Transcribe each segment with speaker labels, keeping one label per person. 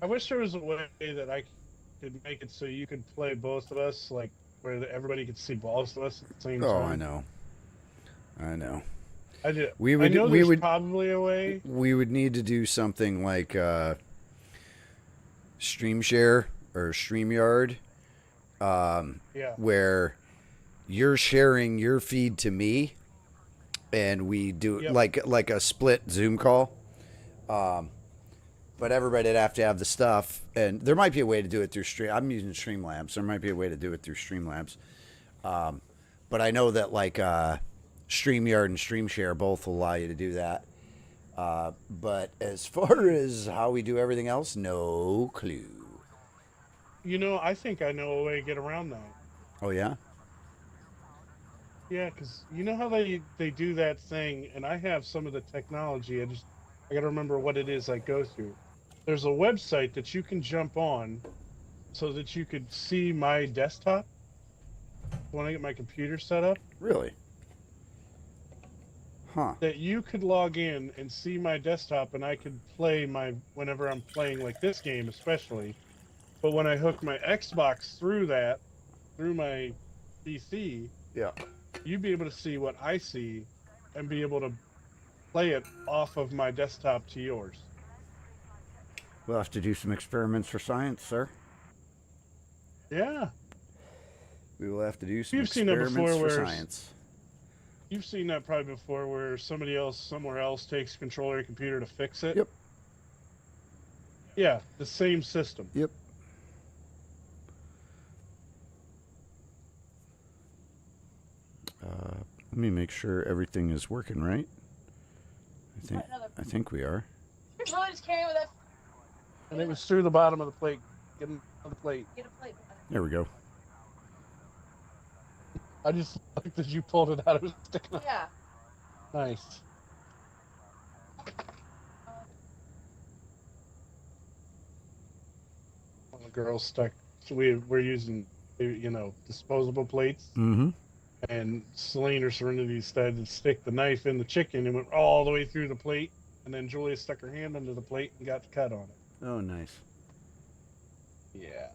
Speaker 1: I wish there was a way that I could make it so you could play both of us, like where everybody could see both of us at the same
Speaker 2: Oh, I
Speaker 1: time.
Speaker 2: know. I know.
Speaker 1: I do.
Speaker 2: We
Speaker 1: I
Speaker 2: would
Speaker 1: know
Speaker 2: we
Speaker 1: there's
Speaker 2: would
Speaker 1: probably a way.
Speaker 2: we would need to do something like Stream Share or StreamYard,
Speaker 1: Yeah.
Speaker 2: where you're sharing your feed to me, and we do
Speaker 1: Yep.
Speaker 2: like a split Zoom call. Um, but everybody'd have to have the stuff, and there might be a way to do it through Stream. I'm using Streamlabs. There might be a way to do it through Streamlabs. Um, but I know that like StreamYard and StreamShare both will allow you to do that. But as far as how we do everything else, no clue.
Speaker 1: I think I know a way to get around that.
Speaker 2: Oh yeah.
Speaker 1: Yeah, because you know how they do that thing, and I have some of the technology. I got to remember what it is I go through. There's a website that you can jump on so that you could see my desktop when I get my computer set up.
Speaker 2: Really? Huh.
Speaker 1: That you could log in and see my desktop, and I could play my whenever I'm playing like this game, especially. But when I hook my Xbox through my PC,
Speaker 2: Yeah.
Speaker 1: you'd be able to see what I see and be able to play it off of my desktop to yours.
Speaker 2: We'll have to do some experiments for science, sir.
Speaker 1: Yeah.
Speaker 2: We will have to do some
Speaker 1: You've seen that
Speaker 2: experiments
Speaker 1: before
Speaker 2: for
Speaker 1: where
Speaker 2: science.
Speaker 1: you've seen that probably before where somebody else somewhere else takes control of your computer to fix it.
Speaker 2: Yep.
Speaker 1: Yeah, the same system.
Speaker 2: Yep. Let me make sure everything is working right. I think we are.
Speaker 3: You're really just carrying with us.
Speaker 1: And it was through the bottom of the plate. Get him on the plate.
Speaker 3: Get a plate.
Speaker 2: There we go.
Speaker 1: I just like that you pulled it out of his stick.
Speaker 3: Yeah.
Speaker 1: Nice. One of the girls stuck. So we're using, disposable plates.
Speaker 2: Mm-hmm.
Speaker 1: And Celine or Serenity decided to stick the knife in the chicken and went all the way through the plate. And then Julia stuck her hand under the plate and got the cut on it.
Speaker 2: Oh, nice.
Speaker 1: Yeah.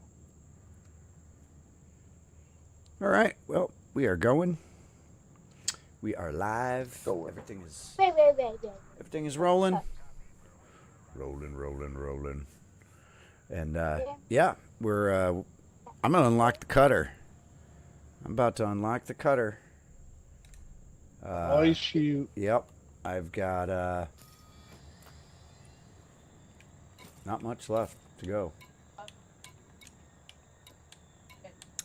Speaker 2: All right. Well, we are going. We are live.
Speaker 1: Going.
Speaker 2: Everything is rolling. Rolling. And yeah, we're. I'm gonna unlock the cutter. I'm about to unlock the cutter.
Speaker 1: I shoot.
Speaker 2: Yep. I've got not much left to go.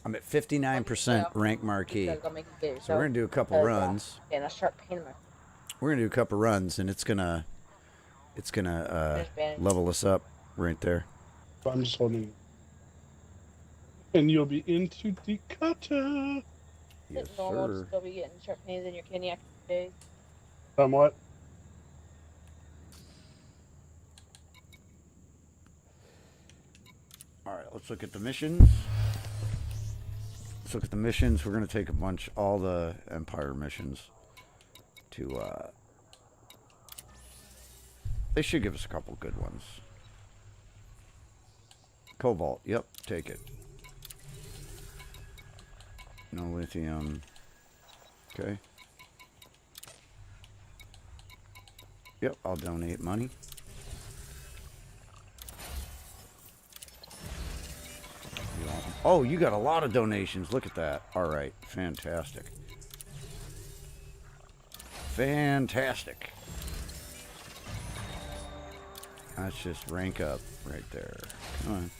Speaker 2: I'm at 59% rank marquee. So we're gonna do a couple runs.
Speaker 3: And a sharp pain in my.
Speaker 2: We're gonna do a couple runs, and it's gonna level us up right there.
Speaker 1: I'm just holding it. And you'll be into the cutter.
Speaker 2: Yes,
Speaker 3: It's normal to
Speaker 2: sir.
Speaker 3: still be getting sharp pains in your kidney after days.
Speaker 1: Somewhat.
Speaker 2: All right, let's look at the missions. Let's look at the missions. We're gonna take all the Empire missions to. They should give us a couple good ones. Cobalt, yep, take it. No lithium. Okay. Yep, I'll donate money. Oh, you got a lot of donations. Look at that. All right, fantastic. Fantastic. Let's just rank up right there. Come on.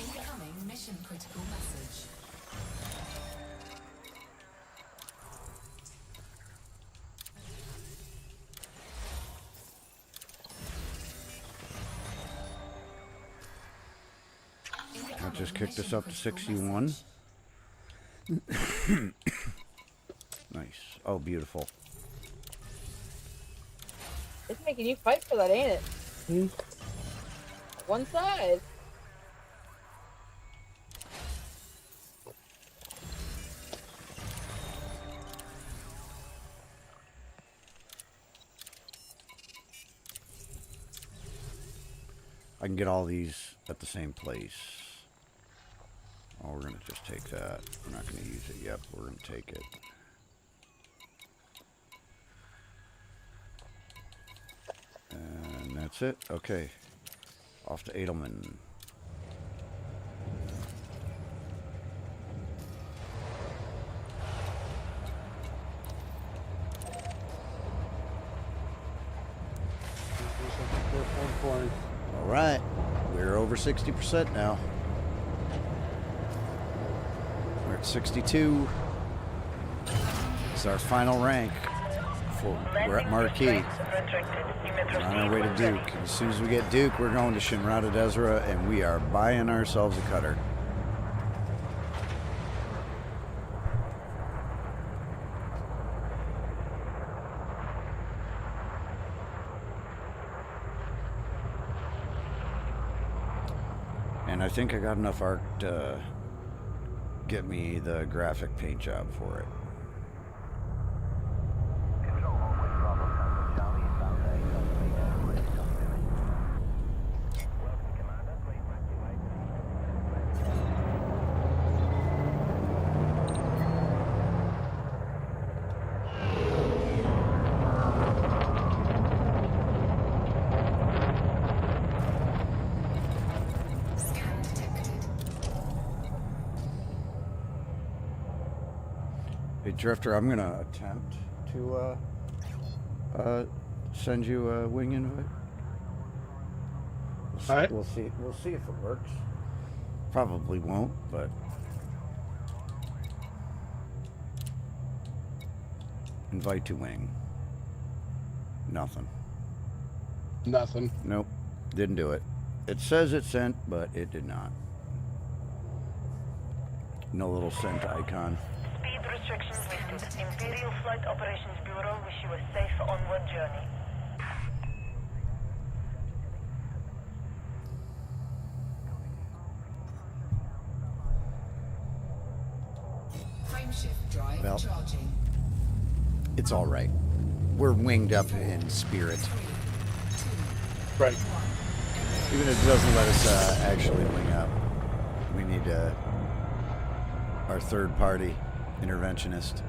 Speaker 4: Incoming mission critical message.
Speaker 2: That just kicked us up to 61. Nice. Oh, beautiful.
Speaker 3: It's making you fight for that, ain't it?
Speaker 1: Hmm.
Speaker 3: One side.
Speaker 2: I can get all these at the same place. Oh, we're going to just take that. We're not going to use it yet. We're going to take it. And that's it. Okay. Off to Edelman. All right. We're over 60% now. We're at 62. It's our final rank. We're at Marquis. We're on our way to Duke. As soon as we get Duke, we're going to Shinrata Desra, and we are buying ourselves a cutter. And I think I got enough arc to get me the graphic paint job for it. Hey Drifter, I'm gonna attempt to send you a wing invite.
Speaker 1: All right.
Speaker 2: We'll see. We'll see if it works. Probably won't, but invite to wing. Nothing.
Speaker 1: Nothing.
Speaker 2: Nope. Didn't do it. It says it sent, but it did not. No little sent icon.
Speaker 5: Speed restrictions lifted. Imperial Flight Operations Bureau wish you a safe onward journey.
Speaker 4: Frameshift drive
Speaker 2: Well.
Speaker 4: charging.
Speaker 2: It's all right. We're winged up in spirit.
Speaker 4: 3, 2,
Speaker 1: Right.
Speaker 4: 1.
Speaker 2: Even if it doesn't let us actually wing up, we need our third party interventionist.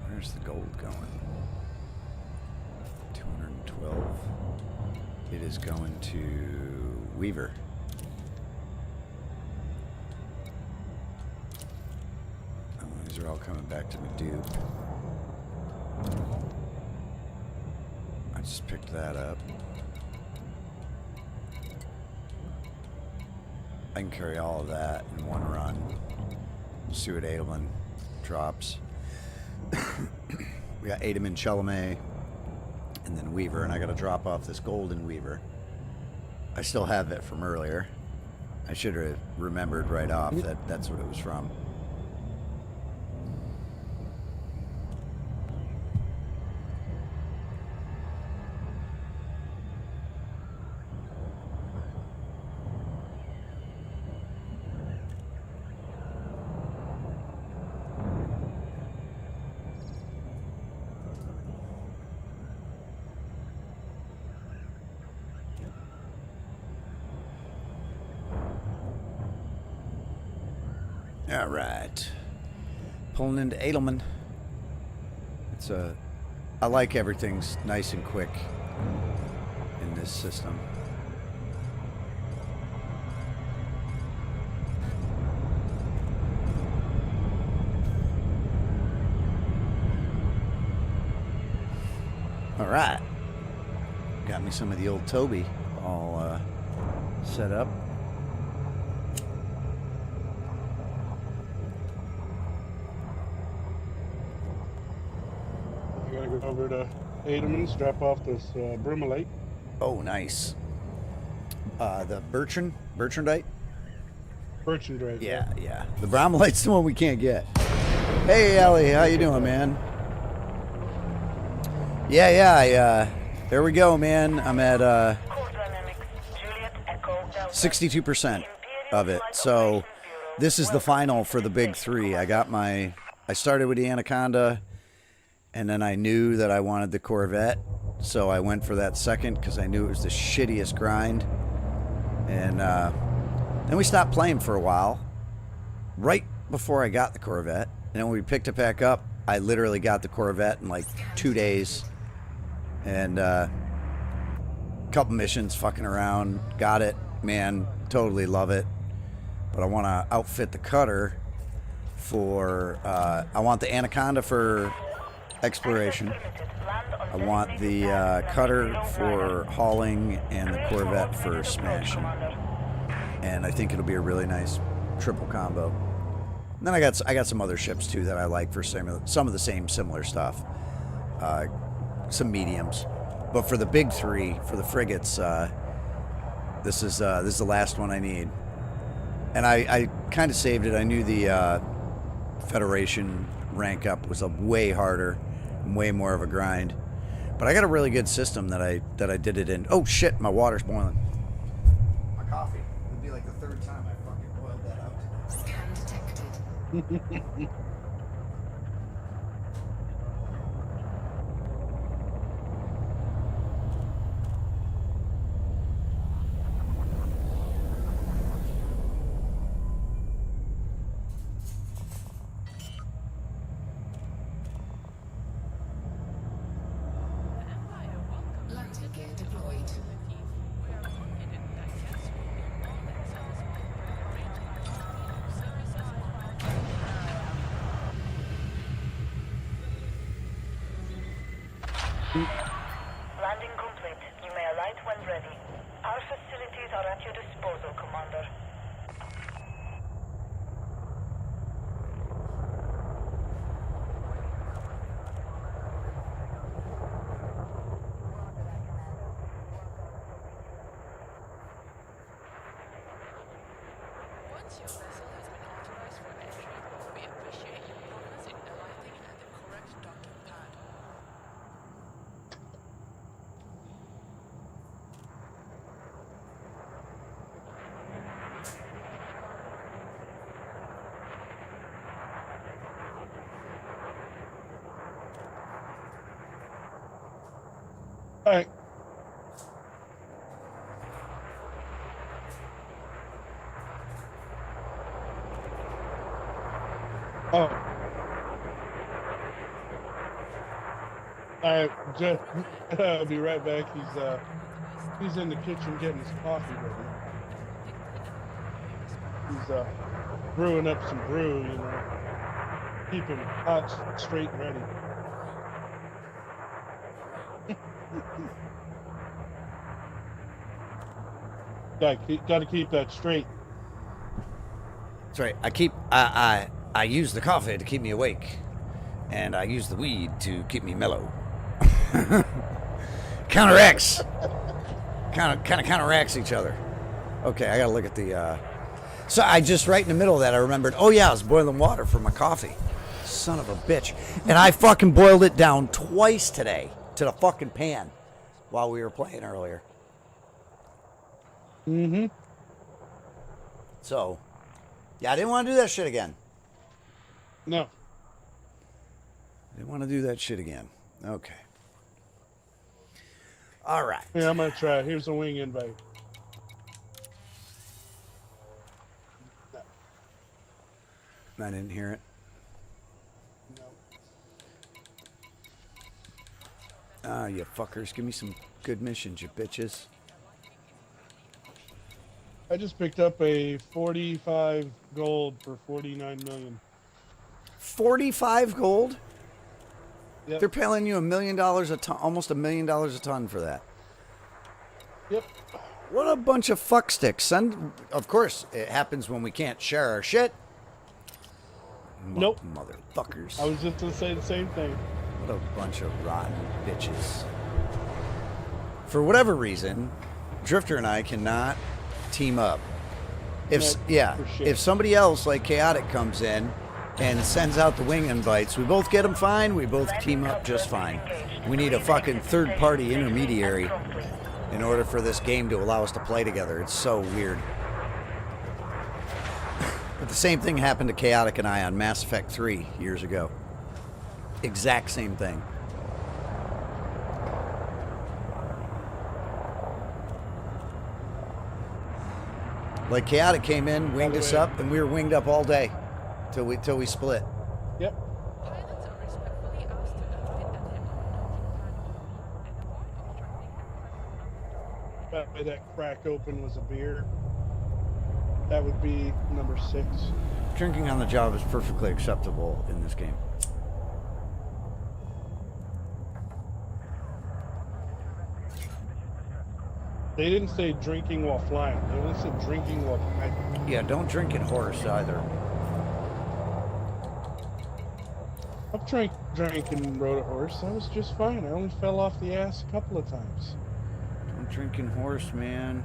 Speaker 2: Where's the gold going? 212. It is going to Weaver. Oh, these are all coming back to Maduke. I just picked that up. I can carry all of that in one run. We'll see what Edelman drops. We got Edelman, Chalamet, and then Weaver, and I got to drop off this golden Weaver. I still have it from earlier. I should have remembered right off that that's what it was from. All right, pulling into Edelman. It's I like everything's nice and quick in this system. All right, got me some of the old Toby all set up.
Speaker 1: I gotta go over to Edelman's, drop off this Brumalate.
Speaker 2: Oh, nice. The Bertrandite?
Speaker 1: Bertrand,
Speaker 2: Yeah, yeah. The Bromelite's the one we can't get. Hey, Ellie, how you doing, man? Yeah, there we go, man. I'm at,
Speaker 5: Core dynamics. Juliet Echo
Speaker 2: 62% of it. So this is the final for the big three. I started with the Anaconda, and then I knew that I wanted the Corvette, so I went for that second because I knew it was the shittiest grind. And then we stopped playing for a while, right before I got the Corvette. And then when we picked it back up, I literally got the Corvette in like 2 days. And couple missions fucking around, got it, man, totally love it. But I want to outfit the cutter for, I want the Anaconda for exploration. I want the cutter for hauling and the Corvette for smashing. And I think it'll be a really nice triple combo. And then I got some other ships too that I like for some of the same similar stuff. Some mediums. But for the big three, for the frigates, this is the last one I need. And I kind of saved it. I knew the Federation rank up was a way harder, way more of a grind. But I got a really good system that I did it in. Oh shit, my water's boiling. My coffee. It'll be like the third time I fucking boiled that out today.
Speaker 4: Scan detected. Landing gear deployed.
Speaker 5: Landing complete. You may alight when ready. Our facilities are at your disposal, Commander.
Speaker 6: Once your vessel has been authorized for entry, we appreciate your progress in alighting at the correct docking pad.
Speaker 1: All right. Oh. All right, Jeff. I'll be right back. He's in the kitchen getting his coffee ready. He's brewing up some brew, you know, keep him hot, straight, and ready. Got to keep that straight.
Speaker 2: That's right. I use the coffee to keep me awake, and I use the weed to keep me mellow. Counteracts. Kind of counteracts each other. Okay, I gotta look at the. So I just right in the middle of that I remembered. Oh yeah, I was boiling water for my coffee. Son of a bitch. And I fucking boiled it down twice today to the fucking pan while we were playing earlier.
Speaker 1: Mm-hmm.
Speaker 2: So, yeah, I didn't want to do that shit again.
Speaker 1: No.
Speaker 2: Didn't want to do that shit again. Okay. All right.
Speaker 1: Yeah, I'm gonna try. Here's a wing invite.
Speaker 2: I didn't hear it.
Speaker 1: No.
Speaker 2: Ah, you fuckers. Give me some good missions, you bitches.
Speaker 1: I just picked up a 45 gold for 49 million.
Speaker 2: 45 gold?
Speaker 1: Yep.
Speaker 2: They're paying you $1 million a ton, almost $1 million a ton for that.
Speaker 1: Yep.
Speaker 2: What a bunch of fucksticks. Of course, it happens when we can't share our shit.
Speaker 1: Nope.
Speaker 2: Motherfuckers.
Speaker 1: I was just gonna say the same thing.
Speaker 2: What a bunch of rotten bitches. For whatever reason, Drifter and I cannot team up. If if somebody else like Chaotic comes in and sends out the wing invites, we both get them fine. We both team up just fine. We need a fucking third-party intermediary, in order for this game to allow us to play together. It's so weird. But the same thing happened to Chaotic and I on Mass Effect 3 years ago. Exact same thing. Like Chaotic came in, winged us up, and we were winged up all day till we split.
Speaker 1: Yep.
Speaker 6: Pilots are respectfully asked to admit that they are not
Speaker 1: That way that crack open was a beer. That would be number 6.
Speaker 2: Drinking on the job is perfectly acceptable in this game.
Speaker 1: They didn't say drinking while flying. They only said drinking while flying.
Speaker 2: Yeah, don't drink in horse either.
Speaker 1: I've drank and rode a horse. I was just fine. I only fell off the ass a couple of times.
Speaker 2: Don't drink in horse, man.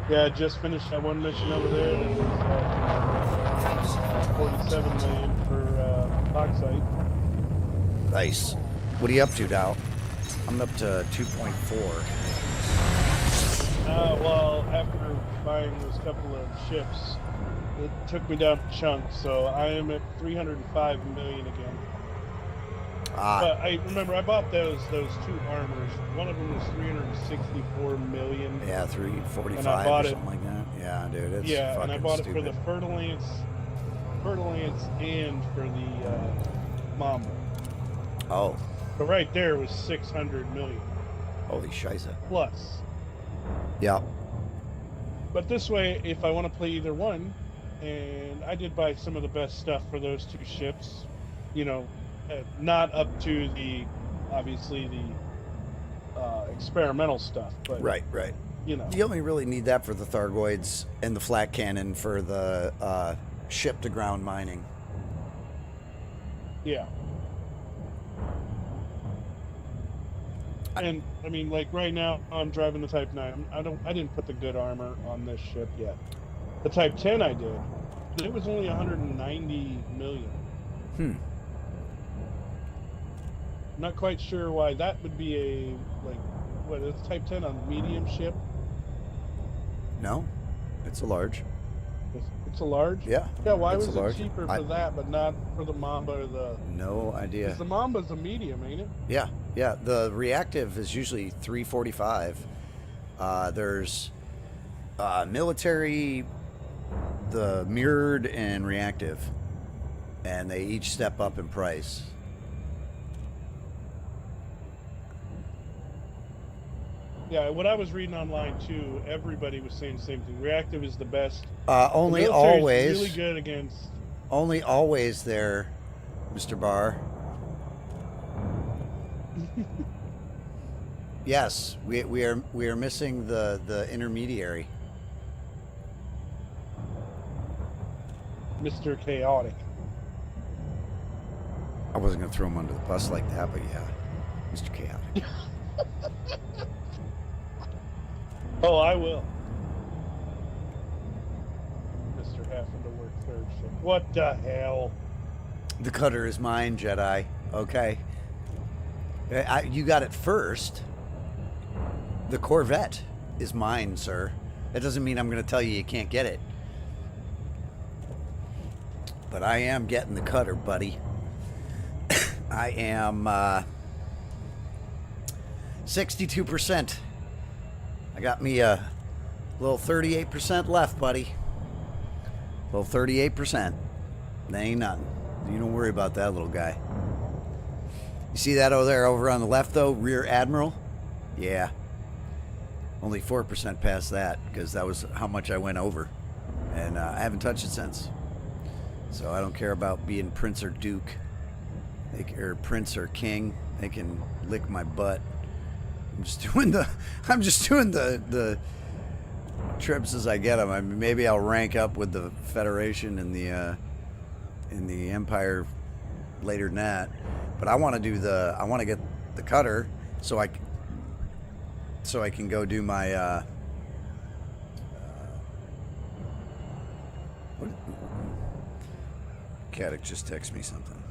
Speaker 1: Yeah, I just finished that one mission over there. And it was 47 million for Bauxite.
Speaker 2: Nice. What are you up to, Dow? I'm up to 2.4.
Speaker 1: Well, after buying those couple of ships, it took me down a chunk, so I am at 305 million again. But I remember I bought those 2 armors. One of them was 364 million.
Speaker 2: Yeah, 345
Speaker 1: And I bought
Speaker 2: or
Speaker 1: it-
Speaker 2: something like that. Yeah, dude, it's
Speaker 1: Yeah,
Speaker 2: fucking
Speaker 1: and I bought
Speaker 2: stupid.
Speaker 1: it for the Fer-de-Lance and for the Mamba.
Speaker 2: Oh,
Speaker 1: But right there was 600 million
Speaker 2: holy shiza.
Speaker 1: plus.
Speaker 2: Yeah.
Speaker 1: But this way, if I want to play either one, and I did buy some of the best stuff for those 2 ships, you know, not up to the, obviously the experimental stuff, but
Speaker 2: Right.
Speaker 1: you know,
Speaker 2: You only really need that for the Thargoids and the flat cannon for the ship-to-ground mining.
Speaker 1: yeah. And I mean, like right now, I'm driving the Type 9. I didn't put the good armor on this ship yet. The Type 10 I did. It was only 190 million. Not quite sure why that would be a what is Type 10 a medium ship?
Speaker 2: No, it's a large.
Speaker 1: It's a large.
Speaker 2: Yeah.
Speaker 1: Yeah. Why
Speaker 2: it's
Speaker 1: was
Speaker 2: a
Speaker 1: it
Speaker 2: large.
Speaker 1: cheaper for
Speaker 2: I-
Speaker 1: that, but not for the Mamba or the?
Speaker 2: No idea.
Speaker 1: 'Cause the Mamba's a medium, ain't it?
Speaker 2: Yeah. The reactive is usually 345. There's military, the mirrored, and reactive, and they each step up in price.
Speaker 1: Yeah. What I was reading online too, everybody was saying the same thing. Reactive is the best.
Speaker 2: Only
Speaker 1: The military's
Speaker 2: always,
Speaker 1: really good against.
Speaker 2: only always there, Mr. Barr. Yes, we are missing the intermediary.
Speaker 1: Mr. Chaotic.
Speaker 2: I wasn't gonna throw him under the bus like that, but yeah, Mr. Chaotic.
Speaker 1: Oh, I will. Mr. having to work 3rd shift. What the hell?
Speaker 2: The cutter is mine, Jedi. Okay. You got it first. The Corvette is mine, sir. That doesn't mean I'm going to tell you can't get it. But I am getting the cutter, buddy. I am 62%. I got me a little 38% left, buddy. Little 38%. That ain't nothing. You don't worry about that little guy. You see that over there, over on the left, though? Rear Admiral? Yeah. Only 4% past that, because that was how much I went over. And I haven't touched it since. So I don't care about being Prince or Duke. Or Prince or King. They can lick my butt. I'm just doing the trips as I get them. I mean, maybe I'll rank up with the Federation and the Empire later than that. But I want to get the cutter so I can go do my Caddick just text me something.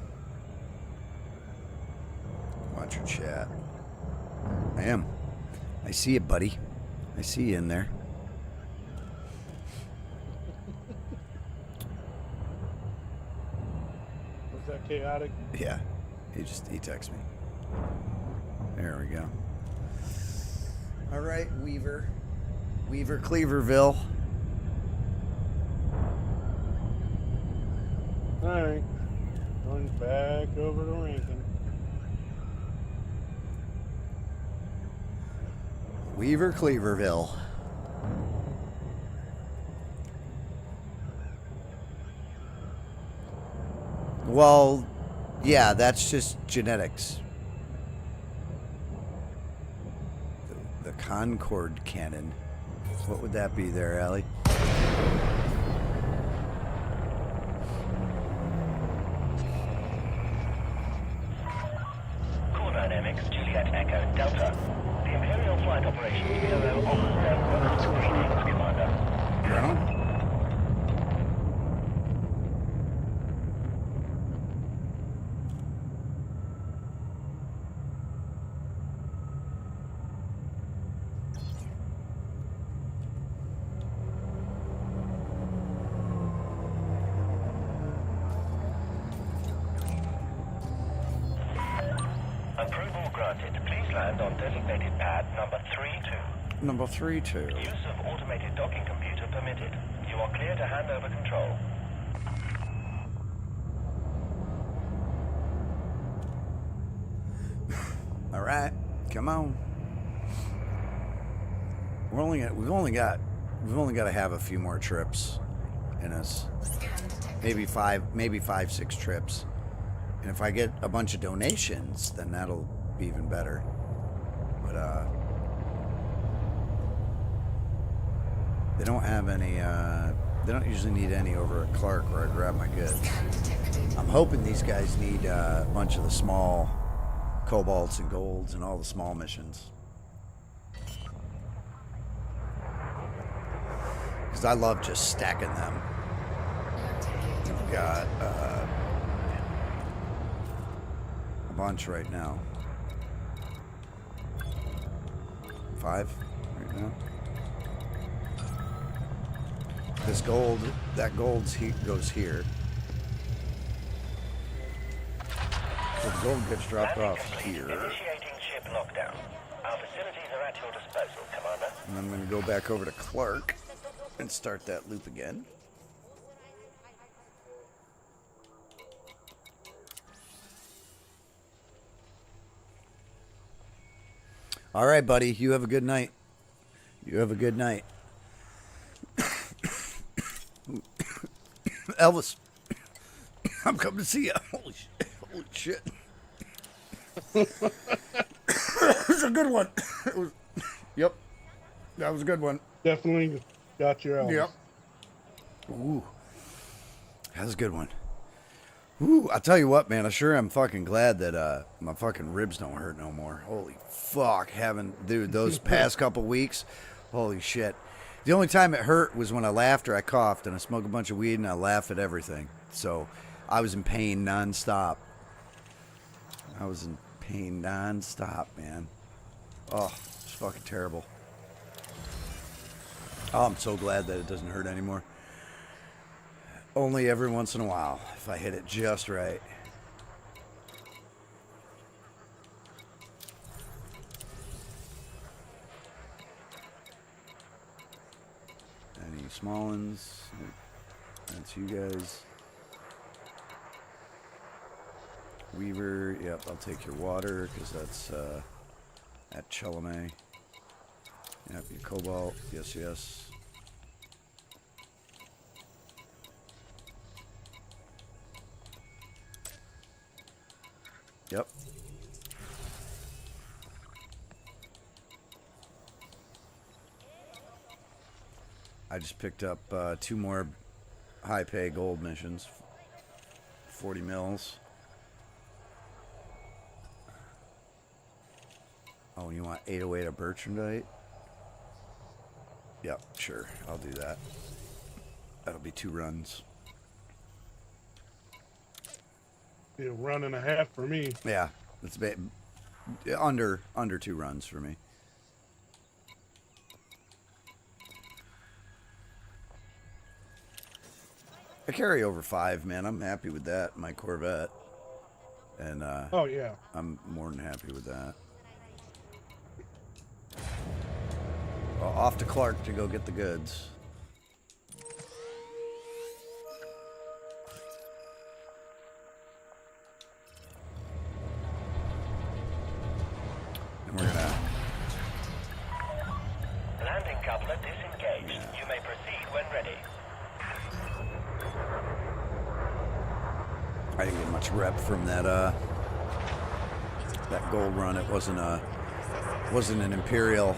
Speaker 2: Watch your chat. I am. I see it, buddy. I see you in there.
Speaker 1: Was that chaotic?
Speaker 2: Yeah. He texted me. There we go. All right, Weaver. Weaver Cleaverville.
Speaker 1: Alright. Going back over to Rankin.
Speaker 2: Weaver Cleaverville. Well, yeah, that's just genetics. The Concord cannon. What would that be there, Allie?
Speaker 5: Core Dynamics, Juliet Echo Delta. The Imperial Flight Operations Bureau offers their greetings, Commander.
Speaker 2: Right on.
Speaker 5: Approval granted. Please land on designated pad number 32.
Speaker 2: Number 32.
Speaker 5: Use of automated docking computer permitted. You are clear to hand over control.
Speaker 2: All right, come on. We've only got to have a few more trips in us. Maybe five, 6 trips. And if I get a bunch of donations, then that'll be even better. But they don't have any. They don't usually need any over at Clark where I grab my goods. I'm hoping these guys need a bunch of the small cobalts and golds and all the small missions. Because I love just stacking them. I've got a bunch right now. 5 right now. This gold, that gold's goes here. So the gold gets dropped
Speaker 5: Landing
Speaker 2: off
Speaker 5: complete.
Speaker 2: here.
Speaker 5: Initiating ship lockdown. Our facilities are at your disposal, Commander.
Speaker 2: And I'm going to go back over to Clark and start that loop again. All right, buddy. You have a good night. You have a good night. Elvis, I'm coming to see you. Holy shit. It's a good one. Yep. That was a good one.
Speaker 1: Definitely got your Elvis.
Speaker 2: Yep. Ooh. That was a good one. Ooh, I tell you what, man, I sure am fucking glad that my fucking ribs don't hurt no more. Holy fuck, dude, those past couple weeks, holy shit. The only time it hurt was when I laughed or I coughed, and I smoked a bunch of weed and I laugh at everything. So I was in pain nonstop. Man. Oh, it's fucking terrible. Oh, I'm so glad that it doesn't hurt anymore. Only every once in a while, if I hit it just right. Any small ones? That's you guys. Weaver, yep, I'll take your water, because that's at Chelome. Yep, your cobalt, yes. Yep. I just picked up 2 more high pay gold missions. 40 mils. Oh, you want 808 of Bertrandite? Yep, sure. I'll do that. That'll be 2 runs.
Speaker 1: a run and a half for me.
Speaker 2: Yeah, it's under 2 runs for me. I carry over 5, man. I'm happy with that. My Corvette, and
Speaker 1: Oh yeah.
Speaker 2: I'm more than happy with that. Well, off to Clark to go get the goods. And we're gonna.
Speaker 5: Landing coupler disengaged.
Speaker 2: Yeah.
Speaker 5: You may proceed when ready.
Speaker 2: I didn't get much rep from that gold run. It wasn't an Imperial.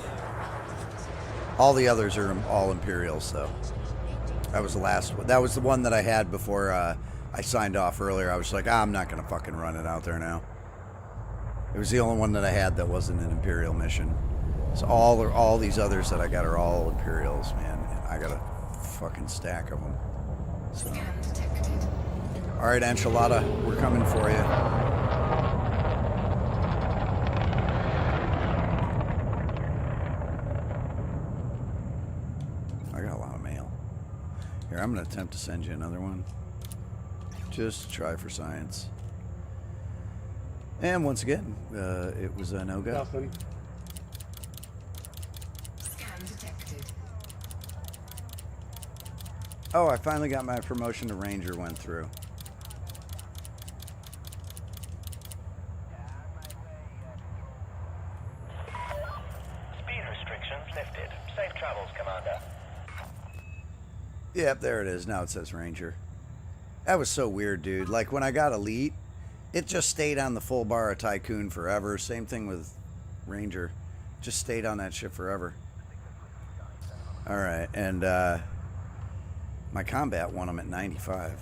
Speaker 2: All the others are all Imperials, so that was the last one. That was the one that I had before I signed off earlier. I was like, I'm not gonna fucking run it out there now. It was the only one that I had that wasn't an Imperial mission. So all these others that I got are all Imperials, man. I got a fucking stack of them. So.
Speaker 4: Scan detected.
Speaker 2: All right, Enchilada, we're coming for you. I got a lot of mail. Here, I'm going to attempt to send you another one. Just to try for science. And once again, it was a no-go.
Speaker 1: Nothing.
Speaker 4: Scan detected.
Speaker 2: Oh, I finally got my promotion to Ranger went through.
Speaker 5: Speed restrictions lifted. Safe travels, Commander.
Speaker 2: Yep, there it is. Now it says Ranger. That was so weird, dude. Like, when I got Elite, it just stayed on the full bar of Tycoon forever. Same thing with Ranger. Just stayed on that shit forever. Alright, and my combat won them at 95.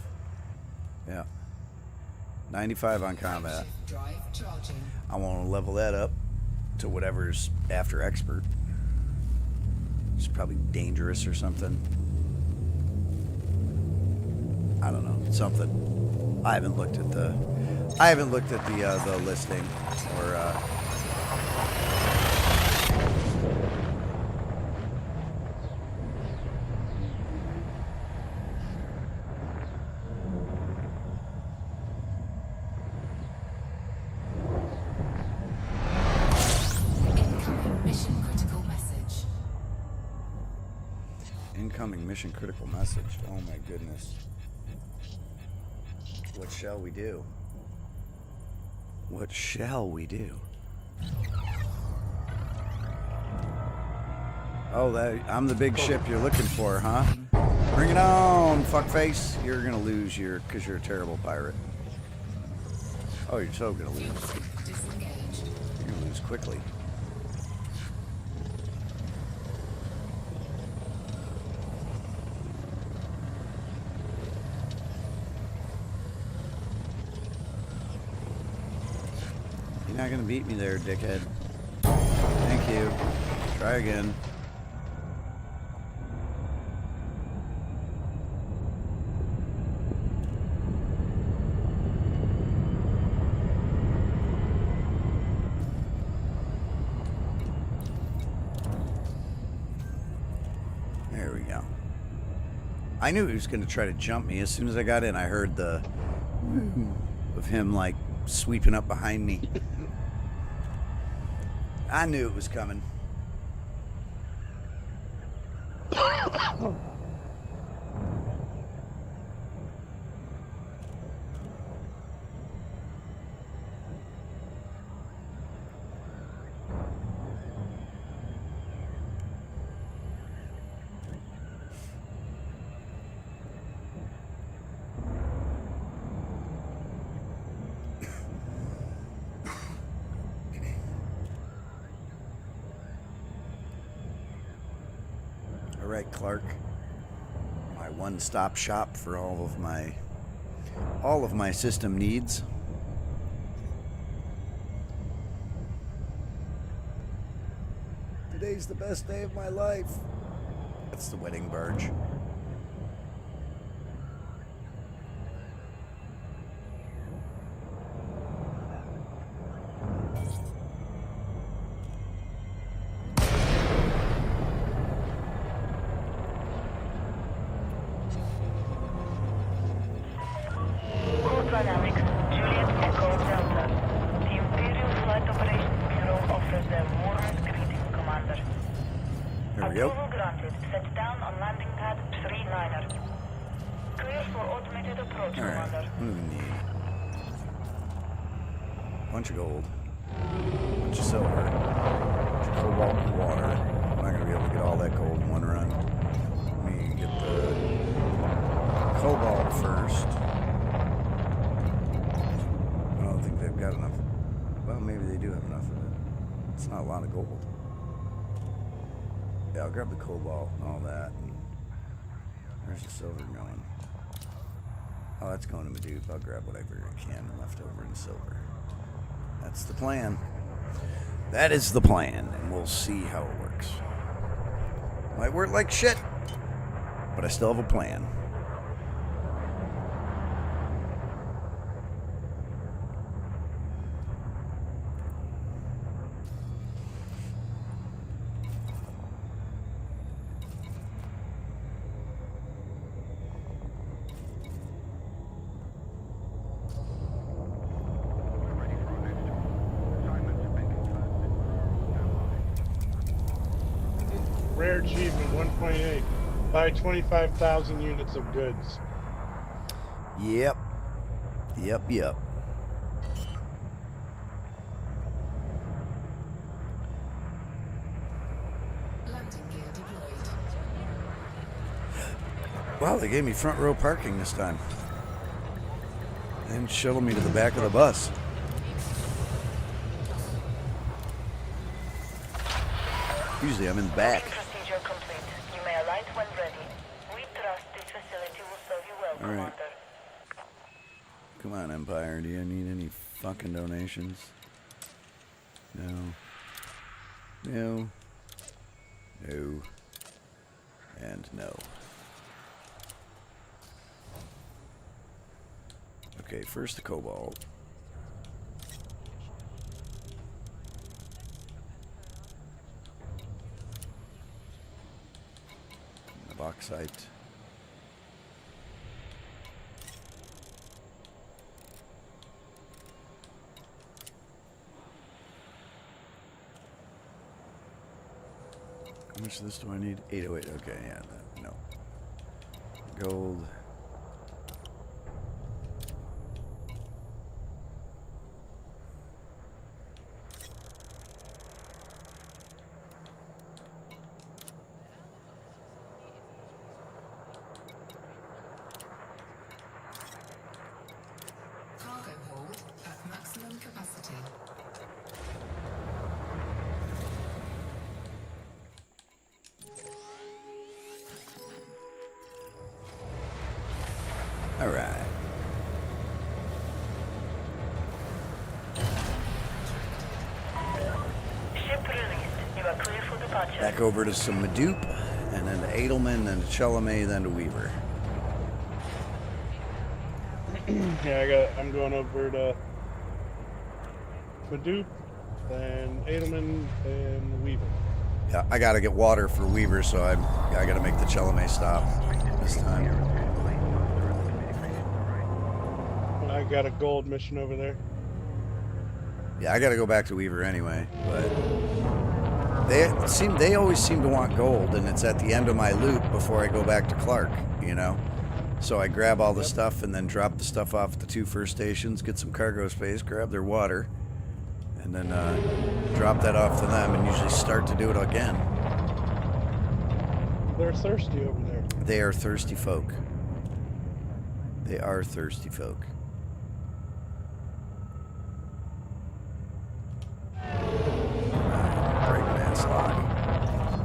Speaker 2: Yeah. 95 on combat.
Speaker 4: Shift drive charging.
Speaker 2: I want to level that up to whatever's after expert. It's probably dangerous or something. I don't know, something. I haven't looked at the listing or
Speaker 4: Incoming mission critical message.
Speaker 2: incoming mission critical message. Oh my goodness. What shall we do? What shall we do? Oh, I'm the big ship you're looking for, huh? Bring it on, fuckface. You're gonna lose because you're a terrible pirate. Oh, you're so gonna lose.
Speaker 4: Disengage.
Speaker 2: You're gonna lose quickly. You're not gonna beat me there, dickhead. Thank you. Try again. There we go. I knew he was going to try to jump me. As soon as I got in, I heard the of him like sweeping up behind me. I knew it was coming. All right, Clark. My one-stop shop for all of my system needs. Today's the best day of my life. That's the wedding barge.
Speaker 5: Limited approach,
Speaker 2: All right.
Speaker 5: Commander.
Speaker 2: What do we need? Bunch of gold. Bunch of silver. Bunch of cobalt and water. I'm not gonna be able to get all that gold in one run. Let me get the cobalt first. I don't think they've got enough. Well, maybe they do have enough of it. It's not a lot of gold. Yeah, I'll grab the cobalt and all that. And where's the silver going? Oh, that's going to Medupe. I'll grab whatever I can left over in silver. That's the plan. That is the plan, and we'll see how it works. Might work like shit, but I still have a plan.
Speaker 1: Rare achievement 1.8. Buy 25,000 units of goods.
Speaker 2: Yep. Yep.
Speaker 4: Landing gear deployed.
Speaker 2: Wow, they gave me front row parking this time. They didn't shuttle me to the back of the bus. Usually I'm in the back.
Speaker 5: Docking procedure complete. You may alight when ready. We trust this facility will serve you well,
Speaker 2: All right.
Speaker 5: Commander.
Speaker 2: Come on, Empire. Do you need any fucking donations? No. No. No. And no. Okay, first the cobalt. The bauxite. How much of this do I need? 808. Okay, yeah, no. Gold.
Speaker 4: Cargo hold at maximum capacity.
Speaker 2: All right.
Speaker 5: Ship released. You are clear for departure.
Speaker 2: Back over to some Medupe, and then to Edelman, then to Chalamet, then to Weaver.
Speaker 1: Yeah, I'm going over to Medupe, then Edelman, then Weaver.
Speaker 2: Yeah, I gotta get water for Weaver, so I gotta make the Chalamet stop this time.
Speaker 1: I got a gold mission over there.
Speaker 2: Yeah, I gotta go back to Weaver anyway, but they always seem to want gold, and it's at the end of my loop before I go back to Clark, you know? So I grab all the stuff and then drop the stuff off at the 2 first stations, get some cargo space, grab their water, and then drop that off to them, and usually start to do it again.
Speaker 1: They're thirsty over there.
Speaker 2: They are thirsty folk. They are thirsty folk. Break mass lock.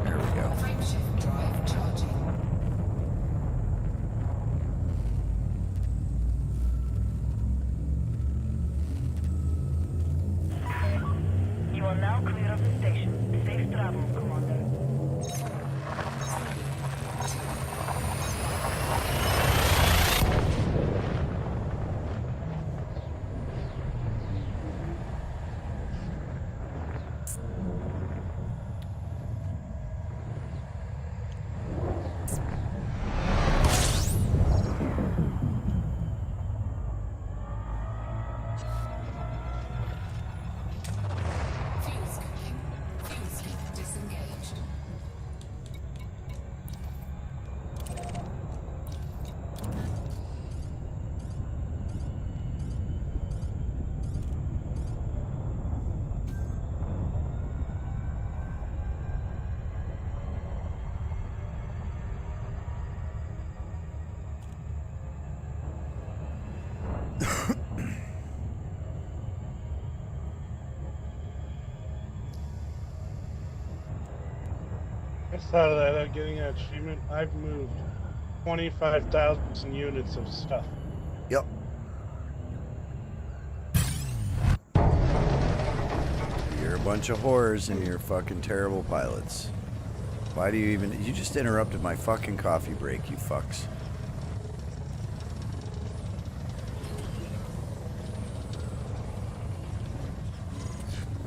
Speaker 2: There we go.
Speaker 4: Frameshift drive charging.
Speaker 5: You are now clear of the station. Safe travel, Commander.
Speaker 1: Just out of that, getting that achievement, I've moved 25,000 units of stuff.
Speaker 2: Yep. You're a bunch of whores and you're fucking terrible pilots. Why do you even... You just interrupted my fucking coffee break, you fucks.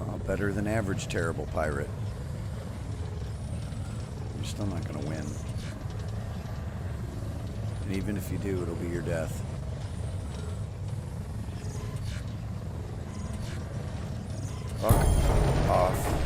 Speaker 2: Oh, better than average terrible pirate. You're still not gonna win. And even if you do, it'll be your death. Fuck off.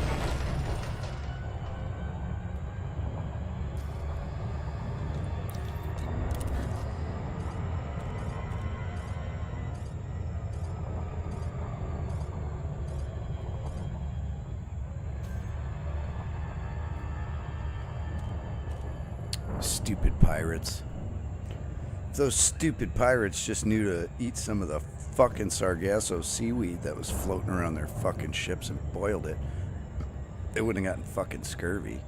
Speaker 2: Stupid pirates. If those stupid pirates just knew to eat some of the fucking Sargasso seaweed that was floating around their fucking ships and boiled it, they wouldn't have gotten fucking scurvy.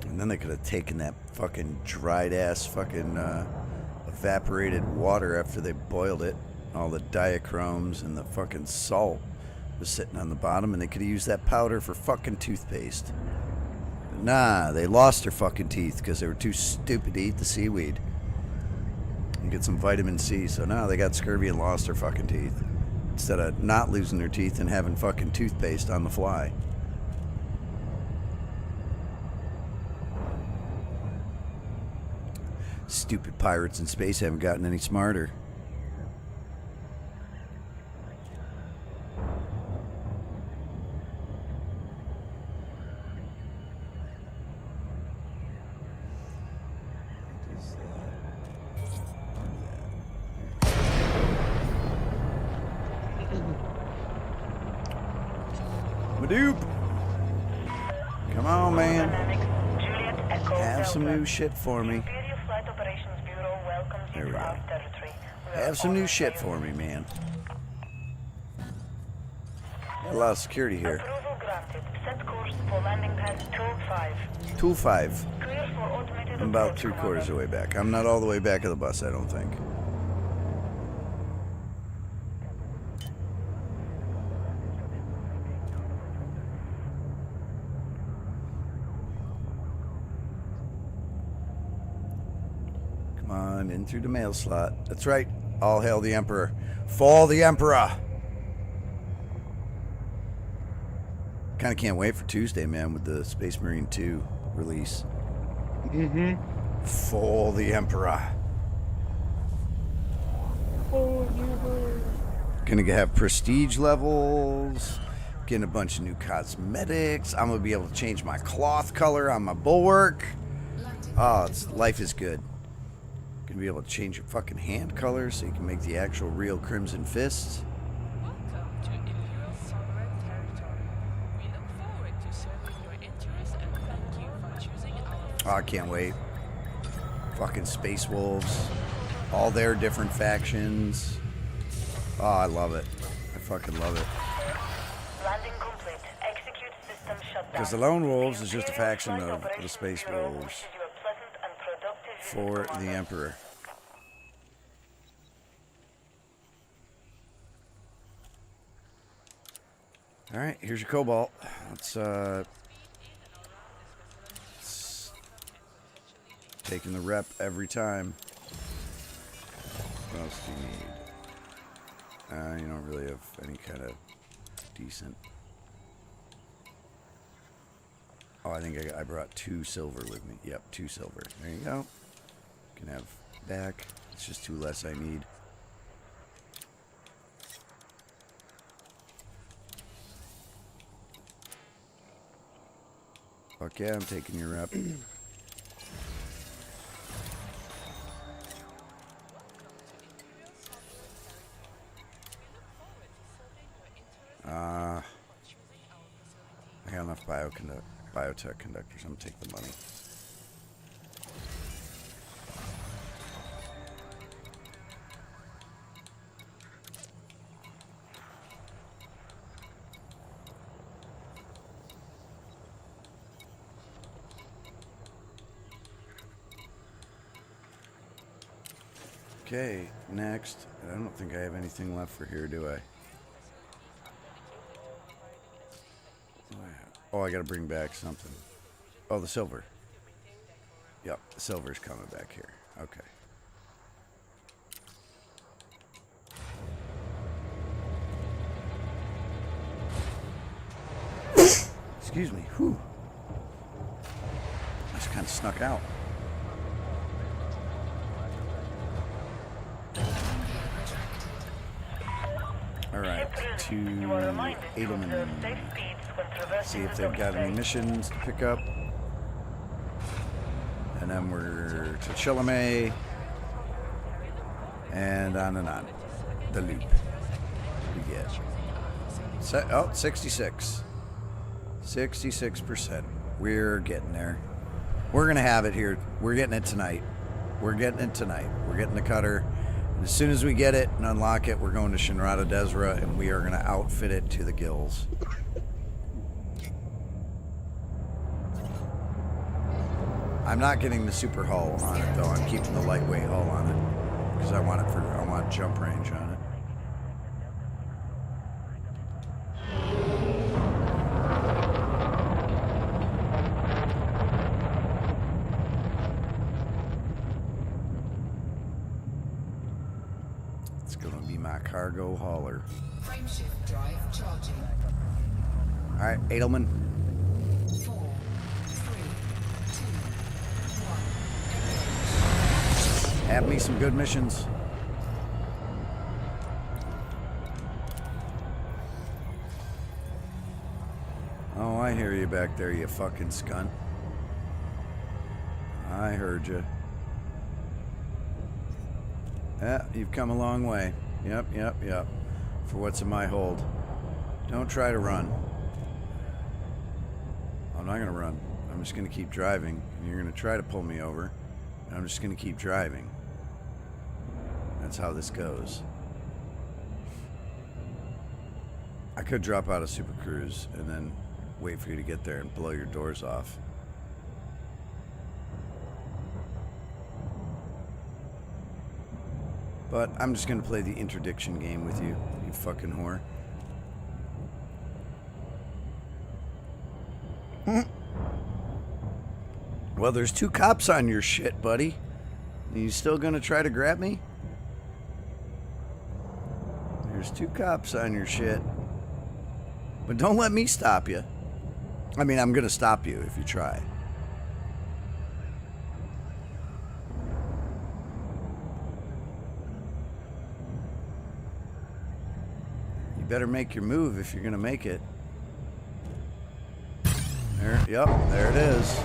Speaker 2: And then they could have taken that fucking dried ass fucking evaporated water after they boiled it. All the diachromes and the fucking salt was sitting on the bottom, and they could have used that powder for fucking toothpaste. But nah, they lost their fucking teeth because they were too stupid to eat the seaweed and get some vitamin C. So now they got scurvy and lost their fucking teeth instead of not losing their teeth and having fucking toothpaste on the fly. Stupid pirates in space haven't gotten any smarter. Madoop! Come on, man.
Speaker 5: Juliet Echo
Speaker 2: Have some
Speaker 5: Delta.
Speaker 2: new shit for me.
Speaker 5: Imperial Flight Operations Bureau welcomes
Speaker 2: There
Speaker 5: you
Speaker 2: we
Speaker 5: to
Speaker 2: go.
Speaker 5: our territory. We are
Speaker 2: Have some new
Speaker 5: honored
Speaker 2: shit
Speaker 5: by
Speaker 2: for
Speaker 5: your
Speaker 2: me, man. Got a lot of security here.
Speaker 5: approval granted. Set course for landing pad 2-5.
Speaker 2: 2-5.
Speaker 5: Clear for automated
Speaker 2: I'm about
Speaker 5: approach,
Speaker 2: 3/4 of
Speaker 5: Commander.
Speaker 2: the way back. I'm not all the way back of the bus, I don't think. Come on, in through the mail slot. That's right. All hail the Emperor. Fall the Emperor! Kind of can't wait for Tuesday, man, with the Space Marine 2 release.
Speaker 1: Mm-hmm.
Speaker 2: Fall the Emperor. Gonna have prestige levels. Getting a bunch of new cosmetics. I'm gonna be able to change my cloth color on my bulwark. Oh, life is good. Gonna be able to change your fucking hand color so you can make the actual real Crimson Fists.
Speaker 6: Welcome to Imperial Sovereign Territory. We look forward to serving your interests and thank you for choosing our
Speaker 2: Oh, I can't wait. Fucking Space Wolves. All their different factions. Oh, I love it. I fucking love it.
Speaker 5: Landing complete. Execute system shutdown.
Speaker 2: Because the Lone Wolves is just a
Speaker 5: Imperial
Speaker 2: faction
Speaker 5: Flight
Speaker 2: of the
Speaker 5: Operations
Speaker 2: Space
Speaker 5: Bureau
Speaker 2: Wolves
Speaker 5: wishes you a pleasant and productive visit,
Speaker 2: for the
Speaker 5: Commander.
Speaker 2: Emperor. Alright, here's your cobalt. Let's taking the rep every time. What else do you need? You don't really have any kind of decent. Oh, I think I brought 2 silver with me. Yep, 2 silver. There you go. Can have back. It's just 2 less I need. Fuck yeah, I'm taking your rep. I got enough biotech conductors. I'm gonna take the money. Okay, next. I don't think I have anything left for here, do I? Oh, I gotta bring back something. Oh, the silver. Yep, the silver's coming back here. Okay. Excuse me. Whew. I just kind of snuck out. Alright, to
Speaker 5: You are reminded to
Speaker 2: Edelman.
Speaker 5: observe safe speeds when traversing
Speaker 2: See if
Speaker 5: the
Speaker 2: they've got any
Speaker 5: zone.
Speaker 2: missions to pick up. And then we're to Chilame. And on. The loop. We get. 66. 66%. We're getting there. We're going to have it here. We're getting it tonight. We're getting the cutter. And as soon as we get it and unlock it, we're going to Shinrata Desra, and we are going to outfit it to the gills. I'm not getting the super hull on it, though. I'm keeping the lightweight hull on it because I want jump range on it. It's going to be my cargo hauler.
Speaker 4: Frameshift drive charging.
Speaker 2: All right, Edelman.
Speaker 4: 4, 3, 2, 1.
Speaker 2: Have me some good missions. Oh, I hear you back there, you fucking skunt. I heard you. Yeah, you've come a long way. Yep. For what's in my hold. Don't try to run. I'm not gonna run. I'm just gonna keep driving. And you're gonna try to pull me over. And I'm just gonna keep driving. That's how this goes. I could drop out of Super Cruise and then wait for you to get there and blow your doors off. But I'm just gonna play the interdiction game with you, you fucking whore. Well, there's 2 cops on your shit, buddy. Are you still gonna try to grab me? There's 2 cops on your shit. But don't let me stop you. I mean, I'm gonna stop you if you try. You better make your move if you're gonna make it. There it is.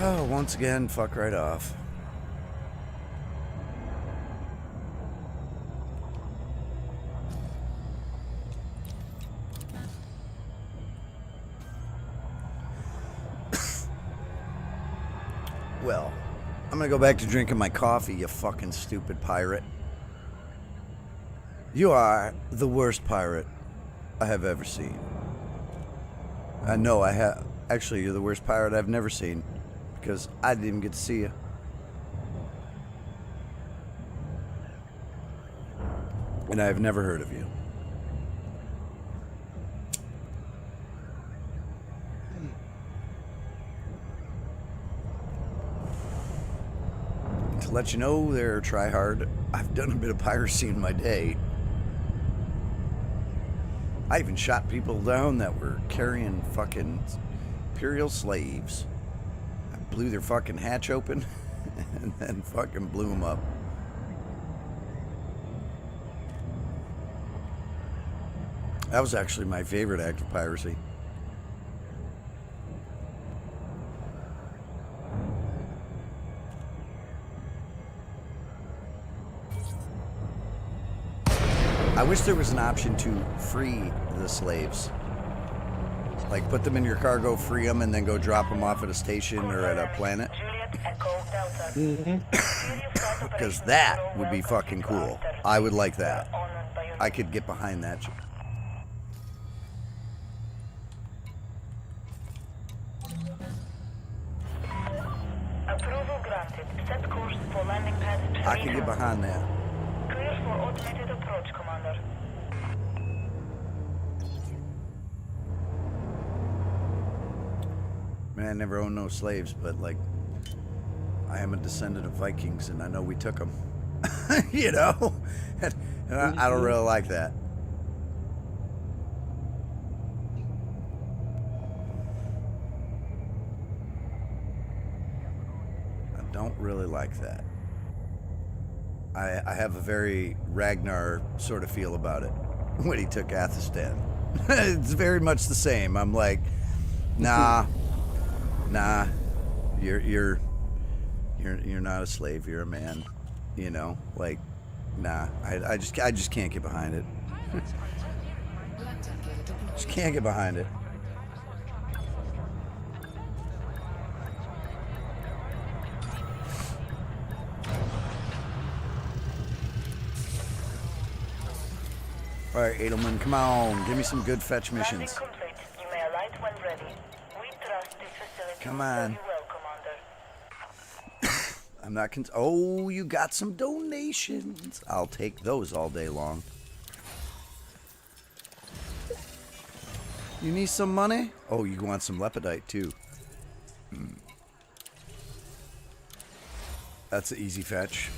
Speaker 2: Oh, once again, fuck right off. Well, I'm gonna go back to drinking my coffee, you fucking stupid pirate. You are the worst pirate I have ever seen. No, I have. Actually, you're the worst pirate I've never seen. Because I didn't even get to see you. And I've never heard of you. To let you know there, tryhard, I've done a bit of piracy in my day. I even shot people down that were carrying fucking Imperial slaves. Blew their fucking hatch open and then fucking blew them up. That was actually my favorite act of piracy. wish there was an option to free the slaves. Like put them in your cargo, free them, and then go drop them off at a station or at a planet.
Speaker 5: Juliet Echo Delta.
Speaker 1: Mm-hmm.
Speaker 2: Because that would be fucking cool. I would like that. I could get behind that.
Speaker 5: Approval granted. Set course for landing pad 3.
Speaker 2: I could get behind that.
Speaker 5: Clear for automated approach, Commander.
Speaker 2: Man, I never owned no slaves, but like, I am a descendant of Vikings, and I know we took them. You know, and I don't really like that. I don't really like that. I have a very Ragnar sort of feel about it when he took Athelstan. It's very much the same. I'm like, nah, you're not a slave. You're a man. You know, like, nah. I just can't get behind it.
Speaker 4: Landing gear deployed.
Speaker 2: Just can't get behind it. All right, Edelman, come on. Give me some good fetch
Speaker 5: Landing
Speaker 2: missions.
Speaker 5: complete. You may alight when ready. We trust this facility
Speaker 2: Come
Speaker 5: will serve
Speaker 2: on.
Speaker 5: you well, Commander.
Speaker 2: I'm not oh, you got some donations. I'll take those all day long. You need some money? Oh, you want some lepidite too. That's an easy fetch.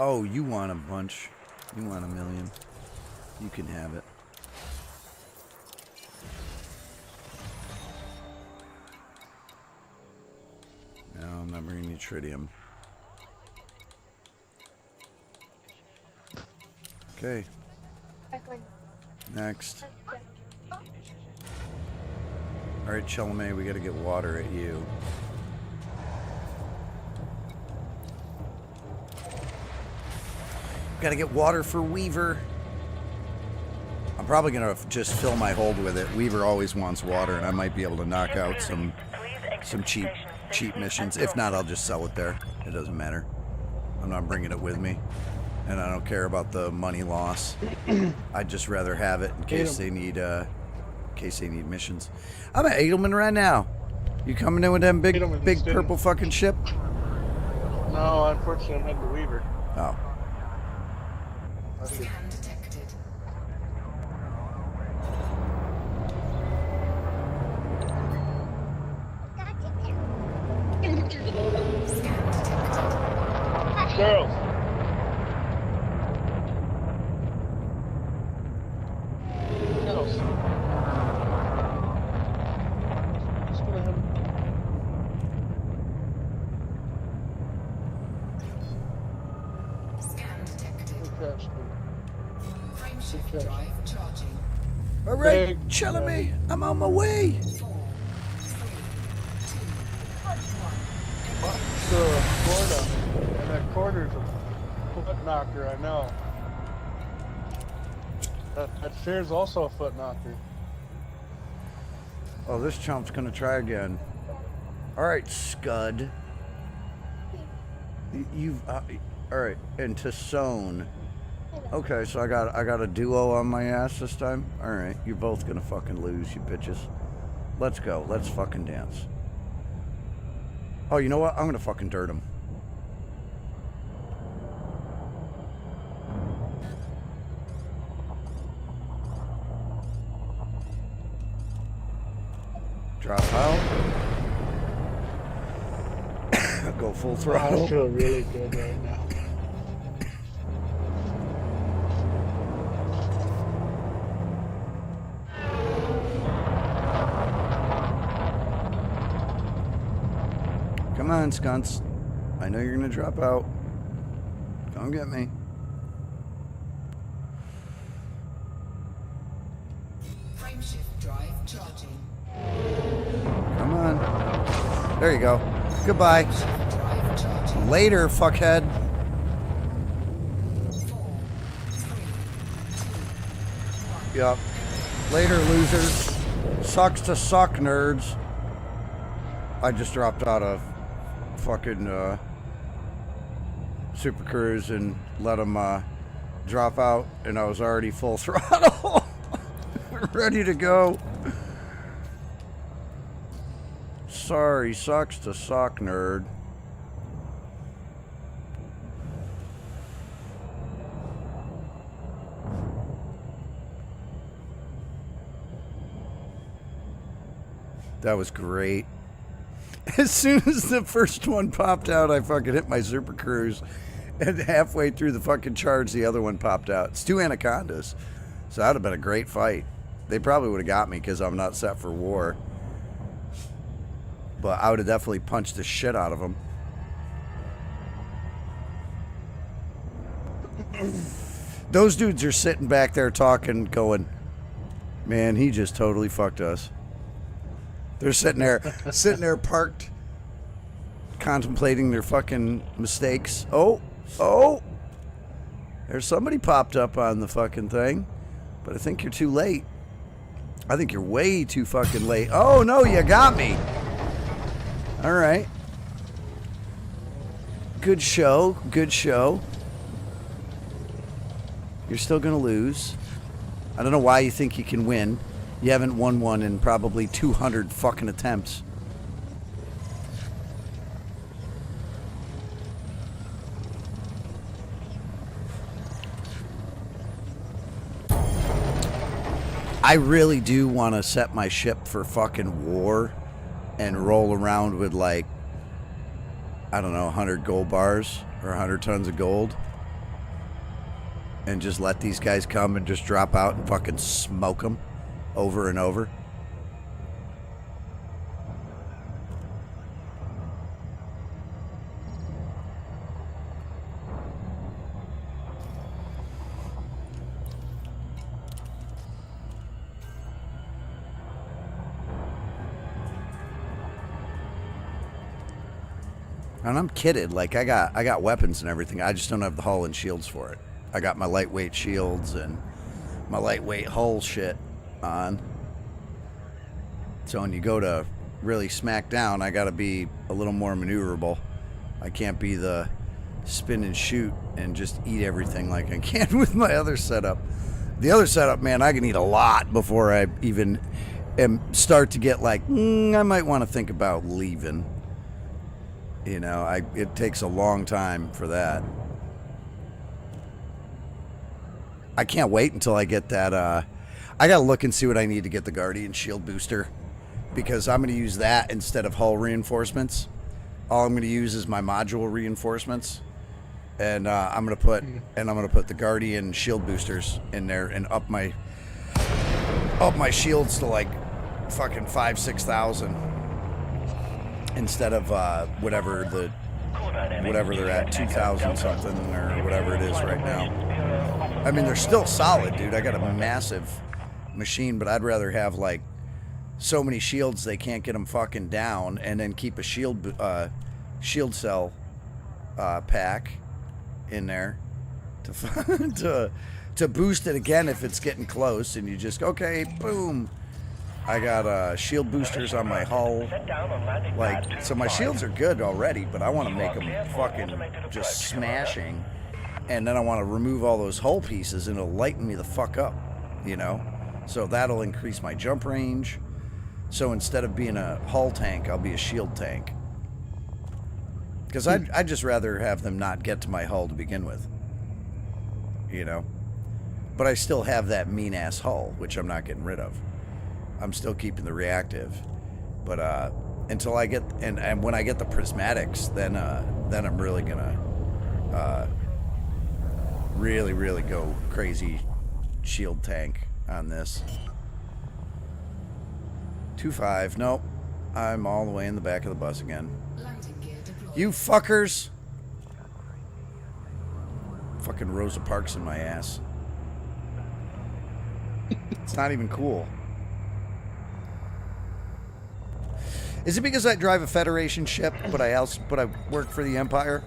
Speaker 2: Oh, you want a bunch. You want 1 million. You can have it. No, I'm not bringing you tritium. Okay, next. Alright, Chalamet, we gotta get water at you. Gotta get water for Weaver. I'm probably gonna just fill my hold with it. Weaver always wants water, and I might be able to knock out some cheap missions. If not, I'll just sell it there. It doesn't matter. I'm not bringing it with me, and I don't care about the money loss. I'd just rather have it in case they need missions. I'm at Edelman right now. You coming in with them big
Speaker 1: Edelman's
Speaker 2: big
Speaker 1: in.
Speaker 2: purple fucking ship?
Speaker 1: No, unfortunately, I'm heading to Weaver.
Speaker 2: Oh.
Speaker 4: Scan detected. Scan detected.
Speaker 1: Girls. Girls. Just gonna have
Speaker 4: Scan detected.
Speaker 1: a crash.
Speaker 4: Frameshift
Speaker 1: Okay.
Speaker 4: drive charging.
Speaker 2: All right,
Speaker 1: Big-
Speaker 2: Chalamet, I'm on my way.
Speaker 4: 4, 3, 2, 1.
Speaker 1: Florida. And that corner's a foot knocker, I know. That fair's also a foot knocker.
Speaker 2: Oh, this chump's gonna try again. All right, Scud. You've all right, and Tassone. Okay, so I got a duo on my ass this time. All right, you're both gonna fucking lose, you bitches. Let's go. Let's fucking dance. Oh, you know what? I'm gonna fucking dirt him. Drop out. Go full
Speaker 1: I
Speaker 2: throttle.
Speaker 1: feel really good right now.
Speaker 2: Come on, skunks. I know you're gonna drop out. Come get me.
Speaker 4: Frameshift drive charging.
Speaker 2: Come on. There you go. Goodbye.
Speaker 4: Drive charging.
Speaker 2: Later, fuckhead.
Speaker 4: 4, 3, 2, 1.
Speaker 2: Yup. Later, losers. Sucks to suck, nerds. I just dropped out of fucking Super Cruise and let them drop out, and I was already full throttle. Ready to go. Sorry, sucks to suck, nerd. That was great. As soon as the first one popped out, I fucking hit my Super Cruise. And halfway through the fucking charge, the other one popped out. It's 2 anacondas. So that would have been a great fight. They probably would have got me because I'm not set for war. But I would have definitely punched the shit out of them. Those dudes are sitting back there talking, going, man, he just totally fucked us. They're sitting there parked, contemplating their fucking mistakes. Oh, there's somebody popped up on the fucking thing, but I think you're too late. I think you're way too fucking late. Oh no, you got me. All right. Good show. Good show. You're still gonna lose. I don't know why you think you can win. You haven't won one in probably 200 fucking attempts. I really do want to set my ship for fucking war and roll around with, like, I don't know, 100 gold bars or 100 tons of gold. And just let these guys come and just drop out and fucking smoke them over and over. And I'm kidding. Like, I got weapons and everything. I just don't have the hull and shields for it. I got my lightweight shields and my lightweight hull shit on. So when you go to really smack down, I gotta be a little more maneuverable. I can't be the spin and shoot and just eat everything like I can with my other setup. The other setup, man, I can eat a lot before I even start to get like, I might want to think about leaving. You know, it takes a long time for that. I can't wait until I get that. I gotta look and see what I need to get the Guardian Shield booster, because I'm gonna use that instead of hull reinforcements. All I'm gonna use is my module reinforcements, and I'm gonna put the Guardian Shield boosters in there and up my shields to like fucking 5,000-6,000 instead of whatever they're at, 2,000 something or whatever it is right now. I mean, they're still solid, dude. I got a massive machine, but I'd rather have like so many shields they can't get them fucking down, and then keep a shield cell pack in there to boost it again if it's getting close, and you just okay, boom. I got shield boosters on my hull. Like, so my shields are good already, but I want to make them fucking just smashing. And then I want to remove all those hull pieces, and it'll lighten me the fuck up, you know? So that'll increase my jump range. So instead of being a hull tank, I'll be a shield tank. Because I'd just rather have them not get to my hull to begin with. You know? But I still have that mean-ass hull, which I'm not getting rid of. I'm still keeping the reactive. But until I get... And when I get the prismatics, then I'm really gonna... really, really go crazy shield tank on this. 2-5. Nope. I'm all the way in the back of the bus again.
Speaker 4: Landing gear deployed.
Speaker 2: You fuckers! fucking Rosa Parks in my ass. It's not even cool. Is it because I drive a Federation ship, but I work for the Empire?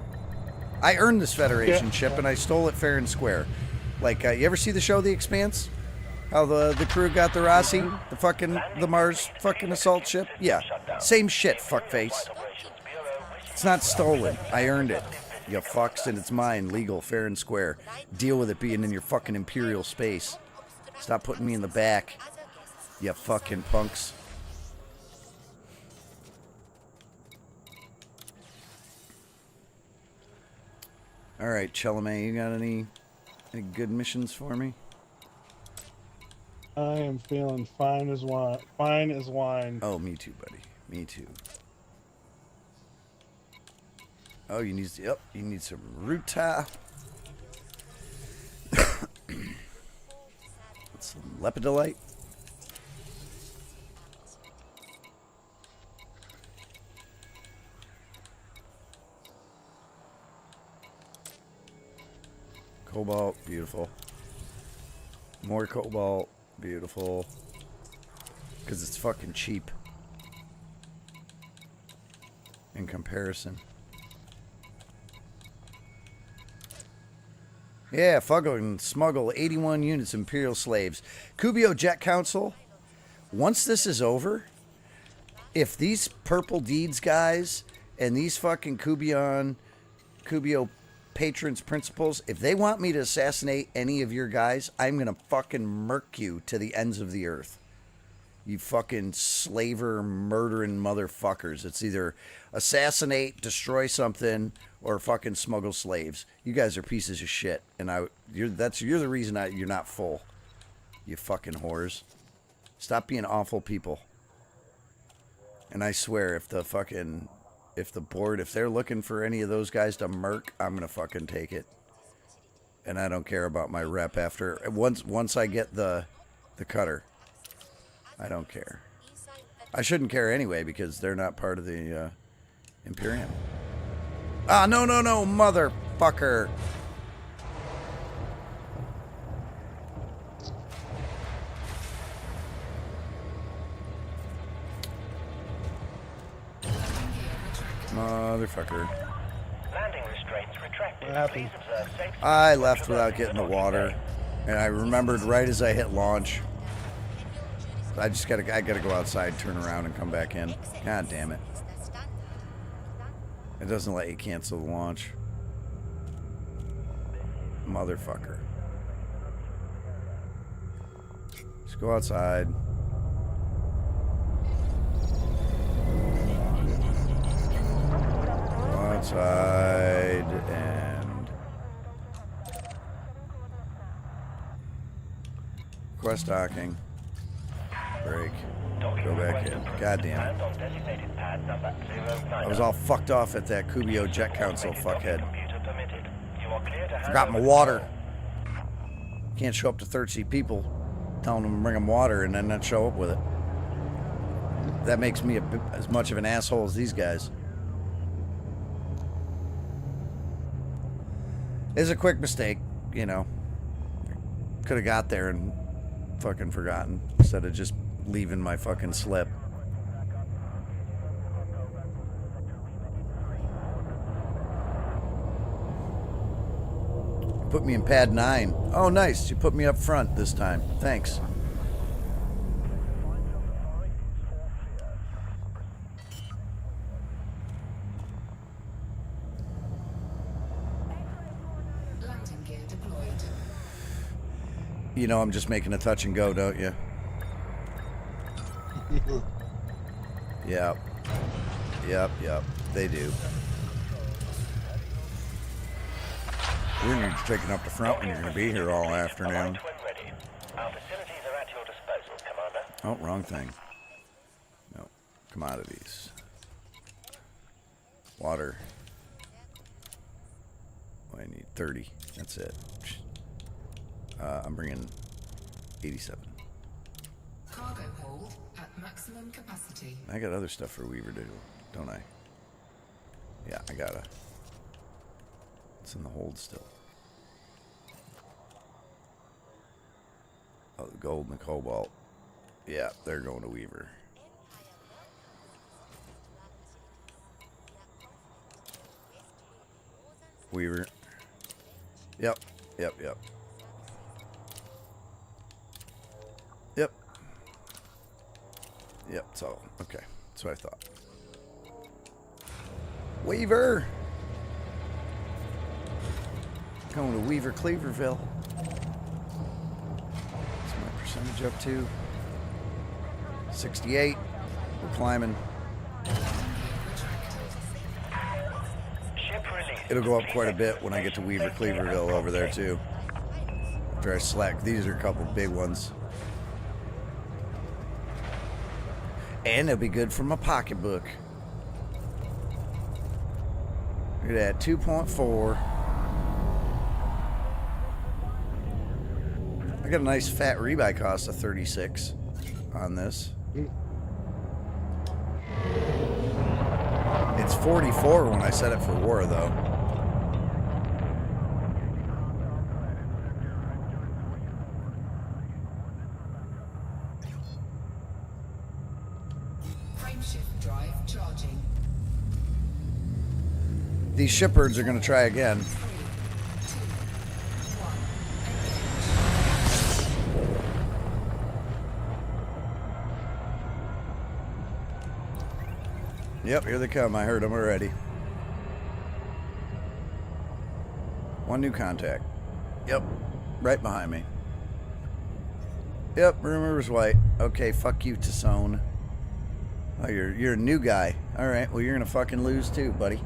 Speaker 2: I earned this Federation ship, and I stole it fair and square. Like, you ever see the show The Expanse? How the crew got the Rossi, the Mars fucking assault ship? Yeah, same shit, fuckface. It's not stolen. I earned it. You fucks, and it's mine, legal, fair and square. Deal with it being in your fucking Imperial space. Stop putting me in the back, you fucking punks. All right, Chalamet, you got any good missions for me?
Speaker 1: I am feeling fine as wine. Fine as wine.
Speaker 2: Oh, me too, buddy. Me too. Oh, you need some Ruta. Some Lepidolite. Cobalt, beautiful. More cobalt, beautiful. Because it's fucking cheap in comparison. Yeah, fucking smuggle 81 units of Imperial slaves. Kubio Jet Council, once this is over, if these Purple Deeds guys and these fucking Kubio patrons, principals, if they want me to assassinate any of your guys, I'm going to fucking murk you to the ends of the earth. You fucking slaver, murdering motherfuckers. It's either assassinate, destroy something, or fucking smuggle slaves. You guys are pieces of shit, and you're the reason you're not full. You fucking whores. Stop being awful people. And I swear, if the board, if they're looking for any of those guys to murk, I'm gonna fucking take it. And I don't care about my rep after once I get the cutter. I don't care. I shouldn't care anyway because they're not part of the Imperium. Ah, no, motherfucker. Motherfucker.
Speaker 5: Landing restraints retracted.
Speaker 1: What happened?
Speaker 5: Please observe safe.
Speaker 2: I left without getting the water, and I remembered right as I hit launch. I gotta go outside, turn around, and come back in. God damn it. It doesn't let you cancel the launch. Motherfucker. Just go outside. Go outside and request docking. Break. Go back in. God damn it. I was all fucked off at that Kubio Jet Council, fuckhead. Forgot my water. Can't show up to 30 people telling them to bring them water and then not show up with it. That makes me as much of an asshole as these guys. It's a quick mistake, you know. Could have got there and fucking forgotten instead of just leaving my fucking slip. Put me in pad 9. Oh, nice. You put me up front this time. Thanks.
Speaker 4: Landing gear deployed.
Speaker 2: You know I'm just making a touch and go, don't you? Yep. They do. We're going to be taking up the front when you're going to be here all afternoon.
Speaker 5: Our facilities are at your disposal, Commander.
Speaker 2: Oh, wrong thing. No. Commodities. Water. Oh, I need 30. That's it. I'm bringing 87.
Speaker 4: Cargo hold at maximum capacity.
Speaker 2: I got other stuff for Weaver to do, don't I? Yeah, I gotta. It's in the hold still. gold and the cobalt. Yeah, they're going to Weaver. Weaver. Yep. Yep. Yep. Yep. Yep. So, okay. That's what I thought. Weaver. Going to Weaver, Cleaverville. What's my percentage up to? 68. We're climbing.
Speaker 5: Ship released.
Speaker 2: It'll go up quite a bit when I get to Weaver, Cleaverville over there too. After I select, these are a couple big ones. And it'll be good for my pocketbook. Look at that, 2.4. I got a nice fat rebuy cost of 36 on this. It's 44 when I set it for war, though.
Speaker 4: Frameshift drive charging.
Speaker 2: These shipbirds are going to try again.
Speaker 4: 3, 2, 1.
Speaker 2: Yep, here they come. I heard them already. One new contact. Yep, right behind me. Yep, rumor was white. Okay, fuck you, Tassone. Oh, you're a new guy. All right, well, you're gonna fucking lose too, buddy.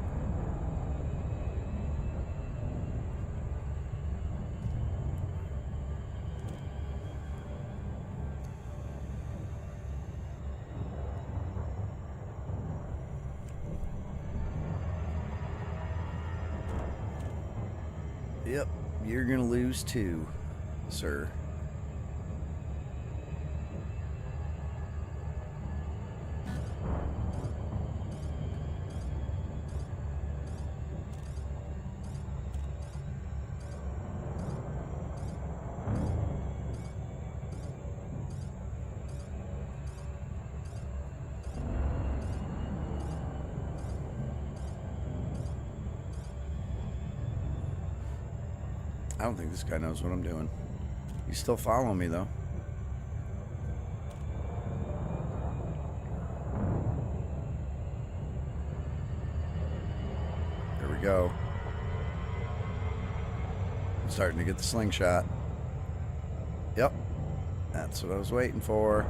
Speaker 2: Yep, you're gonna lose too, sir. I don't think this guy knows what I'm doing. He's still following me, though. There we go. I'm starting to get the slingshot. Yep. That's what I was waiting for.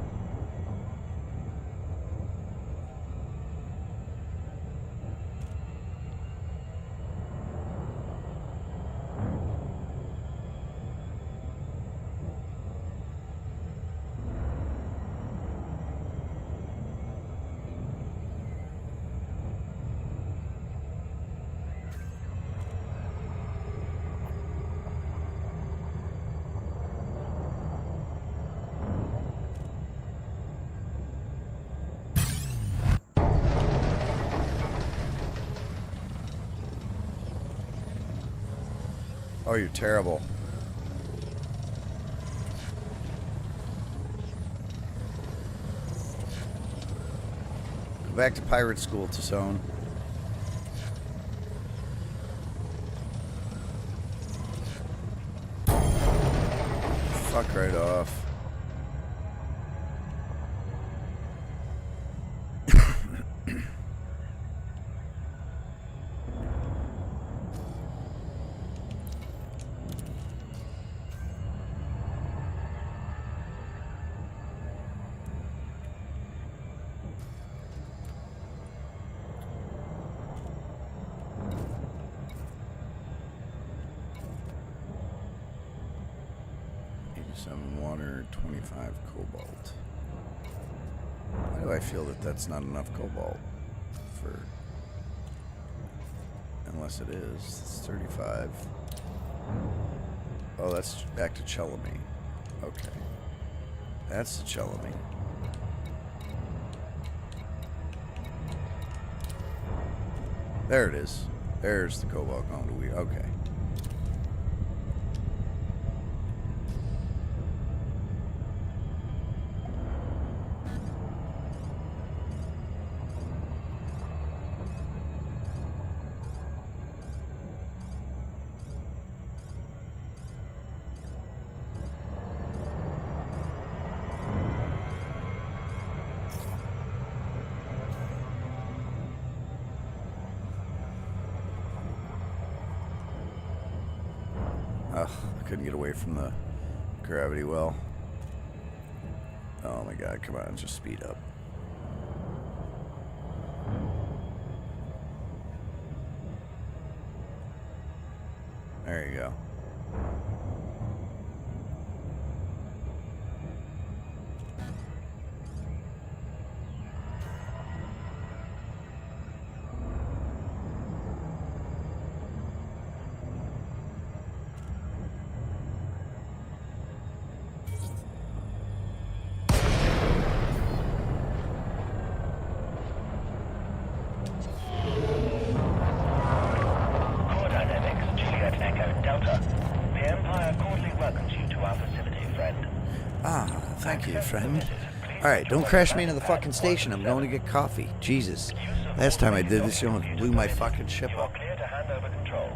Speaker 2: Oh, you're terrible. Go back to pirate school, Tassone. Fuck right off. Water, 25 cobalt. Why do I feel that that's not enough cobalt for... Unless it is. It's 35. Oh, that's back to Chelamy. Okay. That's the Chelamy. There it is. There's the cobalt going to we. Okay. Ugh, I couldn't get away from the gravity well. Oh my god, come on, just speed up. There you go.
Speaker 7: Core Dynamics, Juliet Echo Delta. The Empire cordially welcomes you to our facility, friend.
Speaker 2: Ah, thank you, friend. Alright, don't crash me into the fucking station. I'm going to get coffee. Jesus. Last time I did this, you almost blew my fucking ship
Speaker 7: You are
Speaker 2: up.
Speaker 7: clear to hand over control.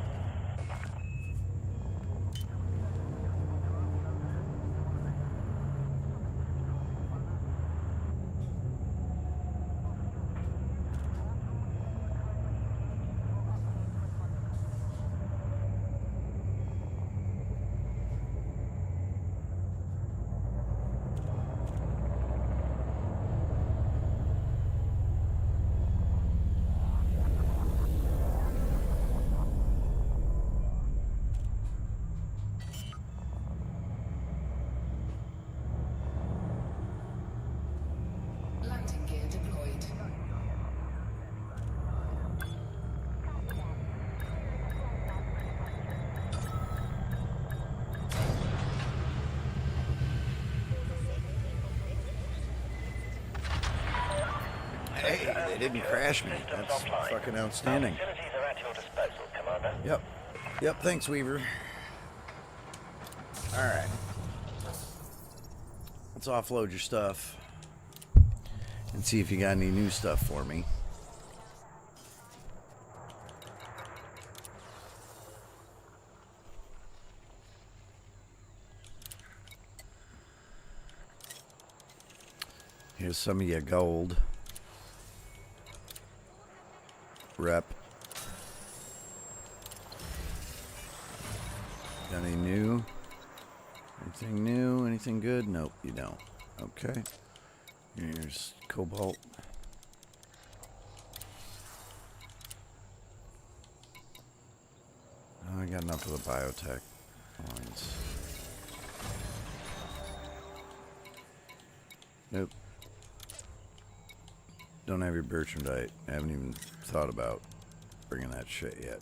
Speaker 4: Landing gear deployed.
Speaker 2: Hey, they didn't crash me. That's fucking outstanding.
Speaker 7: Facilities are at your disposal, Commander.
Speaker 2: Yep. Yep, thanks, Weaver. Alright. Let's offload your stuff. And see if you got any new stuff for me. Here's some of your gold. Rep. Got any new? Anything new? Anything good? Nope, you don't. Okay. Here's cobalt. Oh, I got enough of the biotech lines. Nope. Don't have your Bertrandite. I haven't even thought about bringing that shit yet.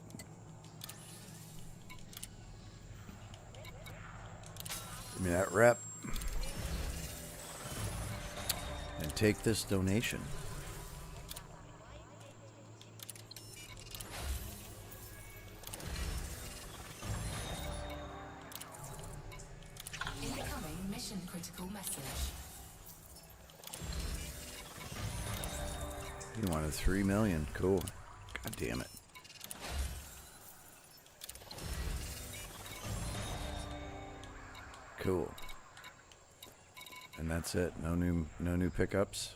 Speaker 2: Give me that rep. And take this donation.
Speaker 4: Incoming mission critical message.
Speaker 2: You wanted 3 million. Cool. God damn it. Cool. And that's it. No new pickups.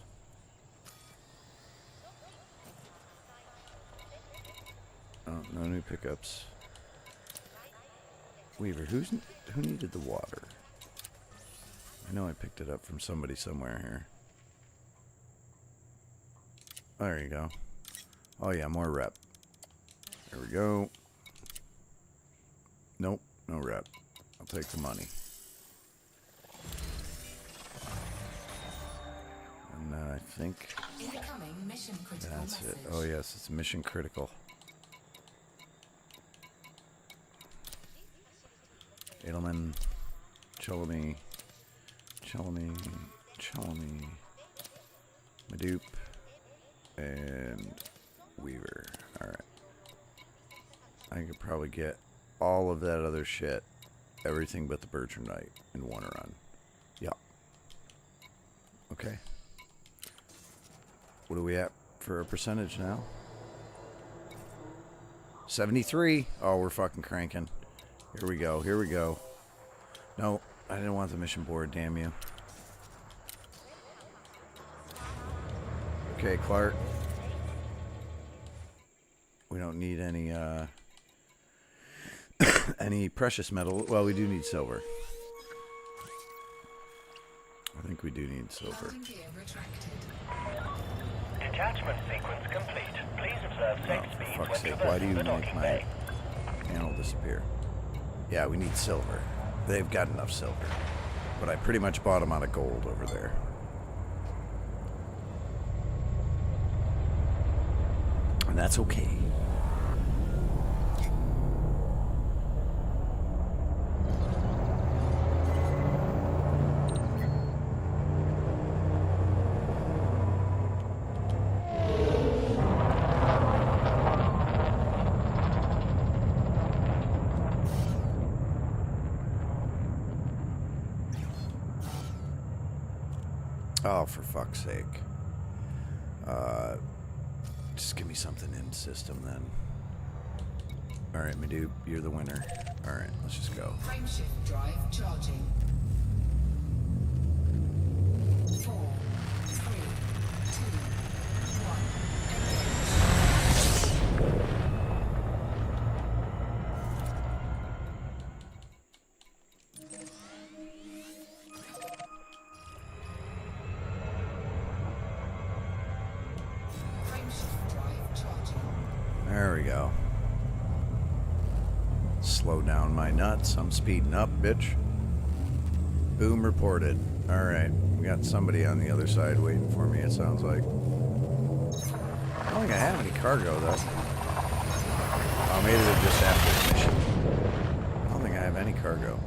Speaker 2: Oh, no new pickups. Weaver, who needed the water? I know I picked it up from somebody somewhere here. There you go. Oh yeah, more rep. There we go. Nope, no rep. I'll take the money. And then I think
Speaker 4: Incoming mission critical
Speaker 2: that's
Speaker 4: message.
Speaker 2: it. Oh yes, it's mission critical. Edelman, Chelmy, Madoop, and Weaver. Alright. I could probably get all of that other shit, everything but the Bertrandite, in one run. Yep. Okay. What are we at for a percentage now? 73. Oh, we're fucking cranking. Here we go. Here we go. No, I didn't want the mission board, damn you. Okay, Clark. We don't need any, Any precious metal? Well, we do need silver. I think we do need silver.
Speaker 4: Landing gear retracted.
Speaker 7: Detachment sequence complete. Please observe safe
Speaker 2: Oh,
Speaker 7: speeds
Speaker 2: for
Speaker 7: when
Speaker 2: fuck's sake, why do
Speaker 7: traversing
Speaker 2: you
Speaker 7: the
Speaker 2: make
Speaker 7: docking
Speaker 2: my
Speaker 7: bay.
Speaker 2: panel disappear? Yeah, we need silver. They've got enough silver. But I pretty much bought them out of gold over there. And that's okay. Oh, for fuck's sake. Just give me something in system then. Alright, Medupe, you're the winner. Alright, let's just go.
Speaker 4: Frameshift drive charging. 4, 3, 2, 1. Engage. Frameshift drive charging.
Speaker 2: There we go. Slow down my nuts. I'm speeding up, bitch. Boom reported. Alright, we got somebody on the other side waiting for me, it sounds like. I don't think I have any cargo, though. Oh, maybe they're just after the mission. I don't think I have any cargo.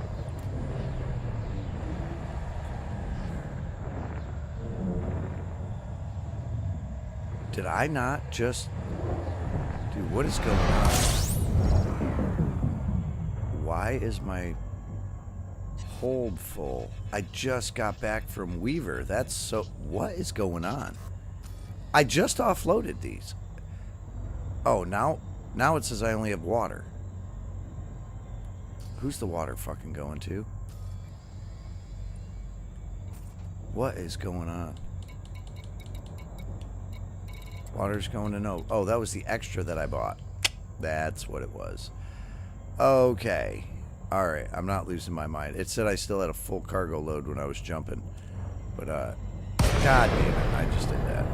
Speaker 2: Did I not just... Dude, what is going on? Why is my hold full? I just got back from Weaver. That's so... What is going on? I just offloaded these. Oh, now it says I only have water. Who's the water fucking going to? What is going on? Water's going to no. Oh, that was the extra that I bought. That's what it was. Okay. Alright, I'm not losing my mind. It said I still had a full cargo load when I was jumping. But, God damn it, I just did that.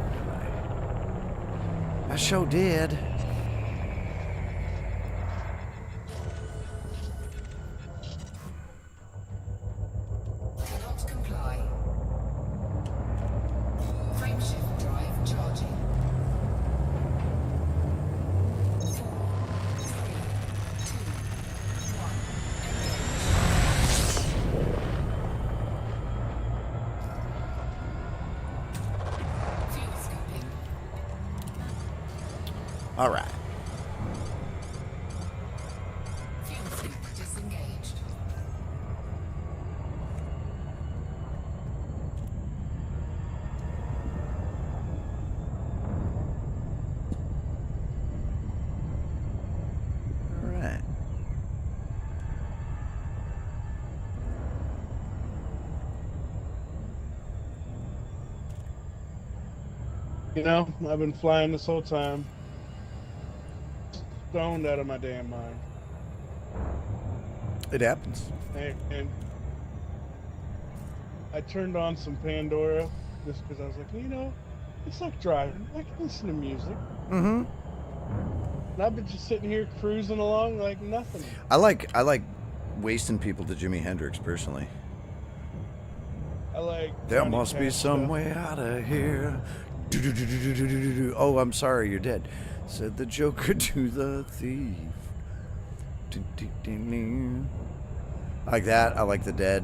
Speaker 2: I sure did.
Speaker 4: Cannot comply. Frameshift drive charging. 4, 3, 2, 1. Fuel scoping.
Speaker 2: Alright.
Speaker 4: Fuel scoop disengaged.
Speaker 2: Alright.
Speaker 1: You know, I've been flying this whole time. Stoned out of my damn mind.
Speaker 2: It happens.
Speaker 1: And I turned on some Pandora just because I was like, you know, it's like driving. I can listen to music.
Speaker 2: Mm-hmm.
Speaker 1: And I've been just sitting here cruising along like nothing.
Speaker 2: I like wasting people to Jimi Hendrix personally.
Speaker 1: I like.
Speaker 2: There
Speaker 1: Johnny
Speaker 2: must be
Speaker 1: Cash
Speaker 2: some
Speaker 1: stuff.
Speaker 2: way out of here. Do-do-do-do-do-do-do-do. Oh, I'm sorry, you're dead. Said the Joker to the thief. Do-do-do-do. Like that. I like the Dead.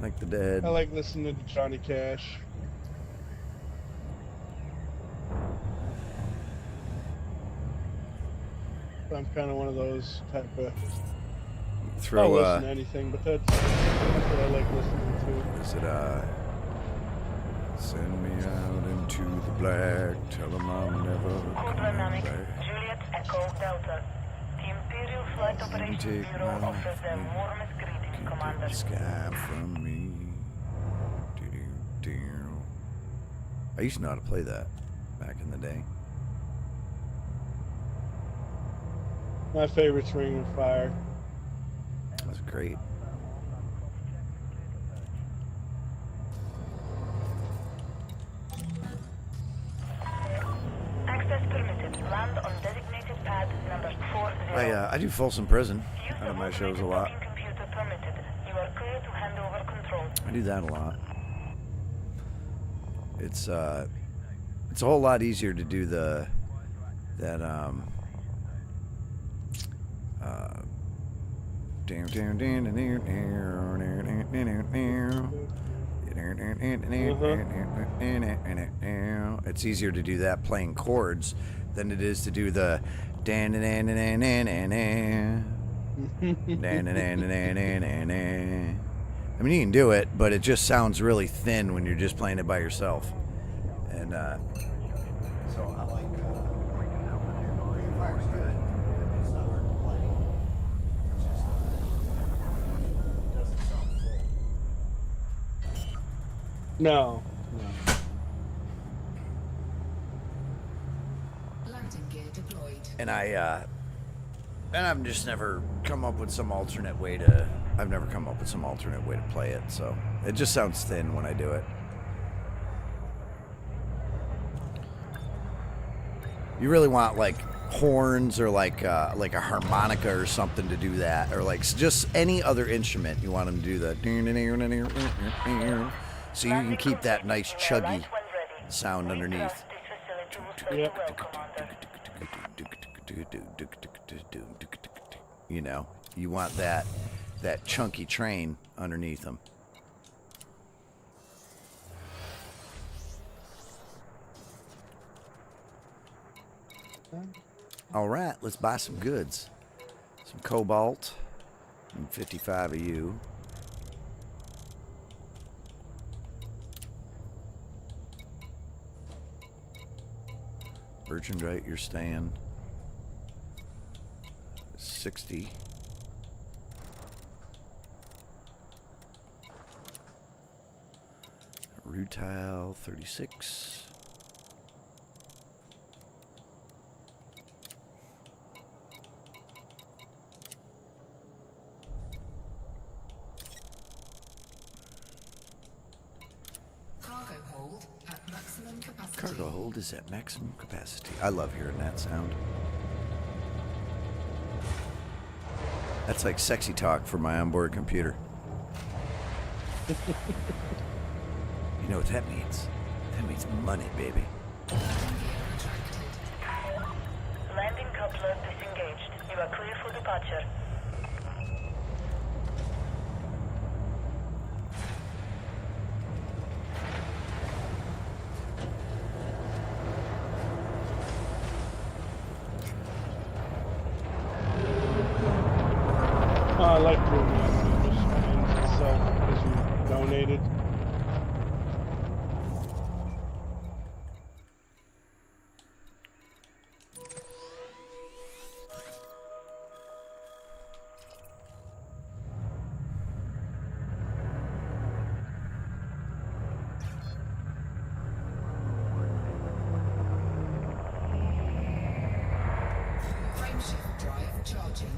Speaker 2: Like the Dead.
Speaker 1: I like listening to Johnny Cash. I'm kind of one of those type of. I'll
Speaker 2: Throw
Speaker 1: listen to anything, but that's what I like listening to.
Speaker 2: is it send me out into the black, tell them I'm never
Speaker 5: Code
Speaker 2: coming
Speaker 5: Dynamic,
Speaker 2: back.
Speaker 5: Juliet Echo Delta. The Imperial Flight Operations
Speaker 2: take
Speaker 5: Bureau
Speaker 2: my
Speaker 5: offers their
Speaker 2: hand.
Speaker 5: warmest greetings,
Speaker 2: Can't
Speaker 5: Commander.
Speaker 2: take the sky from me. Do-do-do. I used to know how to play that back in the day.
Speaker 1: My favorite's Ring of Fire.
Speaker 2: That's great.
Speaker 5: Access permitted. Land on designated pad number 40.
Speaker 2: I do Folsom Prison.
Speaker 5: Use
Speaker 2: Out of
Speaker 5: of
Speaker 2: my shows a
Speaker 5: automated
Speaker 2: lot.
Speaker 5: docking computer permitted. You are clear to hand over control.
Speaker 2: I do that a lot. It's a whole lot easier to do it's easier to do that playing chords than it is to do the I mean, you can do it, but it just sounds really thin when you're just playing it by yourself. And so I like Ring of Fire's good. It's not hard to play. It's just it doesn't sound full.
Speaker 1: No.
Speaker 4: Landing gear deployed.
Speaker 2: And I've just never come up with some alternate way to. I've never come up with some alternate way to play it, so it just sounds thin when I do it. You really want like horns or like a harmonica or something to do that, or like just any other instrument. You want them to do the so you can keep that nice chuggy sound underneath. You know, you want that chunky train underneath them. All right, let's buy some goods. Some cobalt and 55 of you. Virgindite, you're staying. 60. Rutile, 36.
Speaker 4: Cargo hold at maximum capacity.
Speaker 2: Cargo hold is at maximum capacity. I love hearing that sound. That's like sexy talk for my onboard computer. You know what that means? That means money, baby.
Speaker 4: Landing gear retracted.
Speaker 5: Landing coupler disengaged. You are clear for departure.
Speaker 1: I like doing that. Just fans itself because you donated.
Speaker 4: Frameshift drive charging.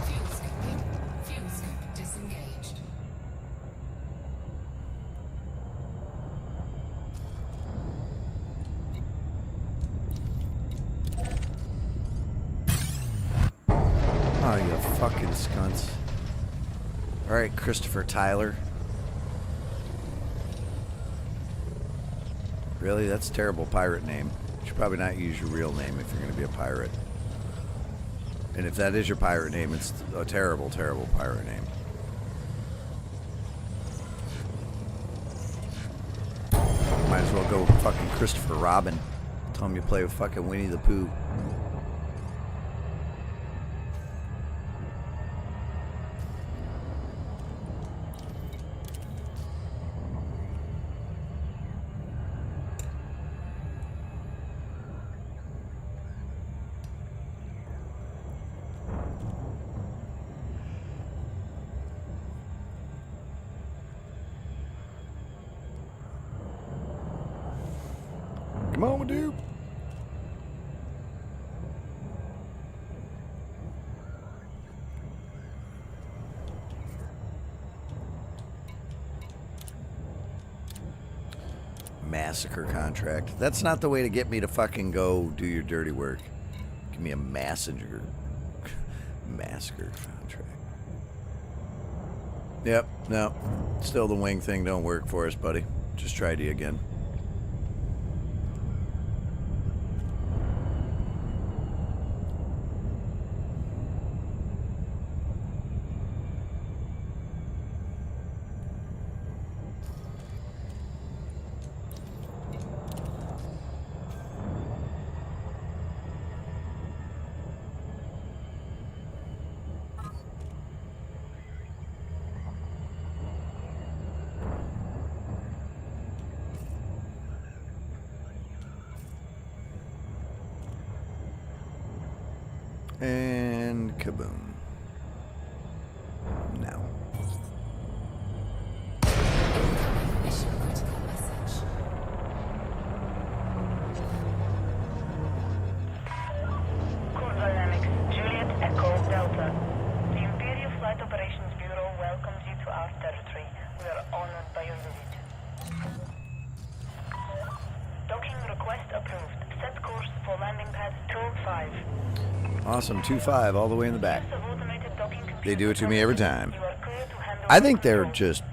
Speaker 4: Fuel scooping. Fuel scoop disengaged.
Speaker 2: Oh, you fucking skunts. All right, Christopher Tyler. Really? That's a terrible pirate name. You should probably not use your real name if you're going to be a pirate. And if that is your pirate name, it's a terrible, terrible pirate name. Might as well go fucking Christopher Robin. Tell him you play with fucking Winnie the Pooh. Come on, dude. Massacre contract. That's not the way to get me to fucking go do your dirty work. Give me a massacre contract. Yep, no. Still the wing thing don't work for us, buddy. Just try D again. And kaboom. Now.
Speaker 4: Mission critical message.
Speaker 5: Core Dynamics, Juliet Echo Delta. The Imperial Flight Operations Bureau welcomes you to our territory. We are honored by your visit. Docking request approved. Set course for landing pad 2-5.
Speaker 2: Awesome, 2-5 all the way in the back.
Speaker 5: Use of automated docking
Speaker 2: They do it to me every time.
Speaker 5: You are clear to handle
Speaker 2: I think they're
Speaker 5: control.
Speaker 2: just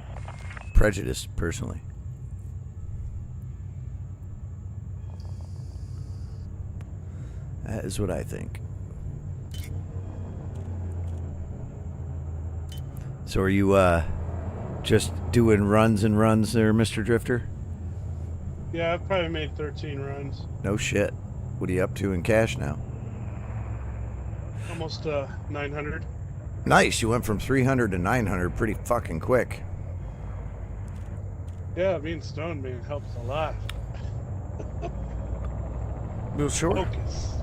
Speaker 2: prejudiced, personally. That is what I think. So are you just doing runs and runs there, Mr. Drifter?
Speaker 1: Yeah, I've probably made 13 runs.
Speaker 2: No shit. What are you up to in cash now?
Speaker 1: Almost 900.
Speaker 2: Nice, you went from 300 to 900 pretty fucking quick.
Speaker 1: Yeah, being stoned, man, helps a lot.
Speaker 2: Well, sure.
Speaker 1: Focus.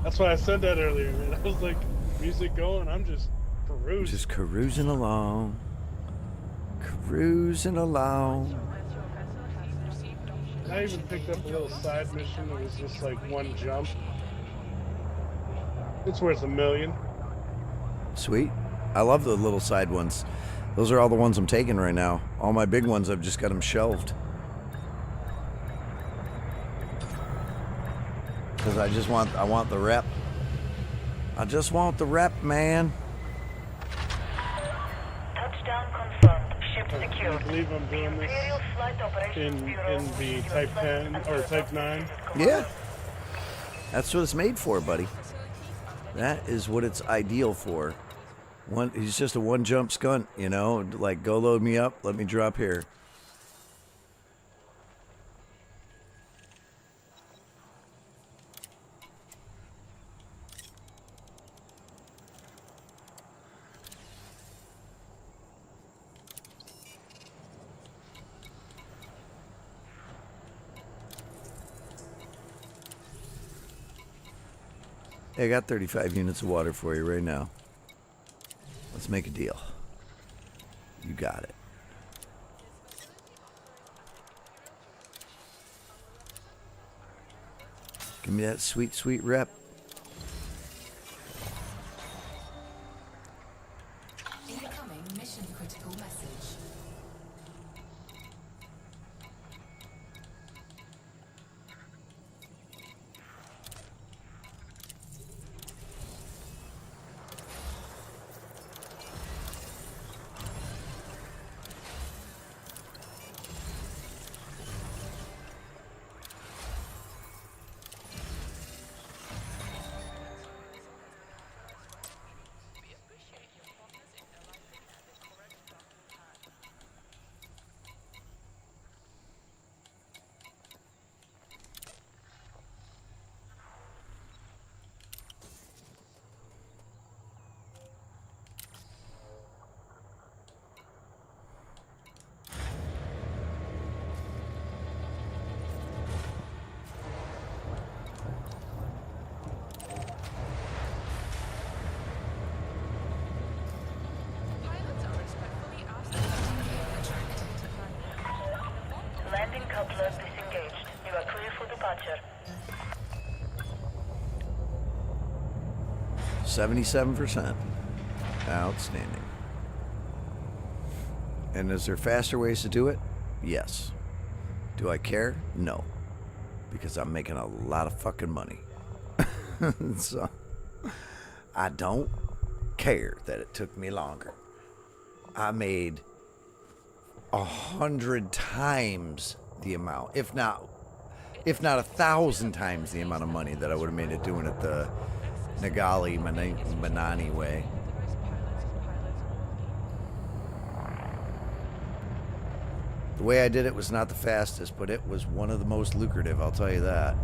Speaker 1: That's why I said that earlier, man. I was like, music going, I'm just perusing.
Speaker 2: Just cruising along. Cruising along.
Speaker 1: I even picked up a little side mission that was just like one jump. It's worth $1 million.
Speaker 2: Sweet. I love the little side ones. Those are all the ones I'm taking right now. All my big ones, I've just got them shelved. Because I want the rep. I just want the rep, man.
Speaker 5: Touchdown confirmed. Ship
Speaker 1: Can you
Speaker 5: secured.
Speaker 1: believe I'm doing this
Speaker 5: Imperial Flight Operations
Speaker 1: in
Speaker 5: Bureau.
Speaker 1: the Type 10 or Type 9?
Speaker 2: Yeah. That's what it's made for, buddy. That is what it's ideal for. He's just a one jump skunt, you know, like go load me up, let me drop here. Hey, I got 35 units of water for you right now. Let's make a deal. You got it. Give me that sweet, sweet rep.
Speaker 4: Incoming mission critical message.
Speaker 2: 77%. Outstanding. And is there faster ways to do it? Yes. Do I care? No. Because I'm making a lot of fucking money. So, I don't care that it took me longer. I made 100 times the amount, if not 1,000 times the amount of money that I would have made it doing it the Nagali Manani way. The way I did it was not the fastest, but it was one of the most lucrative, I'll tell you that.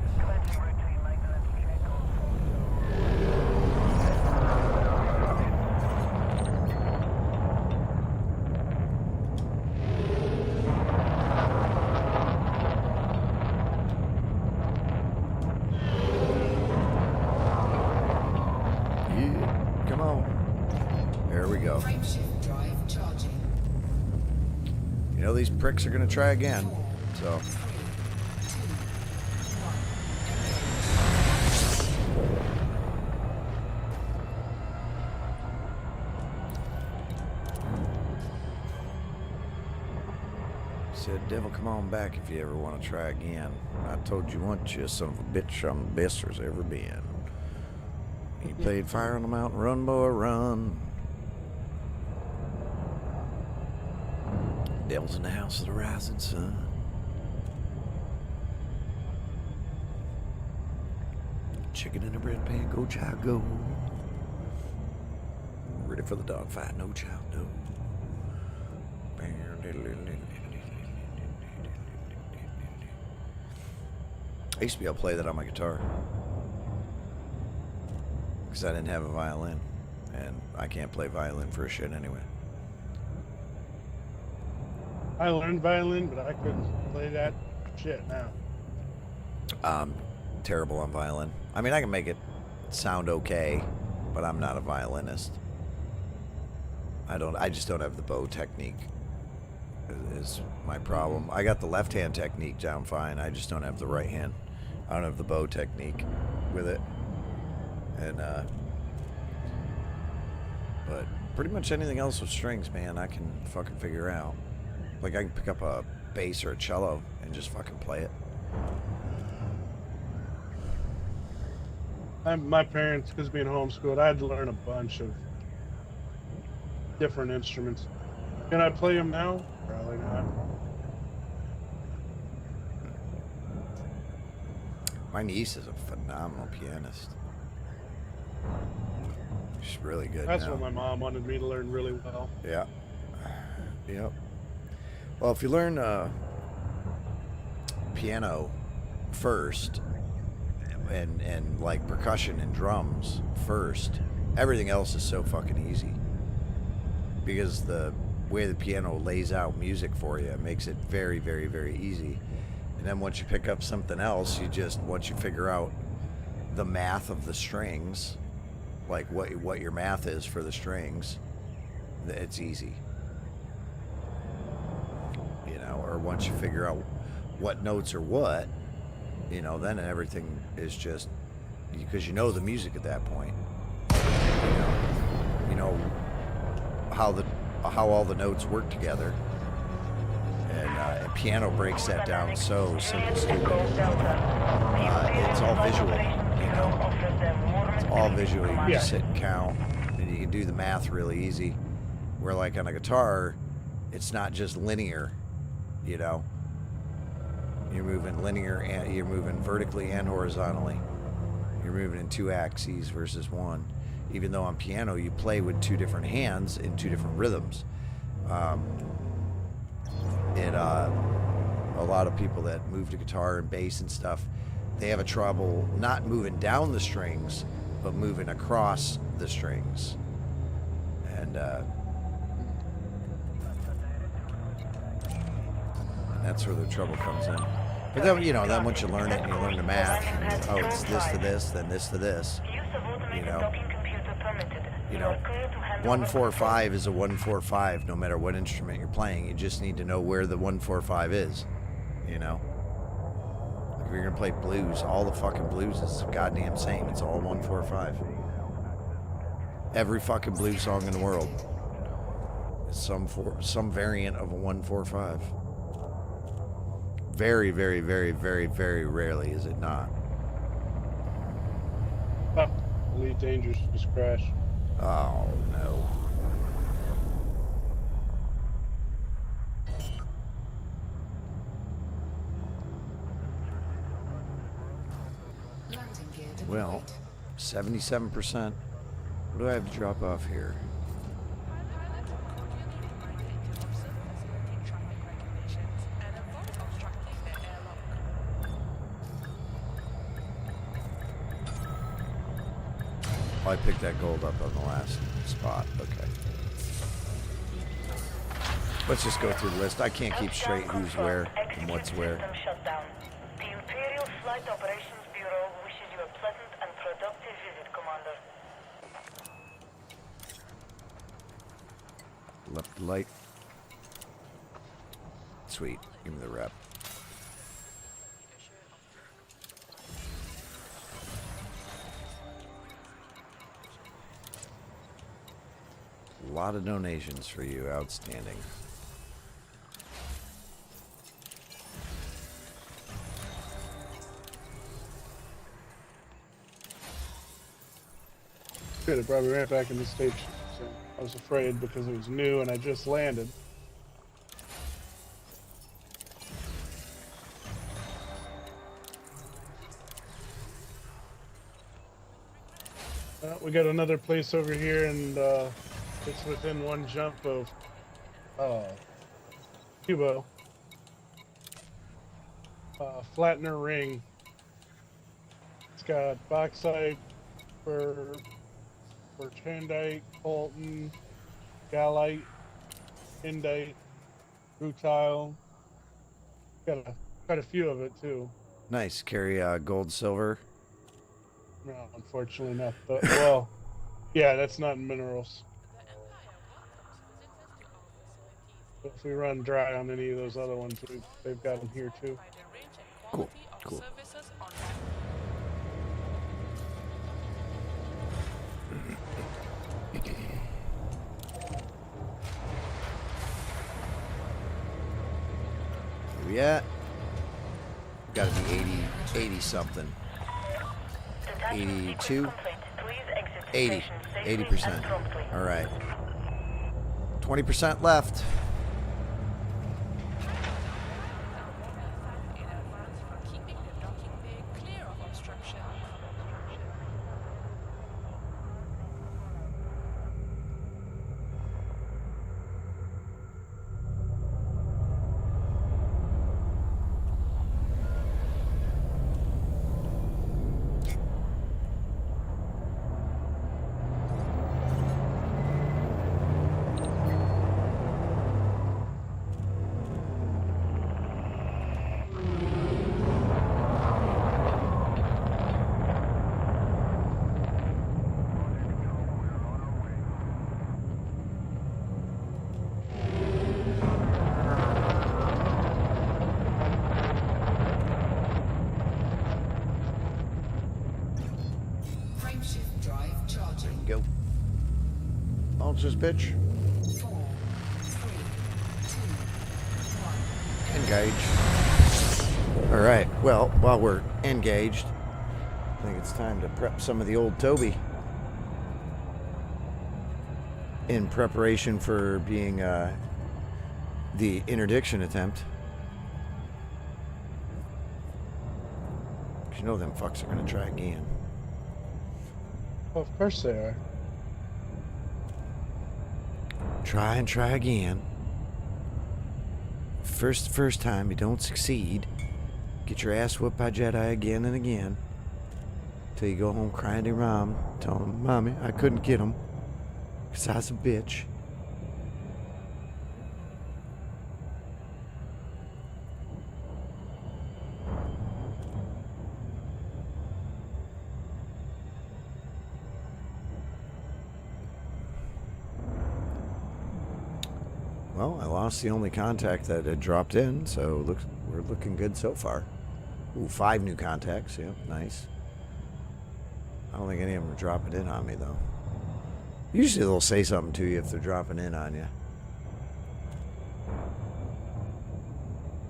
Speaker 2: Yeah, come on. There we go.
Speaker 4: Frameshift drive charging.
Speaker 2: You know these pricks are gonna try again, so.
Speaker 4: 3, 2, 1.
Speaker 2: Said, devil, come on back if you ever want to try again. I told you once, you son of a bitch, I'm the best there's ever been. He played Fire on the Mountain, run, boy, run. Devil's in the house of the rising sun. Chicken in a bread pan, go child, go. Ready for the dog fight, no child, no. I used to be able to play that on my guitar because I didn't have a violin, and I can't play violin for a shit anyway.
Speaker 1: I learned violin, but I couldn't play that shit now.
Speaker 2: Terrible on violin. I mean, I can make it sound okay, but I'm not a violinist. I just don't have the bow technique is my problem. I got the left hand technique down fine. I just don't have the right hand. I don't have the bow technique with it. And but pretty much anything else with strings, man, I can fucking figure out. Like I can pick up a bass or a cello and just fucking play it.
Speaker 1: My parents, because being homeschooled, I had to learn a bunch of different instruments. Can I play them now? Probably not.
Speaker 2: My niece is a phenomenal pianist. She's really good
Speaker 1: That's
Speaker 2: now.
Speaker 1: what my mom wanted me to learn really well.
Speaker 2: Yeah. Yep. Well, if you learn piano first and like percussion and drums first, everything else is so fucking easy. Because the way the piano lays out music for you makes it very, very, very easy. And then once you pick up something else, once you figure out the math of the strings, like what your math is for the strings, it's easy. You know, or once you figure out what notes are what, you know, then everything is just, because you know the music at that point. You know how all the notes work together, and piano breaks that down so simple, stupid. It's all visual, you know. It's all visual. You can just sit and count, and you can do the math really easy. Where like on a guitar, it's not just linear, you know. You're moving linear, and you're moving vertically and horizontally. You're moving in 2 axes versus 1. Even though on piano you play with 2 different hands in 2 different rhythms. A lot of people that move to guitar and bass and stuff, they have a trouble not moving down the strings, but moving across the strings. And that's where the trouble comes in. But then, you know, then once you learn it and you learn the math, and, oh, it's this to this, then this to this, you know. 1-4-5 is a 1-4-5 no matter what instrument you're playing. You just need to know where the 1-4-5 is, you know. Like if you're gonna play blues, all the fucking blues is the goddamn same. It's all 1-4-5. Every fucking blues song in the world is some variant of a 145. Very, very, very, very, very rarely is it not.
Speaker 1: Ah, Elite Dangerous just crashed.
Speaker 2: Oh no.
Speaker 4: Landing gear deployed.
Speaker 2: Well, 77%. What do I have to drop off here?
Speaker 6: Pilot cordially reminded to observe facility traffic regulations and avoid obstructing the airlock.
Speaker 2: Oh, I picked that gold up on the last spot. Okay. Let's just go through the list. I can't keep straight who's where and what's where.
Speaker 5: System shutdown. The Imperial Flight Operations Bureau wishes you a pleasant and productive visit, Commander.
Speaker 2: Left light. Sweet. Give me the rep. A lot of donations for you. Outstanding.
Speaker 1: Good, it brought me right back in the station. So I was afraid because it was new and I just landed. We got another place over here, and it's within one jump of Cubo. Flattener Ring. It's got bauxite for Chandite, Colton, Gallite, Indite, Rutile. Got quite a few of it too.
Speaker 2: Nice. Carry gold, silver.
Speaker 1: No, unfortunately not. But, well, yeah, that's not in minerals.
Speaker 6: The Empire welcomes visitors to our facilities.
Speaker 1: But if we run dry on any of those other ones, they've got them here too.
Speaker 6: By the range and
Speaker 2: Cool,
Speaker 6: quality of
Speaker 2: cool.
Speaker 6: services on
Speaker 2: Where we at? Got to be 80 something.
Speaker 5: Detachment
Speaker 2: 82?
Speaker 5: sequence complete. Please exit
Speaker 2: 80.
Speaker 5: station safely
Speaker 2: 80%.
Speaker 5: and promptly.
Speaker 2: All right. 20% left.
Speaker 6: in advance for keeping the docking bay clear of obstruction.
Speaker 4: Frameshift drive charging.
Speaker 2: Go. Ultras, bitch.
Speaker 4: 4, 3, 2, 1.
Speaker 2: Engage. All right. Well, while we're engaged, I think it's time to prep some of the old Toby in preparation for being the interdiction attempt. 'Cause you know them fucks are gonna try again.
Speaker 1: Well, of course they are.
Speaker 2: Try and try again. First time you don't succeed, get your ass whooped by Jedi again and again, till you go home crying to your mom, telling him, "Mommy, I couldn't get him, 'cause I was a bitch." Well, I lost the only contact that had dropped in, so we're looking good so far. Ooh, 5 new contacts. Yep, nice. I don't think any of them are dropping in on me, though. Usually they'll say something to you if they're dropping in on you.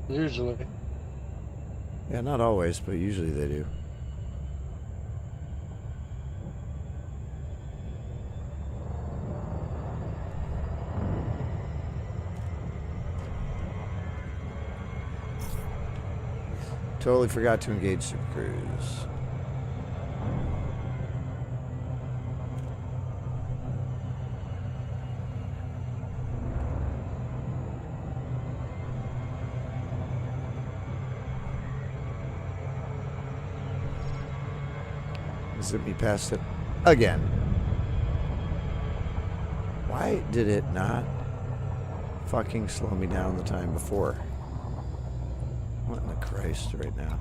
Speaker 1: Usually.
Speaker 2: Yeah, not always, but usually they do. Totally forgot to engage Super Cruise. Zip me past it again. Why did it not fucking slow me down the time before? What in the Christ right now?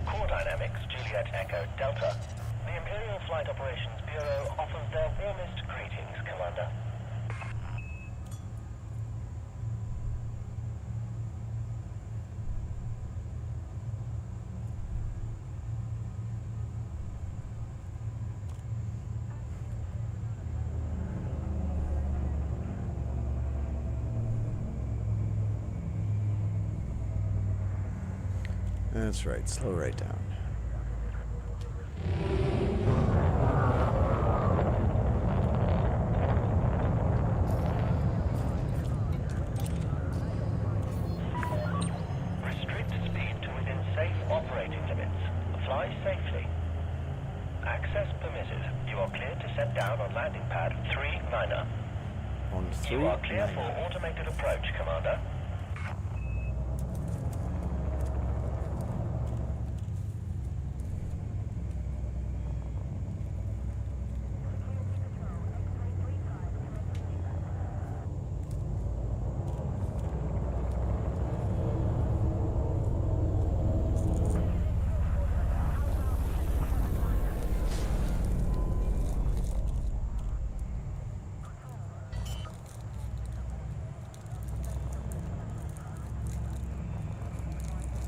Speaker 7: Core Dynamics, Juliet Echo Delta. The Imperial Flight Operations Bureau offers their warmest greetings, Commander.
Speaker 2: That's right. Slow right down.
Speaker 7: Restrict speed to within safe operating limits. Fly safely. Access permitted. You are cleared to set down on landing pad 3 minor.
Speaker 2: On three.
Speaker 7: You are clear for automated approach, Commander.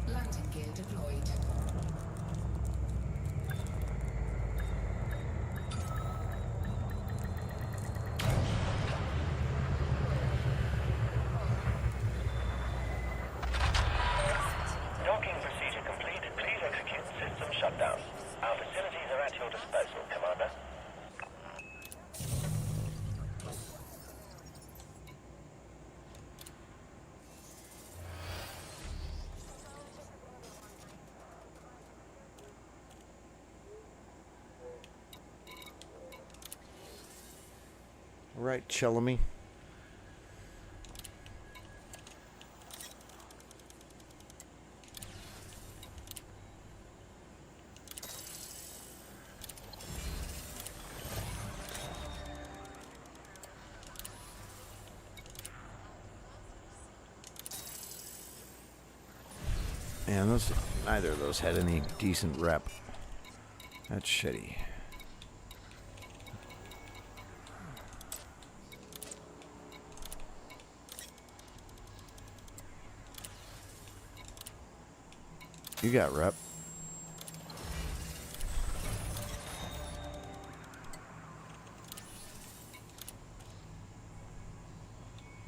Speaker 4: Landing gear deployed.
Speaker 7: Docking procedure complete. Please execute system shutdown. Our facilities are at your disposal, Commander.
Speaker 2: Right, Chelamy. Man, neither of those had any decent rep. That's shitty. You got rep.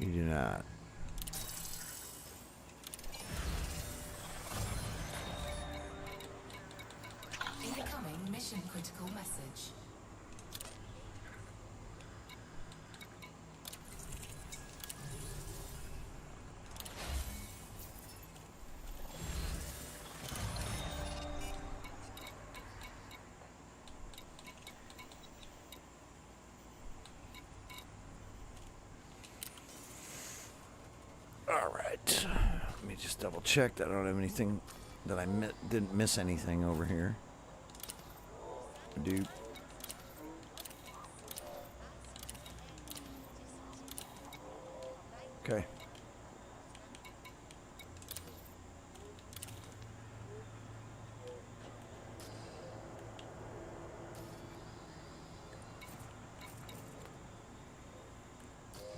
Speaker 2: You do not.
Speaker 4: Incoming mission critical message.
Speaker 2: just double check that I don't have anything that I didn't miss anything over here. Dude. Okay.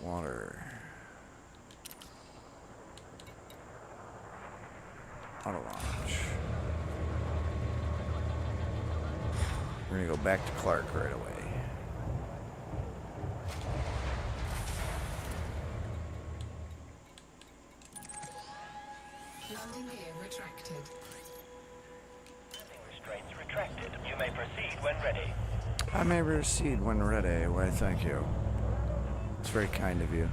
Speaker 2: Water. Auto launch. We're gonna go back to Clark right away.
Speaker 4: Landing gear retracted.
Speaker 7: Landing restraints retracted. You may proceed when ready.
Speaker 2: I may proceed when ready. Why, thank you. It's very kind of you.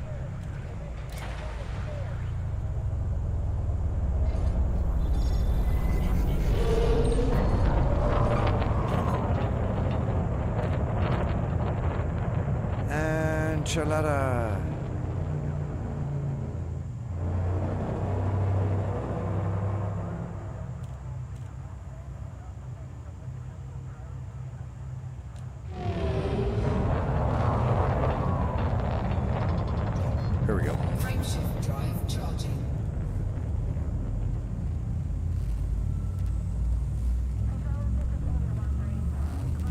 Speaker 2: Enchilada. Here we go.
Speaker 4: Frameshift drive charging.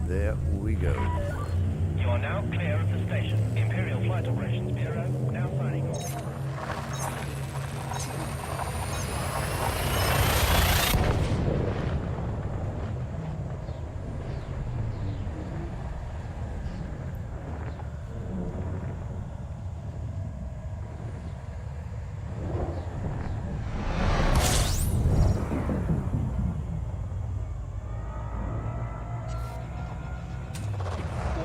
Speaker 2: There we go.
Speaker 7: You are now clear of the station. Imperial Flight Operations Bureau now signing off.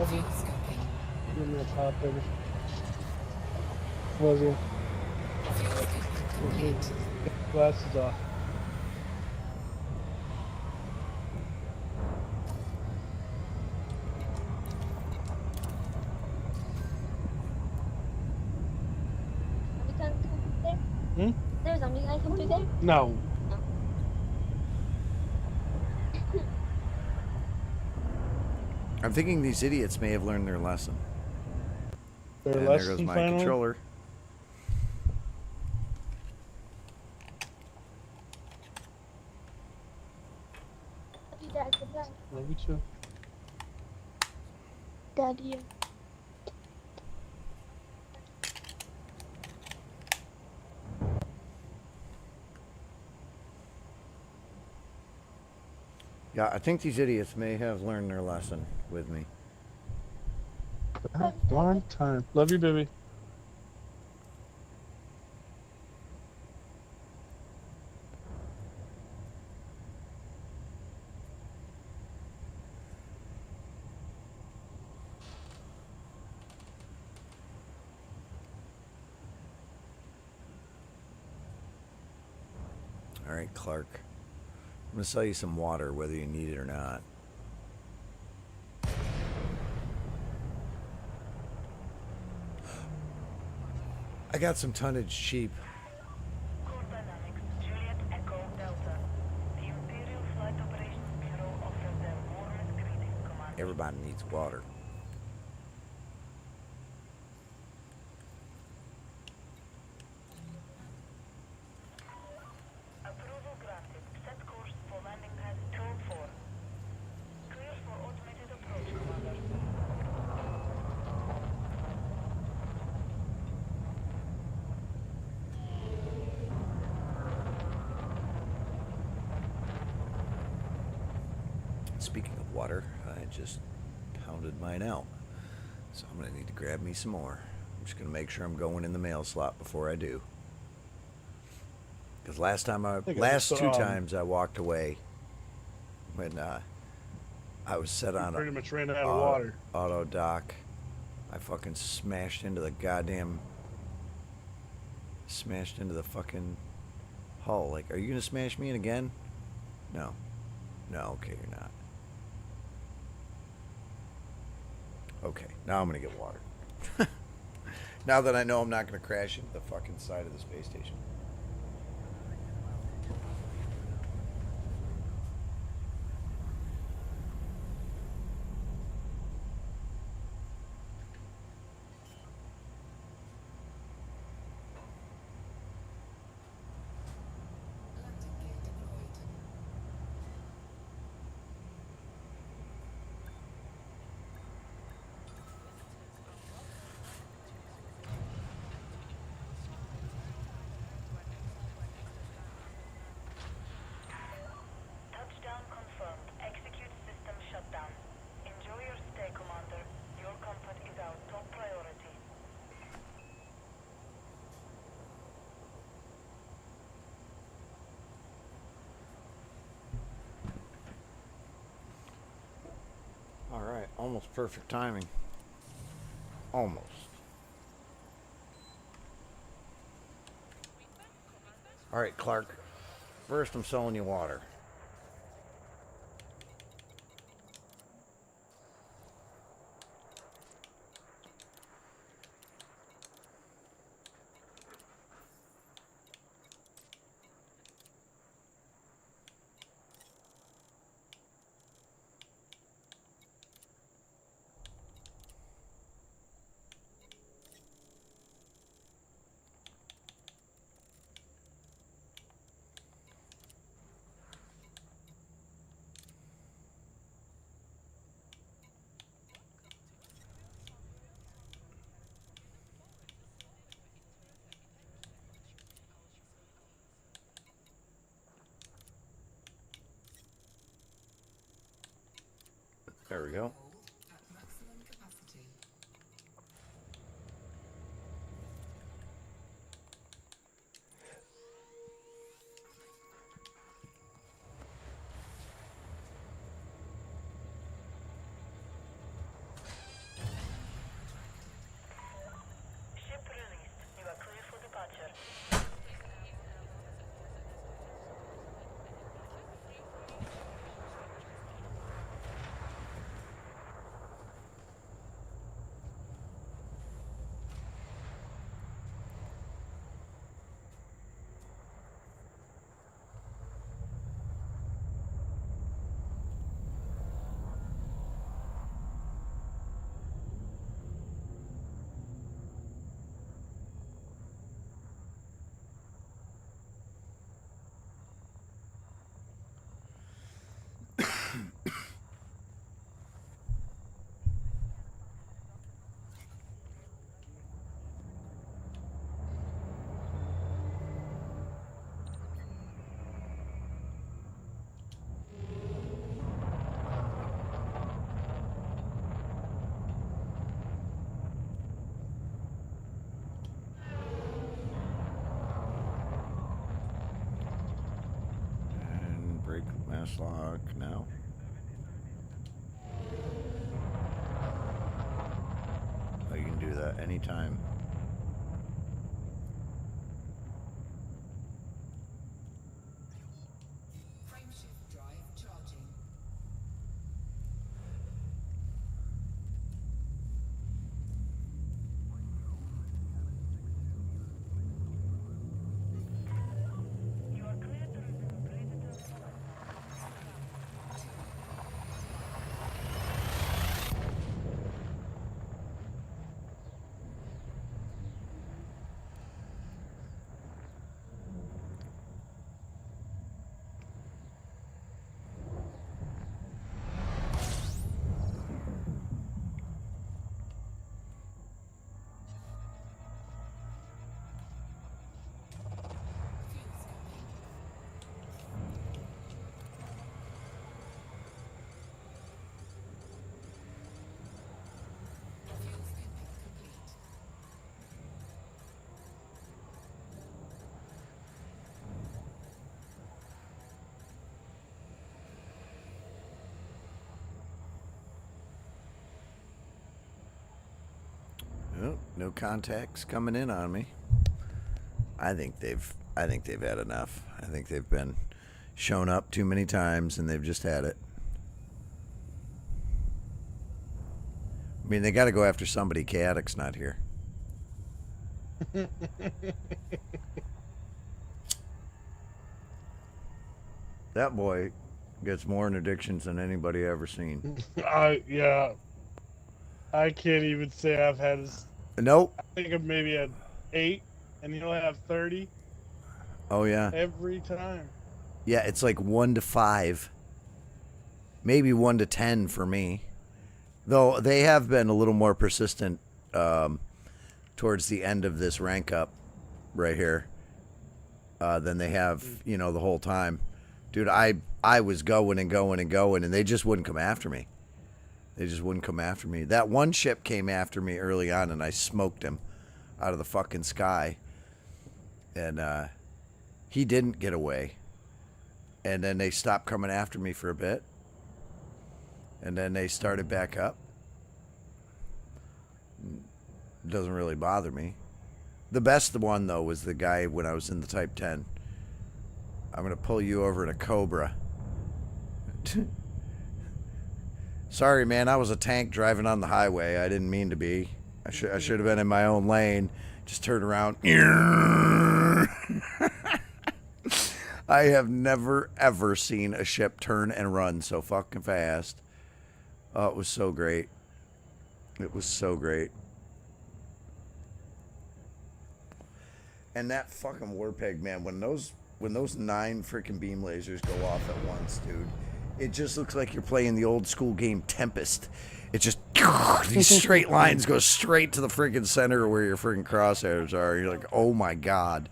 Speaker 4: Fuel scoping.
Speaker 1: Give me a pop, baby. Was it?
Speaker 4: Fuel scoping complete.
Speaker 1: Glasses off. Hmm?
Speaker 8: There's somebody gonna come through there?
Speaker 1: No.
Speaker 2: I'm thinking these idiots may have learned their lesson.
Speaker 1: Their
Speaker 2: And there
Speaker 1: lesson
Speaker 2: goes my
Speaker 1: finally?
Speaker 2: controller.
Speaker 8: Love you, Dad. Goodbye.
Speaker 1: Love you too.
Speaker 8: Daddy.
Speaker 2: Yeah, I think these idiots may have learned their lesson with me.
Speaker 1: That darn time. Love you, baby.
Speaker 2: All right, Clark. I'm going to sell you some water, whether you need it or not. I got some tonnage cheap.
Speaker 5: Core Dynamics, Juliet Echo Delta. The Imperial Flight Operations Bureau offers their warmest greetings, Commander.
Speaker 2: Everybody needs water.
Speaker 5: Approval granted. Set course for landing pad 204. Clear for automated approach, Commander.
Speaker 2: Speaking of water, I just pounded mine out. So I'm going to need to grab me some more. I'm just going to make sure I'm going in the mail slot before I do. Because last
Speaker 1: just,
Speaker 2: two times I walked away when I was set on
Speaker 1: Pretty
Speaker 2: a
Speaker 1: much ran out of water.
Speaker 2: auto dock. I fucking smashed into the fucking hull. Like, are you going to smash me in again? No. No, okay, you're not. Okay, now I'm gonna get water. Now that I know I'm not gonna crash into the fucking side of the space station. almost perfect timing. Almost. All right, Clark. First, I'm selling you water. There we go.
Speaker 4: Hold at maximum capacity.
Speaker 5: Ship released. You are clear for departure.
Speaker 2: And break mass lock now. Oh, you can do that anytime.
Speaker 4: Frameshift drive charging.
Speaker 5: You are clear to resume Predator flight.
Speaker 4: Fuel scoping. Fuel scoping complete.
Speaker 2: Oh, no contacts coming in on me. I think they've had enough. I think they've been shown up too many times and they've just had it. I mean, they got to go after somebody. Chaotic's not here. That boy gets more interdictions than anybody ever seen.
Speaker 1: Yeah. I can't even say I've had.
Speaker 2: Nope.
Speaker 1: I think I've maybe had 8, and he'll have 30
Speaker 2: Oh yeah.
Speaker 1: every time.
Speaker 2: Yeah, it's like 1 to 5. Maybe 1 to 10 for me. Though they have been a little more persistent towards the end of this rank up right here than they have, the whole time. Dude, I was going and going and going, and they just wouldn't come after me. That one ship came after me early on, and I smoked him out of the fucking sky. And he didn't get away. And then they stopped coming after me for a bit. And then they started back up. It doesn't really bother me. The best one, though, was the guy when I was in the Type 10. I'm going to pull you over in a Cobra. Sorry, man. I was a tank driving on the highway. I didn't mean to be. I should have been in my own lane. Just turned around. I have never, ever seen a ship turn and run so fucking fast. Oh, it was so great. It was so great. And that fucking Warpig, man, when those 9 freaking beam lasers go off at once, dude, it just looks like you're playing the old school game Tempest. It just, these straight lines go straight to the freaking center where your freaking crosshairs are. You're like, oh my God.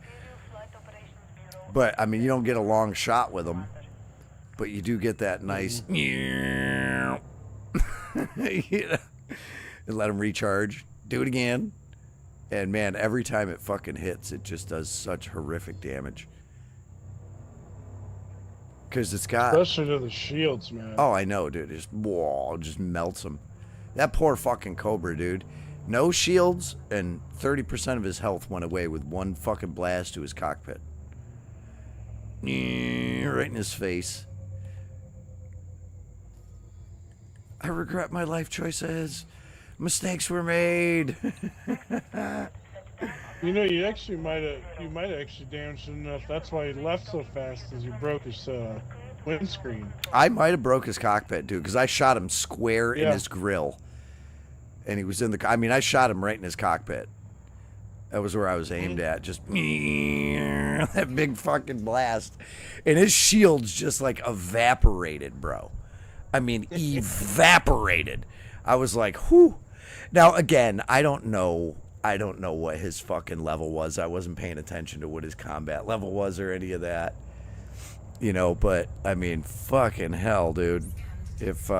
Speaker 2: But, I mean, you don't get a long shot with them, but you do get that nice, you know, and let them recharge. Do it again. And, man, every time it fucking hits, it just does such horrific damage. Because it's got...
Speaker 1: Especially to the shields, man.
Speaker 2: Oh, I know, dude. It just melts them. That poor fucking Cobra, dude. No shields, and 30% of his health went away with one fucking blast to his cockpit. Right in his face. I regret my life choices. Mistakes were made.
Speaker 1: You know, you might have actually damaged him enough. That's why he left so fast, as you broke his windscreen.
Speaker 2: I might have broke his cockpit, dude, because I shot him square in his grill. And he was in the... I mean, I shot him right in his cockpit. That was where I was aimed at. Just... that big fucking blast. And his shield's just, like, evaporated, bro. I mean, evaporated. I was like, whew. Now, again, I don't know what his fucking level was. I wasn't paying attention to what his combat level was or any of that. You know, but, I mean, fucking hell, dude. If,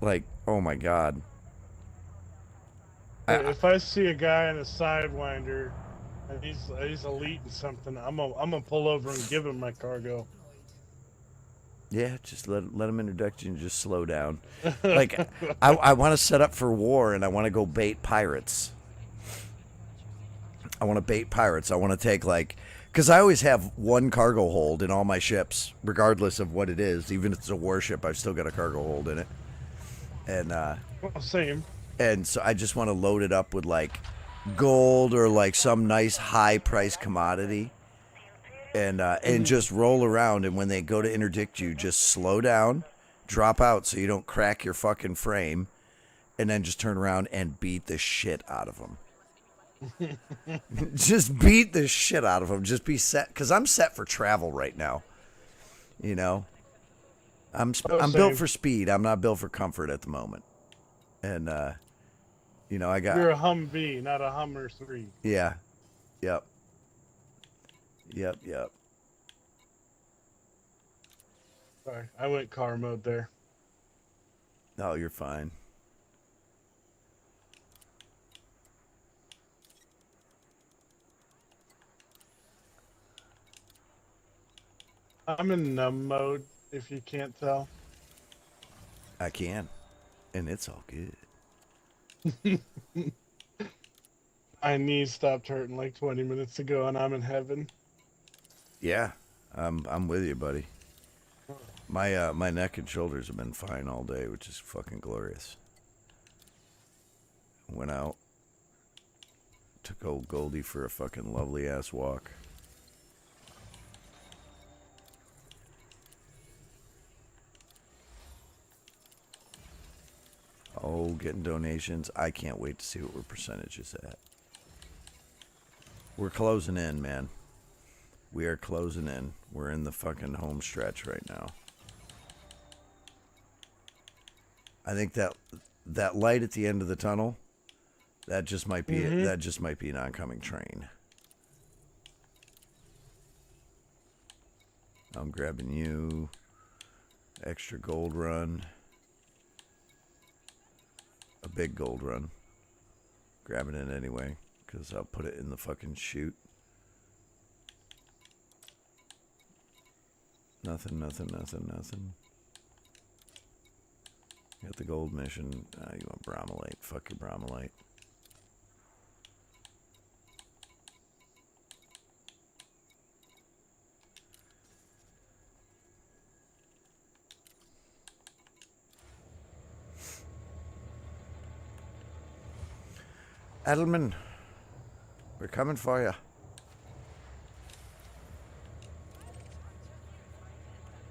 Speaker 2: like, oh my God.
Speaker 1: If I see a guy in a Sidewinder and he's elite in something, I'm gonna pull over and give him my cargo.
Speaker 2: Yeah, just let him introduce you and just slow down. Like, I want to set up for war and I want to go bait pirates. I want to bait pirates. I want to take, like, because I always have one cargo hold in all my ships, regardless of what it is. Even if it's a warship, I've still got a cargo hold in it. And
Speaker 1: well, same.
Speaker 2: And so I just want to load it up with, like, gold or, like, some nice high-priced commodity. And just roll around, and when they go to interdict you, just slow down, drop out so you don't crack your fucking frame, and then just turn around and beat the shit out of them. Just beat the shit out of them. Just be set, because I'm set for travel right now. You know? I'm built for speed. I'm not built for comfort at the moment. And, you know, I got...
Speaker 1: You're a Humvee, not a Hummer 3.
Speaker 2: Yeah. Yep.
Speaker 1: Sorry, I went car mode there.
Speaker 2: No, you're fine.
Speaker 1: I'm in numb mode, if you can't tell.
Speaker 2: I can. And it's all good.
Speaker 1: My knees stopped hurting like 20 minutes ago, and I'm in heaven.
Speaker 2: Yeah, I'm with you, buddy. My neck and shoulders have been fine all day, which is fucking glorious. Went out, took old Goldie for a fucking lovely ass walk. Oh, getting donations. I can't wait to see what our percentage is at. We're closing in, man. We are closing in. We're in the fucking home stretch right now. I think that light at the end of the tunnel, that just might be it. That just might be an oncoming train. I'm grabbing you. Extra gold run. A big gold run. Grabbing it anyway, because I'll put it in the fucking chute. Nothing. Got the gold mission. You want Bromolite. Fuck your Bromolite. Edelman, we're coming for you.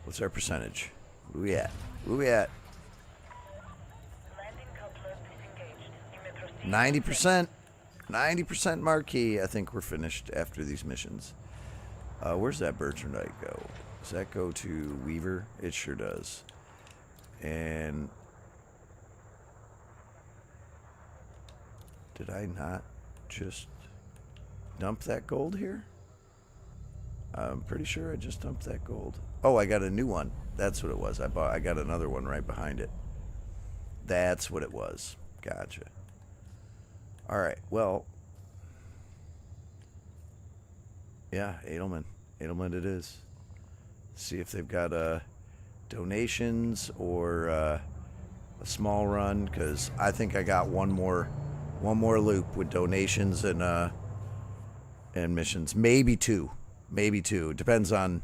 Speaker 2: What's our percentage? Where we at? Where we at?
Speaker 5: Landing coupler disengaged. You may proceed.
Speaker 2: 90%. 90% marquee. I think we're finished after these missions. Where's that Bertrandite go? Does that go to Weaver? It sure does. And did I not just dump that gold here? I'm pretty sure I just dumped that gold. Oh, I got a new one. That's what it was. I got another one right behind it. That's what it was. Gotcha. All right. Well, yeah, Edelman. Edelman it is. See if they've got donations or a small run, because I think I got one more loop with donations and missions. Maybe two. It depends on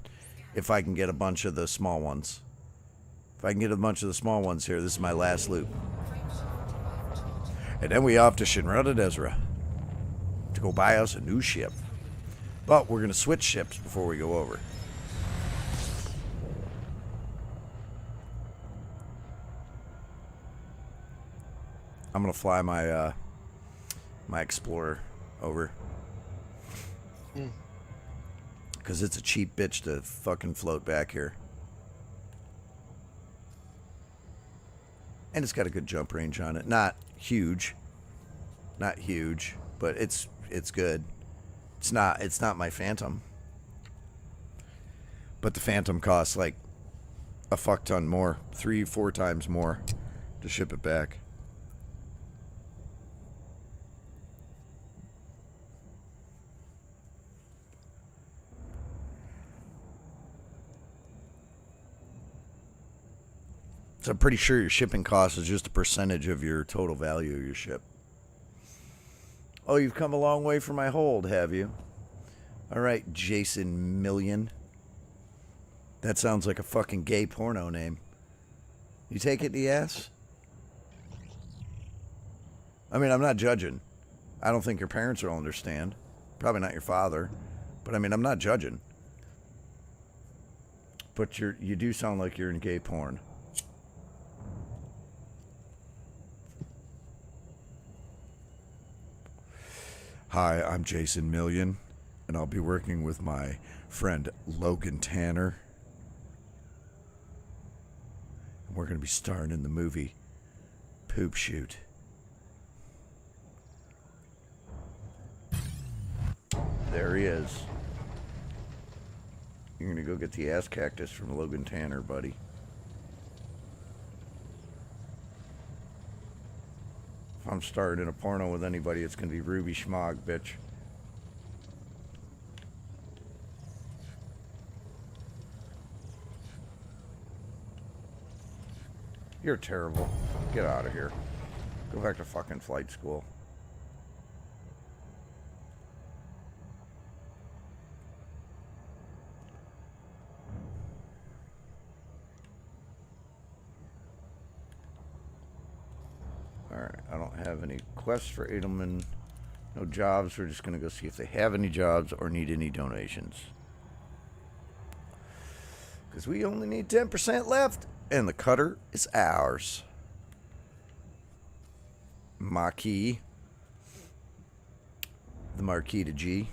Speaker 2: if I can get a bunch of the small ones. If I can get a bunch of the small ones here, this is my last loop. And then we off to Shinra Ezra to go buy us a new ship. But we're going to switch ships before we go over. I'm going to fly my my Explorer over. Because it's a cheap bitch to fucking float back here. And it's got a good jump range on it. Not huge, but it's good. It's not my Phantom. But the Phantom costs like a fuck ton more, 3-4 times more to ship it back. So I'm pretty sure your shipping cost is just a percentage of your total value of your ship. Oh, you've come a long way from my hold, have you? All right, Jason Million. That sounds like a fucking gay porno name. You take it in the ass? I mean, I'm not judging. I don't think your parents will understand. Probably not your father. But I mean, I'm not judging. But you do sound like you're in gay porn. Hi, I'm Jason Million, and I'll be working with my friend Logan Tanner. And we're going to be starring in the movie Poop Shoot. There he is. You're going to go get the ass cactus from Logan Tanner, buddy. If I'm starring in a porno with anybody, it's going to be Ruby Schmog, bitch. You're terrible. Get out of here. Go back to fucking flight school. Alright, I don't have any quests for Edelman. No jobs. We're just going to go see if they have any jobs or need any donations. Because we only need 10% left. And the cutter is ours. Marquis. The Marquis de G.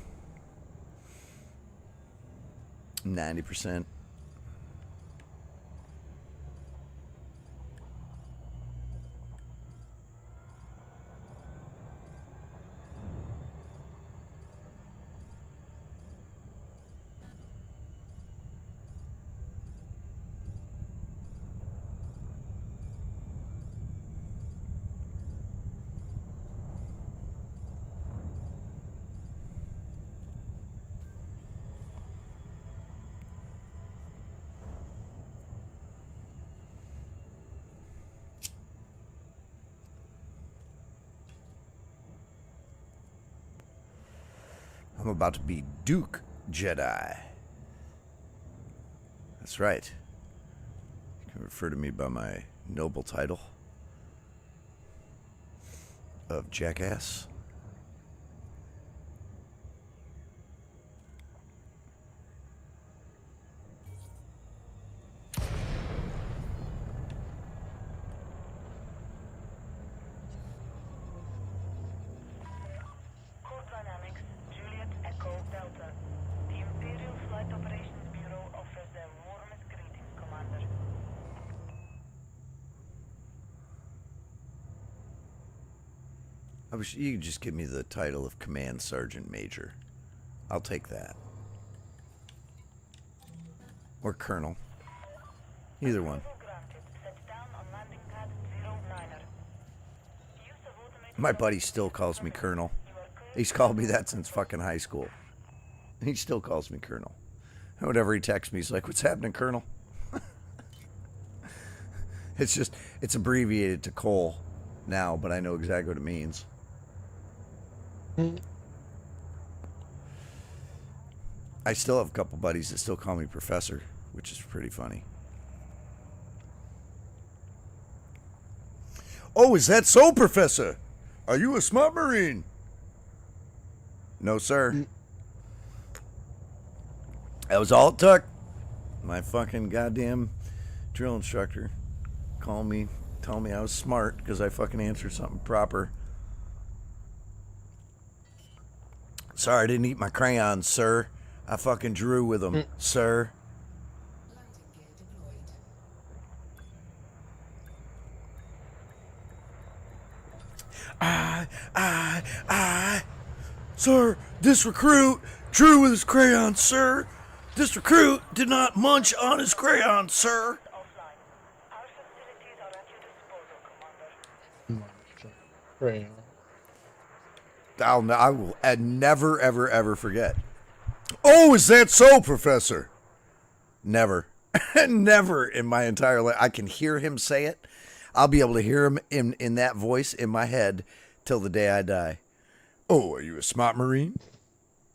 Speaker 2: 90%. I'm about to be Duke Jedi. That's right. You can refer to me by my noble title of Jackass.
Speaker 5: Core Dynamics, Juliet Echo Delta. The Imperial Flight Operations Bureau offers their warmest greetings, Commander.
Speaker 2: I wish you could just give me the title of Command Sergeant Major. I'll take that. Or Colonel. Either one.
Speaker 5: Approval granted. Set down on landing pad 09er. Use of automated
Speaker 2: My buddy still calls me Colonel.
Speaker 5: You are clear.
Speaker 2: He's called me that since fucking high school. He still calls me Colonel. And whenever he texts me, he's like, "What's happening, Colonel?" It's abbreviated to Cole now, but I know exactly what it means. I still have a couple buddies that still call me Professor, which is pretty funny. Oh, is that so, Professor? Are you a smart Marine? No, sir. That was all it took. My fucking goddamn drill instructor called me, telling me I was smart because I fucking answered something proper. Sorry, I didn't eat my crayons, sir. I fucking drew with them, sir.
Speaker 4: Landing gear deployed.
Speaker 2: Sir, this recruit drew with his crayons, sir. This recruit did not munch on his crayons, sir.
Speaker 5: Offline. Our facilities are at your disposal, Commander.
Speaker 1: Right.
Speaker 2: I will never, ever, ever forget. Oh, is that so, Professor? Never. Never in my entire life. I can hear him say it. I'll be able to hear him in that voice in my head till the day I die. Oh, are you a smart Marine?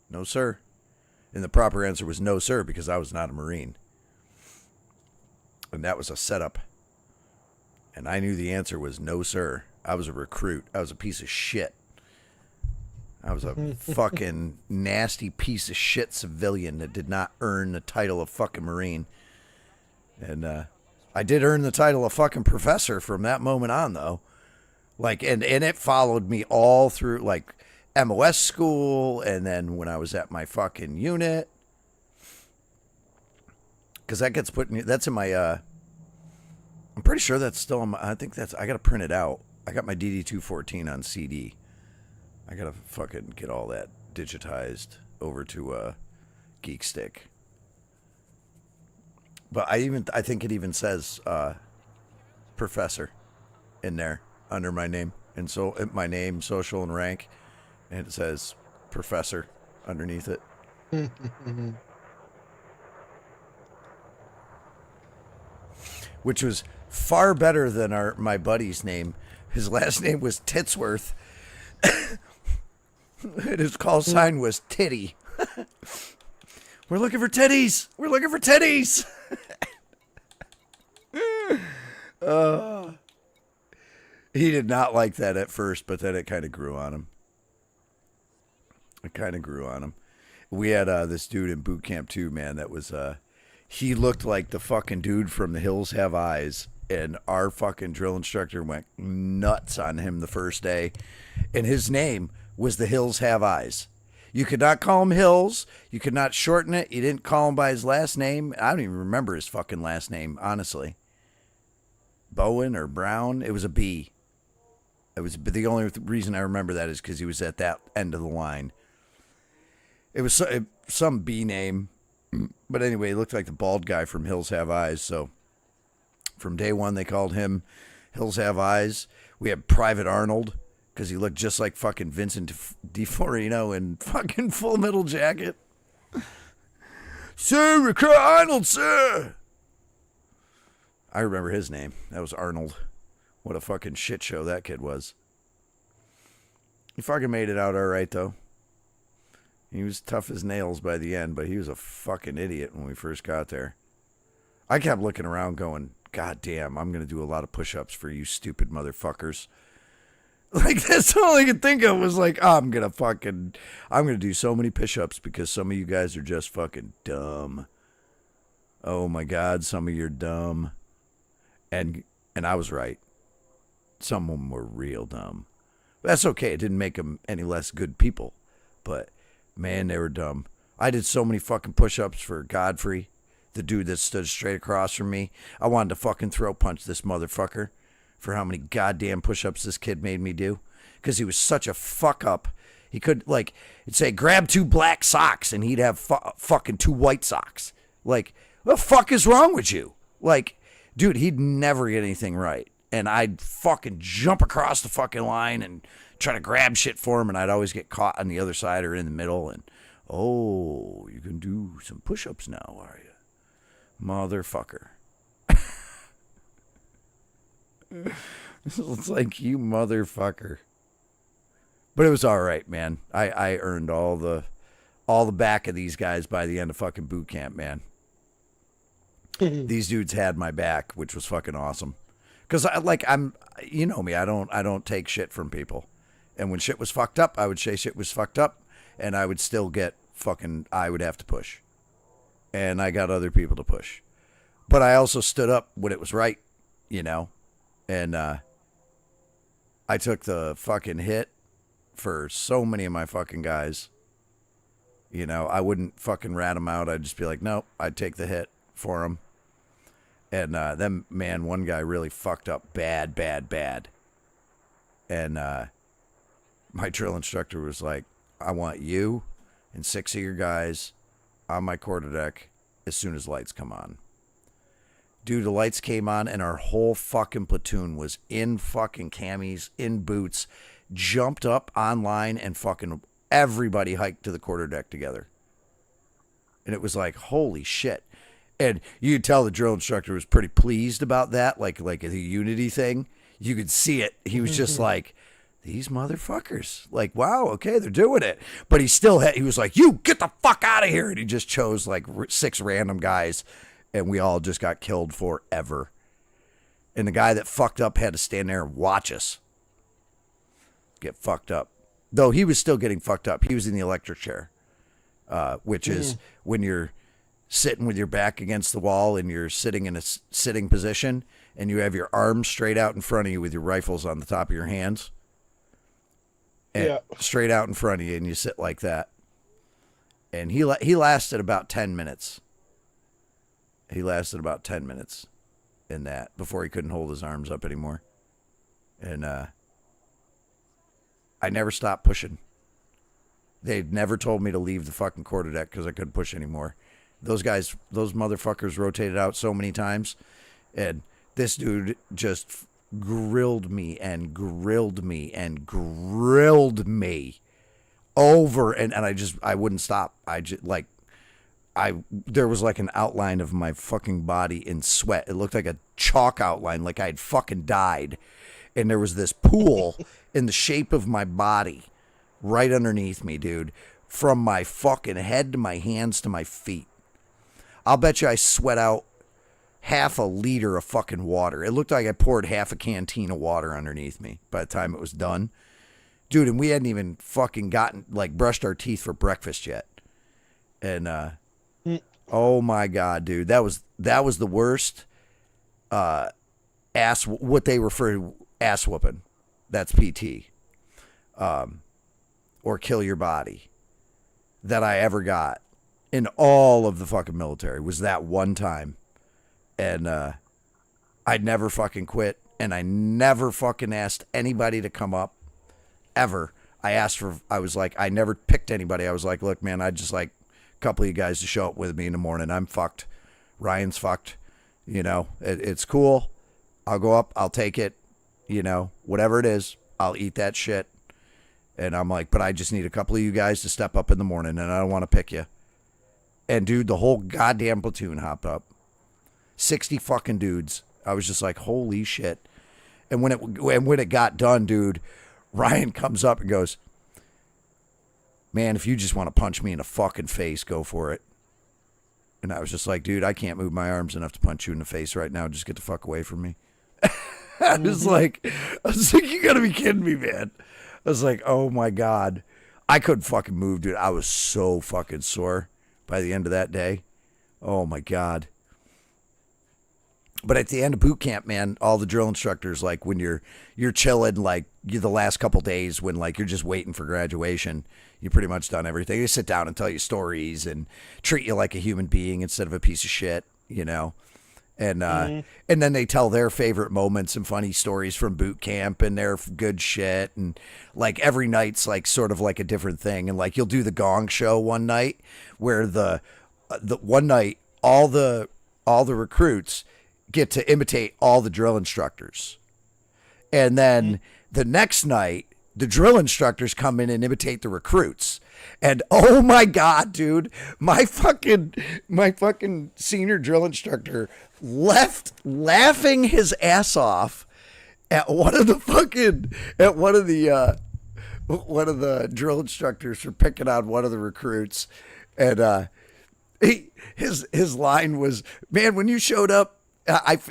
Speaker 2: No, sir. And the proper answer was no, sir, because I was not a Marine. And that was a setup. And I knew the answer was no, sir. I was a recruit. I was a piece of shit. I was a fucking nasty piece of shit civilian that did not earn the title of fucking Marine. And I did earn the title of fucking professor from that moment on, though. Like, and it followed me all through, like, MOS school, and then when I was at my fucking unit. Because that gets put in, that's in my, I'm pretty sure that's still in my, I think that's, I got to print it out. I got my DD-214 on CD. I got to fucking get all that digitized over to Geek Stick. But I think it even says professor in there under my name. And so my name, social, and rank. And it says professor underneath it. Which was far better than my buddy's name. His last name was Titsworth. And his call sign was Titty. We're looking for titties. We're looking for titties. He did not like that at first, but then it kind of grew on him. We had this dude in boot camp too, man. That was he looked like the fucking dude from The Hills Have Eyes, and our fucking drill instructor went nuts on him the first day, and his name was The Hills Have Eyes. You could not call him Hills. You could not shorten it. You didn't call him by his last name. I don't even remember his fucking last name, honestly. Bowen or Brown. It was a B. It was, but the only reason I remember that is because he was at that end of the line. It was some B name. But anyway, he looked like the bald guy from Hills Have Eyes. So from day one, they called him Hills Have Eyes. We had Private Arnold, because he looked just like fucking Vincent DiForino in fucking Full Metal Jacket. Sir, recruit Arnold, sir. I remember his name. That was Arnold. What a fucking shit show that kid was. He fucking made it out all right, though. He was tough as nails by the end, but he was a fucking idiot when we first got there. I kept looking around going, God damn, I'm going to do a lot of push-ups for you stupid motherfuckers. Like, that's all I could think of was like, oh, I'm going to do so many push-ups because some of you guys are just fucking dumb. Oh my God, some of you are dumb. And I was right. Some of them were real dumb. But that's okay. It didn't make them any less good people. But, man, they were dumb. I did so many fucking push-ups for Godfrey, the dude that stood straight across from me. I wanted to fucking throat punch this motherfucker for how many goddamn push-ups this kid made me do. Because he was such a fuck-up. He could, like, it'd say, grab 2 black socks, and he'd have fucking 2 white socks. Like, what the fuck is wrong with you? Like, dude, he'd never get anything right. And I'd fucking jump across the fucking line and try to grab shit for him, and I'd always get caught on the other side or in the middle. And, oh, you can do some push-ups now, are you? Motherfucker. It's like, you motherfucker. But it was all right, man. I earned all the back of these guys by the end of fucking boot camp, man. These dudes had my back, which was fucking awesome. Because you know me, I don't take shit from people. And when shit was fucked up, I would say shit was fucked up, and I would still get I would have to push. And I got other people to push. But I also stood up when it was right, you know. And I took the fucking hit for so many of my fucking guys. You know, I wouldn't fucking rat them out. I'd just be like, nope, I'd take the hit for them. And then, man, one guy really fucked up bad. And my drill instructor was like, I want you and 6 of your guys on my quarterdeck as soon as lights come on. Dude, the lights came on and our whole fucking platoon was in fucking camis, in boots, jumped up online, and fucking everybody hiked to the quarterdeck together. And it was like, holy shit. And you could tell the drill instructor was pretty pleased about that, like the unity thing. You could see it. He was just like, these motherfuckers. Like, wow, okay, they're doing it. But he was like, you get the fuck out of here. And he just chose like 6 random guys, and we all just got killed forever. And the guy that fucked up had to stand there and watch us get fucked up. Though he was still getting fucked up. He was in the electric chair, which is when you're sitting with your back against the wall and you're sitting in a sitting position and you have your arms straight out in front of you with your rifles on the top of your hands. And straight out in front of you, and you sit like that. And he lasted about 10 minutes. He lasted about 10 minutes in that before he couldn't hold his arms up anymore. And I never stopped pushing. They'd never told me to leave the fucking quarterdeck because I couldn't push anymore. Those motherfuckers rotated out so many times, and this dude just grilled me and grilled me and grilled me over, and I wouldn't stop. There was like an outline of my fucking body in sweat. It looked like a chalk outline, like I had fucking died. And there was this pool in the shape of my body right underneath me, dude, from my fucking head to my hands to my feet. I'll bet you I sweat out half a liter of fucking water. It looked like I poured half a canteen of water underneath me by the time it was done. Dude, and we hadn't even fucking brushed our teeth for breakfast yet. And, oh my God, dude, that was the worst, what they refer to ass whooping. That's PT. Or kill your body that I ever got in all of the fucking military was that one time. And I'd never fucking quit, and I never fucking asked anybody to come up ever. I was like, I never picked anybody. I was like, look, man, I'd just like a couple of you guys to show up with me in the morning. I'm fucked. Ryan's fucked. You know, it's cool. I'll go up. I'll take it. You know, whatever it is, I'll eat that shit. And I'm like, but I just need a couple of you guys to step up in the morning, and I don't want to pick you. And dude, the whole goddamn platoon hopped up. 60 fucking dudes. I was just like, holy shit. And when it got done, dude, Ryan comes up and goes, man, if you just want to punch me in the fucking face, go for it. And I was just like, dude, I can't move my arms enough to punch you in the face right now. Just get the fuck away from me. I was like, you gotta be kidding me, man. I was like, oh my God. I couldn't fucking move, dude. I was so fucking sore by the end of that day. Oh my God. But at the end of boot camp, man, all the drill instructors, like when you're chilling, like the last couple days when like you're just waiting for graduation, you pretty much done everything. They sit down and tell you stories and treat you like a human being instead of a piece of shit, you know. And and then they tell their favorite moments and funny stories from boot camp and their good shit. And like every night's like sort of like a different thing. And like you'll do the gong show one night where the one night all the recruits get to imitate all the drill instructors. And then the next night, the drill instructors come in and imitate the recruits. And oh my God, dude, my fucking senior drill instructor left laughing his ass off at one of the drill instructors for picking on one of the recruits. And his line was, man, when you showed up,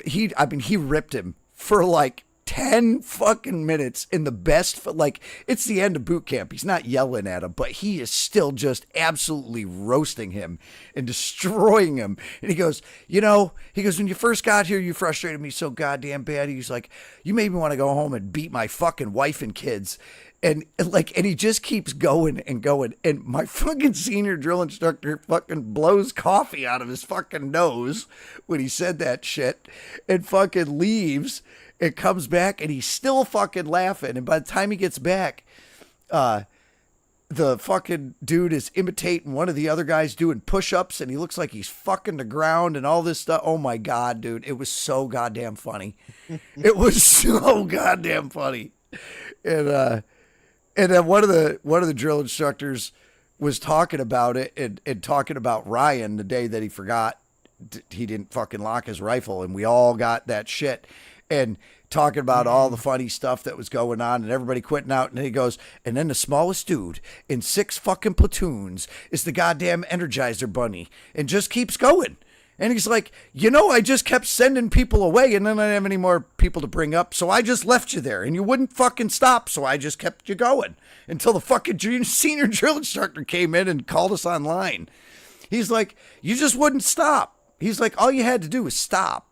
Speaker 2: he ripped him for like 10 fucking minutes in the best, like it's the end of boot camp. He's not yelling at him, but he is still just absolutely roasting him and destroying him. And he goes, when you first got here, you frustrated me so goddamn bad. He's like, you made me want to go home and beat my fucking wife and kids. And he just keeps going and going. And my fucking senior drill instructor fucking blows coffee out of his fucking nose when he said that shit and fucking leaves and comes back and he's still fucking laughing. And by the time he gets back, the fucking dude is imitating one of the other guys doing push-ups and he looks like he's fucking the ground and all this stuff. Oh my God, dude. It was so goddamn funny. It was so goddamn funny. And then one of the drill instructors was talking about it and talking about Ryan the day that he forgot he didn't fucking lock his rifle, and we all got that shit, and talking about all the funny stuff that was going on and everybody quitting out. And he goes, and then the smallest dude in 6 fucking platoons is the goddamn Energizer Bunny, and just keeps going. And he's like, I just kept sending people away and then I didn't have any more people to bring up. So I just left you there and you wouldn't fucking stop. So I just kept you going until the fucking senior drill instructor came in and called us online. He's like, you just wouldn't stop. He's like, all you had to do was stop.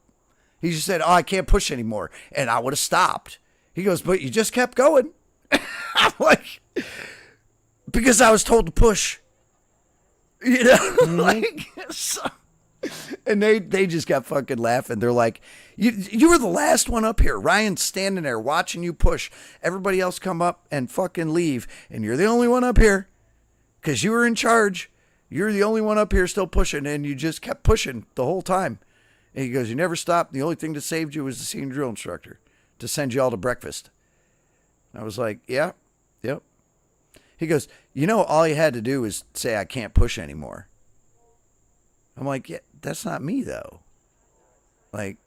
Speaker 2: He just said, I can't push anymore. And I would have stopped. He goes, but you just kept going. I'm like, because I was told to push. So. And they just got fucking laughing. They're like, you were the last one up here. Ryan's standing there watching you push. Everybody else come up and fucking leave. And you're the only one up here because you were in charge. You're the only one up here still pushing. And you just kept pushing the whole time. And he goes, you never stopped. The only thing that saved you was the senior drill instructor to send you all to breakfast. I was like, yeah, yep. He goes, all you had to do was say, I can't push anymore. I'm like, yeah, that's not me though. Like,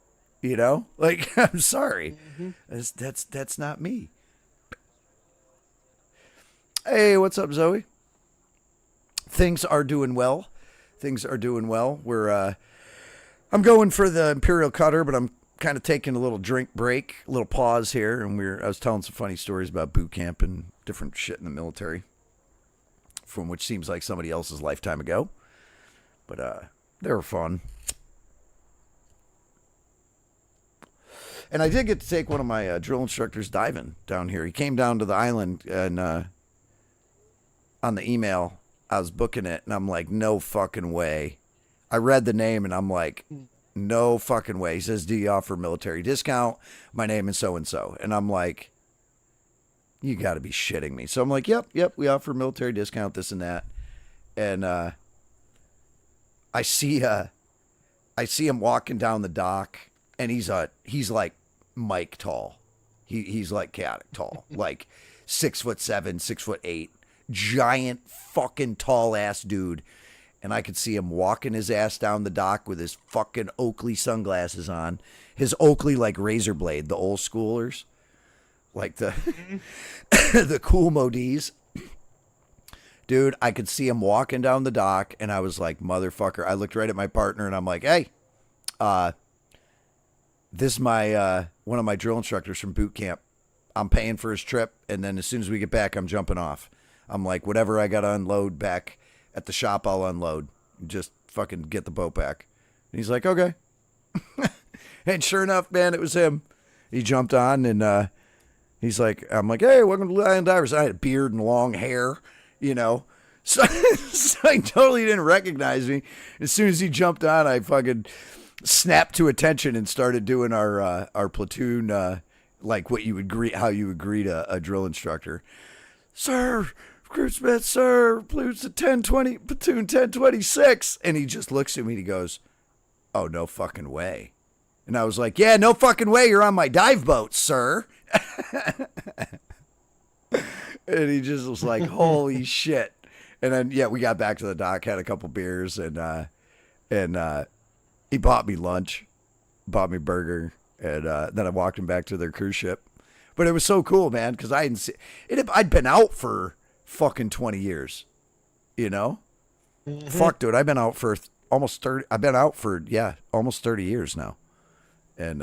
Speaker 2: I'm sorry. That's not me. Hey, what's up, Zoe? Things are doing well. We're, I'm going for the Imperial Cutter, but I'm kind of taking a little drink break, a little pause here. And I was telling some funny stories about boot camp and different shit in the military from which seems like somebody else's lifetime ago. But, they were fun. And I did get to take one of my drill instructors diving down here. He came down to the island and on the email, I was booking it and I'm like, no fucking way. I read the name and I'm like, no fucking way. He says, do you offer military discount? My name is so-and-so. And I'm like, you got to be shitting me. So I'm like, yep, we offer military discount, this and that. And I see him walking down the dock, and he's like Mike tall. He's like cat tall, like 6'7", 6'8", giant fucking tall ass dude. And I could see him walking his ass down the dock with his fucking Oakley sunglasses on, his Oakley like razor blade, the old schoolers, like the the cool Modis. Dude, I could see him walking down the dock, and I was like, motherfucker. I looked right at my partner, and I'm like, hey, this is my one of my drill instructors from boot camp. I'm paying for his trip, and then as soon as we get back, I'm jumping off. I'm like, whatever I got to unload back at the shop, I'll unload. Just fucking get the boat back. And he's like, okay. And sure enough, man, it was him. He jumped on, and he's like, I'm like, hey, welcome to Blue Island Divers. I had a beard and long hair, you know. So, so he totally didn't recognize me. As soon as he jumped on, I fucking snapped to attention and started doing our platoon, like what you would greet, how you would greet a drill instructor. Sir, Recruit Smith, sir, platoon 1026. And he just looks at me and he goes, oh, no fucking way. And I was like, yeah, no fucking way. You're on my dive boat, sir. And he just was like, holy shit. And then, yeah, we got back to the dock, had a couple beers, and he bought me lunch, bought me burger, and then I walked him back to their cruise ship. But it was so cool, man, because I hadn't seen it. I'd been out for fucking 20 years, you know? Mm-hmm. Fuck, dude, I've been out for almost 30. I've been out for, almost 30 years now. And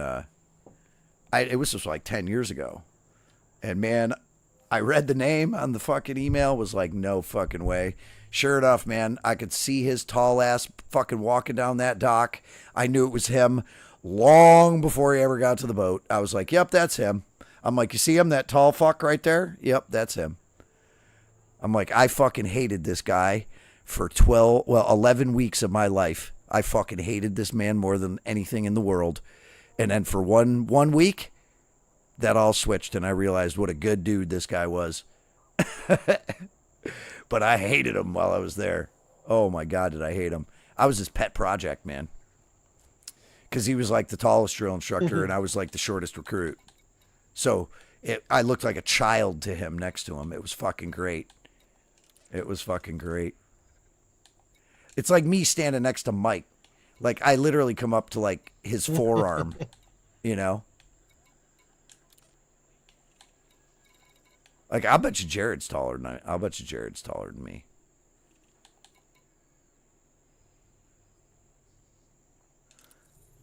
Speaker 2: it was just like 10 years ago. And, man, I read the name on the fucking email, was like, no fucking way. Sure enough, man, I could see his tall ass fucking walking down that dock. I knew it was him long before he ever got to the boat. I was like, yep, that's him. I'm like, you see him, that tall fuck right there? Yep, that's him. I'm like, I fucking hated this guy for 11 weeks of my life. I fucking hated this man more than anything in the world. And then for one week, that all switched, and I realized what a good dude this guy was. But I hated him while I was there. Oh, my God, did I hate him. I was his pet project, man. Because he was like the tallest drill instructor, and I was like the shortest recruit. So I looked like a child to him next to him. It was fucking great. It was fucking great. It's like me standing next to Mike. Like, I literally come up to, like, his forearm, you know? Like, I'll bet you Jared's taller than me.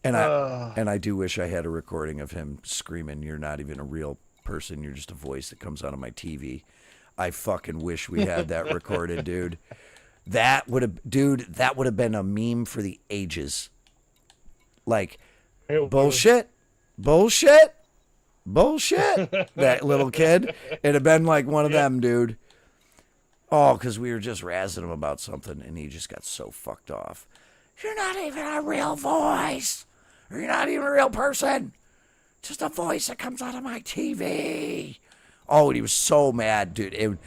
Speaker 2: And I do wish I had a recording of him screaming, "You're not even a real person. You're just a voice that comes out of my TV." I fucking wish we had that recorded, dude. That would have been a meme for the ages. Like, bullshit. That little kid. It'd have been like one of them, dude. Oh, because we were just razzing him about something, and he just got so fucked off. You're not even a real voice. You're not even a real person. Just a voice that comes out of my TV. Oh, and he was so mad, dude.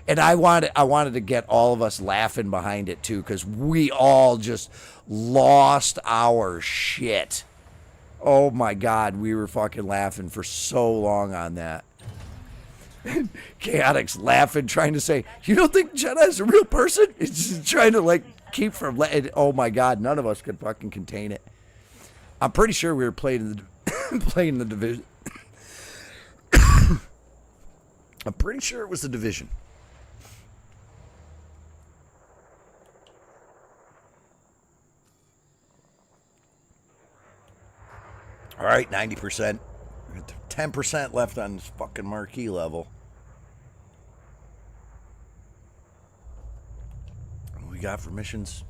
Speaker 2: And I wanted to get all of us laughing behind it, too, because we all just lost our shit. Oh, my God. We were fucking laughing for so long on that. Chaotix laughing, trying to say, you don't think Jedi is a real person? It's just trying to, like, keep from letting. Oh, my God. None of us could fucking contain it. I'm pretty sure we were playing the Division. I'm pretty sure it was the Division. All right, 90%. 10% left on this fucking marquee level. What we got for missions?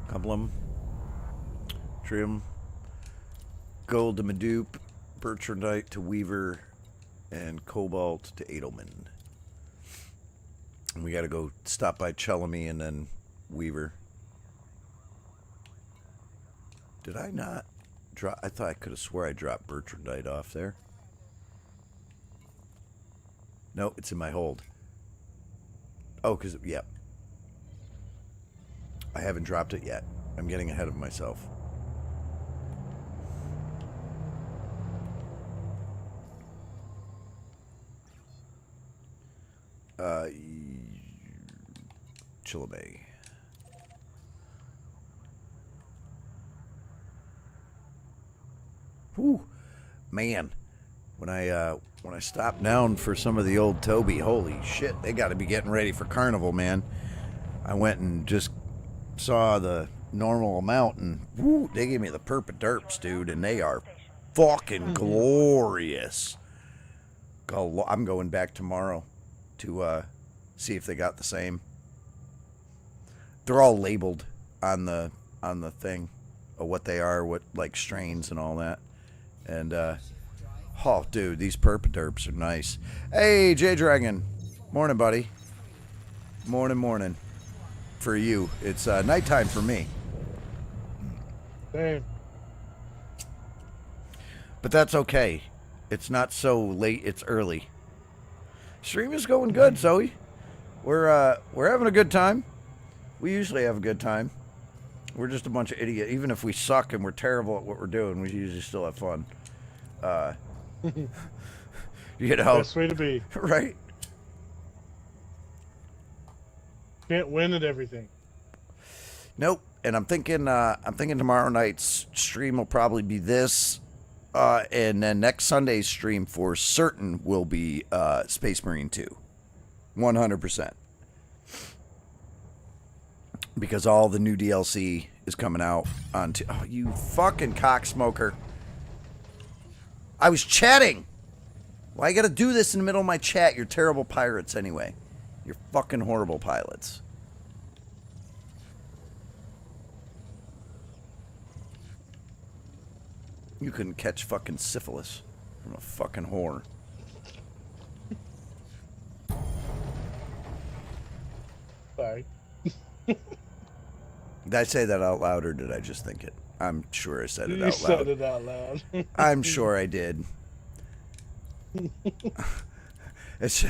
Speaker 2: A couple of them. Trim. Gold to Madoop. Bertrandite to Weaver. And Cobalt to Edelman. And we got to go stop by Chelamy and then Weaver. Did I not drop? I thought I could have swore I dropped Bertrandite off there. No, it's in my hold. Oh, because, yeah. I haven't dropped it yet. I'm getting ahead of myself. Chilabay. Whew. Man, when I stopped down for some of the old Toby, holy shit, they got to be getting ready for Carnival, man. I went and just saw the normal amount, and woo, they gave me the Perp-a-Derps, dude, and they are fucking glorious. I'm going back tomorrow to see if they got the same. They're all labeled on the thing of what they are, what like strains and all that. And oh, dude, these Perp-a-Derps are nice. Hey, J Dragon, morning, buddy. Morning. For you, it's nighttime for me.
Speaker 1: Same.
Speaker 2: But that's okay. It's not so late. It's early. Stream is going good, Zoe. We're having a good time. We usually have a good time. We're just a bunch of idiots. Even if we suck and we're terrible at what we're doing, we usually still have fun. You know,
Speaker 1: Best way to be.
Speaker 2: right?
Speaker 1: Can't win at everything.
Speaker 2: Nope. And I'm thinking tomorrow night's stream will probably be this, and then next Sunday's stream for certain will be Space Marine 2, 100%. Because all the new DLC is coming out on. Oh, you fucking cocksmoker! I was chatting. Why you gotta do this in the middle of my chat? You're terrible pirates anyway. You're fucking horrible pilots. You couldn't catch fucking syphilis from a fucking whore.
Speaker 1: Sorry.
Speaker 2: Did I say that out loud or did I just think it? I'm sure I said it
Speaker 1: You
Speaker 2: out
Speaker 1: said
Speaker 2: loud.
Speaker 1: it out loud.
Speaker 2: I'm sure I did. It's.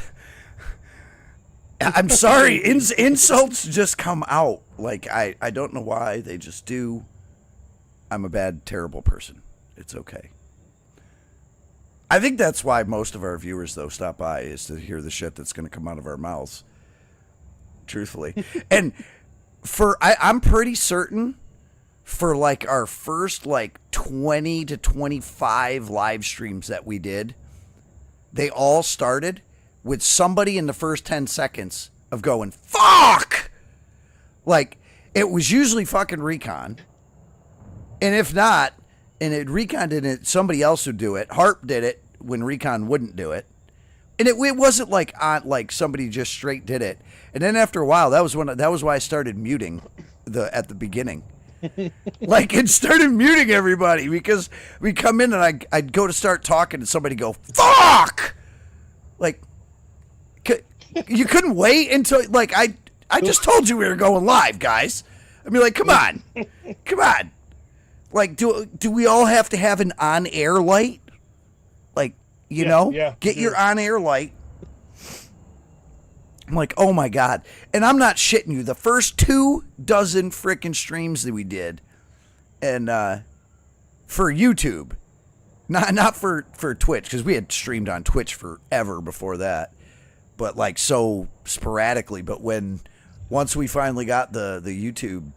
Speaker 2: I'm sorry. Insults just come out. Like, I don't know why. They just do. I'm a bad, terrible person. It's okay. I think that's why most of our viewers, though, stop by, is to hear the shit that's going to come out of our mouths. Truthfully. And I'm pretty certain for, like, our first, like, 20 to 25 live streams that we did, they all started with somebody in the first 10 seconds of going, fuck! Like, it was usually fucking Recon. And if not, Recon did it, somebody else would do it. Harp did it when Recon wouldn't do it. And it wasn't like somebody just straight did it. And then after a while, that was why I started muting at the beginning. Like, it started muting everybody because we come in and I'd go to start talking and somebody go, fuck! Like, you couldn't wait until, like, I just told you we were going live, guys. I mean, like, come on. Like, do we all have to have an on-air light? Like, you know?
Speaker 1: Yeah,
Speaker 2: Get your on-air light. I'm like, oh my God. And I'm not shitting you. The first 24 frickin' streams that we did, and for YouTube, not for Twitch, because we had streamed on Twitch forever before that, but like so sporadically. But once we finally got the YouTube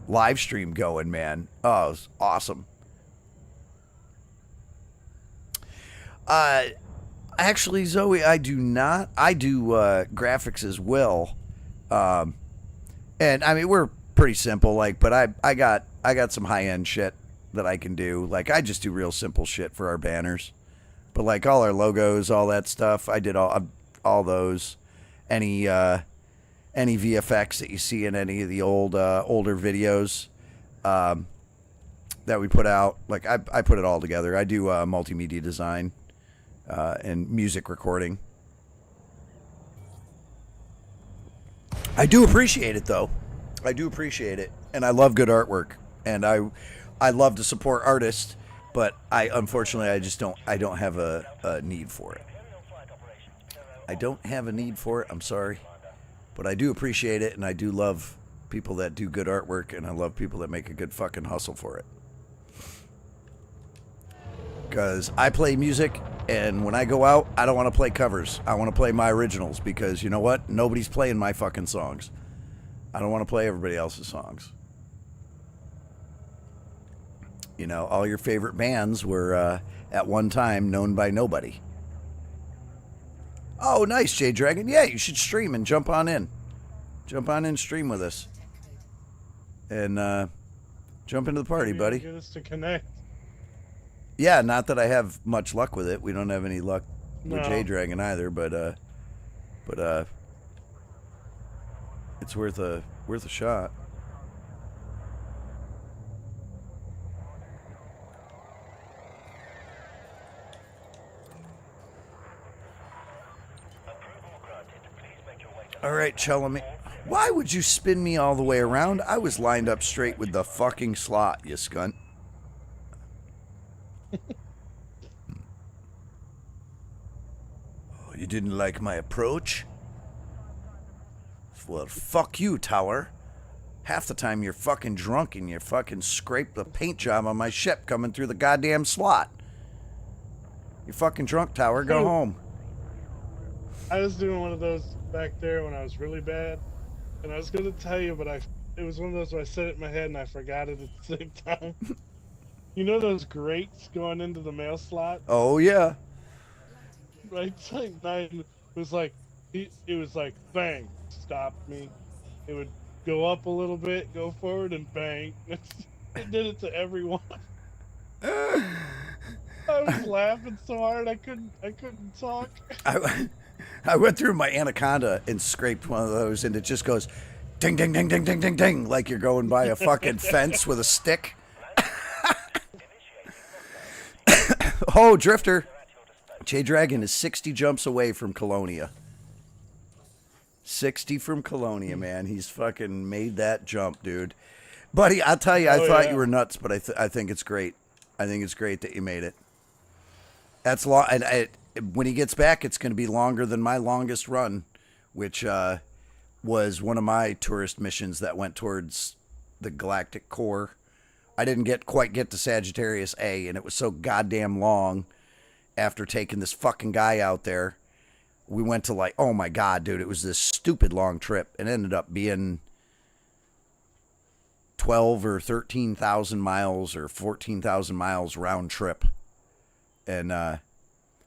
Speaker 2: live stream going, man, oh, it was awesome. Actually, Zoe, I do not. I do graphics as well, and I mean we're pretty simple. Like, but I got some high end shit that I can do. Like, I just do real simple shit for our banners, but like all our logos, all that stuff, I did all those. Any VFX that you see in any of the older videos that we put out, like I put it all together. I do multimedia design. And music recording. I do appreciate it, though. I do appreciate it, and I love good artwork, and I love to support artists, but unfortunately I don't have a need for it. I don't have a need for it. I'm sorry, but I do appreciate it, and I do love people that do good artwork, and I love people that make a good fucking hustle for it. Because I play music, and when I go out, I don't want to play covers. I want to play my originals, because you know what? Nobody's playing my fucking songs. I don't want to play everybody else's songs. You know, all your favorite bands were at one time known by nobody. Oh, nice, Jay Dragon. Yeah, you should stream and jump on in. Jump on in, stream with us. And jump into the party,
Speaker 1: Maybe
Speaker 2: buddy.
Speaker 1: Get us to connect.
Speaker 2: Yeah, not that I have much luck with it. We don't have any luck with
Speaker 1: No.
Speaker 2: Jay Dragon either, but it's worth a shot. All right, Chelamy. Why would you spin me all the way around? I was lined up straight with the fucking slot, you skunt. Oh, you didn't like my approach? Well, fuck you, Tower. Half the time you're fucking drunk and you fucking scrape the paint job on my ship coming through the goddamn slot. You're fucking drunk, Tower. Go
Speaker 1: Hey.
Speaker 2: home.
Speaker 1: I was doing one of those back there when I was really bad, and I was gonna tell you, but it was one of those where I said it in my head and I forgot it at the same time. You know those grates going into the mail slot?
Speaker 2: Oh, yeah.
Speaker 1: Right side 9 was like, it was like bang, stopped me. It would go up a little bit, go forward, and bang. It did it to everyone. I was laughing so hard I couldn't talk.
Speaker 2: I went through my Anaconda and scraped one of those, and it just goes ding, ding, ding, ding, ding, ding, ding, like you're going by a fucking fence with a stick. Oh, Drifter. Jay Dragon is 60 jumps away from Colonia. 60 from Colonia, man. He's fucking made that jump, dude. Buddy, I'll tell you, I thought you were nuts, but I think it's great. I think it's great that you made it. That's long, and when he gets back, it's going to be longer than my longest run, which was one of my tourist missions that went towards the galactic core. I didn't quite get to Sagittarius A, and it was so goddamn long after taking this fucking guy out there. We went to like, oh my God, dude, it was this stupid long trip. It ended up being 12 or 13,000 miles or 14,000 miles round trip. And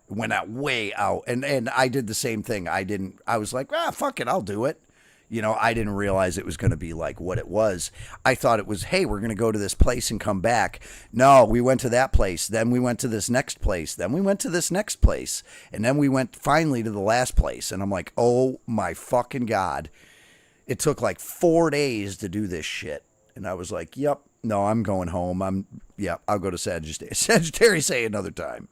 Speaker 2: went out way out. And I did the same thing. I was like, fuck it, I'll do it. You know, I didn't realize it was going to be like what it was. I thought it was, hey, we're going to go to this place and come back. No, we went to that place. Then we went to this next place. Then we went to this next place. And then we went finally to the last place. And I'm like, oh my fucking God. It took like 4 days to do this shit. And I was like, yep, no, I'm going home. I'll go to Sagittarius A another time.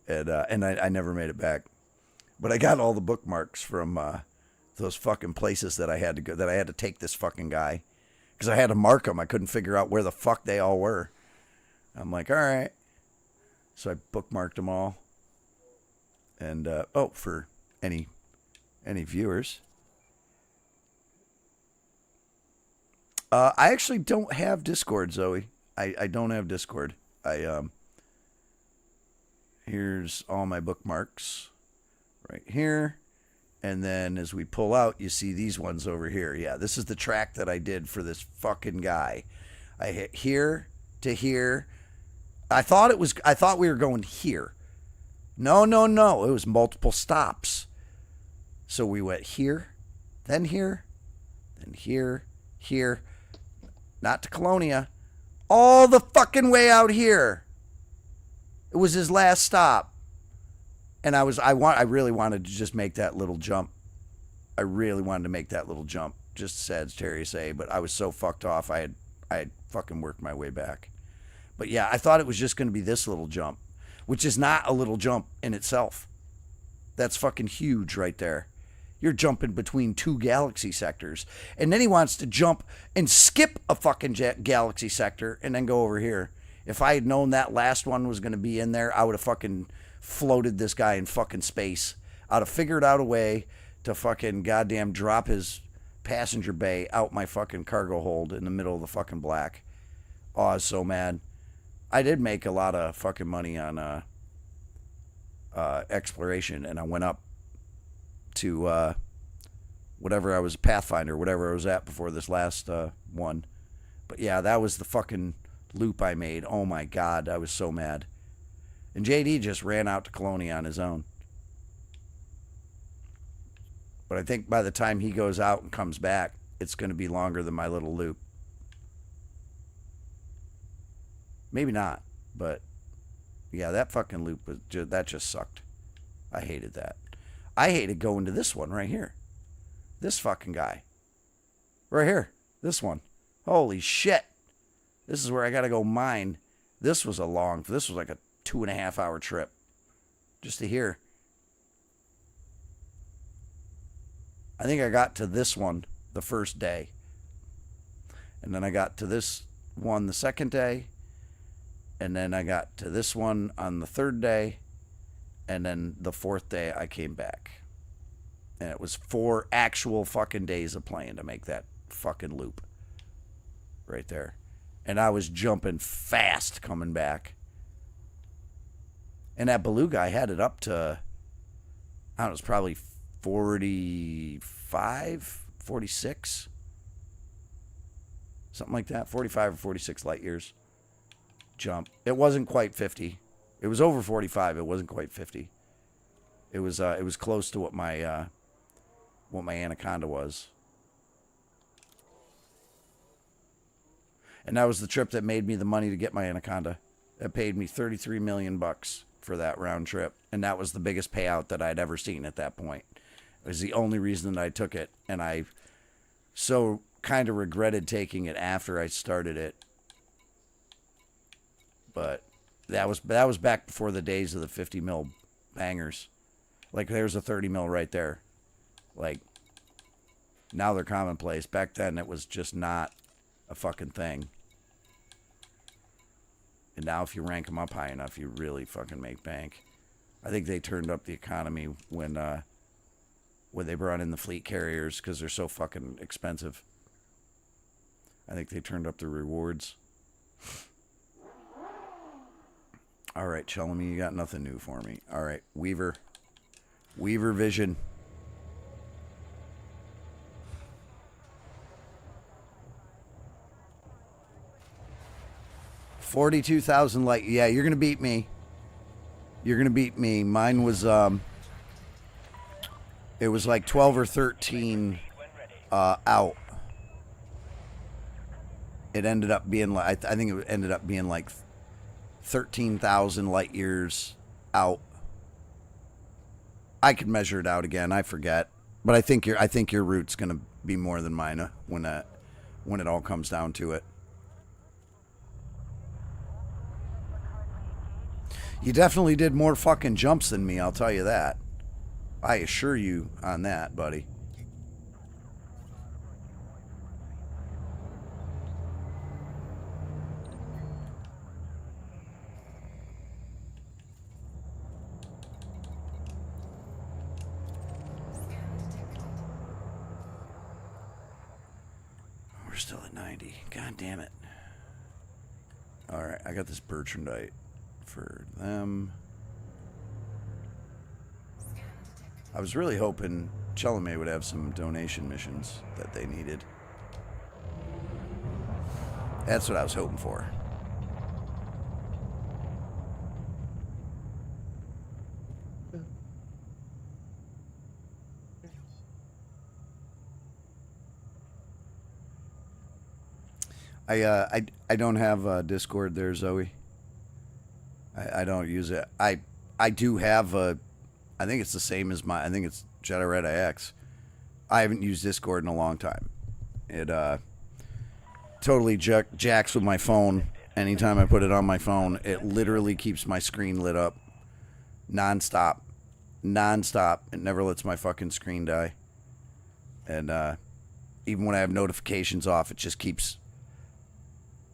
Speaker 2: And I never made it back. But I got all the bookmarks from those fucking places that I had to go, that I had to take this fucking guy, because I had to mark them. I couldn't figure out where the fuck they all were. I'm like, all right. So I bookmarked them all. And for any viewers, I actually don't have Discord, Zoe. I don't have Discord. Here's all my bookmarks right here. And then as we pull out, you see these ones over here. Yeah, this is the track that I did for this fucking guy. I hit here to here. I thought we were going here. No. It was multiple stops. So we went here, then here, then here, here. Not to Colonia. All the fucking way out here. It was his last stop. And I really wanted to just make that little jump. I really wanted to make that little jump. Just Sagittarius A, but I was so fucked off. I had fucking worked my way back. But yeah, I thought it was just going to be this little jump, which is not a little jump in itself. That's fucking huge right there. You're jumping between two galaxy sectors. And then he wants to jump and skip a fucking galaxy sector and then go over here. If I had known that last one was going to be in there, I would have fucking floated this guy in fucking space. I'd have figured out a way to fucking goddamn drop his passenger bay out my fucking cargo hold in the middle of the fucking black. Oh, I was so mad. I did make a lot of fucking money on exploration, and I went up to whatever I was, Pathfinder, whatever I was at before this last one. But yeah, that was the fucking loop I made. Oh my God, I was so mad. And JD just ran out to Colonia on his own. But I think by the time he goes out and comes back, it's going to be longer than my little loop. Maybe not, but yeah, that fucking loop was that just sucked. I hated that. I hated going to this one right here. This fucking guy. Right here. This one. Holy shit. This is where I got to go mine. This was like a 2.5 hour trip. Just to here. I think I got to this one the first day. And then I got to this one the second day. And then I got to this one on the third day. And then the fourth day I came back. And it was 4 actual fucking days of playing to make that fucking loop. Right there. And I was jumping fast coming back. And that Beluga, I had it up to, I don't know, it was probably 45, 46. Something like that. 45 or 46 light years. Jump. It wasn't quite 50. It was over 45. It wasn't quite 50. It was close to what my Anaconda was. And that was the trip that made me the money to get my Anaconda. It paid me $33 million for that round trip. And that was the biggest payout that I'd ever seen at that point. It was the only reason that I took it. And I so kind of regretted taking it after I started it. But that was back before the days of the 50 mil bangers. Like, there's a 30 mil right there. Like, now they're commonplace. Back then, it was just not a fucking thing. And now if you rank them up high enough, you really fucking make bank. I think they turned up the economy when they brought in the fleet carriers because they're so fucking expensive. I think they turned up the rewards. All right, Chelmy, you got nothing new for me. All right, Weaver Vision. 42,000 light. Yeah, you're gonna beat me. You're gonna beat me. Mine was it was like 12 or 13 out. It ended up being like, I think it ended up being like 13,000 light years out. I could measure it out again. I forget, but I think your route's gonna be more than mine when it all comes down to it. You definitely did more fucking jumps than me, I'll tell you that. I assure you on that, buddy. We're still at 90. God damn it. Alright, I got this Bertrandite for them. I was really hoping Chelome would have some donation missions that they needed. That's what I was hoping for. I don't have Discord there, Zoe. I don't use it. I do have a, I think it's the same as my, I think it's Jedi Red IX. I haven't used Discord in a long time. It totally jacks with my phone. Anytime I put it on my phone, it literally keeps my screen lit up nonstop. It never lets my fucking screen die. And even when I have notifications off, it just keeps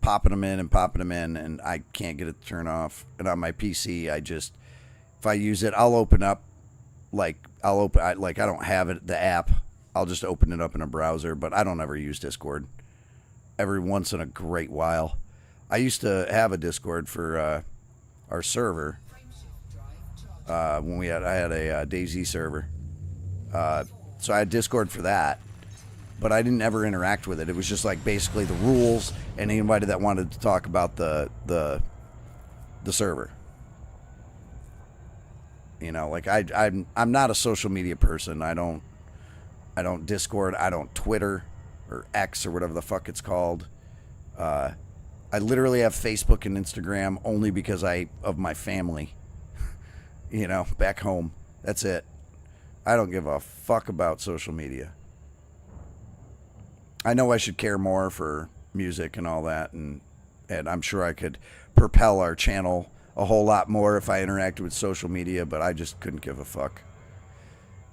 Speaker 2: popping them in, and I can't get it to turn off. And on my PC, I just, if I use it, I'll open up, I don't have it, the app. I'll just open it up in a browser, but I don't ever use Discord. Every once in a great while. I used to have a Discord for our server. When I had a DayZ server. So I had Discord for that. but I didn't ever interact with it. It was just like basically the rules and anybody that wanted to talk about the server. You know, like I'm not a social media person. I don't Discord. I don't Twitter or X or whatever the fuck it's called. I literally have Facebook and Instagram only because of my family. You know, back home. That's it. I don't give a fuck about social media. I know I should care more for music and all that, and I'm sure I could propel our channel a whole lot more if I interacted with social media, but I just couldn't give a fuck.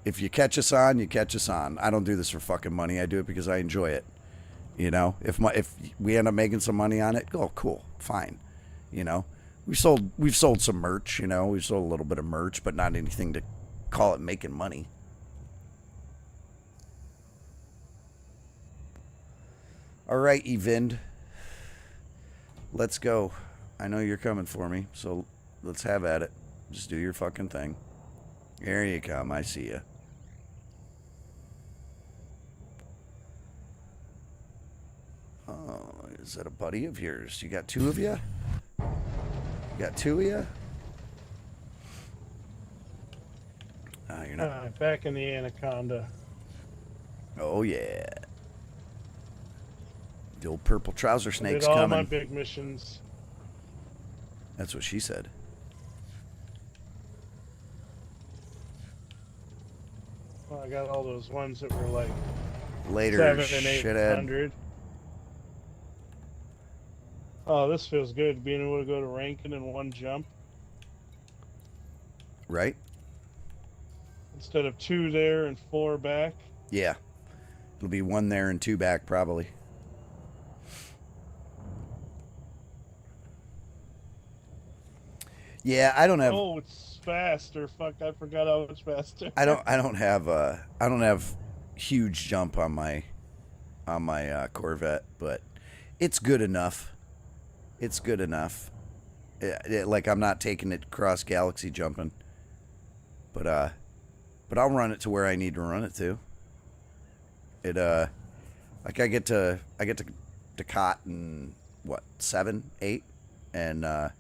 Speaker 2: If you catch us on, you catch us on. I don't do this for fucking money. I do it because I enjoy it. You know, if we end up making some money on it, oh, cool, fine. You know, we've sold some merch. You know, we've sold a little bit of merch, but not anything to call it making money. All right, Evind, let's go. I know you're coming for me, so let's have at it. Just do your fucking thing. Here you come. I see you. Oh, is that a buddy of yours? You got two of you? You got two of you? You're not.
Speaker 1: Back in the Anaconda.
Speaker 2: Oh, yeah. The old purple trouser snake's
Speaker 1: Did all
Speaker 2: coming.
Speaker 1: my big missions.
Speaker 2: That's what she said.
Speaker 1: Well, I got all those ones that were like
Speaker 2: Later,
Speaker 1: 700 and
Speaker 2: shithead.
Speaker 1: 800. Oh, this feels good, being able to go to Rankin in one jump
Speaker 2: Right?
Speaker 1: instead of 2 there and 4 back.
Speaker 2: Yeah. It'll be 1 there and 2 back, probably. Yeah, I don't have.
Speaker 1: Oh, it's faster. Fuck, I forgot how much faster.
Speaker 2: I don't have huge jump on my Corvette, but it's good enough. It's good enough. Like I'm not taking it cross galaxy jumping, but I'll run it to where I need to run it to. It like I get to Ducat in what 7, 8, and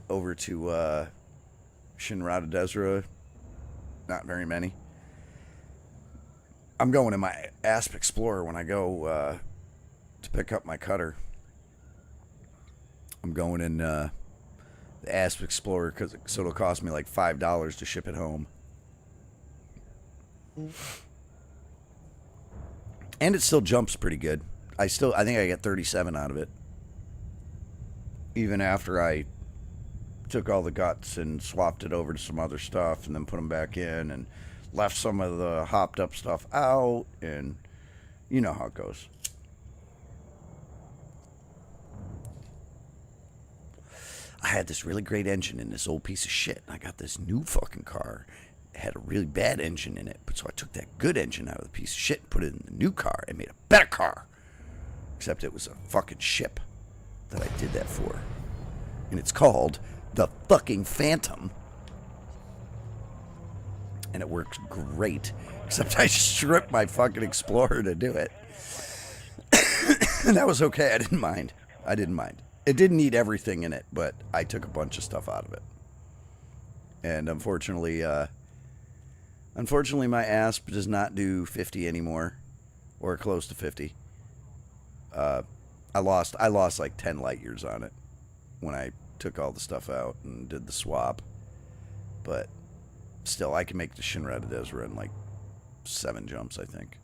Speaker 2: over to Shinrada Desra, not very many. I'm going in my Asp Explorer when I go to pick up my cutter. I'm going in the Asp Explorer so it'll cost me like $5 to ship it home. And it still jumps pretty good. I think I get 37 out of it. Even after I took all the guts and swapped it over to some other stuff and then put them back in and left some of the hopped up stuff out, and you know how it goes. I had this really great engine in this old piece of shit. I got this new fucking car. It had a really bad engine in it, but so I took that good engine out of the piece of shit and put it in the new car and made a better car. Except it was a fucking ship that I did that for. And it's called the fucking Phantom. And it works great. Except I stripped my fucking Explorer to do it. And that was okay. I didn't mind. It didn't need everything in it, but I took a bunch of stuff out of it. And unfortunately my Asp does not do 50 anymore, or close to 50. I lost like 10 light years on it when I took all the stuff out and did the swap. But still, I can make the Shinrada Desra in like 7 jumps, I think.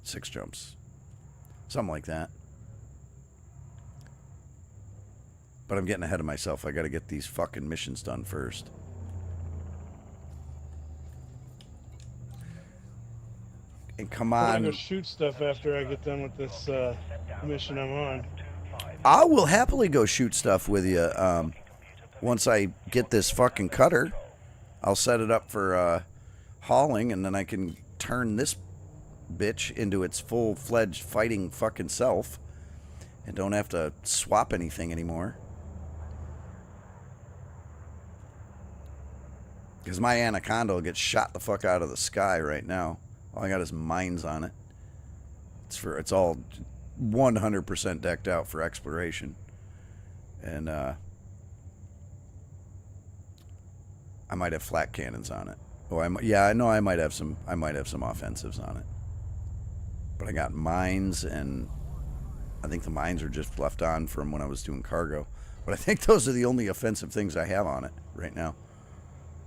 Speaker 2: 6 jumps. Something like that. But I'm getting ahead of myself. I got to get these fucking missions done first. And come
Speaker 1: I'm
Speaker 2: on.
Speaker 1: gonna go shoot stuff after I get done with this mission I'm on.
Speaker 2: I will happily go shoot stuff with you. Once I get this fucking cutter, I'll set it up for hauling, and then I can turn this bitch into its full-fledged fighting fucking self, and don't have to swap anything anymore. Because my Anaconda will get shot the fuck out of the sky right now. All I got is mines on it. It's all 100% decked out for exploration, and I might have flat cannons on it. Oh, I know I might have some offensives on it, but I got mines, and I think the mines are just left on from when I was doing cargo. But I think those are the only offensive things I have on it right now,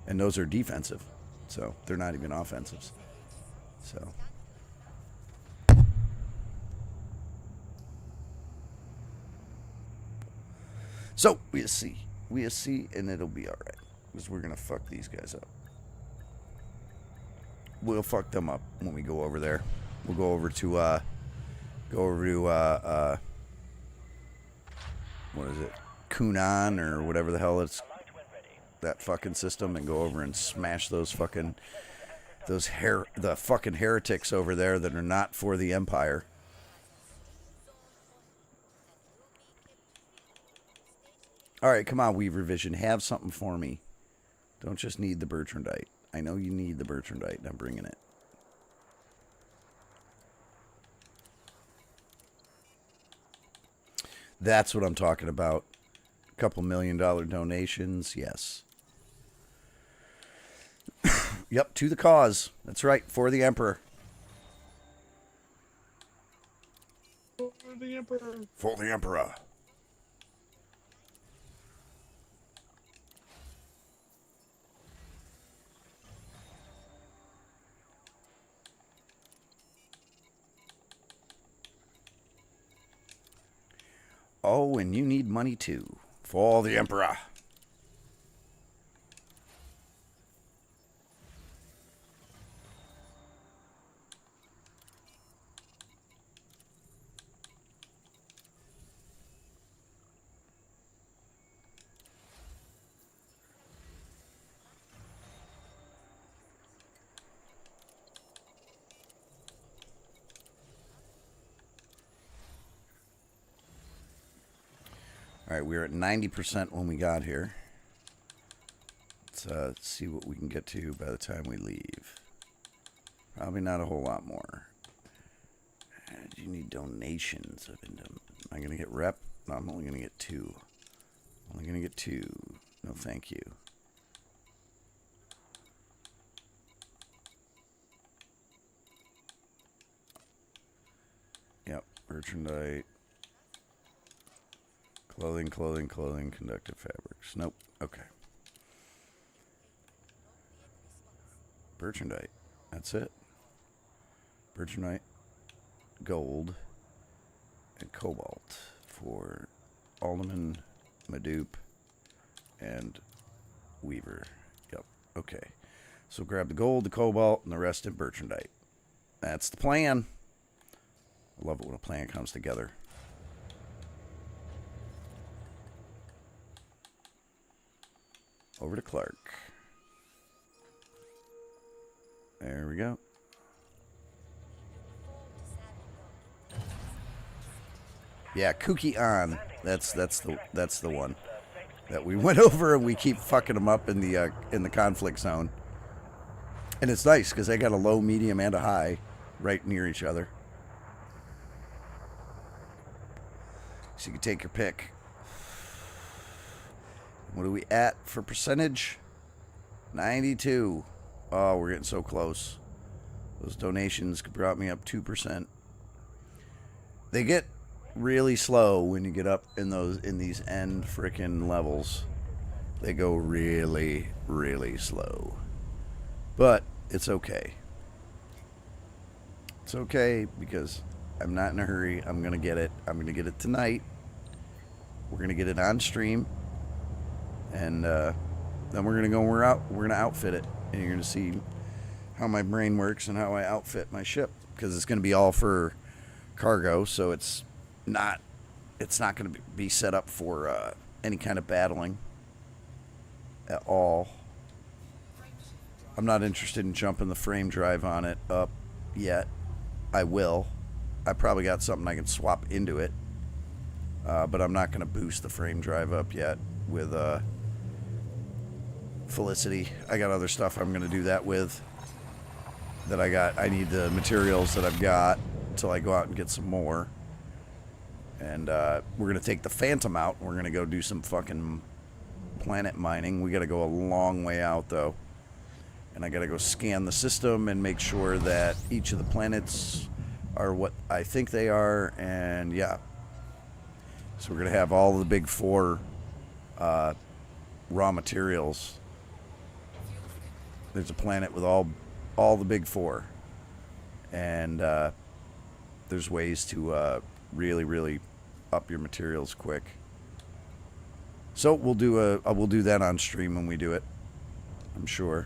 Speaker 2: and those are defensive, so they're not even offensives. So we'll see, and it'll be all right, because we're gonna fuck these guys up. We'll fuck them up when we go over there. We'll go over to what is it, Kunan or whatever the hell it's, that fucking system, and go over and smash the fucking heretics over there that are not for the Empire. All right, come on, Weaver Vision, have something for me. Don't just need the Bertrandite. I know you need the Bertrandite, and I'm bringing it. That's what I'm talking about. A couple $1 million donations, yes. Yep, to the cause. That's right, for the Emperor.
Speaker 1: For the Emperor.
Speaker 2: For the Emperor. Oh, and you need money too. For the Emperor. All right, we were at 90% when we got here. Let's see what we can get to by the time we leave. Probably not a whole lot more. You need donations. Am I going to get rep? No, I'm only going to get 2. Only going to get 2. No, thank you. Yep, Bertrandite. Clothing, conductive fabrics. Nope. Okay. Bertrandite. That's it. Bertrandite, gold, and cobalt for Alderman, Madoop, and Weaver. Yep. Okay. So grab the gold, the cobalt, and the rest in Bertrandite. That's the plan. I love it when a plan comes together. Over to Clark. There we go. Yeah, Kuki on. That's the one that we went over, and we keep fucking them up in the conflict zone. And it's nice because they got a low, medium, and a high right near each other, so you can take your pick. What are we at for percentage? 92. Oh, we're getting so close. Those donations brought me up 2%. They get really slow when you get up in these end frickin' levels. They go really, really slow. But it's okay. It's okay because I'm not in a hurry. I'm gonna get it. I'm gonna get it tonight. We're gonna get it on stream. And then we're gonna outfit it, and you're gonna see how my brain works and how I outfit my ship, because it's gonna be all for cargo, so it's not gonna be set up for any kind of battling at all. I'm not interested in jumping the frame drive on it up yet. I will. I probably got something I can swap into it, but I'm not gonna boost the frame drive up yet with Felicity. I got other stuff I'm going to do that with. I need the materials that I've got until I go out and get some more. And we're going to take the Phantom out. We're going to go do some fucking planet mining. We got to go a long way out, though. And I got to go scan the system and make sure that each of the planets are what I think they are. And, yeah. So we're going to have all the big 4 raw materials. There's a planet with all the big 4. And there's ways to really, really up your materials quick. So we'll do that on stream when we do it, I'm sure.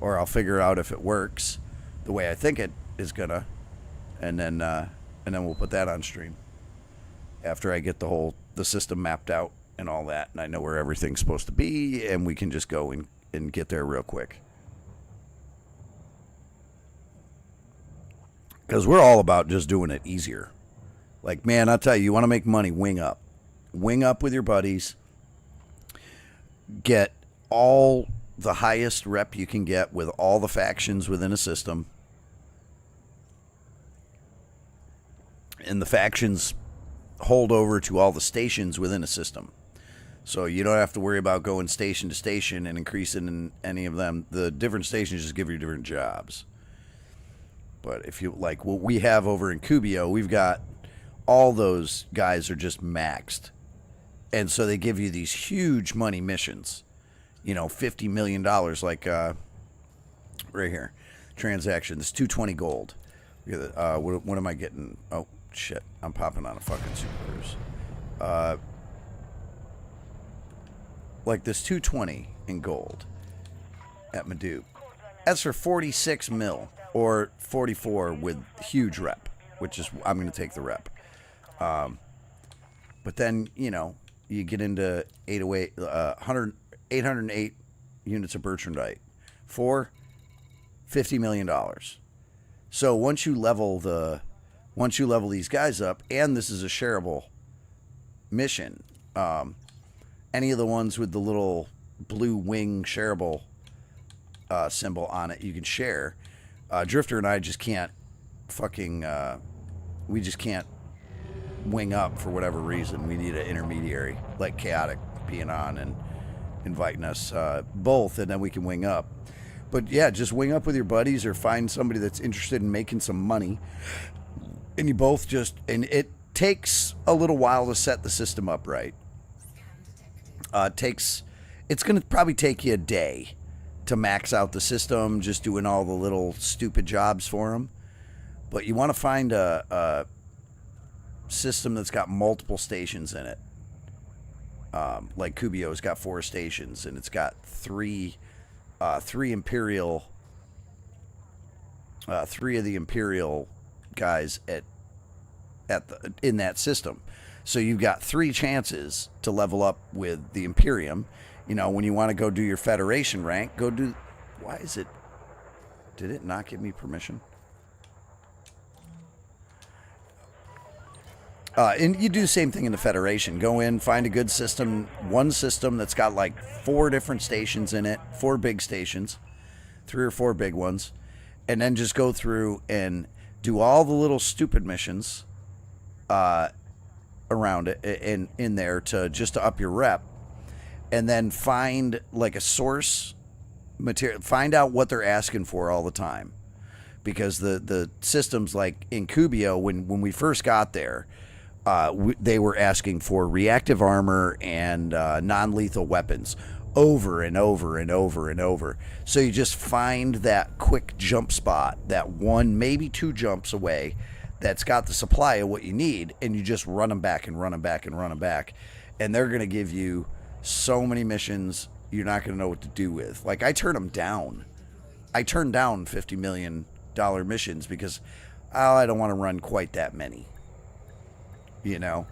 Speaker 2: Or I'll figure out if it works the way I think it is gonna, and then we'll put that on stream after I get the system mapped out and all that, and I know where everything's supposed to be, and we can just go and get there real quick. Because we're all about just doing it easier. Like, man, I'll tell you, you want to make money, wing up. Wing up with your buddies. Get all the highest rep you can get with all the factions within a system. And the factions hold over to all the stations within a system. So you don't have to worry about going station to station and increasing in any of them. The different stations just give you different jobs. But if you like what we have over in Cubio, we've got all those guys are just maxed. And so they give you these huge money missions. You know, $50 million, like right here. Transaction. This 220 gold. What am I getting? Oh, shit. I'm popping on a fucking Super Cruise. Like this 220 in gold at Madoop. That's for 46 mil. Or 44 with huge rep, which is, I'm going to take the rep. But then, you know, you get into 808 units of Bertrandite for $50 million. So once you level these guys up, and this is a shareable mission, any of the ones with the little blue wing shareable symbol on it, you can share. Drifter and I just can't we just can't wing up for whatever reason. We need an intermediary, like Chaotic being on and inviting us both, and then we can wing up. But yeah, just wing up with your buddies or find somebody that's interested in making some money. And you both and it takes a little while to set the system up right. It's going to probably take you a day to max out the system, just doing all the little stupid jobs for them. But you want to find a system that's got multiple stations in it. Like Cubio's got 4 stations, and it's got three Imperial, 3 of the Imperial guys in that system. So you've got 3 chances to level up with the Imperium. You know, when you want to go do your Federation rank, go do... Why is it... Did it not give me permission? And you do the same thing in the Federation. Go in, find a good system, one system that's got like 4 different stations in it, 4 big stations, 3 or 4 big ones, and then just go through and do all the little stupid missions around it in there to up your rep. And then find like a source material, find out what they're asking for all the time. Because the systems like in Cubio, when we first got there, they were asking for reactive armor and non-lethal weapons over and over and over and over. So you just find that quick jump spot, that 1, maybe 2 jumps away, that's got the supply of what you need, and you just run them back and run them back and run them back. And they're going to give you so many missions you're not going to know what to do with. Like, I turn them down. I turn down $50 million missions because I don't want to run quite that many. You know?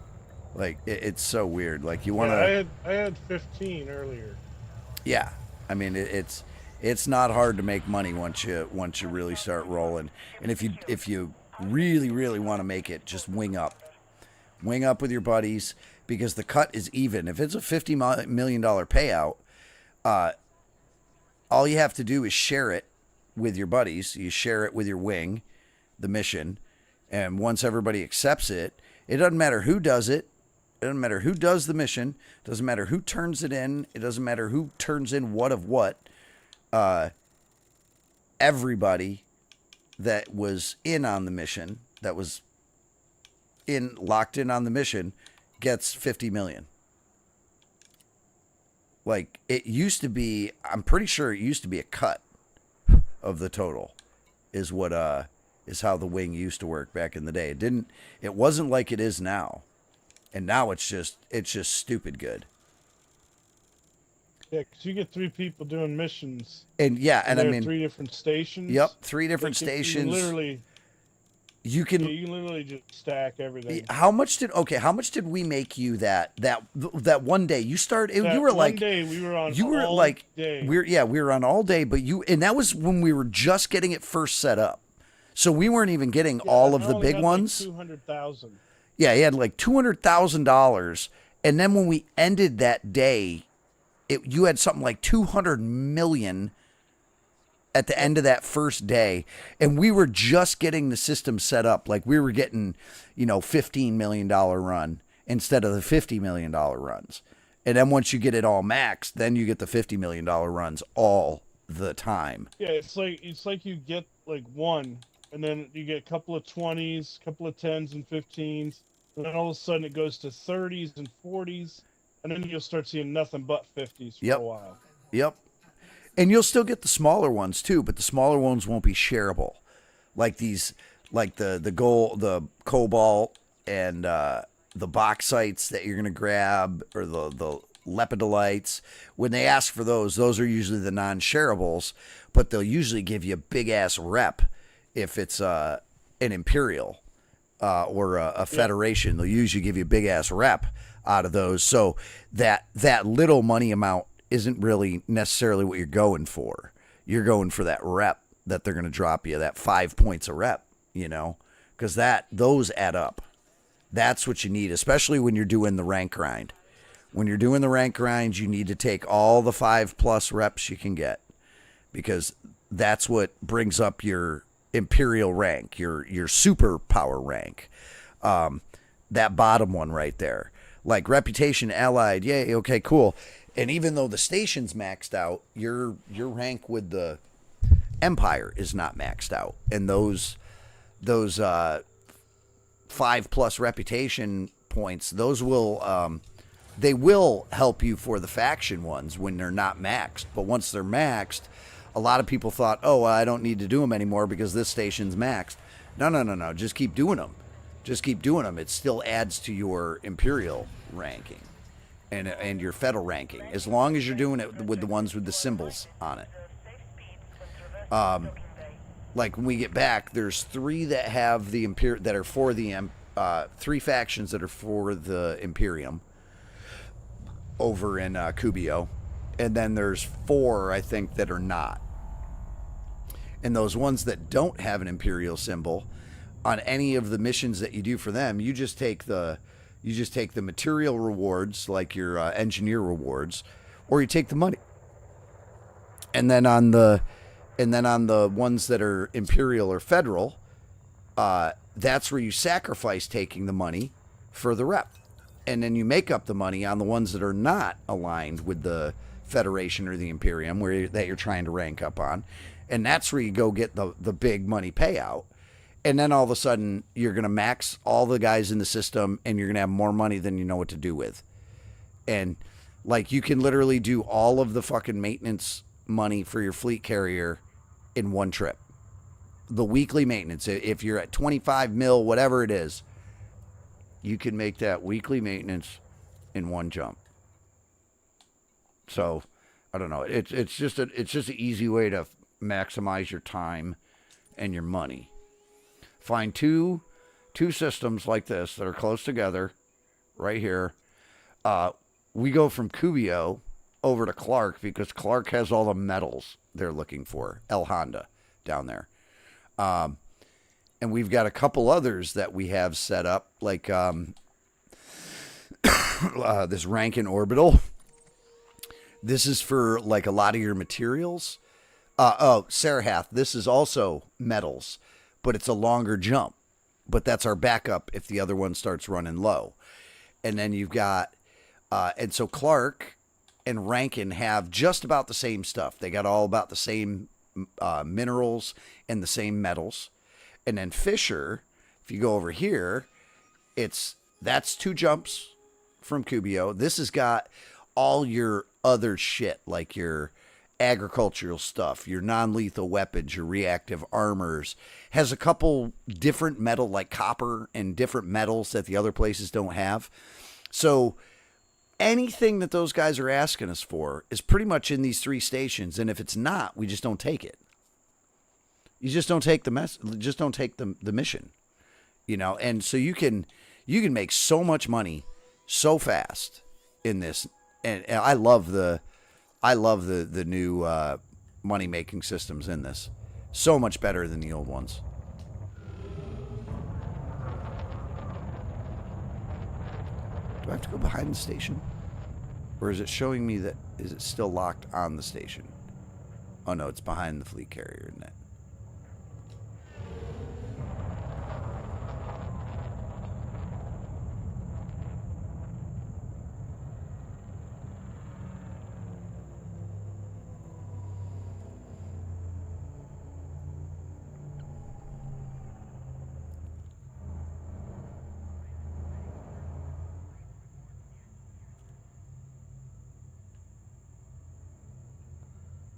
Speaker 2: Like, it's so weird. Like, you want to...
Speaker 1: Yeah, I had 15 earlier.
Speaker 2: Yeah. I mean, it's not hard to make money once you really start rolling. And if you really, really want to make it, just wing up. Wing up with your buddies, because the cut is even. If it's a $50 million payout, all you have to do is share it with your buddies. You share it with your wing, the mission. And once everybody accepts it, it doesn't matter who does it. It doesn't matter who does the mission. It doesn't matter who turns it in. It doesn't matter who turns in what of what. Everybody that was in on the mission, that was locked in on the mission, gets 50 million. Like, it used to be, I'm pretty sure it used to be a cut of the total is how the wing used to work back in the day. It wasn't like it is now. And now it's just stupid good.
Speaker 1: Yeah, because you get 3 people doing missions.
Speaker 2: And yeah, and I
Speaker 1: they're
Speaker 2: mean,
Speaker 1: 3 different stations.
Speaker 2: Yep, 3 different
Speaker 1: Like,
Speaker 2: stations.
Speaker 1: You can literally just stack everything.
Speaker 2: How much did we make you that one day you started?
Speaker 1: That
Speaker 2: You were like,
Speaker 1: one day we were on.
Speaker 2: you were
Speaker 1: all
Speaker 2: like,
Speaker 1: day.
Speaker 2: we were on all day, but and that was when we were just getting it first set up, so we weren't even getting all of
Speaker 1: I
Speaker 2: the
Speaker 1: only
Speaker 2: big
Speaker 1: had
Speaker 2: ones.
Speaker 1: Like 200,000.
Speaker 2: Yeah, he had like $200,000, and then when we ended that day, you had something like 200 million at the end of that first day, and we were just getting the system set up. Like, we were getting, $15 million run instead of the $50 million runs. And then once you get it all maxed, then you get the $50 million runs all the time.
Speaker 1: Yeah, it's like you get like one, and then you get a couple of 20s, couple of 10s and 15s, and then all of a sudden it goes to 30s and 40s, and then you'll start seeing nothing but 50s for
Speaker 2: Yep.
Speaker 1: a while.
Speaker 2: Yep. And you'll still get the smaller ones too, but the smaller ones won't be shareable. Like these, like the cobalt and the bauxites that you're gonna grab, or the lepidolites. When they ask for those are usually the non-shareables, but they'll usually give you a big ass rep if it's an Imperial or a Federation. They'll usually give you a big ass rep out of those, so that little money amount isn't really necessarily what you're going for. You're going for that rep that they're going to drop you, that 5 points a rep, because those add up. That's what you need, especially when you're doing the rank grind. When you're doing the rank grind, you need to take all the 5+ reps you can get, because that's what brings up your Imperial rank, your superpower rank. That bottom one right there. Like reputation, allied, yay, okay, cool. And even though the station's maxed out, your rank with the Empire is not maxed out. And those 5+ reputation points, those will they will help you for the faction ones when they're not maxed. But once they're maxed, a lot of people thought, oh, I don't need to do them anymore because this station's maxed. No. Just keep doing them. It still adds to your Imperial ranking and your Federal ranking, as long as you're doing it with the ones with the symbols on it. Like when we get back, there's 3 that have the that are for the 3 factions that are for the Imperium over in Kubio, and then there's 4, I think, that are not. And those ones that don't have an Imperial symbol, on any of the missions that you do for them, you just take the material rewards, like your engineer rewards, or you take the money. And then on the ones that are Imperial or Federal, that's where you sacrifice taking the money for the rep. And then you make up the money on the ones that are not aligned with the Federation or the Imperium, that you're trying to rank up on. And that's where you go get the big money payout. And then all of a sudden, you're going to max all the guys in the system, and you're going to have more money than you know what to do with. And, like, you can literally do all of the fucking maintenance money for your fleet carrier in one trip. The weekly maintenance, if you're at 25 mil, whatever it is, you can make that weekly maintenance in one jump. So, I don't know. It's just an easy way to maximize your time and your money. Find two systems like this that are close together, right here. We go from Kubio over to Clark because Clark has all the metals they're looking for. El Honda down there. And we've got a couple others that we have set up, like this Rankin Orbital. This is for like a lot of your materials. Sarahath, this is also metals, but it's a longer jump. But that's our backup if the other one starts running low. And then you've got, and so Clark and Rankin have just about the same stuff. They got all about the same minerals and the same metals. And then Fisher, if you go over here, that's 2 jumps from Cubio. This has got all your other shit, like your agricultural stuff, your non-lethal weapons, your reactive armors. Has a couple different metal, like copper and different metals that the other places don't have. So anything that those guys are asking us for is pretty much in these 3 stations, and if it's not, we just don't take it. You just don't take the mission, you know. And so you can make so much money so fast in this, and I love the new money making systems in this. So much better than the old ones. Do I have to go behind the station? Or is it showing me that, is it still locked on the station? Oh no, it's behind the fleet carrier, isn't it?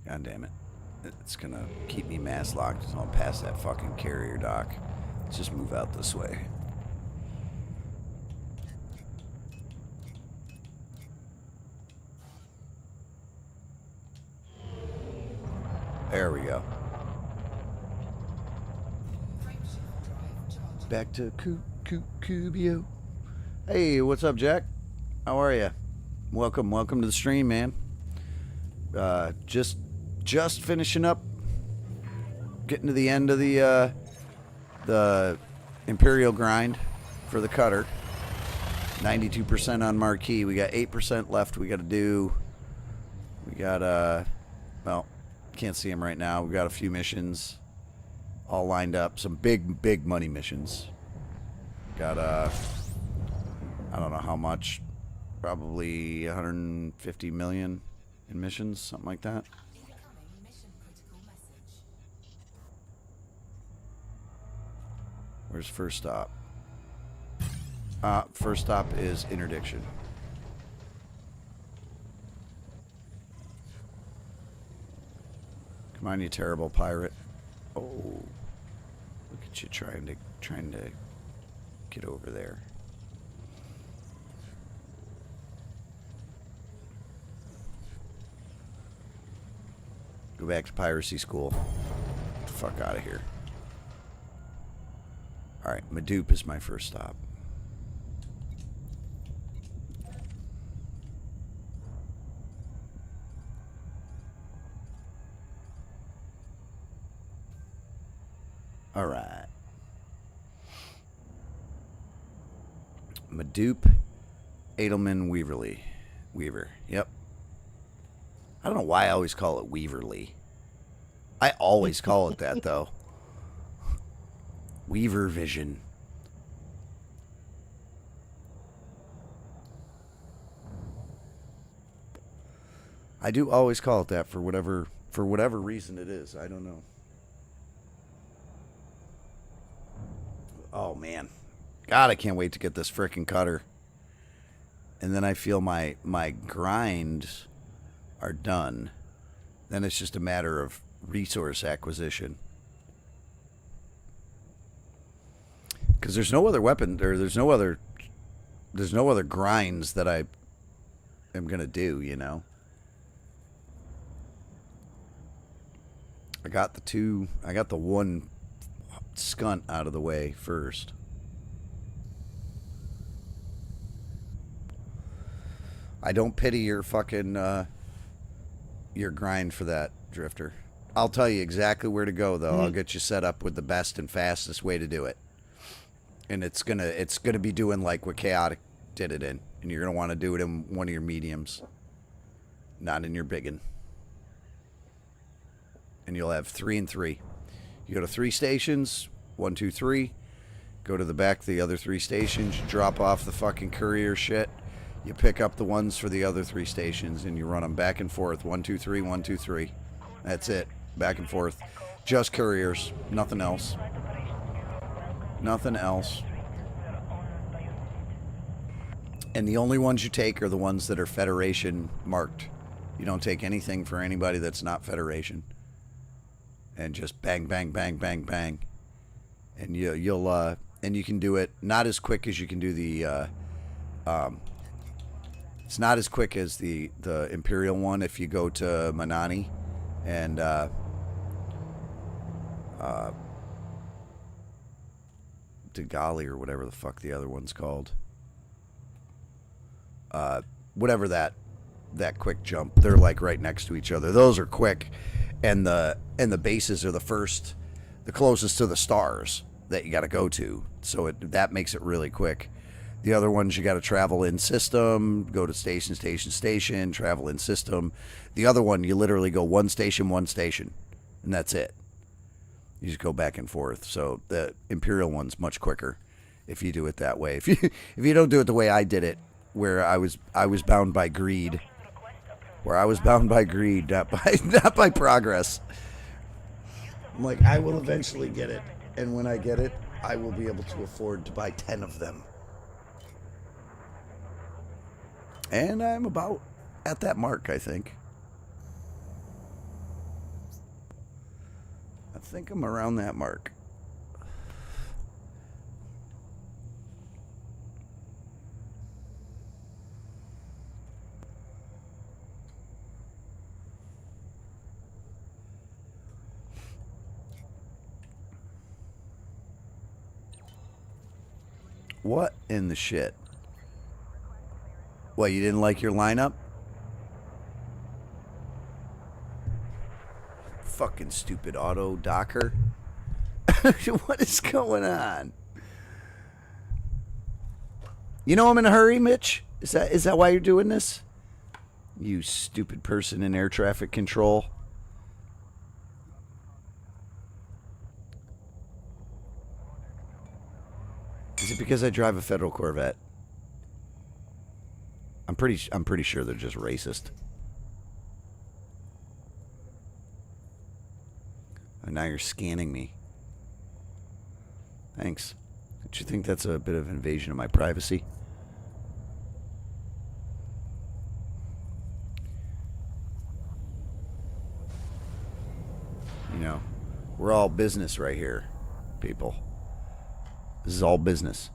Speaker 2: God damn it. It's gonna keep me mass locked until I'm past that fucking carrier dock. Let's just move out this way. There we go. Back to Cubio. Hey, what's up, Jack? How are you? Welcome to the stream, man. Just finishing up, getting to the end of the Imperial grind for the cutter. 92% on Marquee. We got 8% left. We got to do. We got well, can't see them right now. We got a few missions all lined up. Some big money missions. Got I don't know how much. Probably 150 million in missions, something like that. Where's first stop? First stop is interdiction. Come on, you terrible pirate. Oh, look at you trying to get over there. Go back to piracy school. Get the fuck out of here. Alright, Madoop is my first stop. Alright. Madoop, Edelman, Weaver. Yep. I don't know why I always call it Weaverly. I always call it that, though. Weaver Vision. I do always call it that for whatever reason it is. I don't know. Oh man. God, I can't wait to get this frickin' cutter. And then I feel my grinds are done. Then it's just a matter of resource acquisition. Because there's no other weapon, or there's no other grinds that I am gonna do, you know. I got the one skunt out of the way first. I don't pity your fucking your grind for that, Drifter. I'll tell you exactly where to go, though. I'll get you set up with the best and fastest way to do it. And it's gonna be doing like what Chaotic did it in, and you're gonna want to do it in one of your mediums, not in your biggin. and you'll have 3 and 3. You go to 3 stations, 1, 2, 3. Go to the back of the other 3 stations. You drop off the fucking courier shit. You pick up the ones for the other 3 stations, and you run them back and forth. 1, 2, 3, 1, 2, 3. That's it. Back and forth. Just couriers. Nothing else. Nothing else. And the only ones you take are the ones that are Federation marked. You don't take anything for anybody that's not Federation. And just bang, bang, bang, bang, bang. And you'll and you can do it not as quick as you can do the it's not as quick as the Imperial one if you go to Manani and Degali or whatever the fuck the other one's called. Whatever that quick jump, they're like right next to each other. Those are quick, and the bases are the closest to the stars that you got to go to. So that makes it really quick. The other ones you got to travel in system, go to station, travel in system. The other one you literally go one station, and that's it. You just go back and forth. So the Imperial one's much quicker if you do it that way. If you don't do it the way I did it, where I was bound by greed, not by progress. I'm like, I will eventually get it, and when I get it, I will be able to afford to buy 10 of them. And I'm about at that mark, I think. I think I'm around that mark. What in the shit? What, you didn't like your lineup? Fucking stupid auto docker. What is going on? You know I'm in a hurry, Mitch? Is that why you're doing this? You stupid person in air traffic control. Is it because I drive a Federal Corvette? I'm pretty sure they're just racist. And now you're scanning me. Thanks. Don't you think that's a bit of invasion of my privacy? You know, we're all business right here, people. This is all business.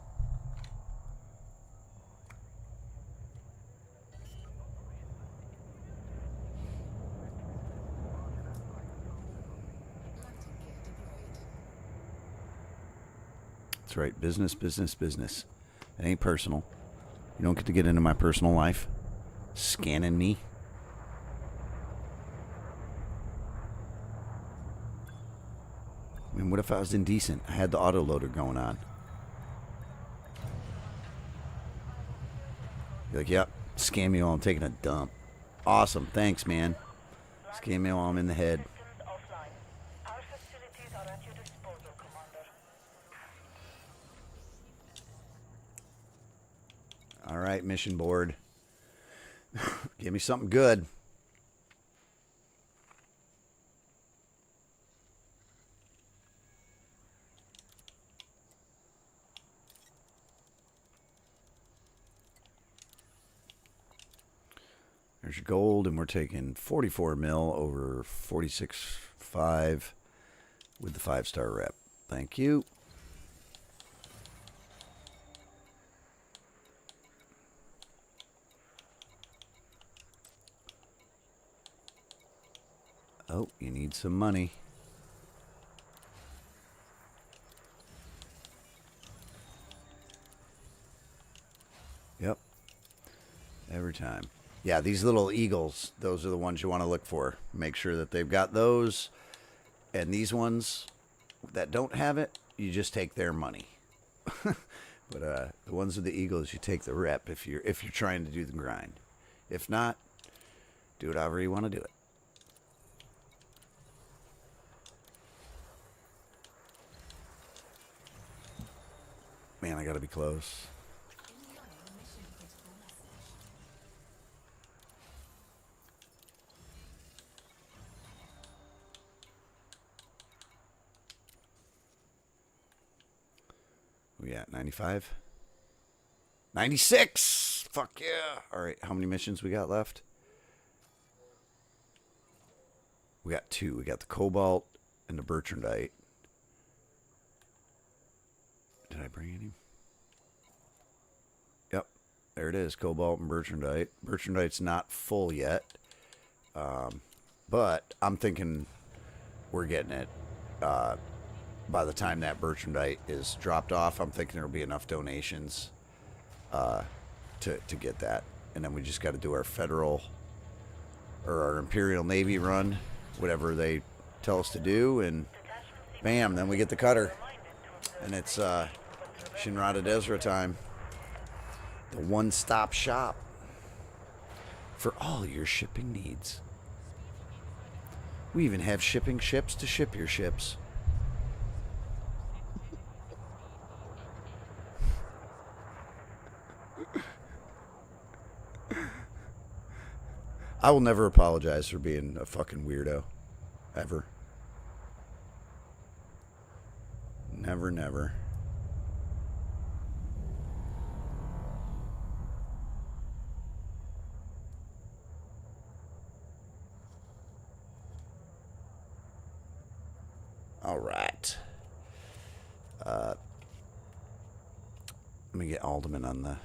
Speaker 2: That's right. Business, business, business. It ain't personal. You don't get to get into my personal life. Scanning me. I mean, what if I was indecent? I had the autoloader going on. You're like, yep, scan me while I'm taking a dump. Awesome, thanks, man. Scan me while I'm in the head.
Speaker 5: Our facilities are at your disposal, Commander.
Speaker 2: All right, mission board. Give me something good. There's your gold, and we're taking 44 mil over 46.5 with the 5-star rep. Thank you. Oh, you need some money. Yep. Every time. Yeah, these little eagles, those are the ones you want to look for. Make sure that they've got those. And these ones that don't have it, you just take their money. But the ones with the eagles, you take the rep if you're trying to do the grind. If not, do it however you want to do it. Man, I gotta be close. We at 95? 96! Fuck yeah! Alright, how many missions we got left? We got 2. We got the Cobalt and the Bertrandite. Did I bring any? Yep. There it is. Cobalt and Bertrandite. Bertrandite's not full yet. But I'm thinking we're getting it. By the time that Bertrandite is dropped off, I'm thinking there'll be enough donations to get that. And then we just got to do our federal or our Imperial Navy run, whatever they tell us to do, and bam, then we get the cutter. And it's Shinrada Desra time. The one-stop shop for all your shipping needs. We even have shipping ships to ship your ships. I will never apologize for being a fucking weirdo. Ever. Never, never. All right. Let me get Alderman on the... Let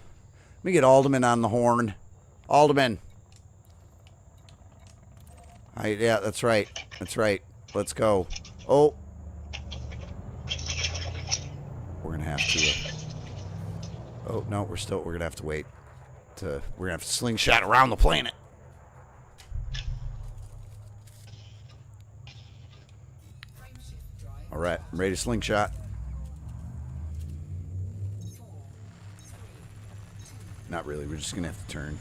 Speaker 2: me get Alderman on the horn. Alderman. Yeah, that's right. That's right. Let's go. Oh. We're going to have to... oh, no, we're going to have to wait. We're going to have to slingshot around the planet. All right, I'm ready to slingshot. Not really. We're just going to have to turn.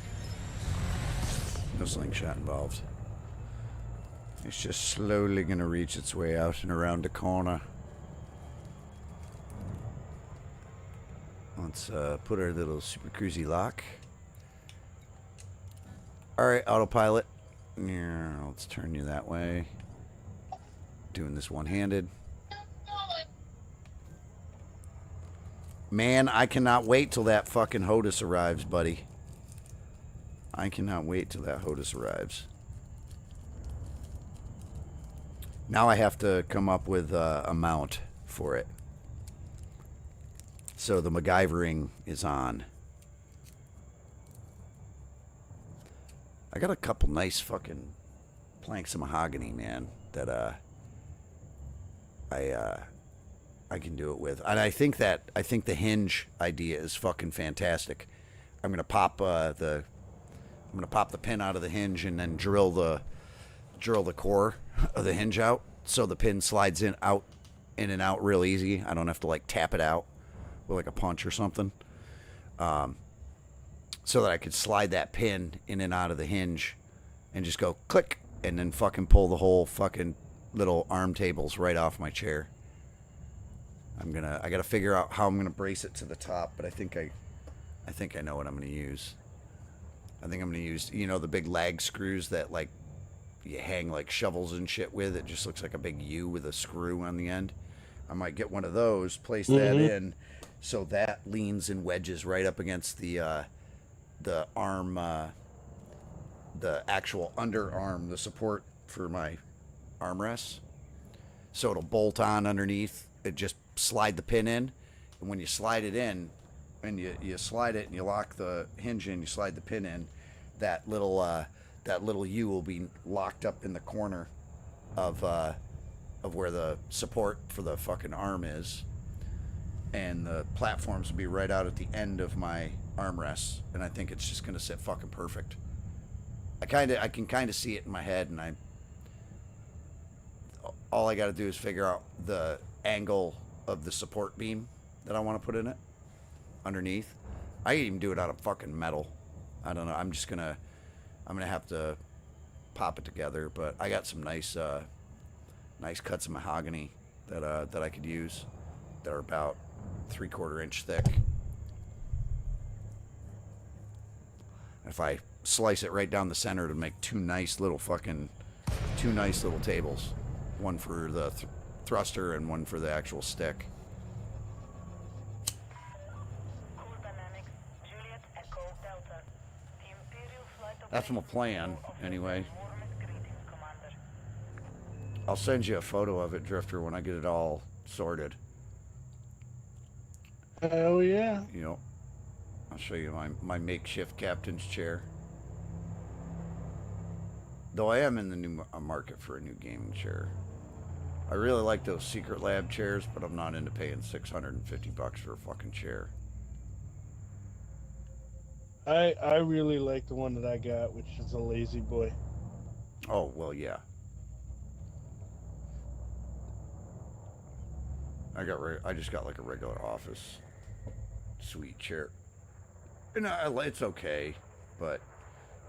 Speaker 2: No slingshot involved. It's just slowly going to reach its way out and around the corner. Let's put our little super cruisy lock. Alright, autopilot. Yeah, let's turn you that way. Doing this one-handed. Man, I cannot wait till that fucking HOTUS arrives, buddy. I cannot wait till that HOTUS arrives. Now I have to come up with a mount for it. So the MacGyvering is on. I got a couple nice fucking planks of mahogany, man, that I can do it with. And I think the hinge idea is fucking fantastic. I'm gonna pop the pin out of the hinge and then drill the core of the hinge out, so the pin slides in and out real easy. I don't have to like tap it out with like a punch or something, so that I could slide that pin in and out of the hinge and just go click and then fucking pull the whole fucking little arm tables right off my chair. I gotta figure out how I'm gonna brace it to the top, but I think I know what I'm gonna use. I think I'm gonna use, you know, the big lag screws that like you hang like shovels and shit with. It just looks like a big U with a screw on the end. I might get one of those, place that in, so that leans and wedges right up against the arm, the actual underarm, the support for my armrests. So it'll bolt on underneath. It just slide the pin in, and when you slide it in, and you slide it and you lock the hinge in, you slide the pin in, that little U will be locked up in the corner of where the support for the fucking arm is, and the platforms will be right out at the end of my armrests, and I think it's just gonna sit fucking perfect. I can kind of see it in my head, and all I got to do is figure out the angle of the support beam that I want to put in it underneath. I can even do it out of fucking metal. I don't know. I'm gonna have to pop it together, but I got some nice cuts of mahogany that I could use. They're about 3/4 inch thick. If I slice it right down the center to make two nice little tables. One for the thruster and one for the actual stick.
Speaker 5: Cool Dynamics, Juliet Echo Delta. The Imperial Flight
Speaker 2: That's my
Speaker 5: Operations
Speaker 2: plan,
Speaker 5: Bureau offers
Speaker 2: anyway.
Speaker 5: warmest greetings, Commander.
Speaker 2: I'll send you a photo of it, Drifter, when I get it all sorted.
Speaker 1: Hell yeah.
Speaker 2: You know, I'll show you my makeshift captain's chair. Though I am in the new market for a new gaming chair. I really like those Secret Lab chairs, but I'm not into paying $650 for a fucking chair.
Speaker 1: I really like the one that I got, which is a Lazy Boy.
Speaker 2: Oh, well, yeah. I just got like a regular office suite chair. And it's okay, but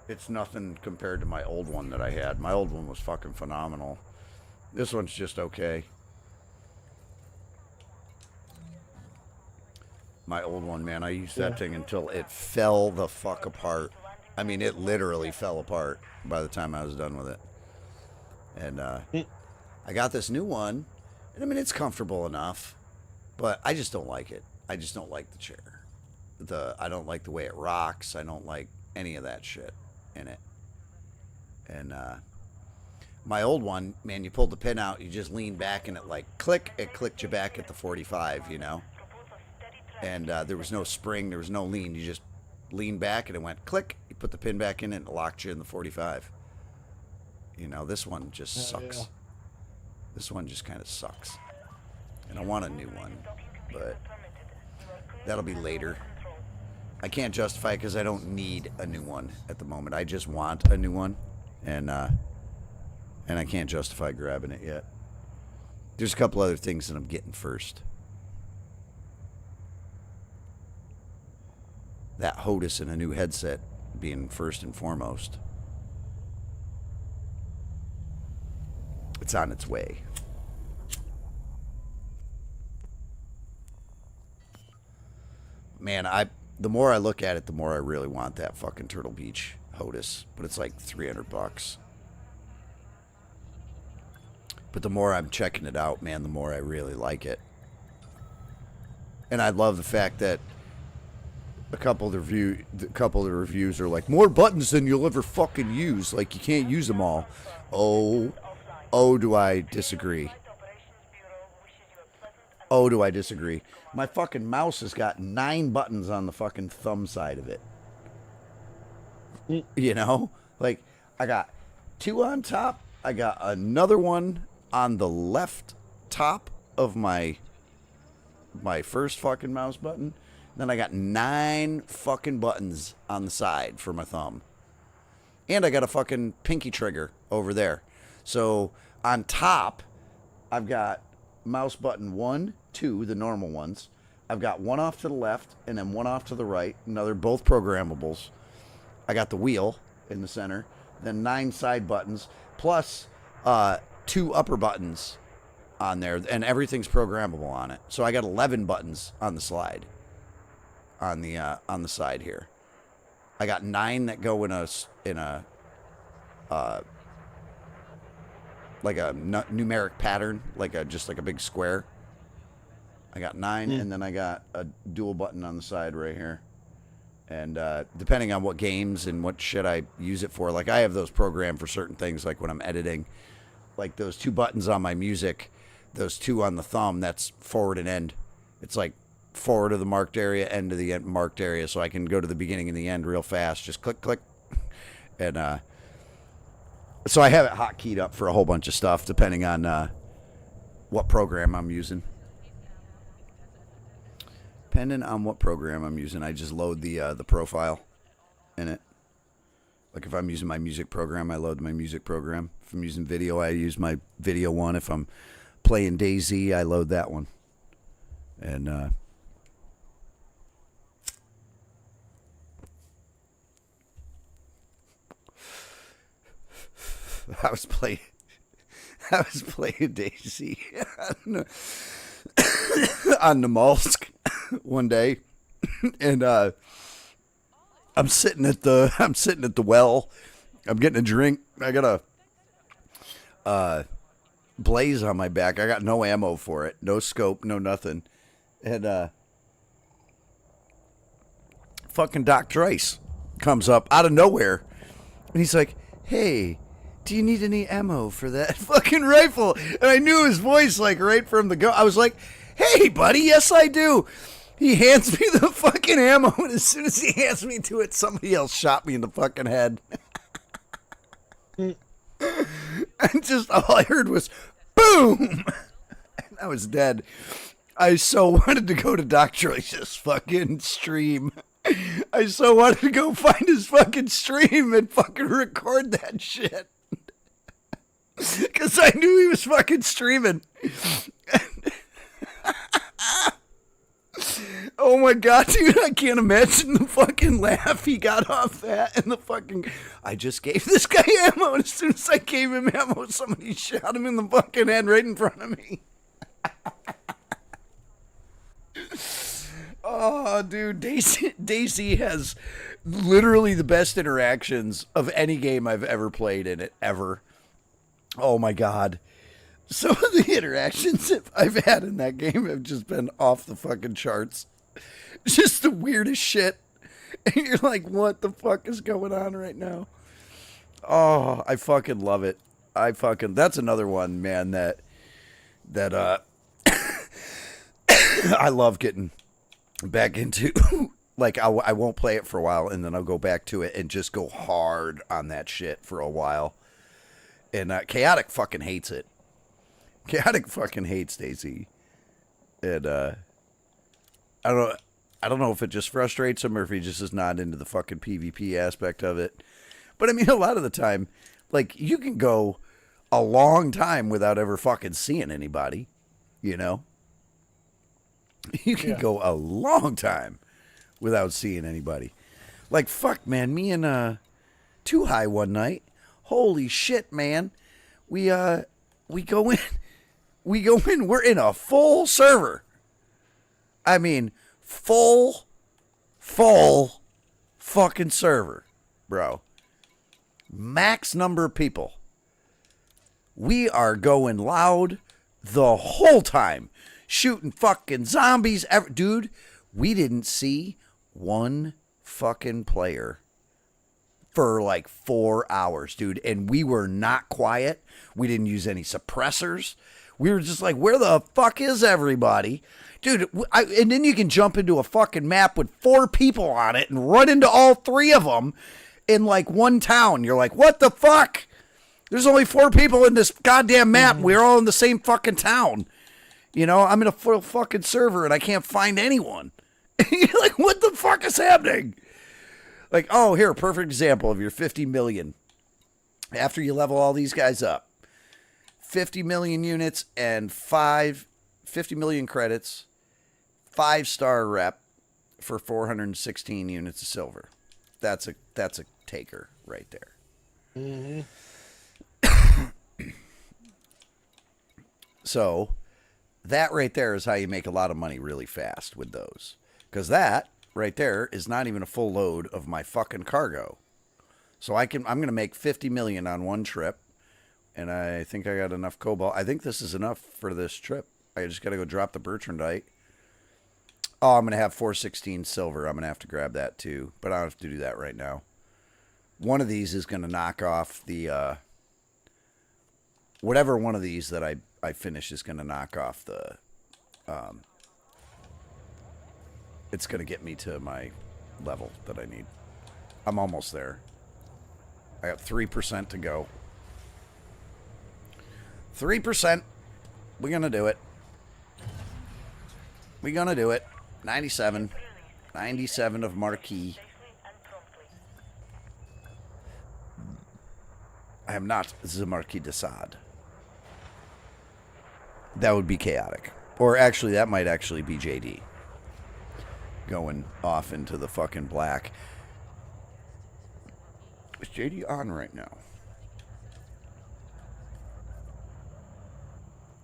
Speaker 2: it's nothing compared to my old one that I had. My old one was fucking phenomenal. This one's just okay. My old one, man, I used that thing until it fell the fuck apart. I mean, it literally fell apart by the time I was done with it. And I got this new one. And I mean, it's comfortable enough, but I just don't like it. I just don't like the chair. I don't like the way it rocks. I don't like any of that shit in it. And my old one, man, you pulled the pin out, you just lean back and it like click, it clicked you back at the 45, you know? And there was no spring, there was no lean. You just lean back and it went click, you put the pin back in and it locked you in the 45. You know, this one just sucks.
Speaker 1: Yeah.
Speaker 2: This one just kind of sucks. And I want a new one, but that'll be later. I can't justify it because I don't need a new one at the moment. I just want a new one, and I can't justify grabbing it yet. There's a couple other things that I'm getting first. That HOTAS and a new headset being first and foremost. It's on its way. Man, the more I look at it, the more I really want that fucking Turtle Beach HOTAS, but it's like $300. But the more I'm checking it out, man, the more I really like it. And I love the fact that a couple of the reviews are like, more buttons than you'll ever fucking use. Like, you can't use them all. Oh, do I disagree. Oh, do I disagree. My fucking mouse has got 9 buttons on the fucking thumb side of it. You know? Like, I got 2 on top. I got another one on the left top of my first fucking mouse button. Then I got 9 fucking buttons on the side for my thumb. And I got a fucking pinky trigger over there. So on top, I've got mouse button 1, 2, the normal ones. I've got one off to the left and then one off to the right. Now they're both programmables. I got the wheel in the center. Then 9 side buttons. Plus 2 upper buttons on there. And everything's programmable on it. So I got 11 buttons on the slide. On the side here. I got 9 that go in a like a numeric pattern, just like a big square. I got 9, and then I got a dual button on the side right here. And depending on what games and what shit I use it for, like I have those programmed for certain things, like when I'm editing, like those 2 buttons on my music, those 2 on the thumb, that's forward and end. It's like forward of the marked area, end of the marked area, so I can go to the beginning and the end real fast. Just click, click. And so I have it hotkeyed up for a whole bunch of stuff, depending on what program I'm using. Depending on what program I'm using, I just load the profile in it. Like if I'm using my music program, I load my music program. If I'm using video, I use my video one. If I'm playing DayZ, I load that one. And I was playing DayZ on the Molsk. one day, and I'm sitting at the well. I'm getting a drink. I got a blaze on my back. I got no ammo for it, no scope, no nothing, and fucking Doc Trice comes up out of nowhere, and he's like, "Hey, do you need any ammo for that fucking rifle?" And I knew his voice like right from the go. I was like, "Hey, buddy, yes I do." He hands me the fucking ammo, and as soon as he hands me to it, somebody else shot me in the fucking head. And just all I heard was boom, and I was dead. I so wanted to go to Doc Trice's fucking stream. I so wanted to go find his fucking stream and fucking record that shit. Because I knew he was fucking streaming. Oh my god, dude, I can't imagine the fucking laugh he got off that, and the fucking, I just gave this guy ammo, and as soon as I gave him ammo, somebody shot him in the fucking head right in front of me. Oh, dude, Daisy has literally the best interactions of any game I've ever played in it, ever. Oh my god. Some of the interactions I've had in that game have just been off the fucking charts. Just the weirdest shit. And you're like, what the fuck is going on right now? Oh, I fucking love it. That's another one, man, that I love getting back into. Like, I won't play it for a while, and then I'll go back to it and just go hard on that shit for a while. And Chaotic fucking hates it. Chaotic fucking hates Daisy. And I don't know if it just frustrates him or if he just is not into the fucking PvP aspect of it. But I mean, a lot of the time, like, you can go a long time without ever fucking seeing anybody, you know? You can go a long time without seeing anybody. Like, fuck, man, me and Too High one night, holy shit, man. We go in, we're in a full server. I mean, full fucking server, bro. Max number of people. We are going loud the whole time. Shooting fucking zombies. Dude, we didn't see one fucking player for like 4 hours, dude. And we were not quiet. We didn't use any suppressors. We were just like, where the fuck is everybody? Dude, and then you can jump into a fucking map with 4 people on it and run into all 3 of them in like one town. You're like, what the fuck? There's only 4 people in this goddamn map. We're all in the same fucking town. You know, I'm in a full fucking server and I can't find anyone. You're like, what the fuck is happening? Like, oh, here, perfect example of your 50 million. After you level all these guys up. 50 million units and 50 million credits, 5-star rep for 416 units of silver. That's a taker right there.
Speaker 1: Mm-hmm.
Speaker 2: So that right there is how you make a lot of money really fast with those. Because that right there is not even a full load of my fucking cargo. So I'm going to make 50 million on one trip. And I think I got enough cobalt. I think this is enough for this trip. I just got to go drop the Bertrandite. Oh, I'm going to have 416 silver. I'm going to have to grab that too. But I don't have to do that right now. One of these is going to knock off the... whatever one of these that I finish is going to knock off the... it's going to get me to my level that I need. I'm almost there. I got 3% to go. 3%. We're going to do it. We're going to do it. 97. 97 of Marquis. I am not the Marquis de Sade. That would be Chaotic. Or actually, that might actually be JD. Going off into the fucking black. Is JD on right now?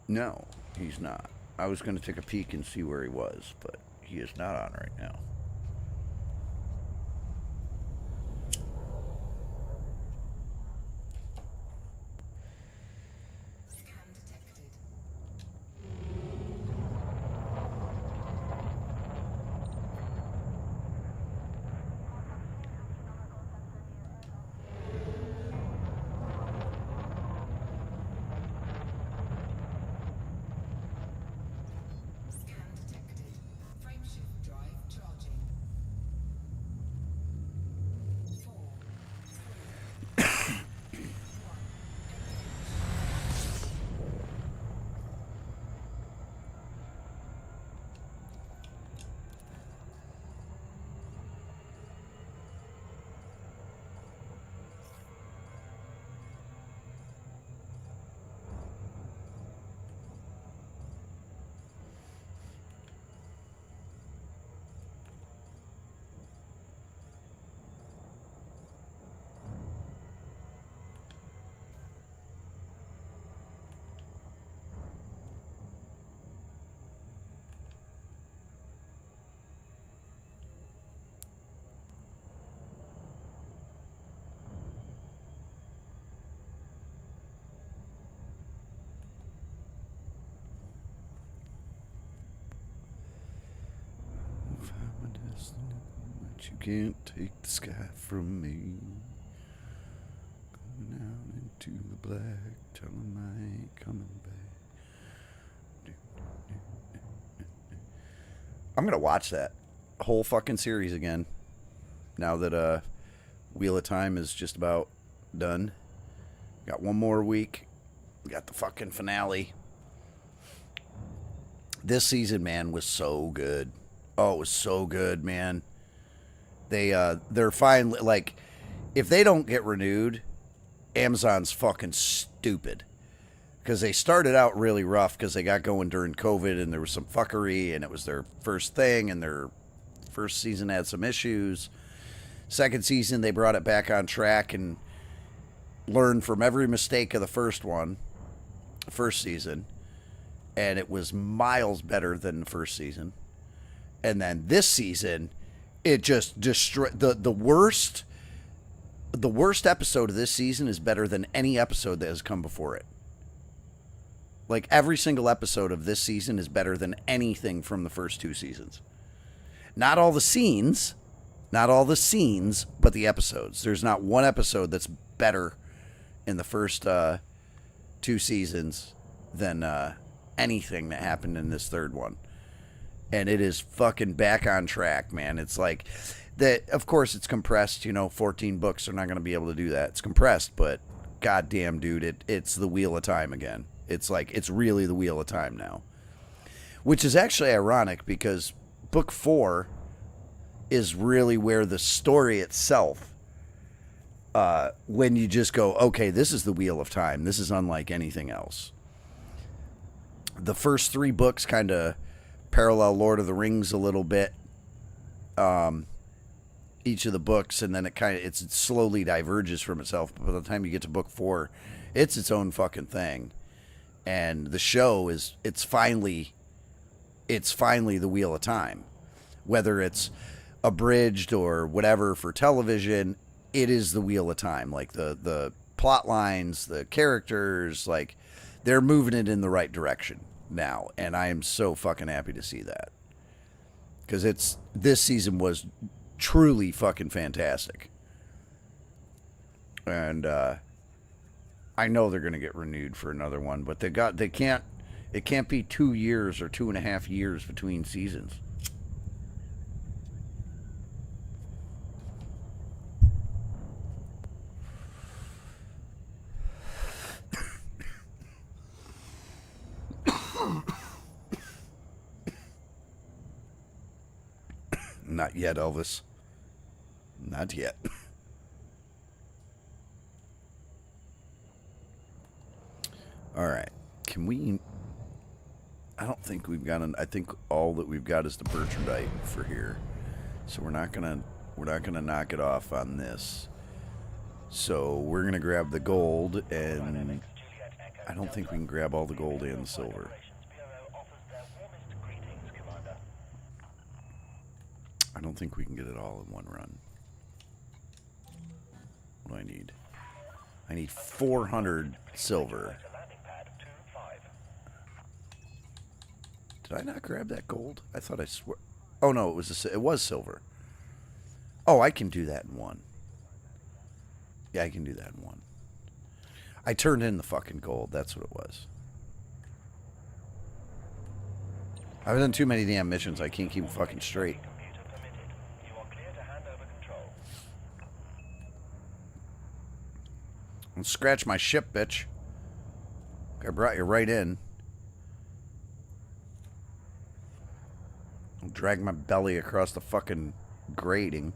Speaker 2: No, he's not. I was going to take a peek and see where he was, but he is not on right now.
Speaker 4: Scan detected. Scan detected. Frameshift drive charging. 4, 3, 2, 1.
Speaker 2: Find my destiny, but you can't take the sky from me. Going out into the black, tell 'em I ain't coming back. I'm gonna watch that whole fucking series again. Now that Wheel of Time is just about done. Got one more week. We got the fucking finale. This season, man, was so good. Oh, it was so good, man. They're finally, like, if they don't get renewed, Amazon's fucking stupid. Because they started out really rough because they got going during COVID and there was some fuckery and it was their first thing and their first season had some issues. Second season, they brought it back on track and learned from every mistake of the first season. And it was miles better than the first season. And then this season, it just destroyed the worst episode of this season is better than any episode that has come before it. Like, every single episode of this season is better than anything from the first two seasons. Not all the scenes, but the episodes. There's not one episode that's better in the first two seasons than anything that happened in this third one. And it is fucking back on track, man. It's like that. Of course, it's compressed. 14 books are not going to be able to do that. It's compressed, but goddamn, dude, it's the Wheel of Time again. It's like it's really the Wheel of Time now, which is actually ironic because book 4 is really where the story itself. When you just go, okay, this is the Wheel of Time. This is unlike anything else. The first 3 books kind of parallel Lord of the Rings a little bit, each of the books, and then it slowly diverges from itself. But by the time you get to book 4, it's its own fucking thing, and the show it's finally the Wheel of Time, whether it's abridged or whatever for television. It is the Wheel of Time. Like the plot lines, the characters, like they're moving it in the right direction now, and I am so fucking happy to see that, because this season was truly fucking fantastic, and I know they're gonna get renewed for another one, but it can't be 2 years or 2.5 years between seasons. Not yet, Elvis. Not yet. All right. Can we... I don't think we've got I think all that we've got is the Bertrandite for here. So we're not gonna knock it off on this. So we're gonna grab the gold, and I don't think we can grab all the gold and the silver. I don't think we can get it all in one run. What do I need? I need 400 silver.
Speaker 7: To landing pad 2-5.
Speaker 2: Did I not grab that gold? I thought I swear. Oh no, it was silver. Oh, I can do that in one. Yeah, I can do that in one. I turned in the fucking gold. That's what it was. I've done too many damn missions. I can't keep them fucking straight.
Speaker 7: Computer permitted. You are clear to hand over control.
Speaker 2: Don't scratch my ship, bitch. I brought you right in. I'll drag my belly across the fucking grating.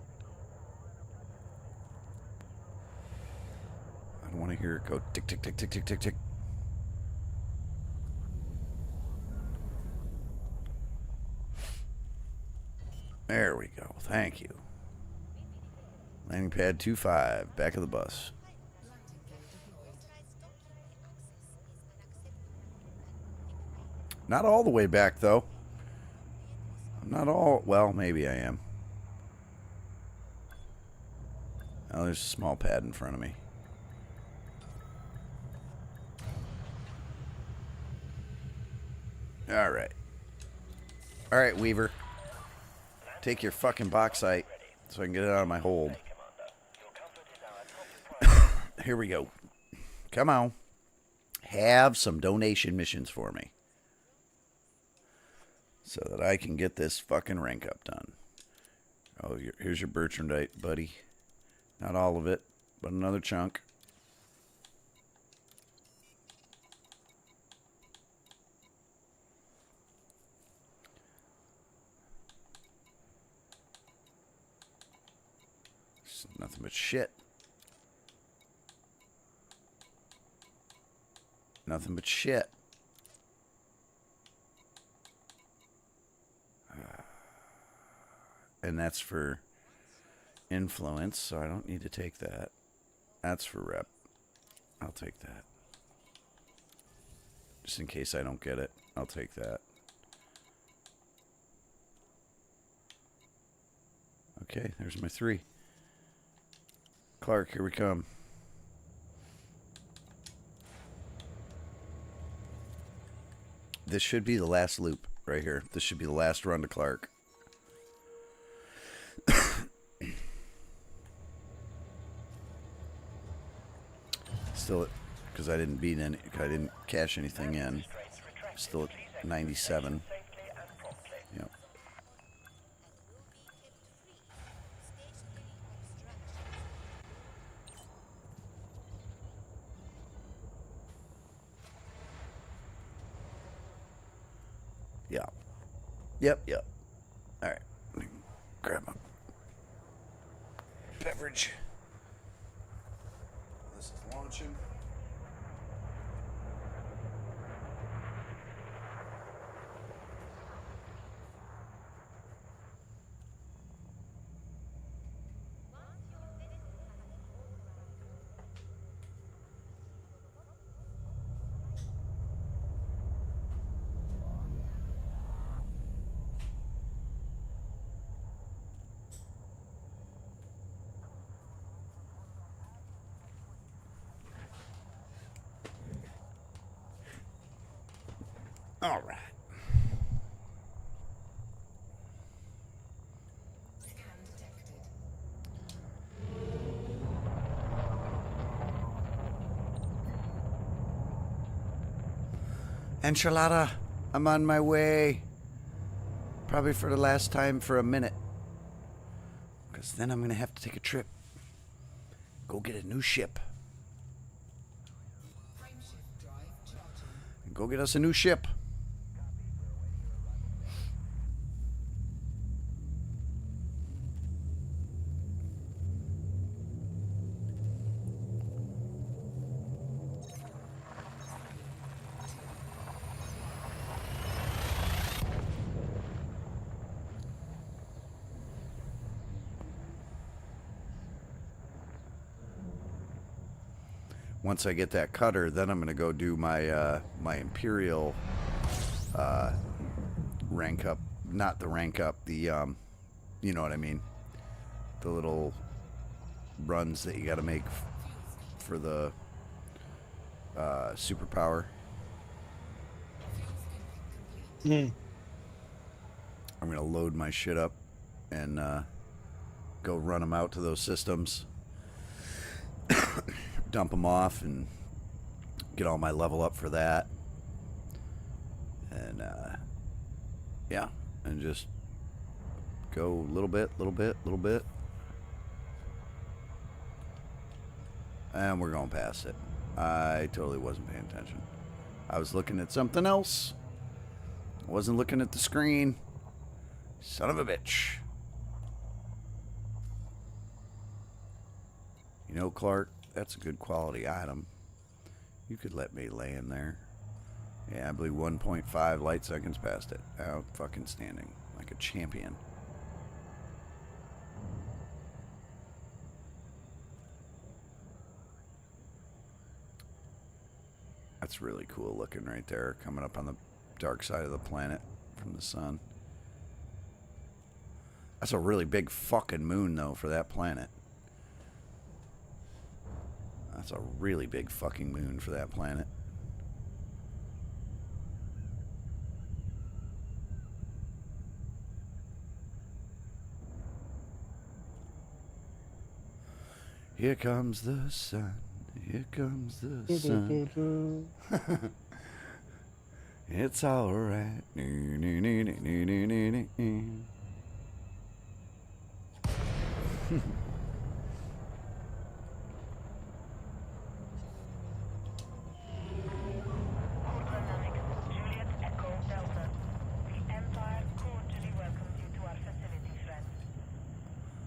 Speaker 2: I don't want to hear it go tick, tick, tick, tick, tick, tick, tick. There we go. Thank you. Landing pad 2-5. Back of the bus. Not all the way back, though. I'm not all... Well, maybe I am. Oh, there's a small pad in front of me. Alright. Alright, Weaver. Take your fucking bauxite so I can get it out of my hold. Here we go. Come on. Have some donation missions for me. So that I can get this fucking rank up done. Oh, here's your Bertrandite, buddy. Not all of it, but another chunk. It's nothing but shit. Nothing but shit. And that's for influence, so I don't need to take that. That's for rep. I'll take that. Just in case I don't get it, I'll take that. Okay, there's my 3. Clark, here we come. This should be the last loop right here. This should be the last run to Clark. Still, because I didn't beat any, I didn't cash anything in. Still at 97. Yep. Yeah. Yep. All right. Let me grab my beverage. This is launching. All right.
Speaker 4: Scan detected.
Speaker 2: Enchilada, I'm on my way. Probably for the last time for a minute. Because then I'm going to have to take a trip. Go get a new ship.
Speaker 4: Frameshift drive charging.
Speaker 2: And go get us a new ship. Once I get that cutter, then I'm going to go do my my Imperial rank up. Not the rank up, the You know what I mean? The little runs that you got to make for the superpower.
Speaker 1: Hmm.
Speaker 2: I'm going to load my shit up and go run them out to those systems. Dump them off and get all my level up for that. And, yeah, and just go little bit. And we're going past it. I totally wasn't paying attention. I was looking at something else. I wasn't looking at the screen. Son of a bitch. You know, Clark, that's a good quality item. You could let me lay in there. Yeah, I believe 1.5 light seconds past it. Out fucking standing like a champion. That's really cool looking right there, coming up on the dark side of the planet from the sun. That's a really big fucking moon, though, for that planet. That's a really big fucking moon for that planet. Here comes the sun. Here comes the sun. It's all right.
Speaker 5: Dynamics, Juliet Echo Delta. The Empire cordially welcomes you to our facility, friends.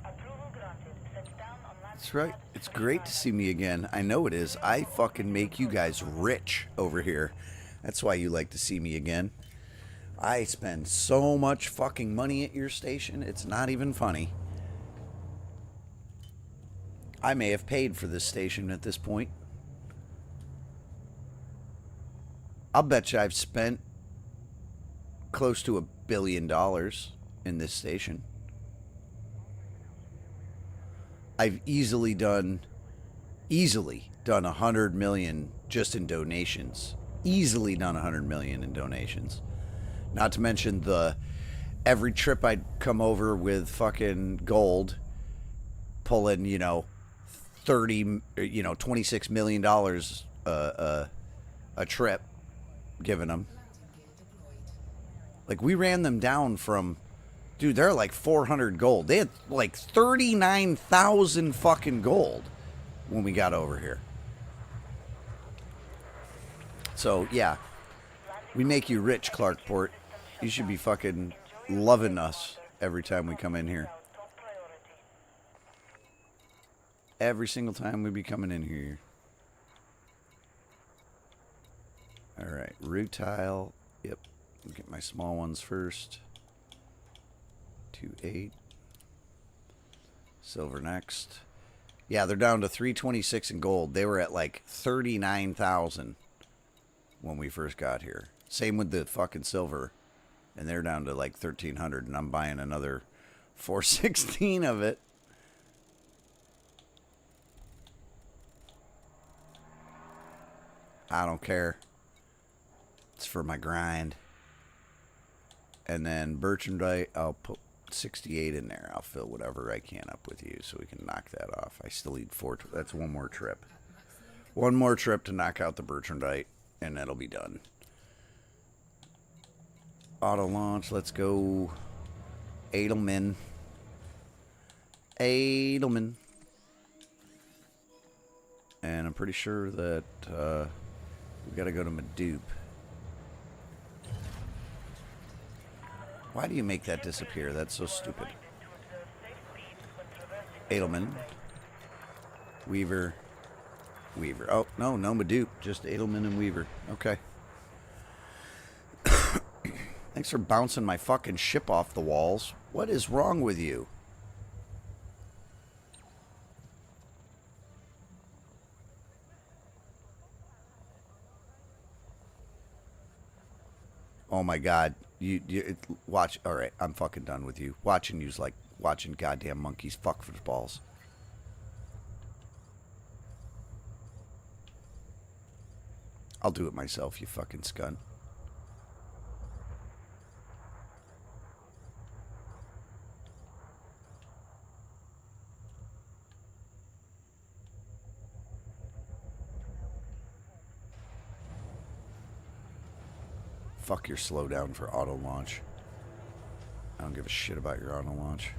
Speaker 5: Approval granted. Set down on land.
Speaker 2: That's right. It's great to see me again. I know it is. I fucking make you guys rich over here. That's why you like to see me again. I spend so much fucking money at your station, it's not even funny. I may have paid for this station at this point. I'll bet you I've spent close to $1 billion in this station. I've easily done 100 million just in donations. Easily done 100 million in donations. Not to mention every trip I'd come over with fucking gold, pulling, $26 million a trip, giving them. Like, we ran them down from, dude, they're like 400 gold. They had like 39,000 fucking gold when we got over here. So, yeah, we make you rich, Clarkport. You should be fucking loving us every time we come in here. Every single time we be coming in here. All right, root tile. Yep, I'll get my small ones first. 2-8. Silver next. Yeah, they're down to 326 in gold. They were at like 39,000 when we first got here. Same with the fucking silver. And they're down to like 1,300, and I'm buying another 416 of it. I don't care. It's for my grind. And then Bertrandite, I'll put 68 in there. I'll fill whatever I can up with you so we can knock that off. I still need 4. That's one more trip. One more trip to knock out the Bertrandite, and that'll be done. Auto launch. Let's go. Edelman. And I'm pretty sure that we got to go to Madoop. Why do you make that disappear? That's so stupid. Edelman. Weaver. Oh, no Madoop. Just Edelman and Weaver. Okay. Thanks for bouncing my fucking ship off the walls. What is wrong with you? Oh my god. You watch. All right, I'm fucking done with you. Watching you's like watching goddamn monkeys fuck for balls. I'll do it myself, you fucking scunt. Fuck your slowdown for auto launch. I don't give a shit about your auto launch.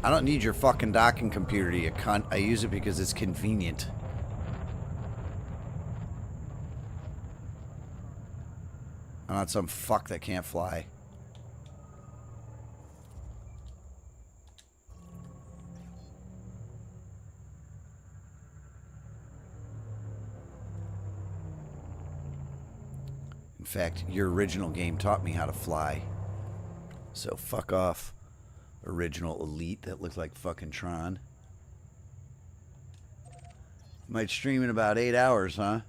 Speaker 2: I don't need your fucking docking computer, you cunt. I use it because it's convenient. I'm not some fuck that can't fly. In fact, your original game taught me how to fly. So fuck off. Original elite that looked like fucking Tron. Might stream in about 8 hours, huh?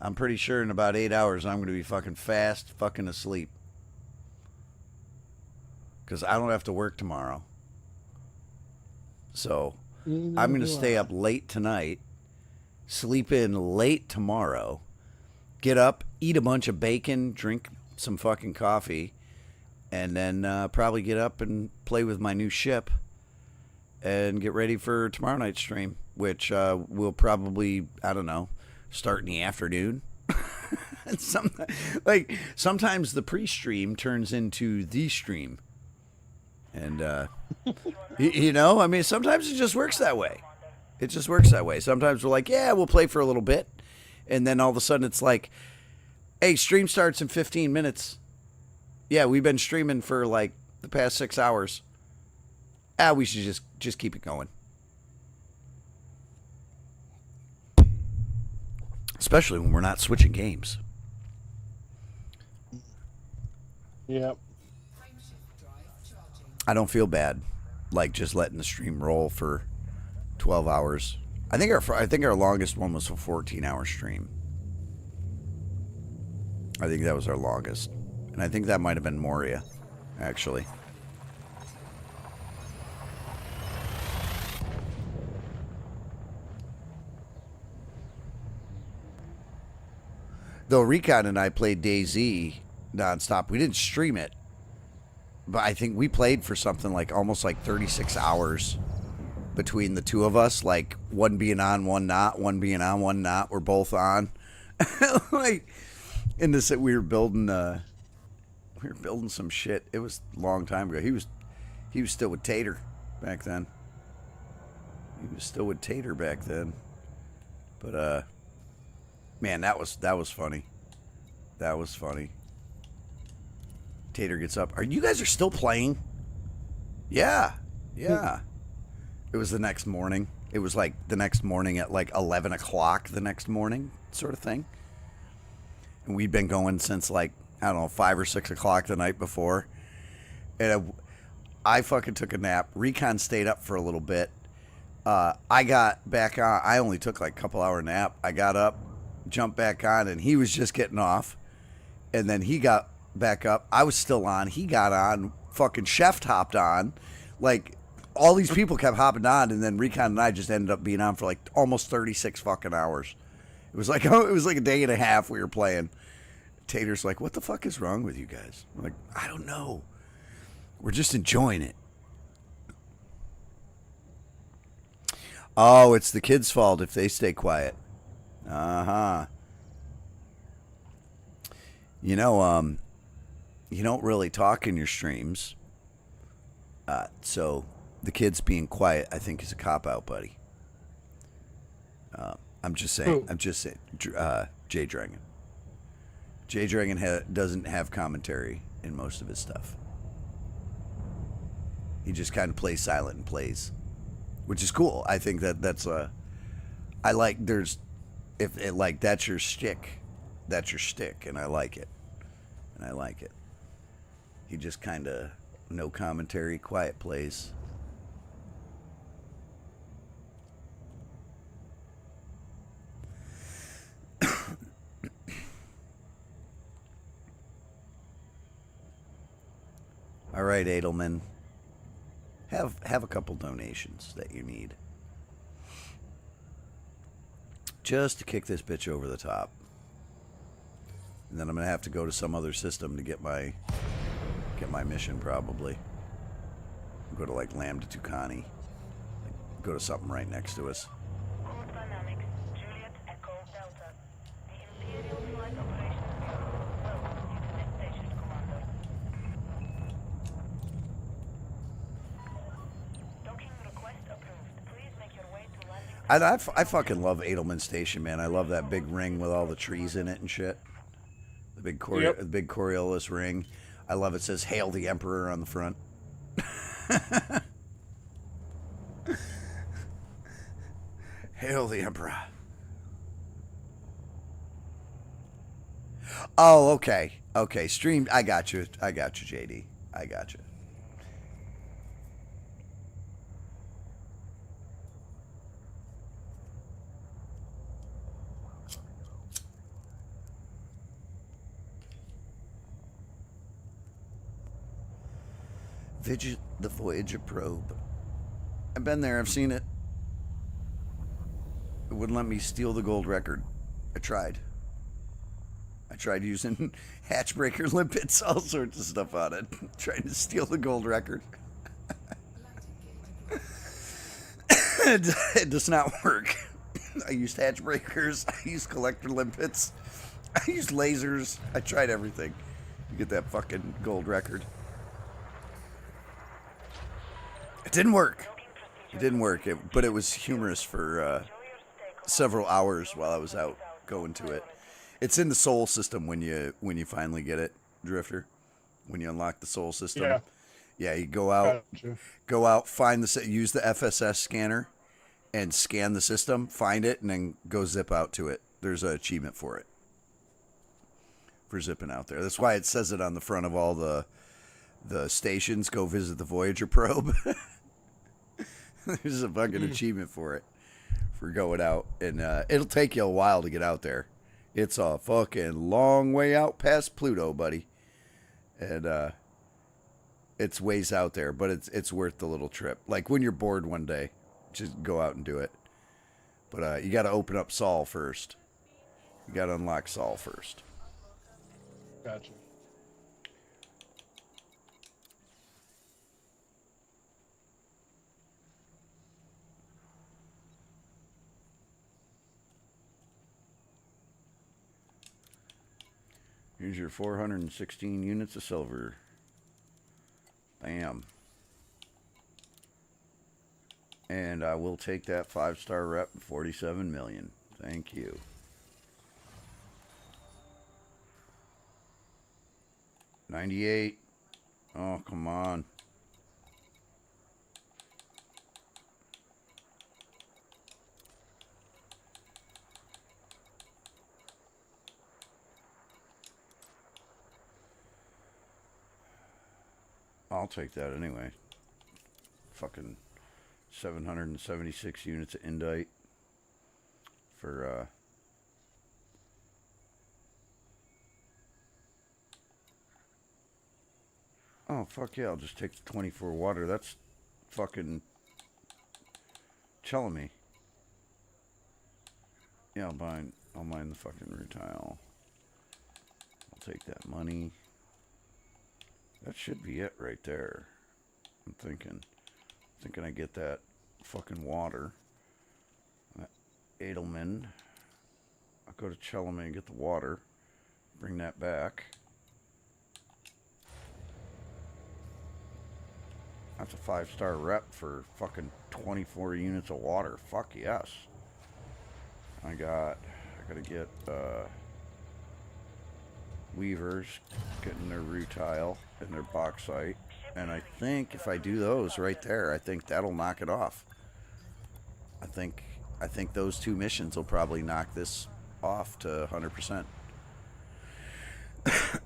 Speaker 2: I'm pretty sure in about 8 hours I'm going to be fucking fast fucking asleep. Because I don't have to work tomorrow. So I'm going to stay up late tonight, sleep in late tomorrow, get up, eat a bunch of bacon, drink some fucking coffee, and then probably get up and play with my new ship and get ready for tomorrow night's stream, which will probably, I don't know, start in the afternoon. Sometimes the pre-stream turns into the stream. And, you know, I mean, sometimes it just works that way. It just works that way. Sometimes we're like, yeah, we'll play for a little bit. And then all of a sudden it's like, hey, stream starts in 15 minutes. Yeah, we've been streaming for like the past 6 hours. We should just keep it going. Especially when we're not switching games.
Speaker 1: Yep.
Speaker 2: I don't feel bad, like just letting the stream roll for 12 hours. I think our longest one was a 14-hour stream. I think that was our longest. And I think that might have been Moria, actually. Though Recon and I played DayZ nonstop. We didn't stream it. But I think we played for something like almost like 36 hours between the two of us. Like one being on, one not. One being on, one not. We're both on. Like, in this, we were building some shit. It was a long time ago. He was still with Tater back then. But man, that was funny. That was funny. Tater gets up. You guys are still playing? Yeah. It was the next morning. It was like the next morning at like 11 o'clock the next morning, sort of thing. And we'd been going since like, I don't know, 5 or 6 o'clock the night before. And I fucking took a nap. Recon stayed up for a little bit. I got back on. I only took like a couple hour nap. I got up, jumped back on, and he was just getting off. And then he got back up. I was still on. He got on. Fucking Chef hopped on. Like, all these people kept hopping on, and then Recon and I just ended up being on for like almost 36 fucking hours. It was like a day and a half we were playing. Tater's like, what the fuck is wrong with you guys? I'm like, I don't know. We're just enjoying it. Oh, it's the kids' fault if they stay quiet. Uh-huh. You know, you don't really talk in your streams. So the kids being quiet, I think, is a cop-out, buddy. I'm just saying. Jay Dragon. Jay Dragon doesn't have commentary in most of his stuff. He just kind of plays silent and plays, which is cool. I think that's I like. That's your shtick. That's your shtick, and I like it. He just kind of no commentary, quiet plays. All right, Edelman. Have a couple donations that you need. Just to kick this bitch over the top. And then I'm gonna have to go to some other system to get my mission probably. Go to like Lambda Tucani. Go to something right next to us.
Speaker 5: Code Dynamics, Juliet Echo Delta. The Imperial Flight Operations Bureau welcomes you to this station, Commander. Docking request approved. Please make your way to landing.
Speaker 2: I fucking love Edelman Station, man. I love that big ring with all the trees in it and shit. The big
Speaker 1: Yep.
Speaker 2: the big Coriolis ring. I love it. Says "Hail the Emperor" on the front. Hail the Emperor. Oh, okay. Okay, stream. I got you, JD. I got you. The Voyager probe. I've been there. I've seen it. It wouldn't let me steal the gold record. I tried using hatchbreaker limpets, all sorts of stuff on it. Trying to steal the gold record. It does not work. I used hatchbreakers. I used collector limpets. I used lasers. I tried everything to get that fucking gold record. It didn't work. It didn't work. But it was humorous for several hours while I was out going to it. It's in the Sol system when you finally get it, Drifter. When you unlock the Sol system.
Speaker 1: Yeah.
Speaker 2: Yeah, you go out,
Speaker 1: Gotcha.
Speaker 2: find use the FSS scanner, and scan the system, find it, and then go zip out to it. There's an achievement for it. For zipping out there. That's why it says it on the front of all the stations. Go visit the Voyager probe. There's a fucking achievement for it. For going out. And it'll take you a while to get out there. It's a fucking long way out past Pluto, buddy. And it's ways out there, but it's worth the little trip. Like when you're bored one day, just go out and do it. But you got to open up Sol first. You got to unlock Sol first.
Speaker 1: Gotcha.
Speaker 2: Here's your 416 units of silver. Bam. And I will take that 5-star rep, 47 million. Thank you. $98. Oh, come on. I'll take that anyway. Fucking 776 units of Indite for oh fuck yeah, I'll just take the 24 water. That's fucking Chelamy. Yeah, I'll mine the fucking rutile. I'll take that money. That should be it right there. I'm thinking I get that fucking water. Edelman. I'll go to Chelamy and get the water. Bring that back. That's a 5-star rep for fucking 24 units of water. Fuck yes. I gotta get Weavers getting their rutile and their bauxite, and I think if I do those right there, I think that'll knock it off. I think those two missions will probably knock this off to 100%.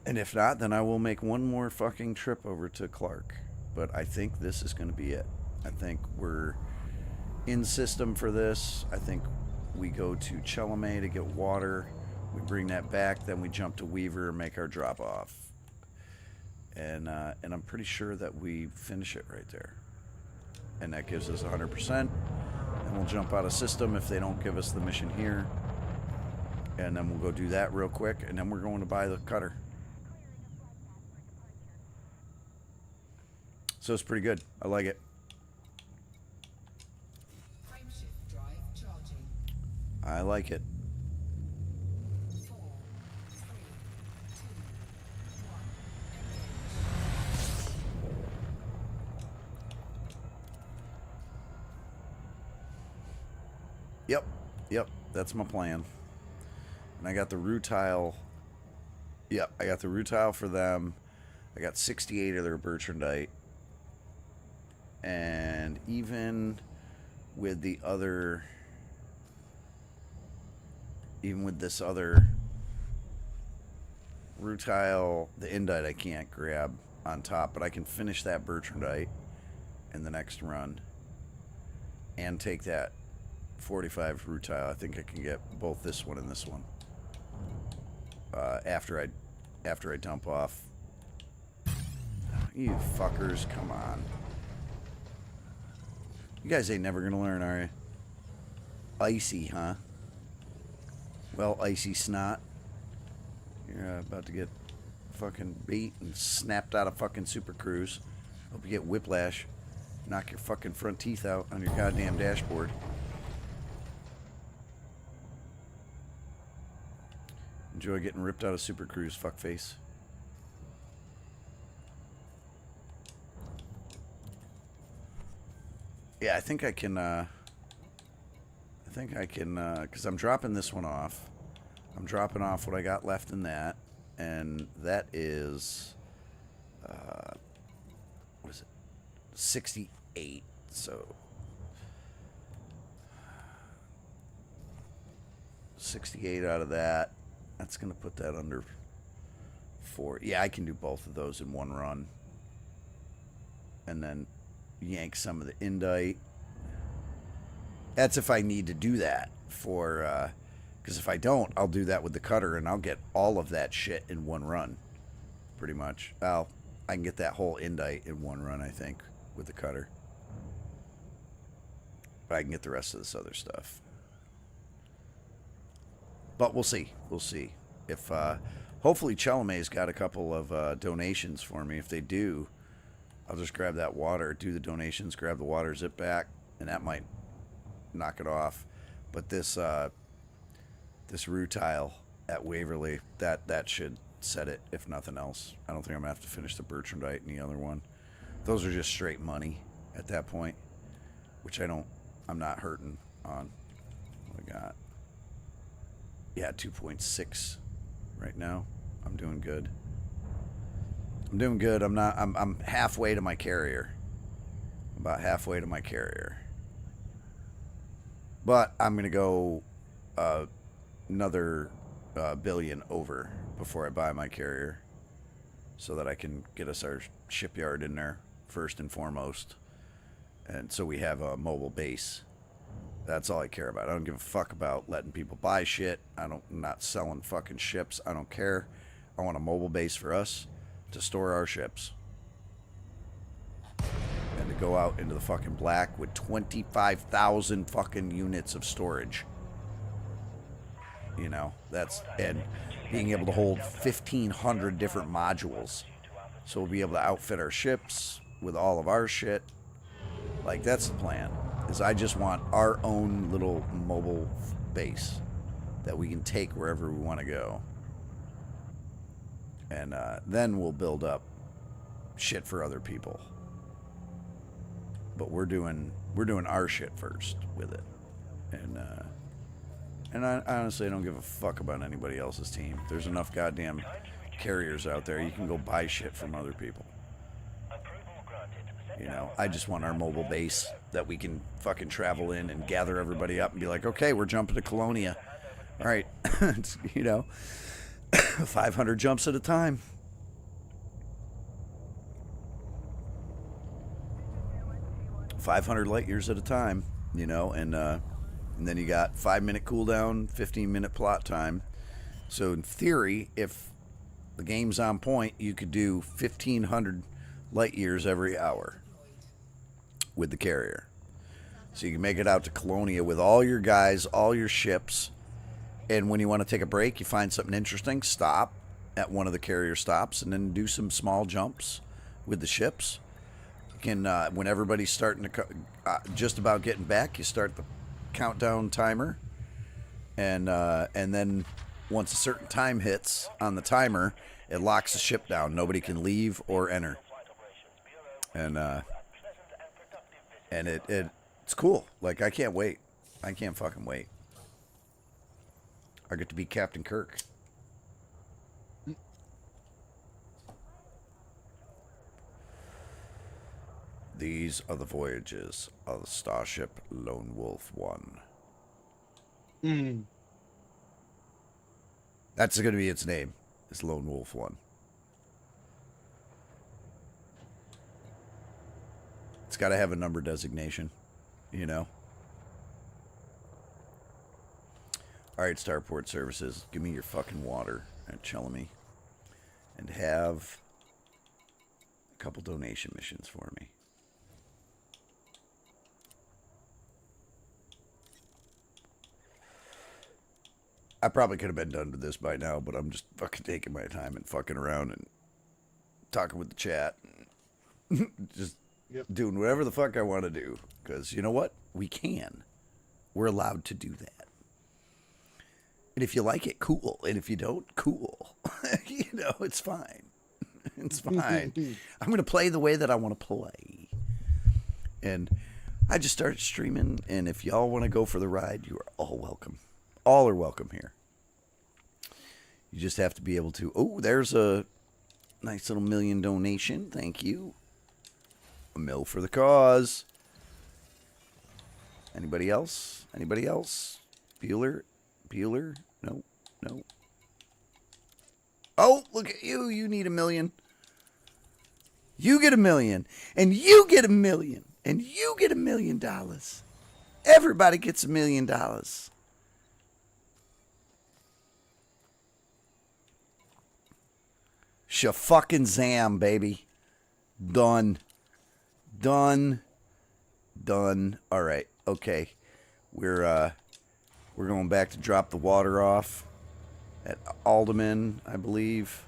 Speaker 2: And if not, then I will make one more fucking trip over to Clark. But I think this is going to be it. I think we're in system for this. I think we go to Chelamy to get water. We bring that back, then we jump to Weaver and make our drop off. and I'm pretty sure that we finish it right there. And that gives us 100%. And we'll jump out of system if they don't give us the mission here. And then we'll go do that real quick, and then we're going to buy the cutter. So it's pretty good. I like it.
Speaker 4: Frameshift drive charging.
Speaker 2: I like it.
Speaker 4: 4, 3, 2, 1. Engage.
Speaker 2: Yep, that's my plan. And I got the rutile. Yep, I got the rutile for them. I got 68 of their Bertrandite. And even with the other, even with this other rutile, the Indite I can't grab on top, but I can finish that Bertrandite in the next run and take that 45 rutile. I think I can get both this one and this one after I dump off. You fuckers, come on. You guys ain't never gonna learn, are you? Icy, huh? Well, icy snot. You're about to get fucking beat and snapped out of fucking Super Cruise. Hope you get whiplash. Knock your fucking front teeth out on your goddamn dashboard. Enjoy getting ripped out of Super Cruise, fuckface. Yeah, I think I can, because I'm dropping this one off. I'm dropping off what I got left in that, and that is, what is it? 68, so 68 out of that. That's going to put that under 4. Yeah, I can do both of those in one run. And then yank some of the Indite. That's if I need to do that for, because if I don't, I'll do that with the cutter and I'll get all of that shit in one run, pretty much. I can get that whole Indite in one run, I think, with the cutter. But I can get the rest of this other stuff. But we'll see. We'll see. If, hopefully Chalamet's got a couple of donations for me. If they do, I'll just grab that water, do the donations, grab the water, zip back, and that might knock it off. But this this rutile at Waverly, that should set it, if nothing else. I don't think I'm going to have to finish the Bertrandite and the other one. Those are just straight money at that point, which I'm not hurting on. What I got? Yeah, 2.6 right now. I'm doing good. I'm halfway to my carrier. About halfway to my carrier. But I'm going to go another billion over before I buy my carrier, so that I can get us our shipyard in there first and foremost. And so we have a mobile base. That's all I care about. I don't give a fuck about letting people buy shit. I'm not selling fucking ships. I don't care. I want a mobile base for us to store our ships. And to go out into the fucking black with 25,000 fucking units of storage. You know, and being able to hold 1,500 different modules. So we'll be able to outfit our ships with all of our shit. Like, that's the plan. Is I just want our own little mobile base that we can take wherever we want to go. And then we'll build up shit for other people. But we're doing our shit first with it. And I honestly don't give a fuck about anybody else's team. There's enough goddamn carriers out there. You can go buy shit from other people. You know, I just want our mobile base that we can fucking travel in and gather everybody up and be like, okay, we're jumping to Colonia. All right, you know, 500 jumps at a time. $500 light years at a time, you know, and then you got 5-minute cooldown, 15-minute plot time. So in theory, if the game's on point, you could do 1,500 light years every hour with the carrier. So you can make it out to Colonia with all your guys, all your ships. And when you want to take a break, you find something interesting, stop at one of the carrier stops and then do some small jumps with the ships. You can, when everybody's starting to just about getting back, you start the countdown timer. And then once a certain time hits on the timer, it locks the ship down. Nobody can leave or enter. And it's cool. Like, I can't wait. I can't fucking wait. I get to be Captain Kirk. These are the voyages of the Starship Lone Wolf 1. That's going to be its name. It's Lone Wolf 1. It's got to have a number designation, you know? All right, Starport Services, give me your fucking water at Chelmy. And have a couple donation missions for me. I probably could have been done with this by now, but I'm just fucking taking my time and fucking around and talking with the chat. Just doing whatever the fuck I want to do. Because you know what? We can. We're allowed to do that. And if you like it, cool. And if you don't, cool. You know, it's fine. It's fine. I'm going to play the way that I want to play. And I just started streaming. And if y'all want to go for the ride, you are all welcome. All are welcome here. You just have to be able to... Oh, there's a nice little $1 million donation. Thank you. A mill for the cause. Anybody else? Anybody else? Bueller? Bueller? No. No. Oh, look at you. You need $1 million. You get $1 million. And you get $1 million. And you get $1 million. Everybody gets $1 million. Fucking Zam, baby. Done. Done. Done. All right. Okay. We're going back to drop the water off at Alderman, I believe.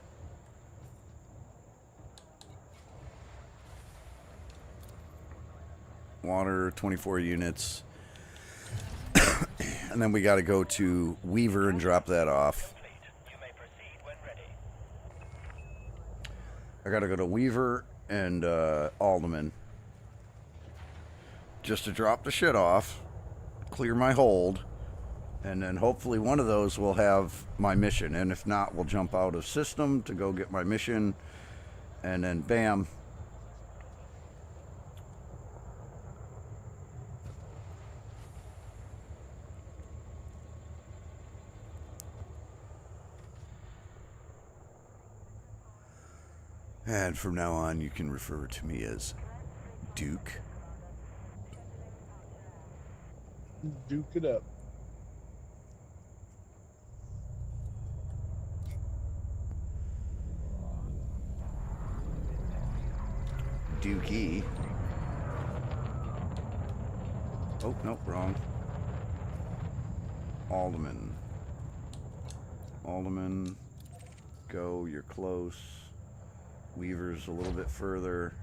Speaker 2: Water, 24 units. And then we got to go to Weaver and drop that off. I got to go to Weaver and Alderman just to drop the shit off, clear my hold, and then hopefully one of those will have my mission. And if not, we'll jump out of system to go get my mission, and then bam. And from now on, you can refer to me as Duke.
Speaker 1: Duke it up.
Speaker 2: Dookie. Oh, nope, wrong. Alderman. Alderman. Go, you're close. Weaver's a little bit further.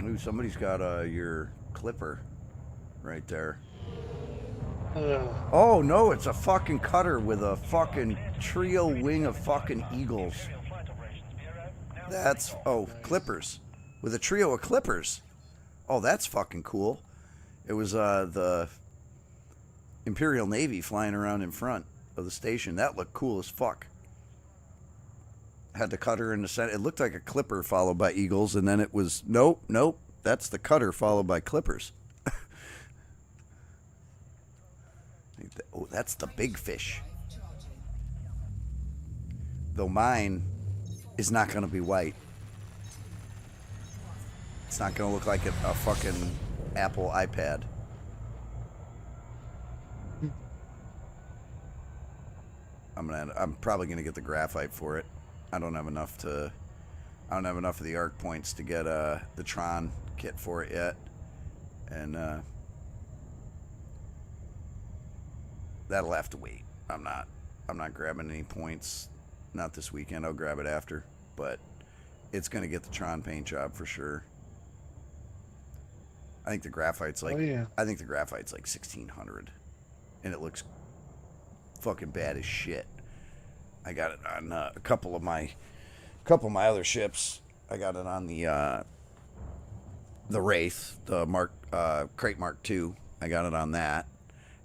Speaker 2: Ooh, somebody's got your clipper right there. Oh no, it's a fucking cutter with a fucking trio wing of fucking eagles. That's, oh, clippers. With a trio of clippers. Oh, that's fucking cool. It was the Imperial Navy flying around in front of the station. That looked cool as fuck. Had the cutter in the center. It looked like a clipper followed by eagles, and then it was, nope, that's the cutter followed by clippers. Oh, that's the big fish. Though mine is not going to be white. It's not going to look like a fucking Apple iPad. I'm probably gonna get the graphite for it. I don't have enough of the arc points to get the Tron kit for it yet, and that'll have to wait. I'm not grabbing any points, not this weekend. I'll grab it after, but it's gonna get the Tron paint job for sure. I think the graphite's like,
Speaker 1: Oh, yeah.
Speaker 2: I think the graphite's like 1,600, and it looks fucking bad as shit. I got it on a couple of my other ships. I got it on the Wraith, the Crate Mark II. I got it on that,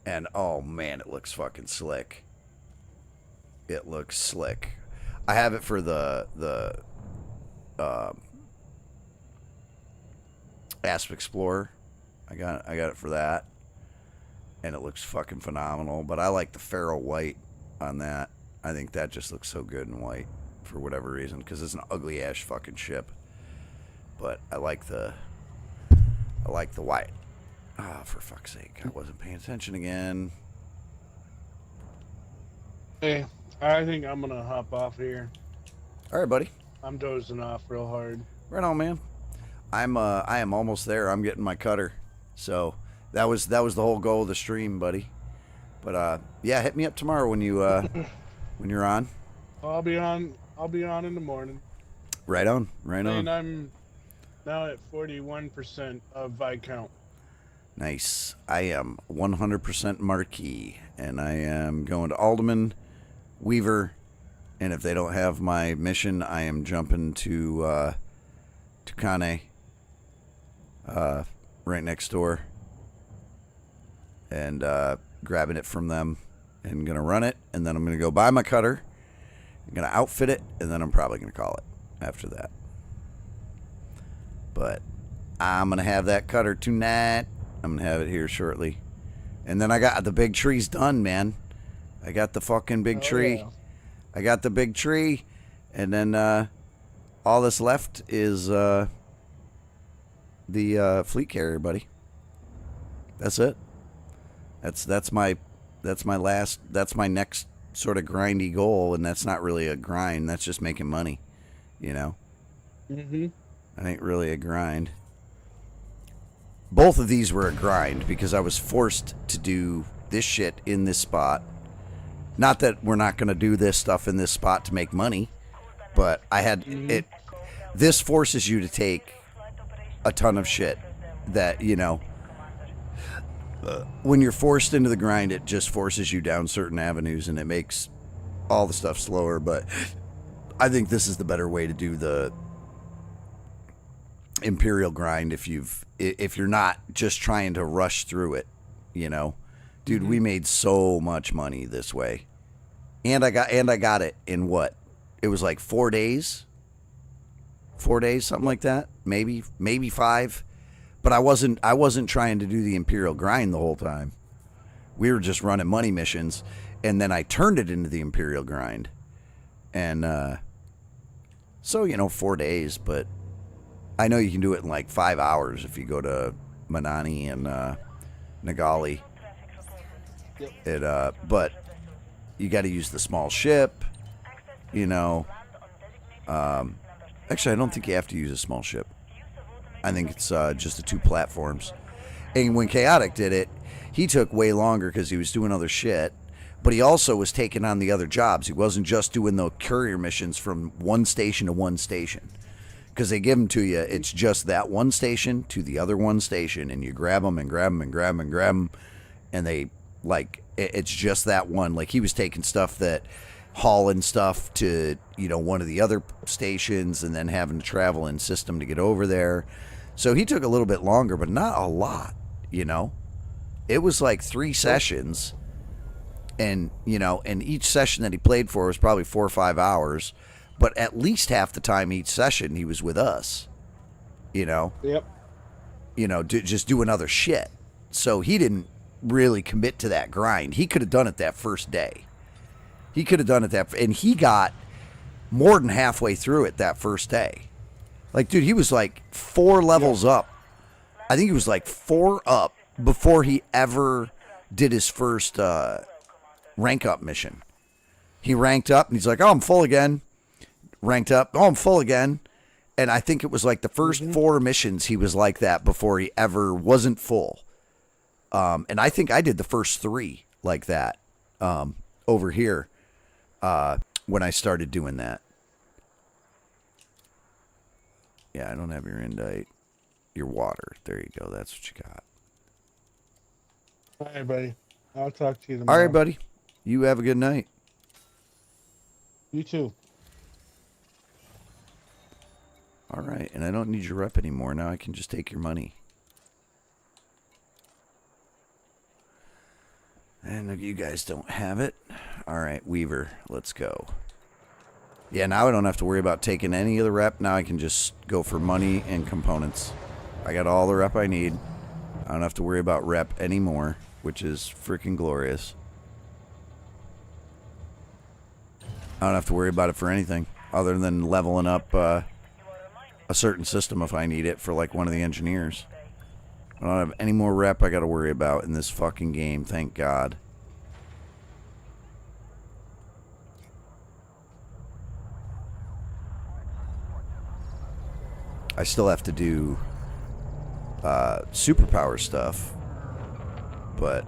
Speaker 2: and oh man, it looks fucking slick. It looks slick. I have it for the Asp Explorer. I got it for that, and it looks fucking phenomenal. But I like the Pharaoh White on that. I think that just looks so good in white for whatever reason, because it's an ugly ass fucking ship. But I like the white. Ah, for fuck's sake, I wasn't paying attention again.
Speaker 1: Hey, I think I'm gonna hop off here.
Speaker 2: All right, buddy.
Speaker 1: I'm dozing off real hard.
Speaker 2: Right on, man. I am almost there. I'm getting my cutter. So that was the whole goal of the stream, buddy. But yeah, hit me up tomorrow when you when you're on.
Speaker 1: I'll be on in the morning.
Speaker 2: Right on. Right on.
Speaker 1: And I'm now at 41% of Viscount.
Speaker 2: Nice. I am 100% Marquis, and I am going to Alderman, Weaver, and if they don't have my mission, I am jumping to Kane, right next door, and grabbing it from them, and gonna run it, and then I'm gonna go buy my cutter, I'm gonna outfit it, and then I'm probably gonna call it after that. But I'm gonna have that cutter tonight. I'm gonna have it here shortly, and then I got the big trees done, man. I got the fucking big tree.
Speaker 1: Yeah.
Speaker 2: I got the big tree, and then all that's left is the fleet carrier, buddy. That's it. That's my next sort of grindy goal, and that's not really a grind. That's just making money, you know.
Speaker 1: Mm-hmm.
Speaker 2: That ain't really a grind. Both of these were a grind because I was forced to do this shit in this spot. Not that we're not going to do this stuff in this spot to make money, but I had it. This forces you to take a ton of shit that, you know, when you're forced into the grind, it just forces you down certain avenues and it makes all the stuff slower. But I think this is the better way to do the Imperial grind if you're not just trying to rush through it, you know. Dude, we made so much money this way. And I got it in what? It was like 4 days. 4 days, something like that. Maybe 5. But I wasn't trying to do the Imperial grind the whole time. We were just running money missions, and then I turned it into the Imperial grind. And so, you know, 4 days, but I know you can do it in like 5 hours if you go to Manani and Nagali. But you got to use the small ship, you know. Actually, I don't think you have to use a small ship. I think it's just the 2 platforms. And when Chaotic did it, he took way longer because he was doing other shit. But he also was taking on the other jobs. He wasn't just doing the courier missions from one station to one station. Because they give them to you, it's just that one station to the other one station, and you grab them and grab them and grab them and grab them, and they, like, it's just that one. Like, he was taking stuff that, hauling stuff to, you know, one of the other stations, and then having to travel in system to get over there. So he took a little bit longer, but not a lot, you know. It was like 3 sessions, and, you know, and each session that he played for was probably 4 or 5 hours. But at least half the time each session, he was with us, you know?
Speaker 1: Yep.
Speaker 2: You know, just doing other shit. So he didn't really commit to that grind. He could have done it that first day. He could have done it and he got more than halfway through it that first day. Like, dude, he was like 4 levels up. I think he was like 4 up before he ever did his first rank up mission. He ranked up and he's like, oh, I'm full again. Ranked up. Oh, I'm full again. And I think it was like the first 4 missions he was like that before he ever wasn't full. And I think I did the first 3 like that over here when I started doing that. Yeah, I don't have your indite. Your water. There you go. That's what you got.
Speaker 1: All right, buddy. I'll talk to you tomorrow.
Speaker 2: All right, buddy. You have a good night.
Speaker 1: You too.
Speaker 2: All right, and I don't need your rep anymore. Now I can just take your money. And you guys don't have it. All right, Weaver, let's go. Yeah, now I don't have to worry about taking any of the rep. Now I can just go for money and components. I got all the rep I need. I don't have to worry about rep anymore, which is freaking glorious. I don't have to worry about it for anything other than leveling up a certain system if I need it for like one of the engineers. I don't have any more rep I got to worry about in this fucking game, thank God. I still have to do superpower stuff, but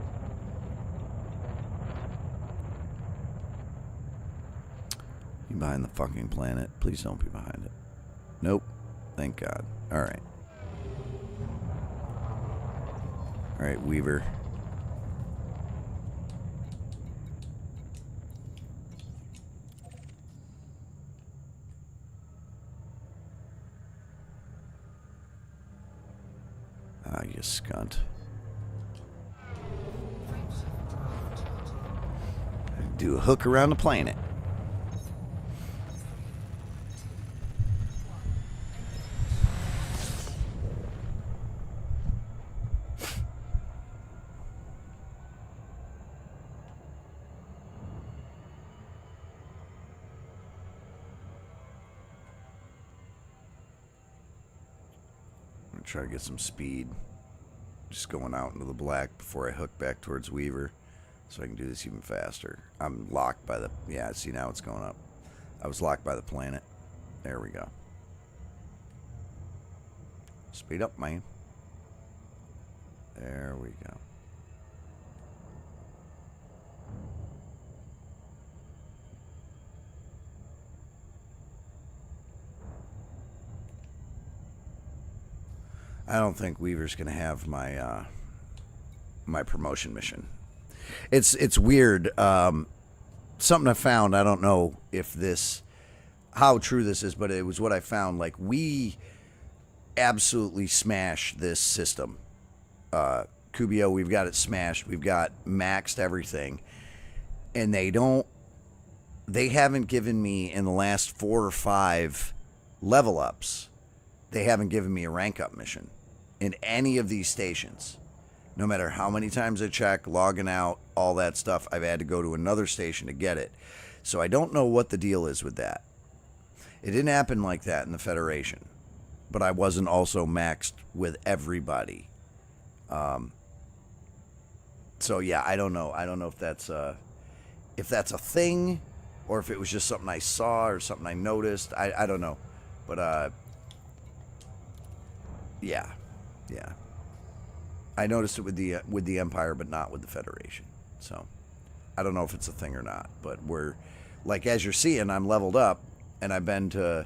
Speaker 2: you behind the fucking planet. Please don't be behind it. Nope. Thank God. All right. All right, Weaver. Ah, you scunt. Do a hook around the planet. Try to get some speed. Just going out into the black before I hook back towards Weaver so I can do this even faster. I'm locked by the... Yeah, see, now it's going up. I was locked by the planet. There we go. Speed up, man. There we go. I don't think Weaver's gonna have my my promotion mission. It's weird. Something I found. I don't know if how true this is, but it was what I found. Like, we absolutely smashed this system. Kubio, we've got it smashed. We've got maxed everything, and they haven't given me in the last 4 or 5 level ups. They haven't given me a rank up mission in any of these stations. No matter how many times I check, logging out, all that stuff, I've had to go to another station to get it. So I don't know what the deal is with that. It didn't happen like that in the Federation, but I wasn't also maxed with everybody. So yeah, I don't know. I don't know if that's a thing, or if it was just something I saw or something I noticed. I don't know, but yeah. I noticed it with the Empire, but not with the Federation. So I don't know if it's a thing or not. But we're, like, as you're seeing, I'm leveled up, and I've been to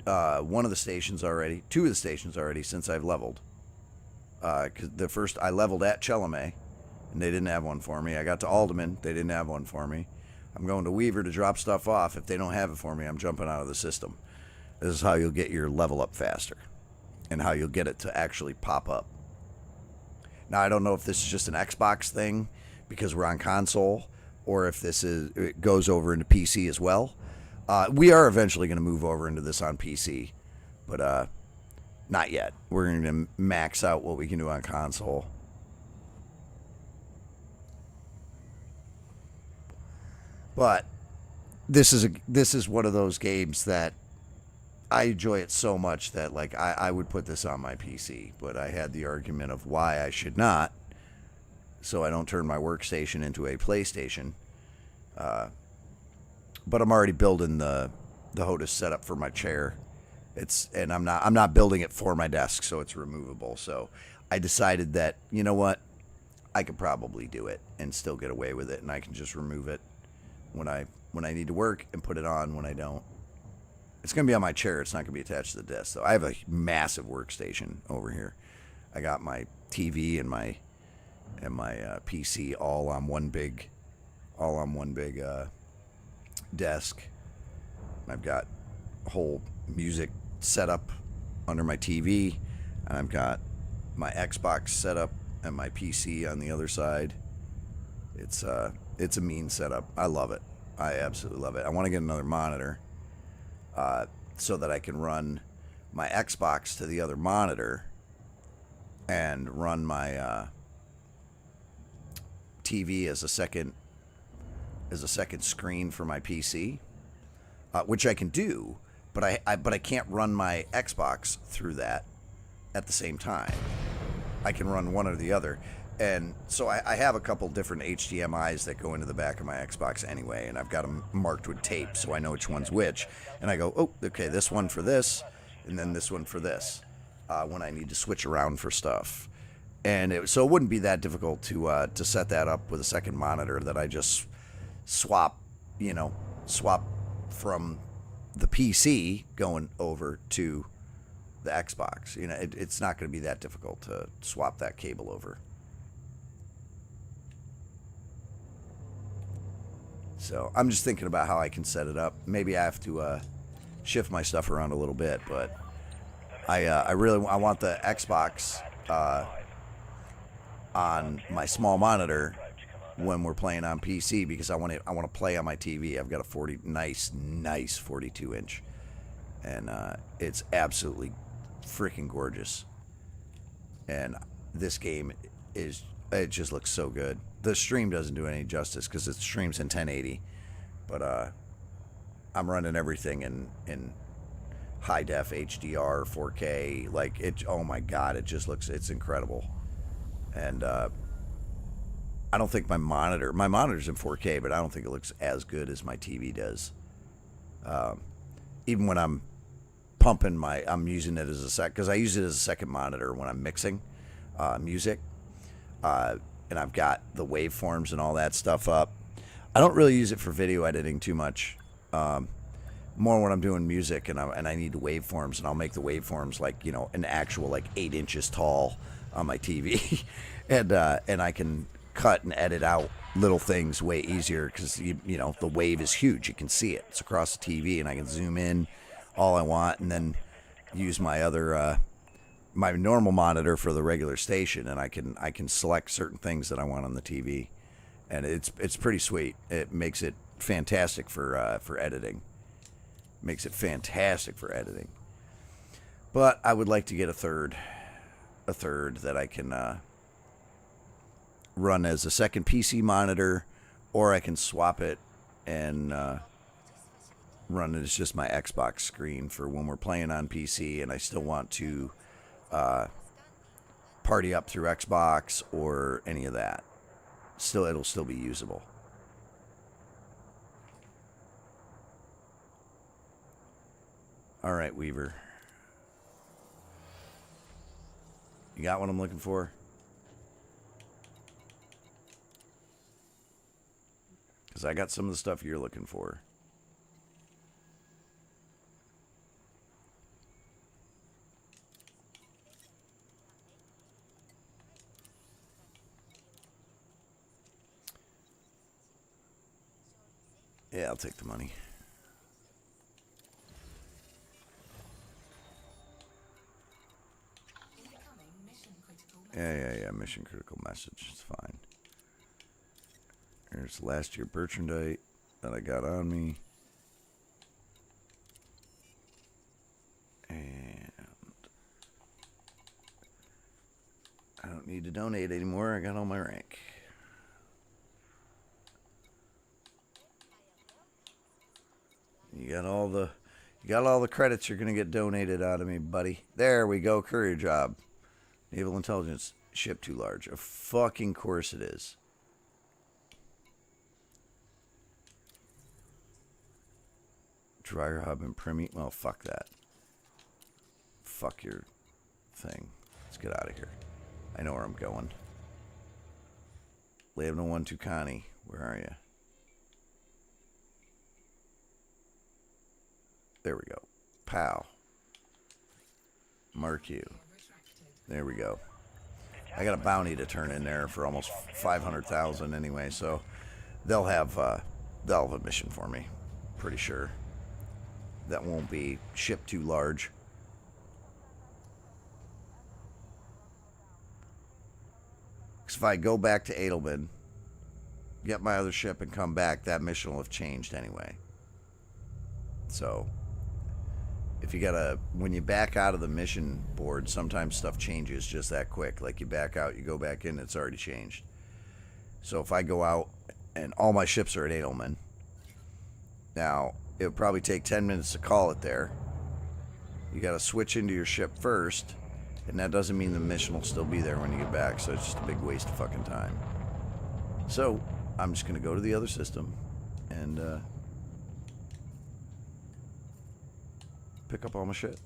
Speaker 2: one of the stations already, 2 of the stations already since I've leveled. Because the first I leveled at Chelome, and they didn't have one for me. I got to Alderman, they didn't have one for me. I'm going to Weaver to drop stuff off. If they don't have it for me, I'm jumping out of the system. This is how you'll get your level up faster, and how you'll get it to actually pop up. Now, I don't know if this is just an Xbox thing because we're on console, or if it goes over into PC as well. We are eventually going to move over into this on PC, but not yet. We're going to max out what we can do on console. But this is one of those games that I enjoy it so much that, like, I would put this on my PC, but I had the argument of why I should not, so I don't turn my workstation into a PlayStation. but I'm already building the HOTAS setup for my chair. I'm not building it for my desk, so it's removable. So I decided that, you know what, I could probably do it and still get away with it, and I can just remove it when I need to work and put it on when I don't. It's going to be on my chair. It's not going to be attached to the desk, though. I have a massive workstation over here. I got my TV and my PC all on one big desk. I've got a whole music setup under my TV, and I've got my Xbox setup and my PC on the other side. It's a mean setup. I love it. I absolutely love it. I want to get another monitor so that I can run my Xbox to the other monitor and run my TV as a second screen for my PC, which I can do, but I can't run my Xbox through that at the same time. I can run one or the other. And so I have a couple different HDMIs that go into the back of my Xbox anyway, and I've got them marked with tape so I know which one's which. And I go, oh, okay, this one for this, and then this one for this, when I need to switch around for stuff. And so it wouldn't be that difficult to set that up with a second monitor that I just swap from the PC going over to the Xbox. You know, it's not going to be that difficult to swap that cable over. So I'm just thinking about how I can set it up. Maybe I have to shift my stuff around a little bit, but I want the Xbox on my small monitor when we're playing on PC, because I want to play on my TV. I've got a nice 42 inch, and it's absolutely freaking gorgeous. And this game it just looks so good. The stream doesn't do any justice because it streams in 1080, but I'm running everything in high def HDR 4K. Like it, oh my god, it's incredible. And I don't think my monitor's in 4K, but I don't think it looks as good as my TV does. Even when I'm pumping I'm using it as because I use it as a second monitor when I'm mixing music. And I've got the waveforms and all that stuff up. I don't really use it for video editing too much. More when I'm doing music and I need the waveforms, and I'll make the waveforms like, you know, an actual like 8 inches tall on my TV, and I can cut and edit out little things way easier because you know the wave is huge. You can see it. It's across the TV, and I can zoom in all I want, and then use my other my normal monitor for the regular station, and I can select certain things that I want on the TV, and it's pretty sweet. It makes it fantastic for editing. Makes it fantastic for editing. But I would like to get a third that I can run as a second PC monitor, or I can swap it and run it as just my Xbox screen for when we're playing on PC and I still want to party up through Xbox or any of that. It'll still be usable. All right, Weaver. You got what I'm looking for? Because I got some of the stuff you're looking for. Yeah, I'll take the money. Yeah. Mission critical message. It's fine. There's last year Bertrandite that I got on me. And I don't need to donate anymore. I got all my rank. You got all the credits you're gonna get donated out of me, buddy. There we go. Courier job. Naval intelligence ship too large. Of fucking course it is. Dryer hub and Primi. Well, fuck that. Fuck your thing. Let's get out of here. I know where I'm going. Lambda 1 Tucani. Where are you? There we go. Pow. Mark you. There we go. I got a bounty to turn in there for almost 500,000 anyway, so they'll have a mission for me. Pretty sure. That won't be shipped too large. Because if I go back to Edelman, get my other ship and come back, that mission will have changed anyway. So, if you gotta, when you back out of the mission board, sometimes stuff changes just that quick. Like you back out, you go back in, it's already changed. So if I go out and all my ships are at Edelman, now it would probably take 10 minutes to call it there. You gotta switch into your ship first, and that doesn't mean the mission will still be there when you get back, so it's just a big waste of fucking time. So I'm just gonna go to the other system and pick up all my shit.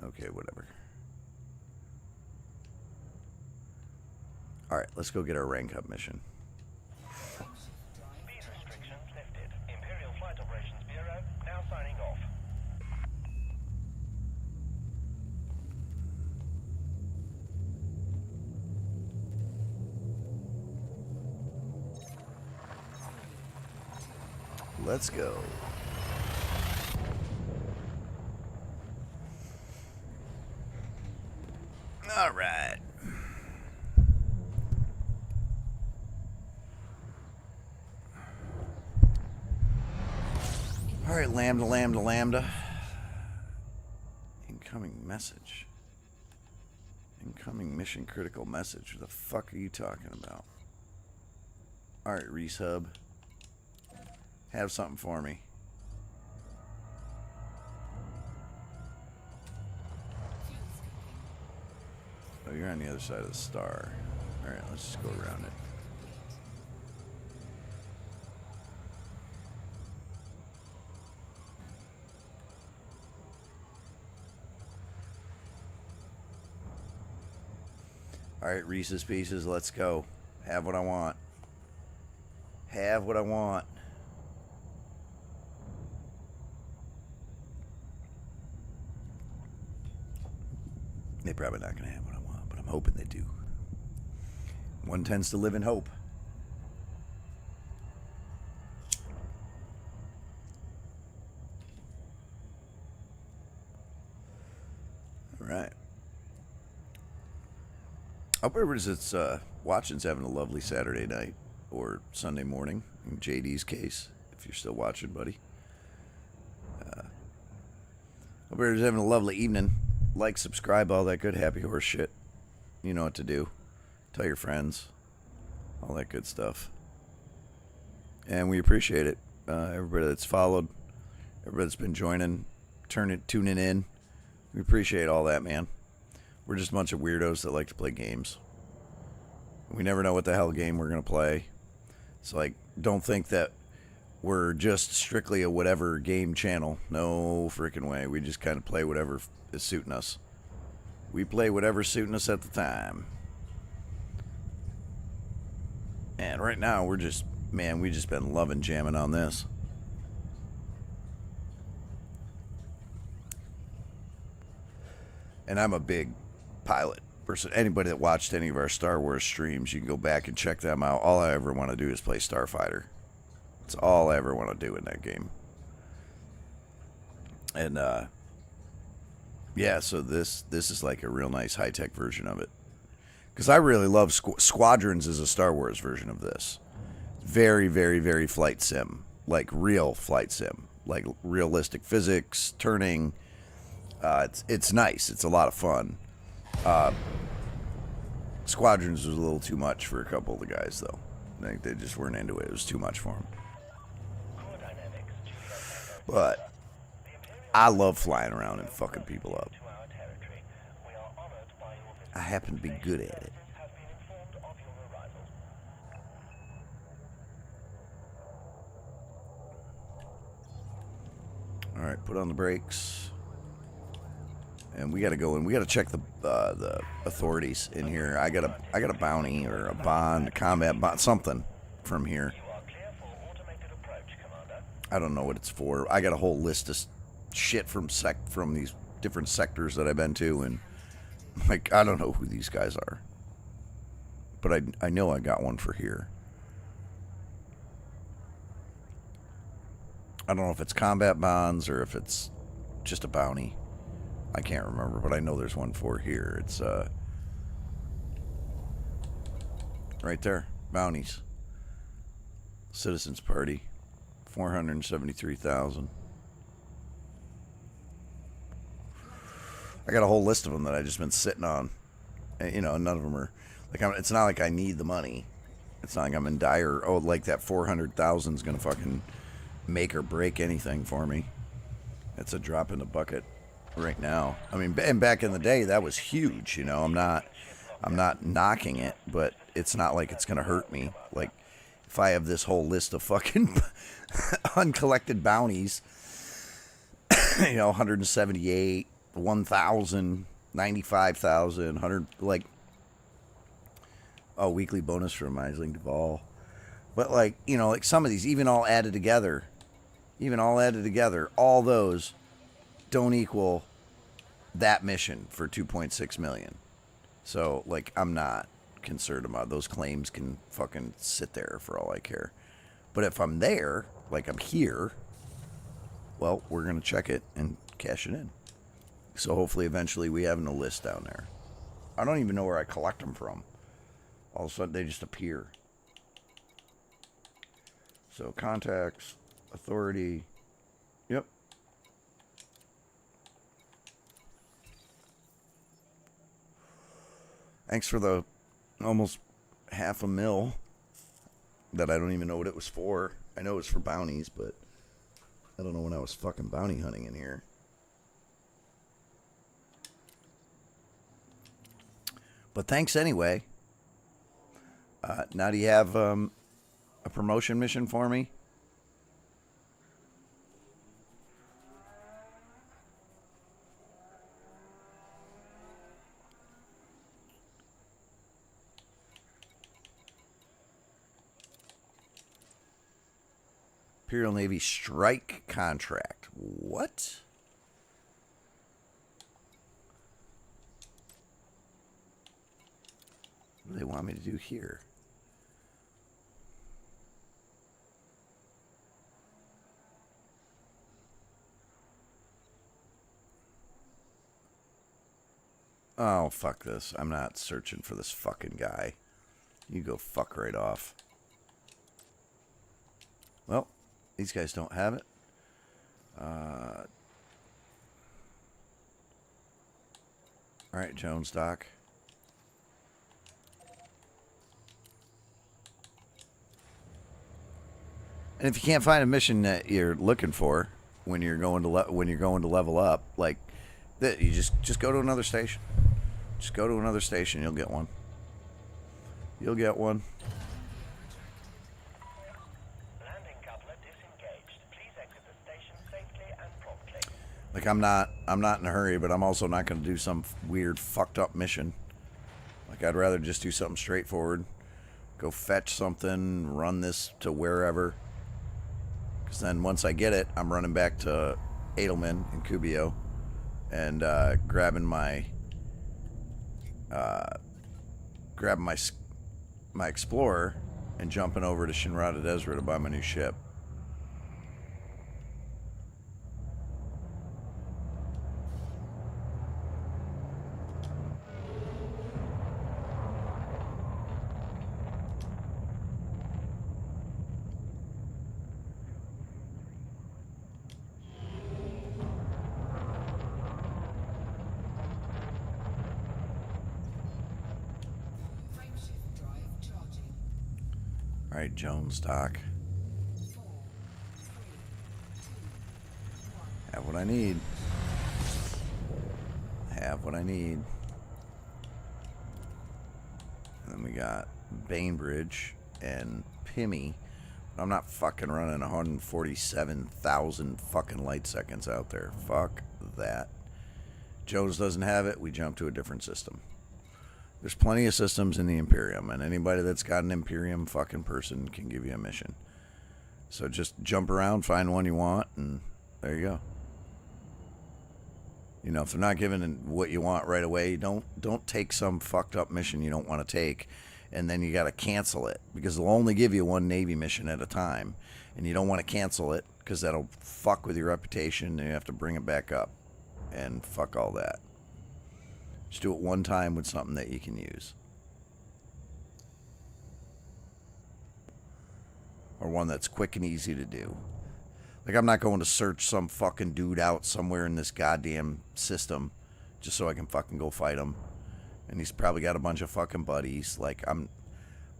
Speaker 2: Okay, whatever. Alright, let's go get our rank up mission.
Speaker 7: Speed restrictions lifted. Imperial Flight Operations Bureau now signing off.
Speaker 2: Let's go. All right. All right, Lambda. Incoming message. Incoming mission critical message. What the fuck are you talking about? All right, Reese Hub. Have something for me. Oh, you're on the other side of the star. Alright, let's just go around it. Alright, Reese's Pieces, let's go. Have what I want. Have what I want. They're probably not going to have what I want, but I'm hoping they do. One tends to live in hope. All right. I hope everybody's that's watching's having a lovely Saturday night or Sunday morning. In JD's case, if you're still watching, buddy. Hope everybody's having a lovely evening. Like, subscribe, all that good happy horse shit. You know what to do. Tell your friends. All that good stuff. And we appreciate it. Everybody that's followed. Everybody that's been joining. Tuning in. We appreciate all that, man. We're just a bunch of weirdos that like to play games. We never know what the hell game we're going to play. It's like, don't think that we're just strictly a whatever game channel. No freaking way. We just kind of play whatever is suiting us. We play whatever's suiting us at the time. And right now, we're just, man, we just been loving jamming on this. And I'm a big pilot person. Anybody that watched any of our Star Wars streams, you can go back and check them out. All I ever want to do is play Starfighter. That's all I ever want to do in that game. And, yeah, so this is like a real nice high-tech version of it. Because I really love Squadrons is a Star Wars version of this. Very, very, very flight sim. Like real flight sim. Like realistic physics, turning. It's nice. It's a lot of fun. Squadrons was a little too much for a couple of the guys, though. I think they just weren't into it. It was too much for them.
Speaker 7: Core dynamics, Juliet Echo.
Speaker 2: But I love flying around and fucking people up.
Speaker 7: To our territory. We are honored by your visit.
Speaker 2: I happen to be good at it.
Speaker 7: Have been informed of your arrival.
Speaker 2: All right, put on the brakes. And we got to go in. We got to check the authorities in here. I got a bounty or a bond, a combat bond, something from here.
Speaker 7: You are clear for automated approach, Commander.
Speaker 2: I don't know what it's for. I got a whole list of shit from these different sectors that I've been to, and like I don't know who these guys are. But I know I got one for here. I don't know if it's combat bonds or if it's just a bounty. I can't remember, but I know there's one for here. It's right there. Bounties. Citizens Party. 473,000. I got a whole list of them that I just been sitting on. And, you know, none of them are like it's not like I need the money. It's not like I'm in dire like that 400,000 is gonna fucking make or break anything for me. It's a drop in the bucket right now. I mean, and back in the day that was huge, you know. I'm not knocking it, but it's not like it's gonna hurt me. Like if I have this whole list of fucking uncollected bounties, you know, 178, 1,000, 95,000, 100, like weekly bonus from Meisling Duval. But like, you know, like some of these even all added together, all those don't equal that mission for 2.6 million. So like I'm not concerned about those claims. Can fucking sit there for all I care. But if I'm there, like I'm here, well, we're gonna check it and cash it in. So hopefully eventually we have a list down there. I don't even know where I collect them from. All of a sudden they just appear. So contacts, authority. Yep. Thanks for the almost $500,000 that I don't even know what it was for. I know it was for bounties, but I don't know when I was fucking bounty hunting in here. But thanks anyway. Now do you have a promotion mission for me? Imperial Navy strike contract. What? What do they want me to do here? Oh, fuck this. I'm not searching for this fucking guy. You go fuck right off. Well, these guys don't have it. Alright, Jones Dock. And if you can't find a mission that you're looking for when you're going to level up, like that, you just go to another station. Just go to another station, you'll get one. You'll get one.
Speaker 7: Landing coupler disengaged. Please exit the station safely and promptly.
Speaker 2: Like I'm not in a hurry, but I'm also not going to do some weird fucked up mission. Like I'd rather just do something straightforward. Go fetch something, run this to wherever. Because then once I get it, I'm running back to Edelman in Kubio and grabbing my Explorer and jumping over to Shinrad Ezra to buy my new ship. All right, Jones, Doc. Have what I need. Have what I need. And then we got Bainbridge and Pimmy. I'm not fucking running 147,000 fucking light seconds out there. Fuck that. Jones doesn't have it. We jump to a different system. There's plenty of systems in the Imperium, and anybody that's got an Imperium fucking person can give you a mission. So just jump around, find one you want, and there you go. You know, if they're not giving what you want right away, don't take some fucked up mission you don't want to take, and then you got to cancel it, because they'll only give you one Navy mission at a time, and you don't want to cancel it because that'll fuck with your reputation, and you have to bring it back up, and fuck all that. Just do it one time with something that you can use. Or one that's quick and easy to do. Like, I'm not going to search some fucking dude out somewhere in this goddamn system just so I can fucking go fight him. And he's probably got a bunch of fucking buddies. Like, I'm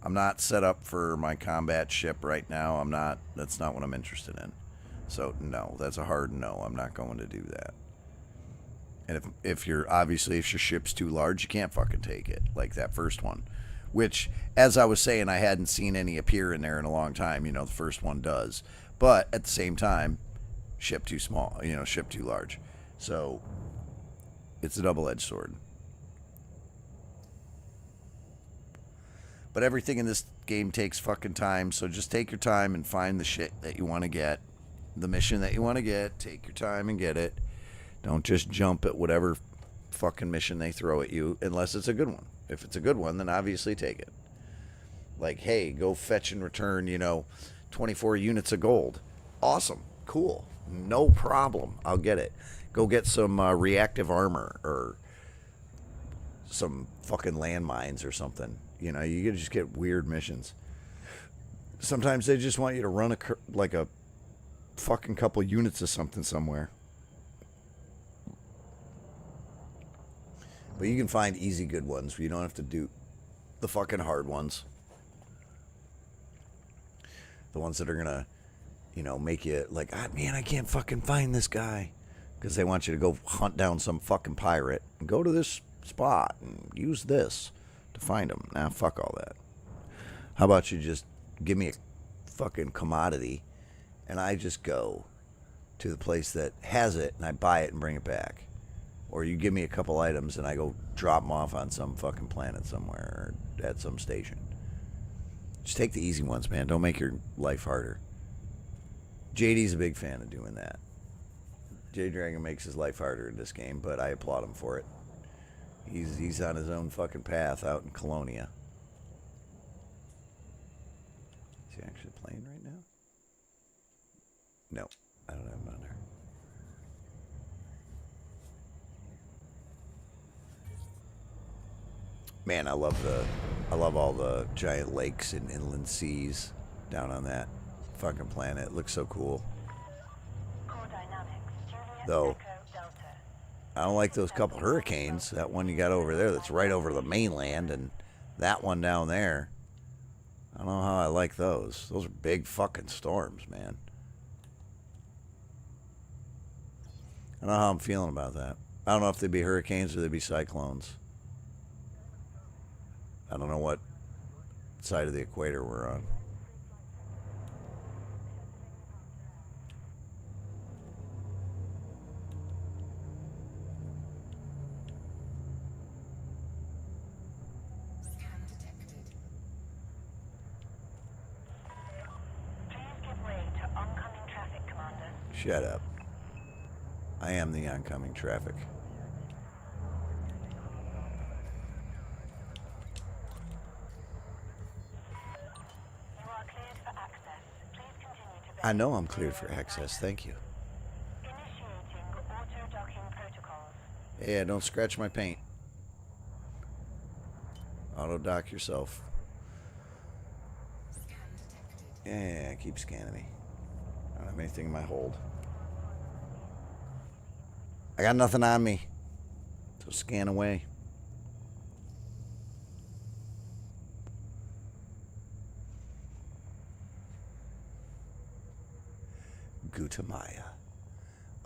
Speaker 2: not set up for my combat ship right now. That's not what I'm interested in. So, no, that's a hard no. I'm not going to do that. And if your ship's too large, you can't fucking take it, like that first one. Which, as I was saying, I hadn't seen any appear in there in a long time. You know, the first one does. But at the same time, ship too small, ship too large. So, it's a double-edged sword. But everything in this game takes fucking time, so just take your time and find the shit that you want to get. The mission that you want to get, take your time and get it. Don't just jump at whatever fucking mission they throw at you, unless it's a good one. If it's a good one, then obviously take it. Like, hey, go fetch and return, 24 units of gold. Awesome. Cool. No problem. I'll get it. Go get some reactive armor or some fucking landmines or something. You can just get weird missions. Sometimes they just want you to run a fucking couple units of something somewhere. But you can find easy good ones where you don't have to do the fucking hard ones. The ones that are going to, make you like, man, I can't fucking find this guy. Because they want you to go hunt down some fucking pirate and go to this spot and use this to find him. Nah, fuck all that. How about you just give me a fucking commodity and I just go to the place that has it and I buy it and bring it back. Or you give me a couple items and I go drop them off on some fucking planet somewhere or at some station. Just take the easy ones, man. Don't make your life harder. JD's a big fan of doing that. J-Dragon makes his life harder in this game, but I applaud him for it. He's on his own fucking path out in Colonia. Is he actually playing right now? No, I don't have him on there. Man, I love all the giant lakes and inland seas down on that fucking planet. It looks so cool. Though, I don't like those couple hurricanes. That one you got over there that's right over the mainland, and that one down there. I don't know how I like those. Those are big fucking storms, man. I don't know how I'm feeling about that. I don't know if they'd be hurricanes or they'd be cyclones. I don't know what side of the equator we're on.
Speaker 4: Scan detected.
Speaker 5: Please give way to oncoming traffic, Commander.
Speaker 2: Shut up. I am the oncoming traffic. I know I'm cleared for access, thank you.
Speaker 5: Initiating auto-docking protocols.
Speaker 2: Yeah, don't scratch my paint. Auto-dock yourself.
Speaker 4: Scan detected.
Speaker 2: Yeah, keep scanning me. I don't have anything in my hold. I got nothing on me. So scan away. Gutamaya.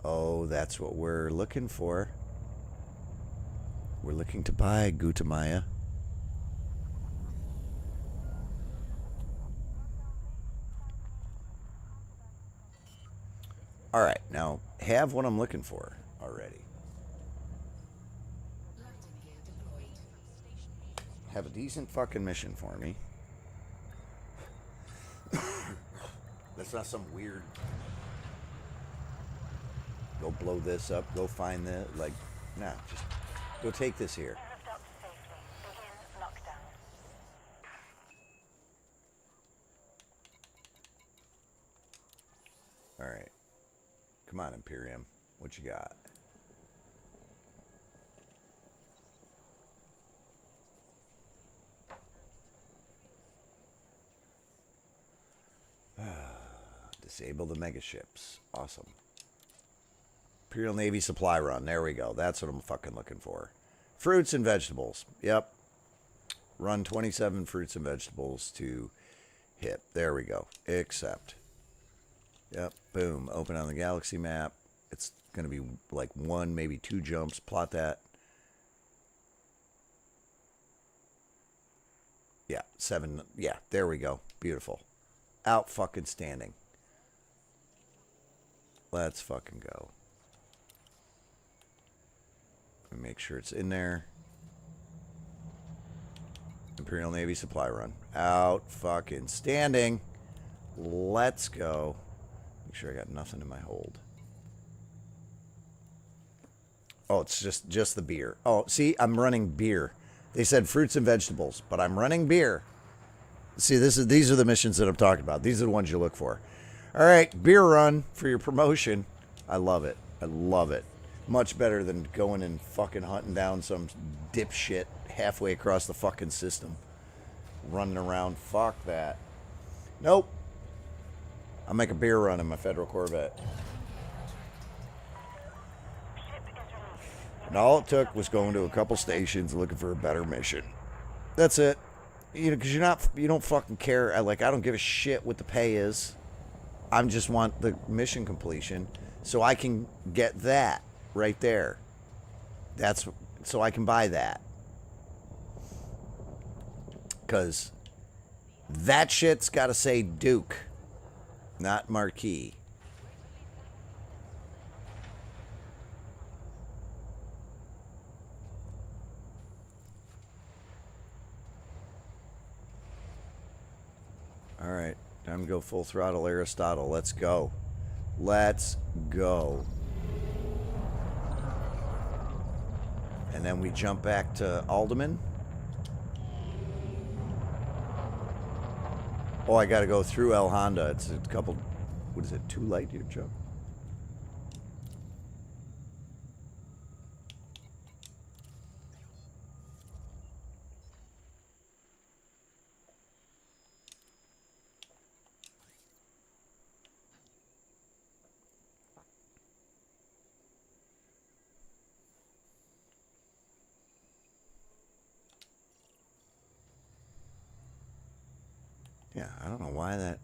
Speaker 2: Oh, that's what we're looking for. We're looking to buy Gutamaya. All right, now have what I'm looking for already.
Speaker 4: Landing gear deployed.
Speaker 2: Have a decent fucking mission for me. That's not some weird. Go blow this up. Go find the like. Nah, just go take this here.
Speaker 5: Lift up safely. Begin lockdown.
Speaker 2: All right, come on, Imperium. What you got? Disable the mega ships. Awesome. Imperial Navy supply run. There we go. That's what I'm fucking looking for. Fruits and vegetables. Yep. Run 27 fruits and vegetables to hit. There we go. Accept. Yep. Boom. Open on the galaxy map. It's going to be like 1, maybe 2 jumps. Plot that. Yeah. 7. Yeah. There we go. Beautiful. Out fucking standing. Let's fucking go. Let me make sure it's in there. Imperial Navy supply run. Out fucking standing. Let's go. Make sure I got nothing in my hold. Oh, it's just the beer. Oh, see, I'm running beer. They said fruits and vegetables, but I'm running beer. See, these are the missions that I'm talking about. These are the ones you look for. All right, beer run for your promotion. I love it. I love it. Much better than going and fucking hunting down some dipshit halfway across the fucking system. Running around. Fuck that. Nope. I'll make a beer run in my Federal Corvette. And all it took was going to a couple stations looking for a better mission. That's it. You know, because you don't fucking care. I don't give a shit what the pay is. I just want the mission completion so I can get that right there. That's so I can buy that. Because that shit's got to say Duke, not Marquis. All right, time to go full throttle Aristotle. Let's go. Let's go. And then we jump back to Alderman. Oh, I got to go through El Honda. It's a couple, what is it, 2 light year jump? Yeah, I don't know why that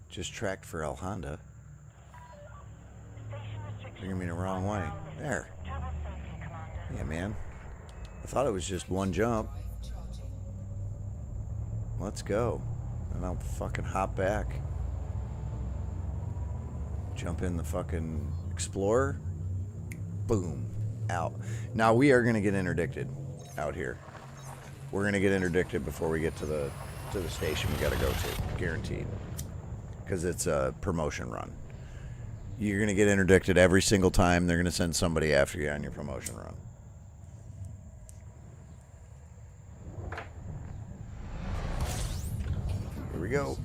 Speaker 2: just tracked for El Honda. Bringing me the wrong way. There. Yeah, man. I thought it was just 1 jump. Let's go. And I'll fucking hop back. Jump in the fucking Explorer. Boom. Out. Now we are going to get interdicted out here. We're going to get interdicted before we get to the station we got to go to. Guaranteed. Because it's a promotion run. You're going to get interdicted every single time. They're going to send somebody after you on your promotion run. Here we go.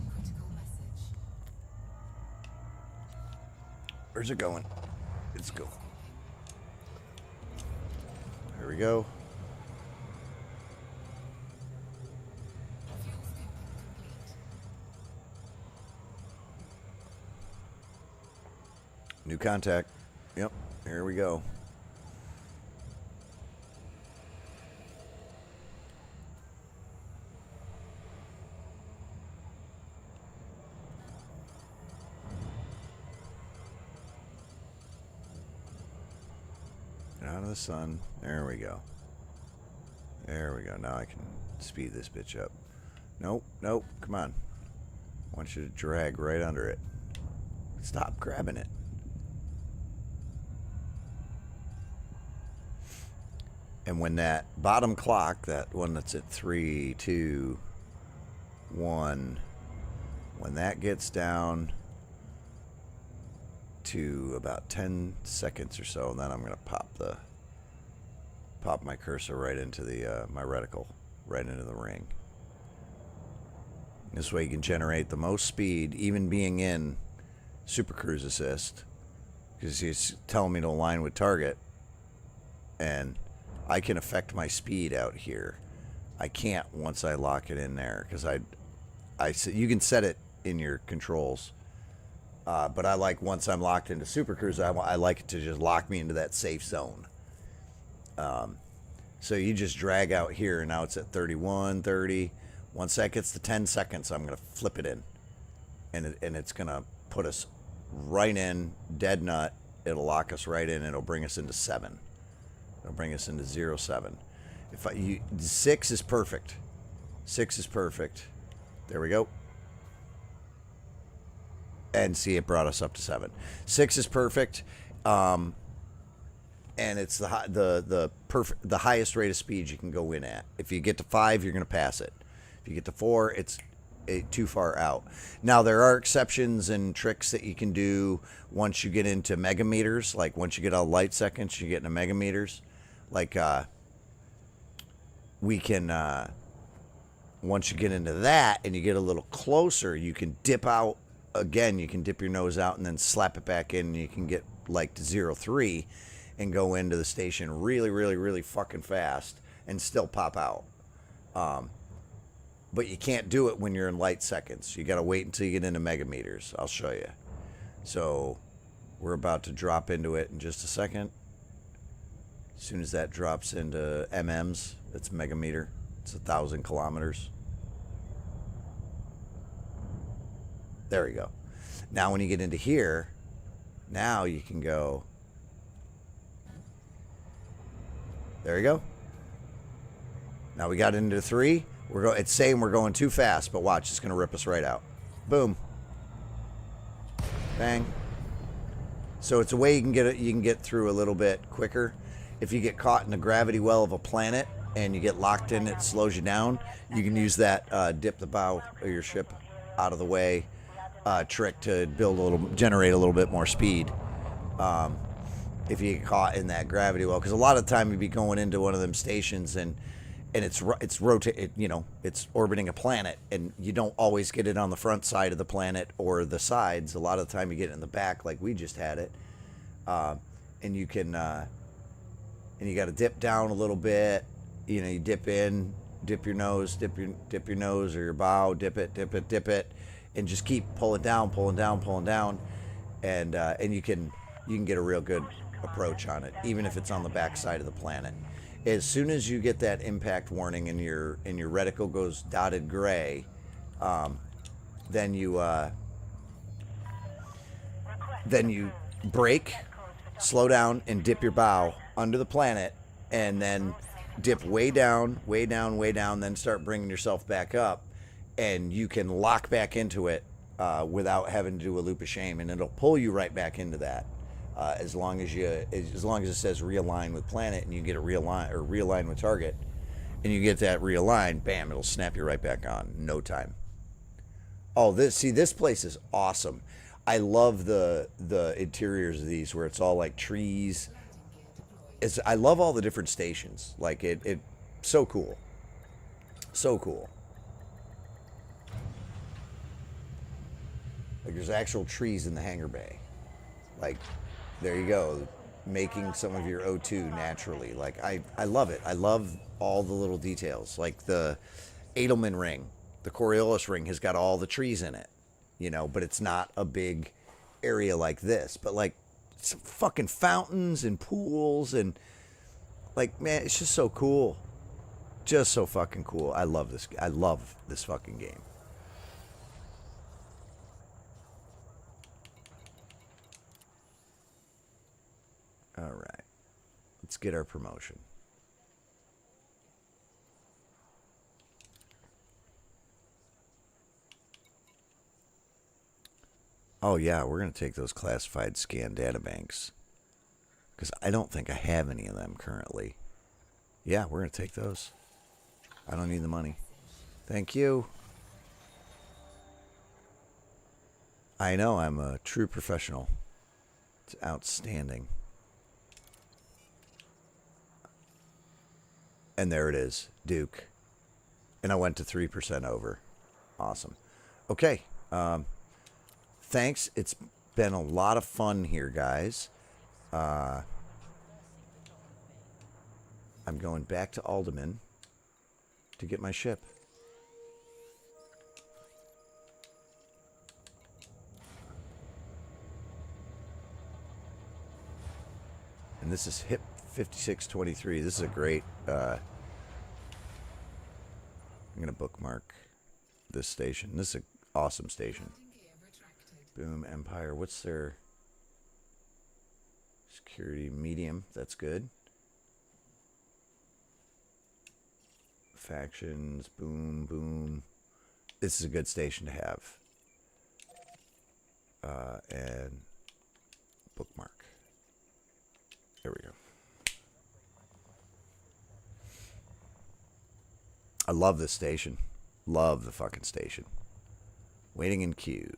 Speaker 2: Where's it going? It's go. Here we go. New contact. Yep, here we go. the sun. There we go. There we go. Now I can speed this bitch up. Nope, nope. Come on. I want you to drag right under it. Stop grabbing it. And when that bottom clock, that one that's at 3, 2, 1, when that gets down to about 10 seconds or so, then I'm going to pop my cursor right into the my reticle, right into the ring. This way you can generate the most speed, even being in Super Cruise Assist, because he's telling me to align with target, and I can affect my speed out here. I can't once I lock it in there, because you can set it in your controls, but I like, once I'm locked into Super Cruise, I like it to just lock me into that safe zone. So you just drag out here, and now it's at 31, 30. Once that gets to 10 seconds, I'm going to flip it in, and it's going to put us right in, dead nut. It'll lock us right in. It'll bring us into 7. It'll bring us into 0-7. 6 is perfect. 6 is perfect. There we go. And see, it brought us up to 7. 6 is perfect. And it's the highest rate of speed you can go in at. If you get to 5, you're going to pass it. If you get to 4, it's too far out. Now, there are exceptions and tricks that you can do once you get into megameters. Like, once you get out of light seconds, you get into megameters. Like, we can, once you get into that and you get a little closer, you can dip out. Again, you can dip your nose out and then slap it back in, and you can get, like, to 0-3 and go into the station really, really, really fucking fast and still pop out. But you can't do it when you're in light seconds. You got to wait until you get into megameters. I'll show you. So we're about to drop into it in just a second. As soon as that drops into MMs, it's megameter. It's 1,000 kilometers. There we go. Now when you get into here, now you can go. There you go. Now we got into 3. It's saying we're going too fast, but watch, it's going to rip us right out. Boom. Bang. So it's a way you can get through a little bit quicker. If you get caught in the gravity well of a planet and you get locked in, it slows you down. You can use that dip the bow of your ship out of the way trick to generate a little bit more speed. If you get caught in that gravity well, because a lot of the time you'd be going into one of them stations and it's orbiting a planet, and you don't always get it on the front side of the planet or the sides. A lot of the time you get it in the back, like we just had it, and you can and you got to dip down a little bit. You dip in, dip your nose or your bow, dip it, and just keep pulling down, and you can get a real good approach on it, even if it's on the back side of the planet. As soon as you get that impact warning and your reticle goes dotted gray, then you brake, slow down, and dip your bow under the planet, and then dip way down, then start bringing yourself back up, and you can lock back into it without having to do a loop of shame, and it'll pull you right back into that. As long as it says realign with planet, and you get it realign with target, and you get that realigned, bam, it'll snap you right back on in no time. Oh, this place is awesome. I love the interiors of these, where it's all like trees. I love all the different stations. Like it so cool. So cool. Like there's actual trees in the hangar bay. Like, there you go, making some of your O2 naturally. Like, I love it. I love all the little details. Like the Edelman ring, the Coriolis ring has got all the trees in it, but it's not a big area like this. But like some fucking fountains and pools and like, man, it's just so cool. Just so fucking cool. I love this. I love this fucking game. All right. Let's get our promotion. Oh, yeah, we're going to take those classified scan databanks. Because I don't think I have any of them currently. Yeah, we're going to take those. I don't need the money. Thank you. I know, I'm a true professional. It's outstanding. And there it is, Duke. And I went to 3% over. Awesome. Okay. Thanks. It's been a lot of fun here, guys. I'm going back to Alderman to get my ship. And this is HIP 5623. This is a great... I'm going to bookmark this station. This is an awesome station. Boom, Empire. What's their... Security medium. That's good. Factions. Boom, boom. This is a good station to have. And bookmark. There we go. I love this station. Love the fucking station. Waiting in queue.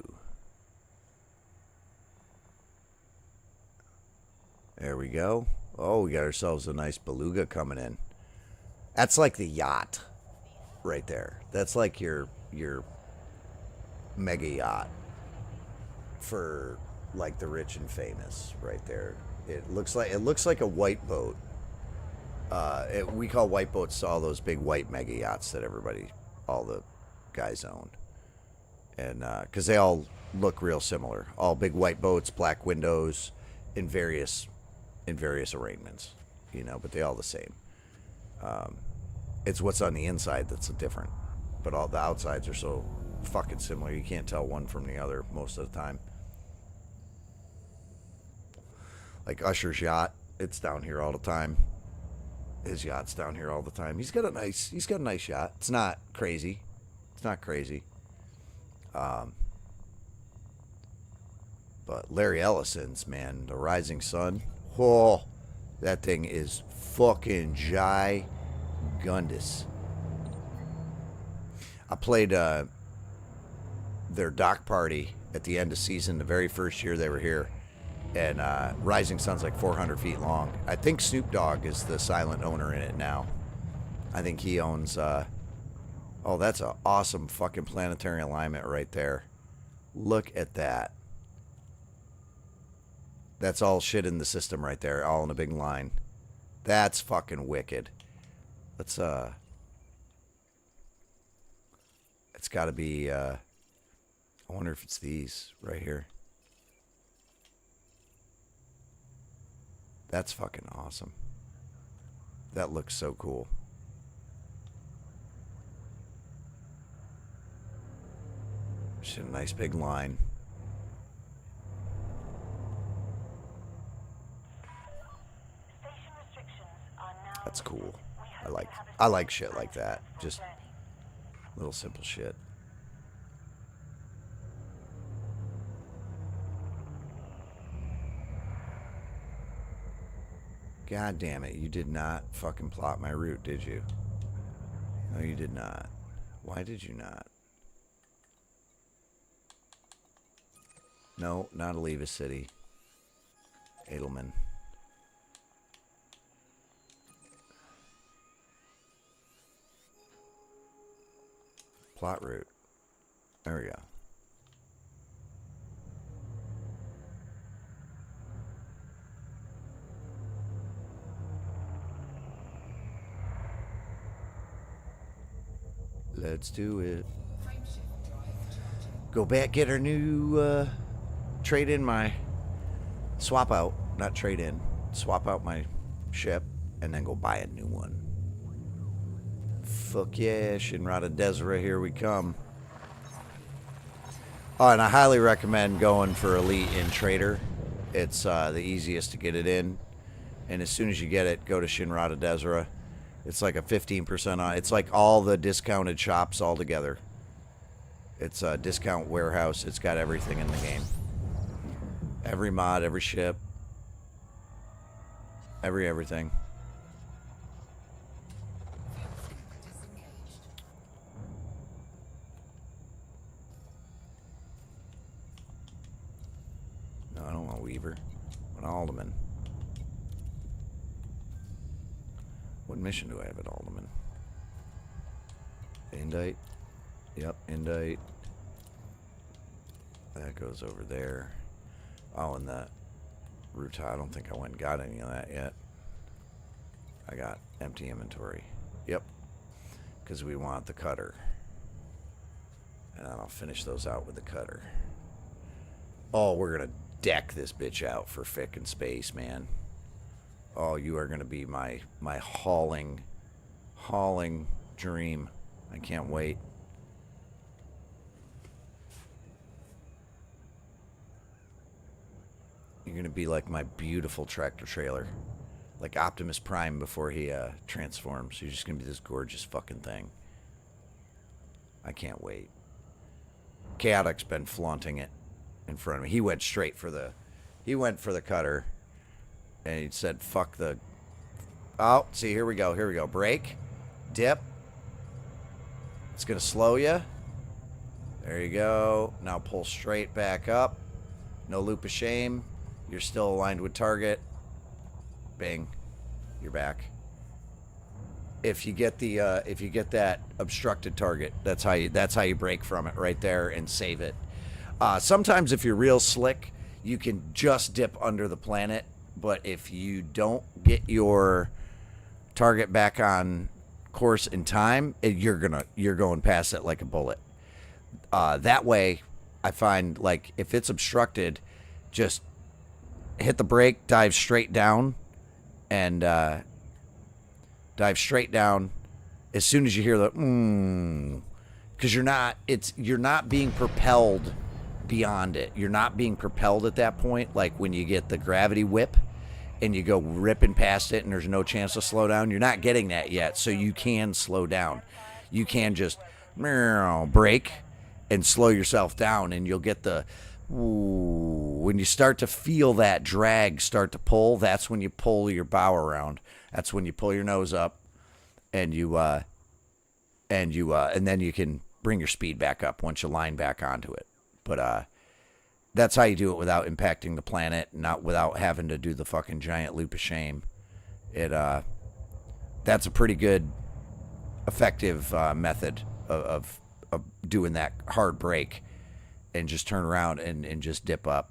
Speaker 2: There we go. Oh, we got ourselves a nice beluga coming in. That's like the yacht right there. That's like your mega yacht for like the rich and famous right there. It looks like a white boat. We call white boats all those big white mega yachts that all the guys own. And because they all look real similar. All big white boats, black windows, in various arrangements, but they all the same. It's what's on the inside that's different, but all the outsides are so fucking similar. You can't tell one from the other most of the time. Like Usher's yacht, it's down here all the time. His yacht's down here all the time. He's got a nice yacht. It's not crazy. But Larry Ellison's, man, the Rising Sun. Oh, that thing is fucking gigundous. I played their dock party at the end of season, the very first year they were here. And Rising Sun's like 400 feet long. I think Snoop Dogg is the silent owner in it now. I think he owns... oh, that's an awesome fucking planetary alignment right there. Look at that. That's all shit in the system right there, all in a big line. That's fucking wicked. Let's, it's gotta be, I wonder if it's these right here. That's fucking awesome. That looks so cool. Just a nice big line. That's cool. I like shit like that. Just little simple shit. God damn it, you did not fucking plot my route, did you? No, you did not. Why did you not? No, not Aliva City. Edelman. Plot route. There we go. Let's do it. Go back, get our new, trade in my, swap out, not trade in, swap out my ship, and then go buy a new one. Fuck yeah, Shinrada Desra, here we come. Oh, and I highly recommend going for Elite in Trader. It's the easiest to get it in. And as soon as you get it, go to Shinrata Desera. It's like a 15% on. It's like all the discounted shops all together. It's a discount warehouse. It's got everything in the game. Every mod, every ship. Everything. No, I don't want Weaver. I want Alderman. What mission do I have at Alderman? Indite. Yep, Indite. That goes over there. Oh, and the Ruta. I don't think I went and got any of that yet. I got empty inventory. Yep. Because we want the cutter. And then I'll finish those out with the cutter. Oh, we're going to deck this bitch out for Fick and Space, man. Oh, you are going to be my hauling dream. I can't wait. You're going to be like my beautiful tractor trailer. Like Optimus Prime before he transforms. You're just going to be this gorgeous fucking thing. I can't wait. Chaotic's been flaunting it in front of me. He went straight for the cutter. And he said, fuck the... Oh, see, here we go. Brake. Dip. It's going to slow you. There you go. Now pull straight back up. No loop of shame. You're still aligned with target. Bing. You're back. If you get that obstructed target, that's how you break from it right there and save it. Sometimes if you're real slick, you can just dip under the planet. But if you don't get your target back on course in time, you're going past it like a bullet. That way, I find, like, if it's obstructed, just hit the brake, dive straight down, and dive straight down as soon as you hear the because you're not being propelled beyond it. You're not being propelled at that point, like when you get the gravity whip and you go ripping past it and there's no chance to slow down. You're not getting that yet, so you can slow down. You can just brake and slow yourself down, and you'll get the when you start to feel that drag start to pull. That's when you pull your bow around. That's when you pull your nose up, and then you can bring your speed back up once you line back onto it. But that's how you do it without impacting the planet, not without having to do the fucking giant loop of shame. That's a pretty good, effective method of doing that hard brake and just turn around and just dip up.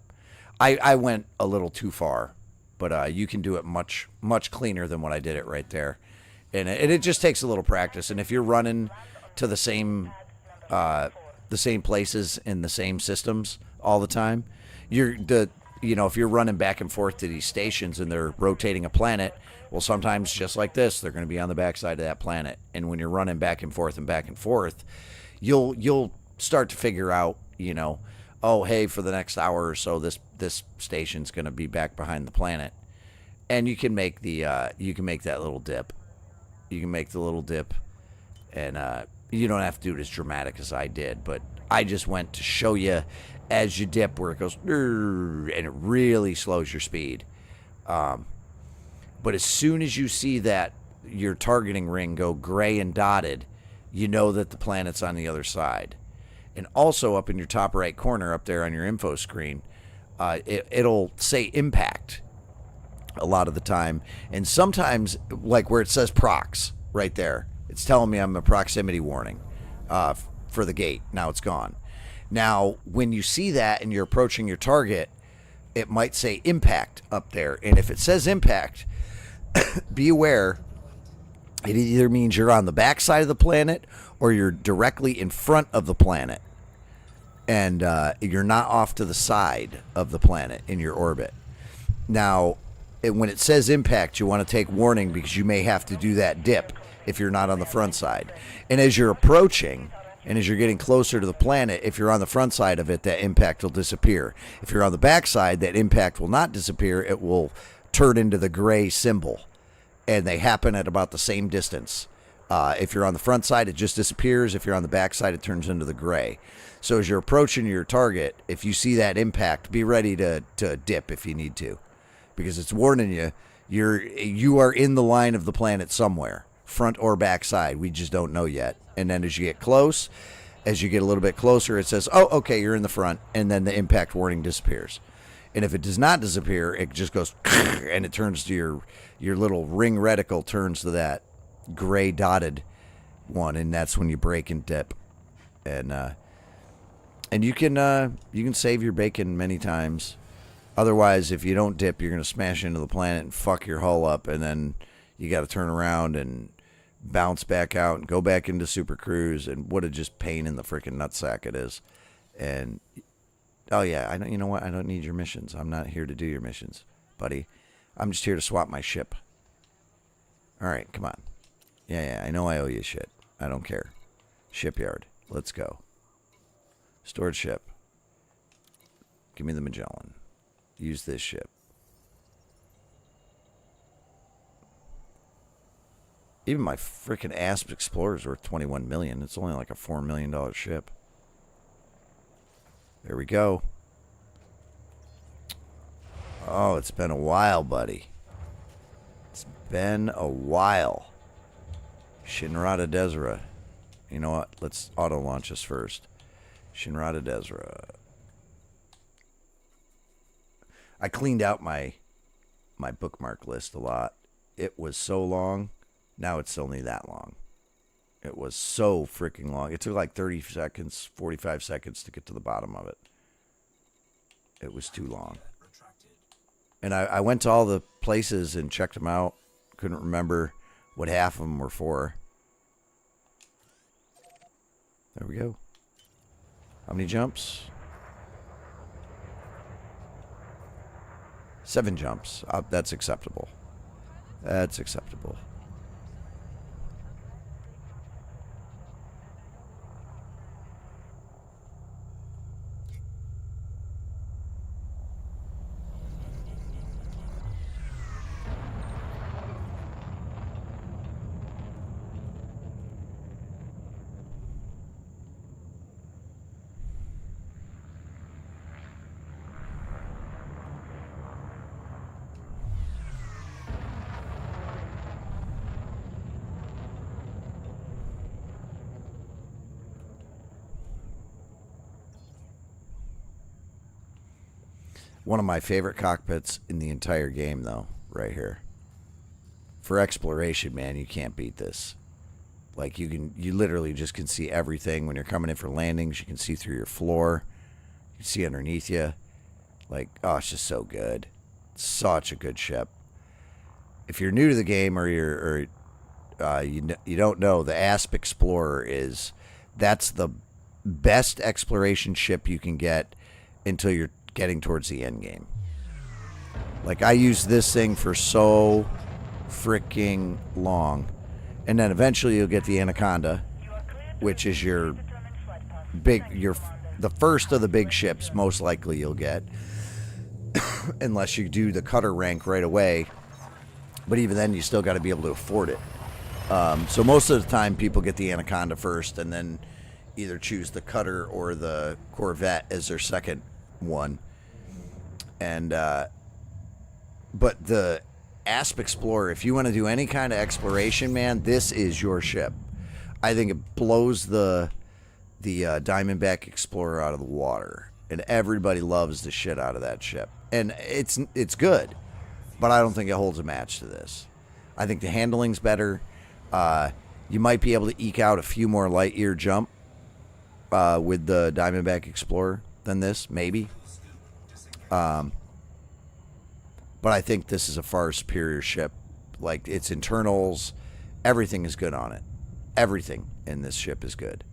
Speaker 2: I went a little too far, but you can do it much cleaner than what I did it right there. And it just takes a little practice. And if you're running to the same places in the same systems all the time, if you're running back and forth to these stations and they're rotating a planet, well, sometimes just like this, they're going to be on the backside of that planet. And when you're running back and forth, you'll start to figure out, oh, hey, for the next hour or so, this station's going to be back behind the planet, and you can make that little dip. You can make the little dip, and you don't have to do it as dramatic as I did, but I just went to show you as you dip where it goes, and it really slows your speed. But as soon as you see that your targeting ring go gray and dotted, you know that the planet's on the other side. And also up in your top right corner up there on your info screen, it'll say impact a lot of the time. And sometimes, like where it says prox right there, it's telling me I'm a proximity warning for the gate. Now it's gone. Now, when you see that and you're approaching your target, it might say impact up there. And if it says impact, be aware, it either means you're on the backside of the planet or you're directly in front of the planet. And you're not off to the side of the planet in your orbit. Now, when it says impact, you want to take warning because you may have to do that dip if you're not on the front side. And as you're approaching and as you're getting closer to the planet, if you're on the front side of it, that impact will disappear. If you're on the back side, that impact will not disappear. It will turn into the gray symbol, and they happen at about the same distance. If you're on the front side, it just disappears. If you're on the back side, it turns into the gray. So as you're approaching your target, if you see that impact, be ready to dip if you need to, because it's warning you you are in the line of the planet somewhere, front or back side. We just don't know yet. And then as you get close, as you get a little bit closer, it says, oh, okay, you're in the front, and then the impact warning disappears. And if it does not disappear, it just goes, and it turns to your little ring reticle turns to that gray dotted one, and that's when you break and dip. And you can save your bacon many times. Otherwise, if you don't dip, you're going to smash into the planet and fuck your hull up, and then you got to turn around and bounce back out and go back into Super Cruise, and what a just pain in the freaking nutsack it is. And oh yeah, I don't. You know what? I don't need your missions. I'm not here to do your missions, buddy. I'm just here to swap my ship. All right, come on. Yeah, I know I owe you shit. I don't care. Shipyard. Let's go. Stored ship. Give me the Magellan. Use this ship. Even my freaking Asp Explorer is worth $21 million. It's only like a $4 million ship. There we go. Oh, it's been a while, buddy. It's been a while. Shinrada Desra. You know what? Let's auto launch this first. Shinrada Desra. I cleaned out my bookmark list a lot. It was so long. Now it's only that long. It was so freaking long. It took like 30 seconds, 45 seconds to get to the bottom of it. It was too long. And I went to all the places and checked them out. Couldn't remember what half of them were for. There we go. How many jumps? 7 jumps. That's acceptable. That's acceptable. One of my favorite cockpits in the entire game, though, right here. For exploration, man, you can't beat this. Like, you literally just can see everything. When you're coming in for landings, you can see through your floor. You can see underneath you. Like, oh, it's just so good. It's such a good ship. If you're new to the game or you don't know, the Asp Explorer that's the best exploration ship you can get until you're getting towards the end game. Like, I used this thing for so freaking long, and then eventually you'll get the Anaconda, which is the first of the big ships most likely you'll get, unless you do the cutter rank right away. But even then, you still got to be able to afford it. So most of the time, people get the Anaconda first, and then either choose the cutter or the Corvette as their second one. And but the Asp Explorer, if you want to do any kind of exploration, man, this is your ship. I think it blows the Diamondback Explorer out of the water, and everybody loves the shit out of that ship. And it's good, but I don't think it holds a match to this. I think the handling's better. You might be able to eke out a few more light year jump with the Diamondback Explorer than this, maybe. But I think this is a far superior ship. Like, its internals, everything is good on it. Everything in this ship is good.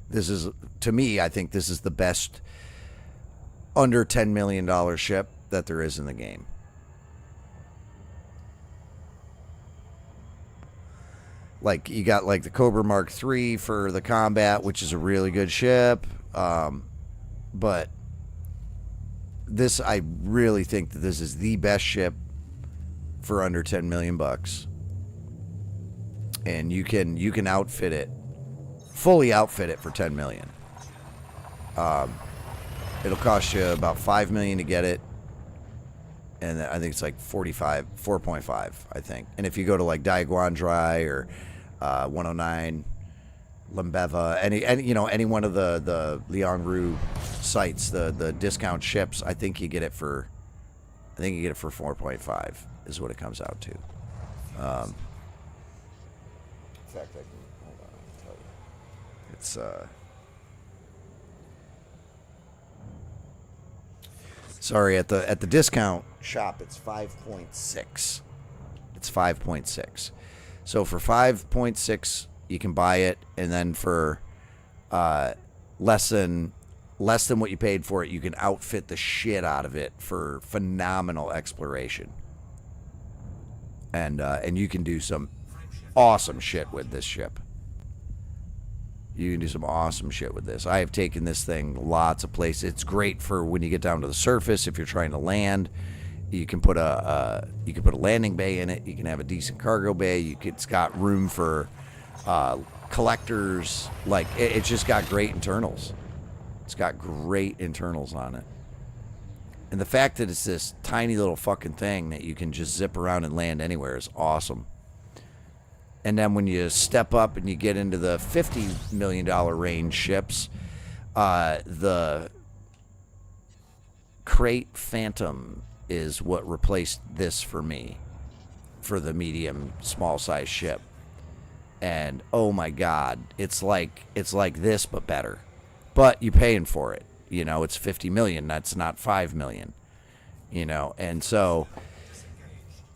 Speaker 2: This is, to me, I think this is the best under $10 million ship that there is in the game. Like, you got like the Cobra Mark III for the combat, which is a really good ship. But this, I really think that this is the best ship for under 10 million bucks. And you can outfit it, fully outfit it for 10 million. It'll cost you about 5 million to get it. And I think it's like 4.5, I think. And if you go to like Diaguandrai or 109, Limbeva, any one of the Leon Rue sites, the discount ships, I think you get it for 4.5 is what it comes out to. In fact, I can hold on, I'll tell you. It's sorry, at the discount shop, it's 5.6. It's 5.6. So for 5.6, you can buy it, and then for less than what you paid for it, you can outfit the shit out of it for phenomenal exploration. And you can do some awesome shit with this ship. You can do some awesome shit with this. I have taken this thing lots of places. It's great for when you get down to the surface. If you're trying to land, you can put a landing bay in it. You can have a decent cargo bay. It's got room for collectors. Like it's just got great internals. It's got great internals on it. And the fact that it's this tiny little fucking thing that you can just zip around and land anywhere is awesome. And then when you step up and you get into the $50 million range ships, the Crate Phantom is what replaced this for me, for the medium small size ship. And oh my God, it's like this but better. But you're paying for it. You know, it's 50 million. That's not 5 million. You know, and so,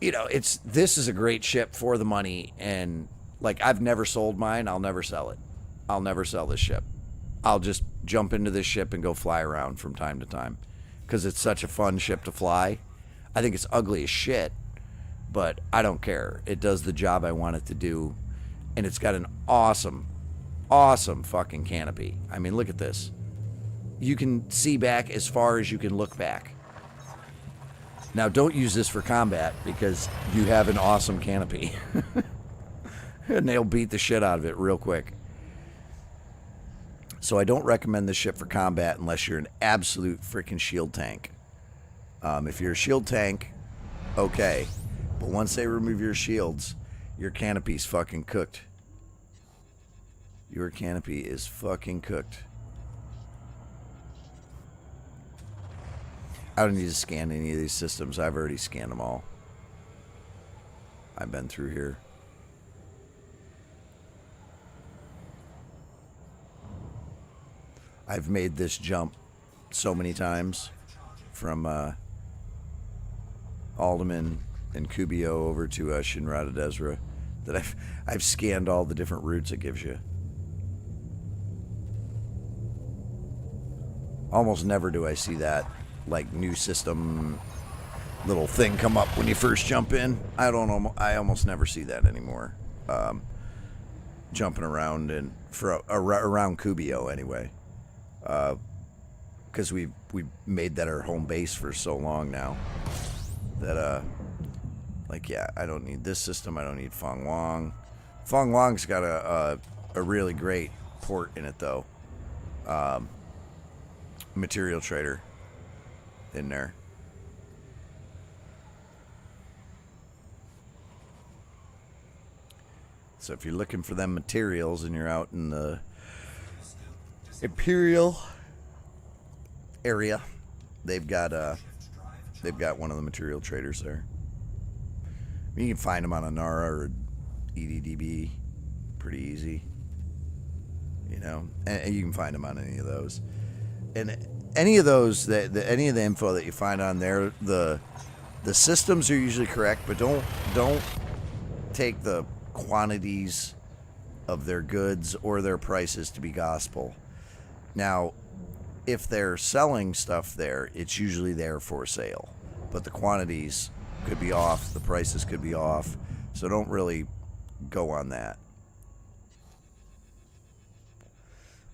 Speaker 2: you know, this is a great ship for the money. And like, I've never sold mine. I'll never sell it. I'll never sell this ship. I'll just jump into this ship and go fly around from time to time because it's such a fun ship to fly. I think it's ugly as shit, but I don't care. It does the job I want it to do. And it's got an awesome, awesome fucking canopy. I mean, look at this. You can see back as far as you can look back. Now, don't use this for combat because you have an awesome canopy. And they'll beat the shit out of it real quick. So I don't recommend this ship for combat unless you're an absolute freaking shield tank. If you're a shield tank, okay. But once they remove your shields, your canopy's fucking cooked. Your canopy is fucking cooked. I don't need to scan any of these systems. I've already scanned them all. I've been through here. I've made this jump so many times from Alderman and Kubio over to Shinrada Desra that I've scanned all the different routes it gives you. Almost never do I see that like new system little thing come up when you first jump in. I almost never see that anymore. Jumping around and around Kubio anyway. Because we've made that our home base for so long now that like, yeah, I don't need this system. I don't need Fong Wang. Fong Wang's got a really great port in it though. Material trader in there. So if you're looking for them materials and you're out in the Imperial area, they've got one of the material traders there. You can find them on Anara or EDDB pretty easy, you know, and you can find them on any of those. And any of those any of the info that you find on there, the systems are usually correct, but don't take the quantities of their goods or their prices to be gospel. Now, if they're selling stuff there, it's usually there for sale, but the quantities could be off, the prices could be off, so don't really go on that.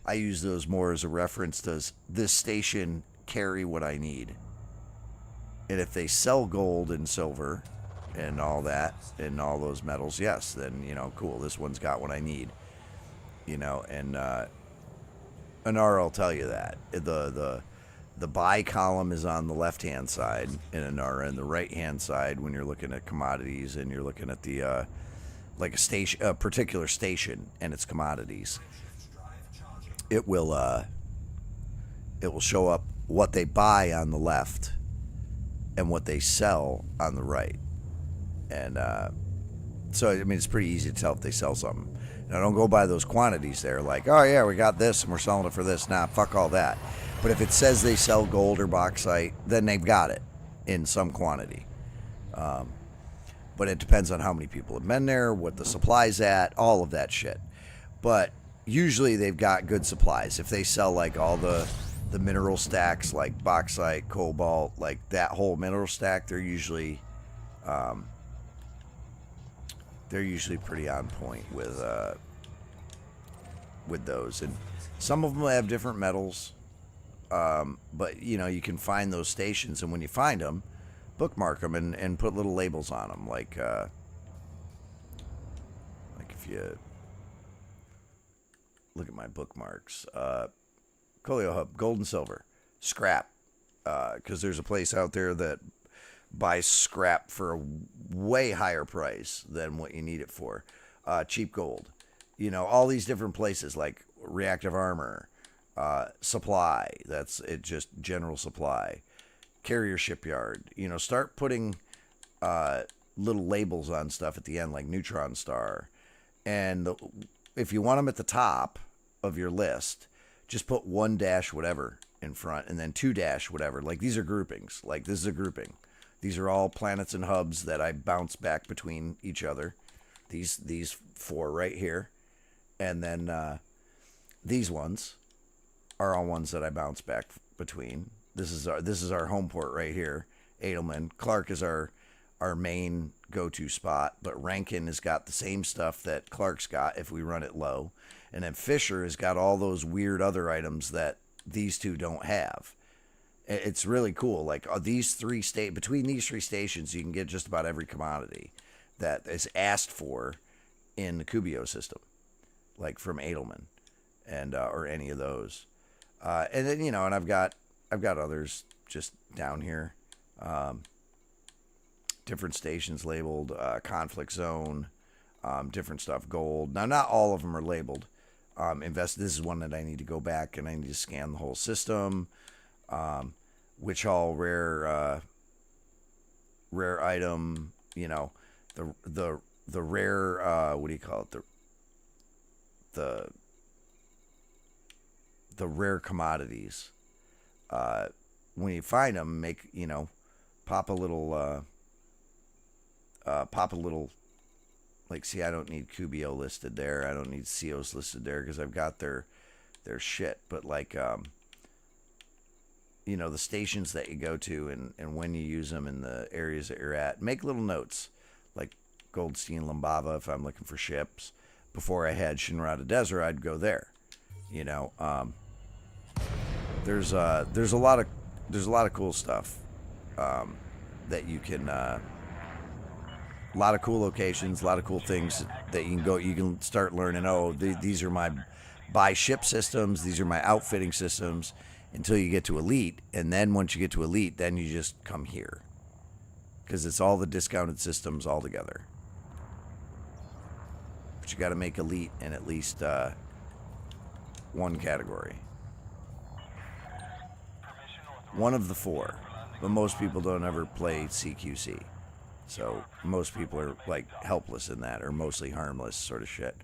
Speaker 2: I use those more as a reference. Does this station carry what I need? And if they sell gold and silver and all that, and all those metals, yes, then, you know, cool, this one's got what I need. You know, and Inara will tell you that. The buy column is on the left-hand side in Inara, and the right-hand side when you're looking at commodities and you're looking at the like a particular station and its commodities. It will show up what they buy on the left and what they sell on the right. And so, I mean, it's pretty easy to tell if they sell something. Now, don't go by those quantities there, like, oh, yeah, we got this and we're selling it for this. Nah, fuck all that. But if it says they sell gold or bauxite, then they've got it in some quantity. But it depends on how many people have been there, what the supply's at, all of that shit. But usually they've got good supplies. If they sell, like, all the mineral stacks, like bauxite, cobalt, like that whole mineral stack, they're usually pretty on point with those. And some of them have different metals, but you know, you can find those stations, and when you find them, bookmark them and put little labels on them, like if you look at my bookmarks, Colio Hub, gold and silver, scrap, because there's a place out there that buys scrap for a way higher price than what you need it for. Cheap gold, you know, all these different places like reactive armor, supply, that's it, just general supply, carrier shipyard, you know, start putting little labels on stuff at the end, like neutron star. And if you want them at the top of your list, just put 1 dash whatever in front and then 2 dash whatever. Like, these are groupings. Like, this is a grouping. These are all planets and hubs that I bounce back between each other. These 4 right here. And then these ones are all ones that I bounce back between. This is our home port right here, Edelman. Clark is our main go-to spot, but Rankin has got the same stuff that Clark's got if we run it low. And then Fisher has got all those weird other items that these two don't have. It's really cool. Like, between these 3 stations, you can get just about every commodity that is asked for in the Kubio system, like from Edelman and or any of those. And then, you know, and I've got others just down here. Different stations labeled, conflict zone, different stuff, gold. Now, not all of them are labeled. This is one that I need to go back and I need to scan the whole system. Which all rare item, you know, the rare, what do you call it? The rare commodities. When you find them, pop a little, like, see, I don't need Kubio listed there. I don't need COs listed there because I've got their shit. But, like, you know, the stations that you go to and when you use them in the areas that you're at, make little notes, like Goldstein, Lumbava, if I'm looking for ships. Before I had Shinrada Desert, I'd go there. You know, there's a lot of cool stuff that you can. A lot of cool locations, a lot of cool things that you can go. You can start learning. Oh, these are my buy ship systems. These are my outfitting systems. Until you get to Elite, and then once you get to Elite, then you just come here. Because it's all the discounted systems all together. But you got to make Elite in at least one category. One of the 4. But most people don't ever play CQC. So most people are like helpless in that, or mostly harmless sort of shit.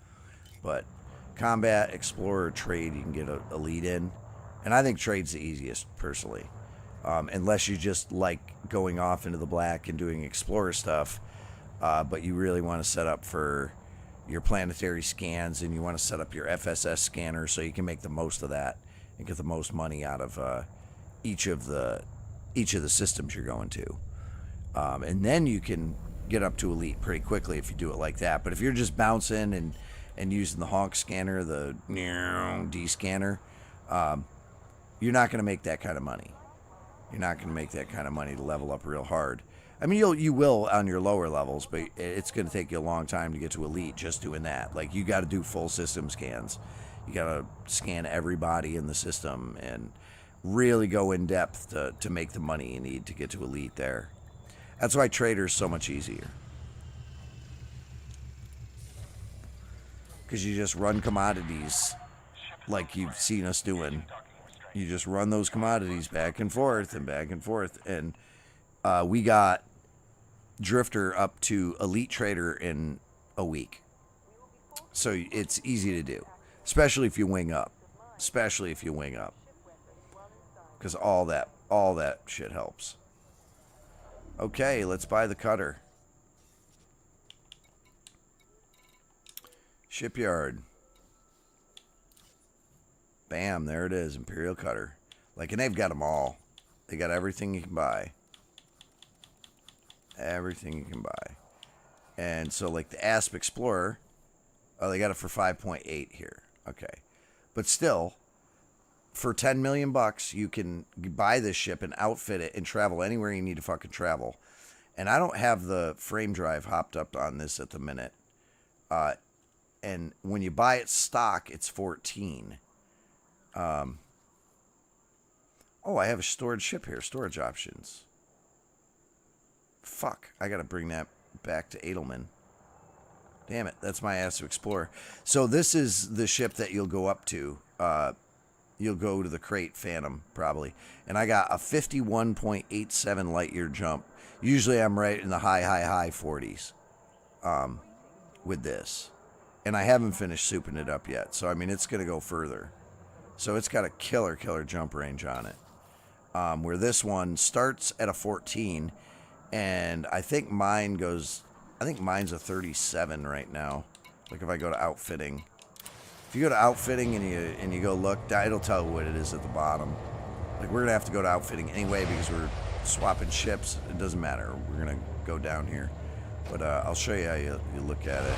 Speaker 2: But combat, explorer, trade, you can get Elite in. And I think trade's the easiest, personally. Unless you just like going off into the black and doing explorer stuff, but you really want to set up for your planetary scans and you want to set up your FSS scanner so you can make the most of that and get the most money out of each of the systems you're going to. And then you can get up to Elite pretty quickly if you do it like that. But if you're just bouncing and using the honk scanner, the D scanner, you're not going to make that kind of money. You're not going to make that kind of money to level up real hard. I mean, you will on your lower levels, but it's going to take you a long time to get to elite just doing that. Like, you got to do full system scans. You got to scan everybody in the system and really go in depth to make the money you need to get to elite there. That's why trader's so much easier. Because you just run commodities like you've seen us doing. You just run those commodities back and forth and back and forth. And we got Drifter up to elite trader in a week. So it's easy to do. Especially if you wing up. Especially if you wing up. Because all that shit helps. Okay, let's buy the cutter. Shipyard. Bam, there it is, Imperial Cutter. Like, and they've got them all. They got everything you can buy. Everything you can buy. And so, like, the Asp Explorer, oh, they got it for 5.8 here. Okay. But still, for 10 million bucks, you can buy this ship and outfit it and travel anywhere you need to fucking travel. And I don't have the frame drive hopped up on this at the minute. And when you buy it stock, it's 14. Oh, I have a storage ship here. Storage options. Fuck. I got to bring that back to Edelman. Damn it. That's my ass to explore. So this is the ship that you'll go up to. You'll go to the Crate Phantom, probably. And I got a 51.87 light year jump. Usually I'm right in the high 40s with this. And I haven't finished souping it up yet. So, I mean, it's going to go further. So it's got a killer jump range on it. Where this one starts at a 14. And I think mine's a 37 right now. Like if I go to outfitting. If you go to outfitting and you go look, it'll tell you what it is at the bottom. Like we're going to have to go to outfitting anyway because we're swapping ships. It doesn't matter. We're going to go down here. But I'll show you how you look at it.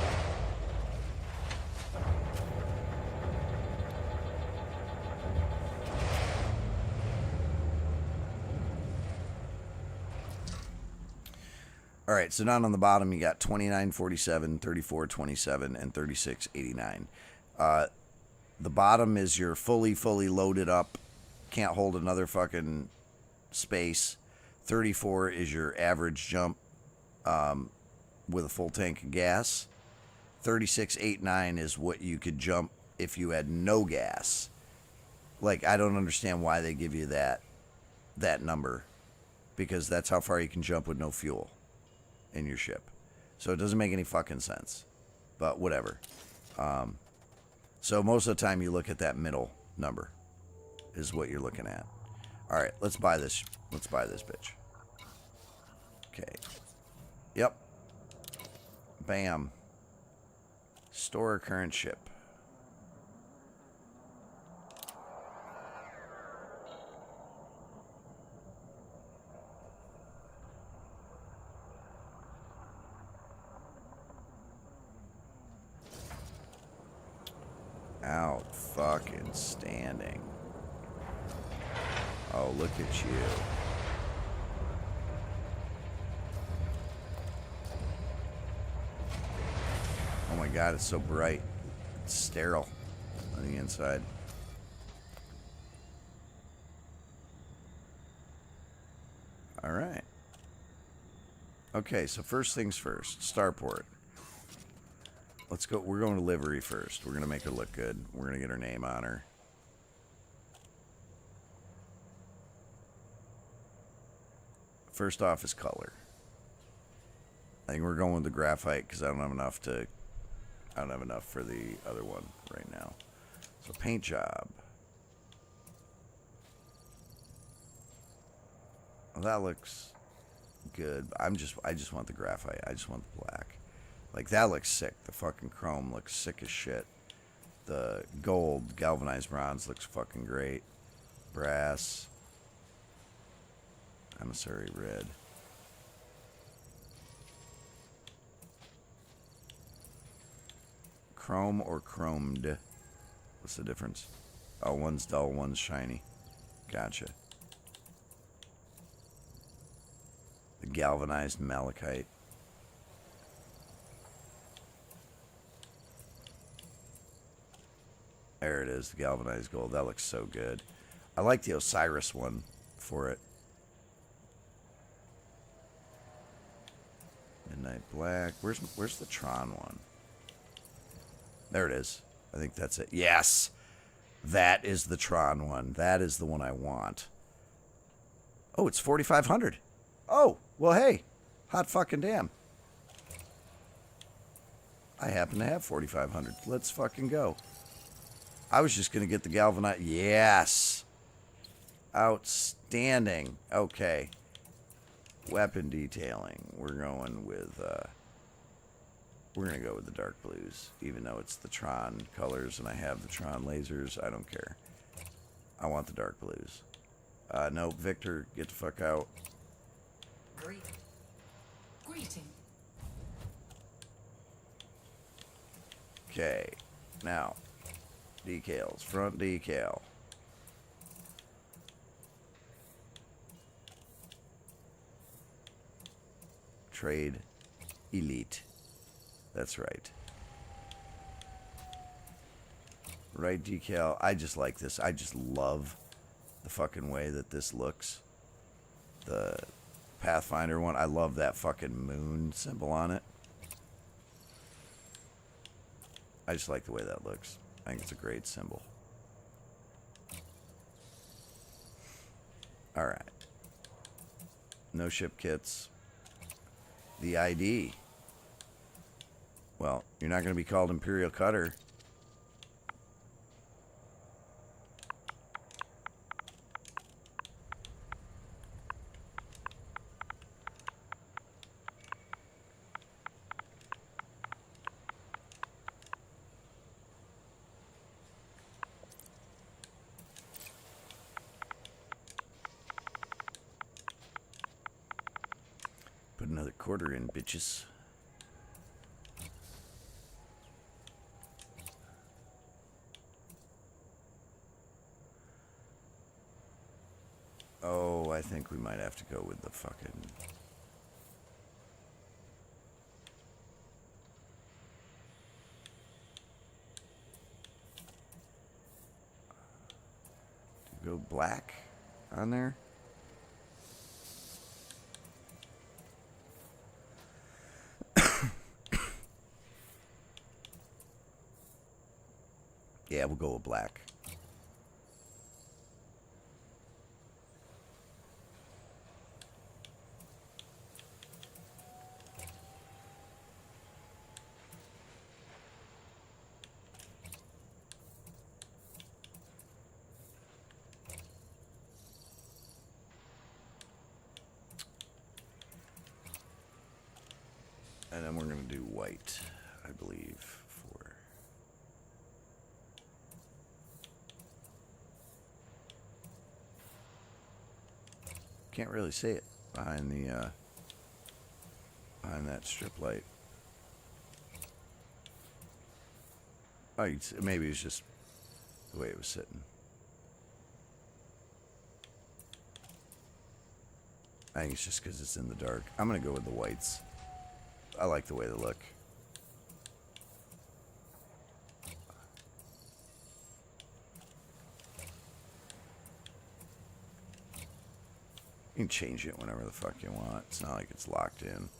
Speaker 2: All right, so down on the bottom, you got 2947, 3427, and 3689. The bottom is your fully loaded up, can't hold another fucking space. 34 is your average jump with a full tank of gas. 3689 is what you could jump if you had no gas. Like, I don't understand why they give you that number, because that's how far you can jump with no fuel in your ship. So it doesn't make any fucking sense, but whatever. So most of the time you look at that middle number is what you're looking at. All right, let's buy this bitch. Okay. Yep. Bam. Store current ship. Out fucking standing. Oh, look at you. Oh my god, it's so bright. It's sterile on the inside. All right. Okay, so first things first, starport. Let's go. We're going to livery first. We're going to make her look good. We're going to get her name on her. First off is color. I think we're going with the graphite because I don't have enough for the other one right now. So paint job. Well, that looks good. I just want the graphite. I just want the black. Like, that looks sick. The fucking chrome looks sick as shit. The gold, galvanized bronze looks fucking great. Brass. Emissary red. Chrome or chromed? What's the difference? Oh, one's dull, one's shiny. Gotcha. The galvanized malachite. There it is, the galvanized gold. That looks so good. I like the Osiris one for it. Midnight black. Where's the Tron one? There it is. I think that's it. Yes! That is the Tron one. That is the one I want. Oh, it's 4,500. Oh, well, hey. Hot fucking damn. I happen to have 4,500. Let's fucking go. I was just going to get the galvanized. Yes. Outstanding. Okay. Weapon detailing. We're going with the dark blues, even though it's the Tron colors and I have the Tron lasers. I don't care. I want the dark blues. No, Victor, get the fuck out.
Speaker 4: Greeting.
Speaker 2: Okay. Now, decals. Front decal. Trade Elite. That's right. Right decal. I just like this. I just love the fucking way that this looks. The Pathfinder one. I love that fucking moon symbol on it. I just like the way that looks. I think it's a great symbol. Alright. No ship kits. The ID. Well, you're not going to be called Imperial Cutter. Put another quarter in, bitches. Oh, I think we might have to go with the fucking... Go black on there? Yeah, we'll go with black. And then we're going to do white, I believe, for... Can't really see it behind the behind that strip light. Oh, you can see, maybe it's just the way it was sitting. I think it's just because it's in the dark. I'm gonna go with the whites. I like the way they look. You can change it whenever the fuck you want. It's not like it's locked in.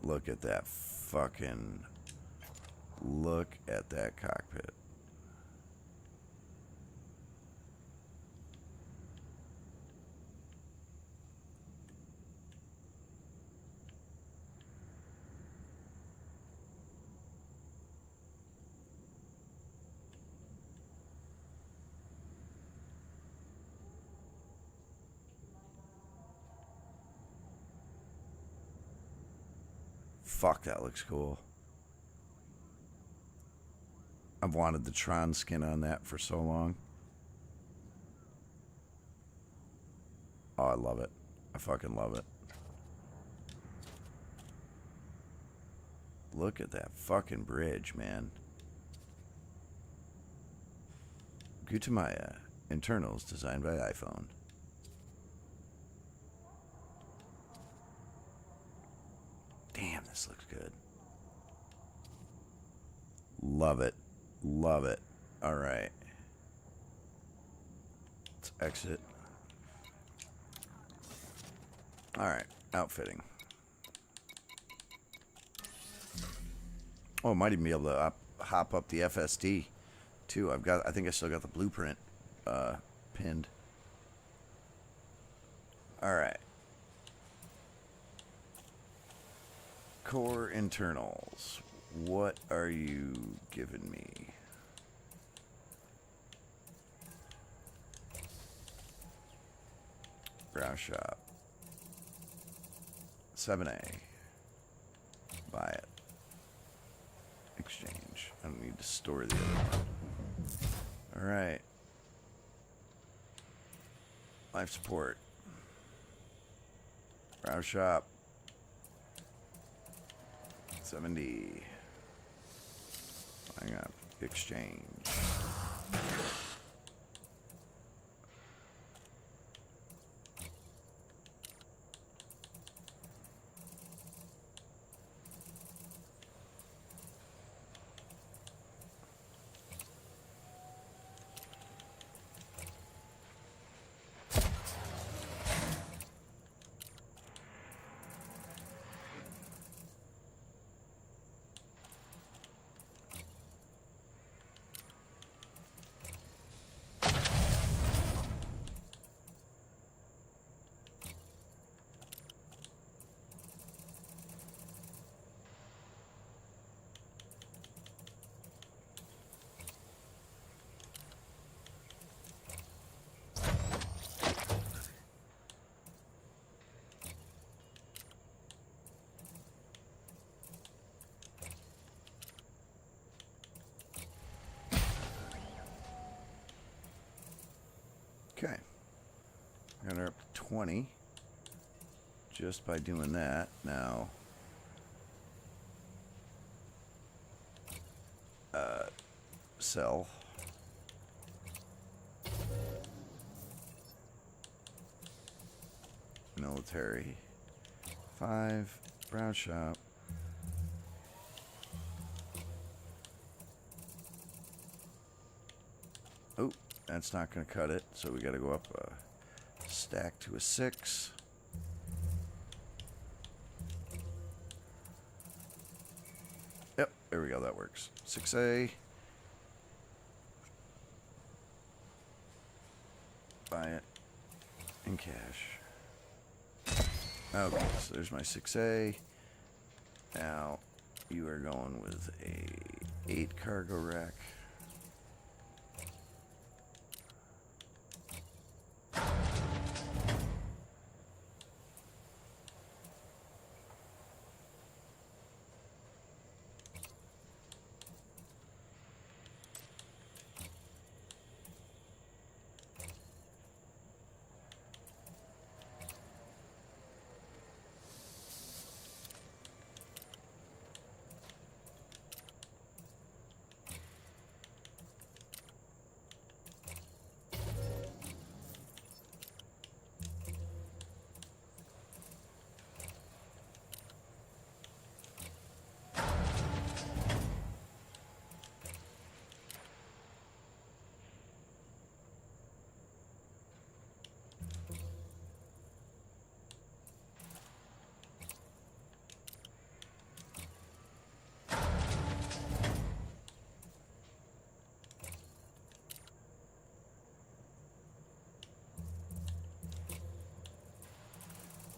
Speaker 2: Look at that fucking... Look at that cockpit. Fuck, that looks cool. I've wanted the Tron skin on that for so long. Oh, I love it. I fucking love it. Look at that fucking bridge, man. Gutamaya internals designed by iPhone. Damn, this looks good. Love it. Love it. All right. Let's exit. All right, outfitting. Oh, I might even be able to hop up the FSD too. I think I still got the blueprint pinned. All right. Core internals. What are you giving me? Brown shop. 7A. Buy it. Exchange. I don't need to store the other one. Alright. Life support. Brown shop. 70. Hang on. Exchange. Okay. Got her up to 20 just by doing that. Now, sell. Military. 5. Brown shop. Oh, that's not going to cut it, so we got to go up a stack to a 6. Yep, there we go, that works. 6A. Buy it in cash. Okay, so there's my 6A. Now, you are going with a 8 cargo rack.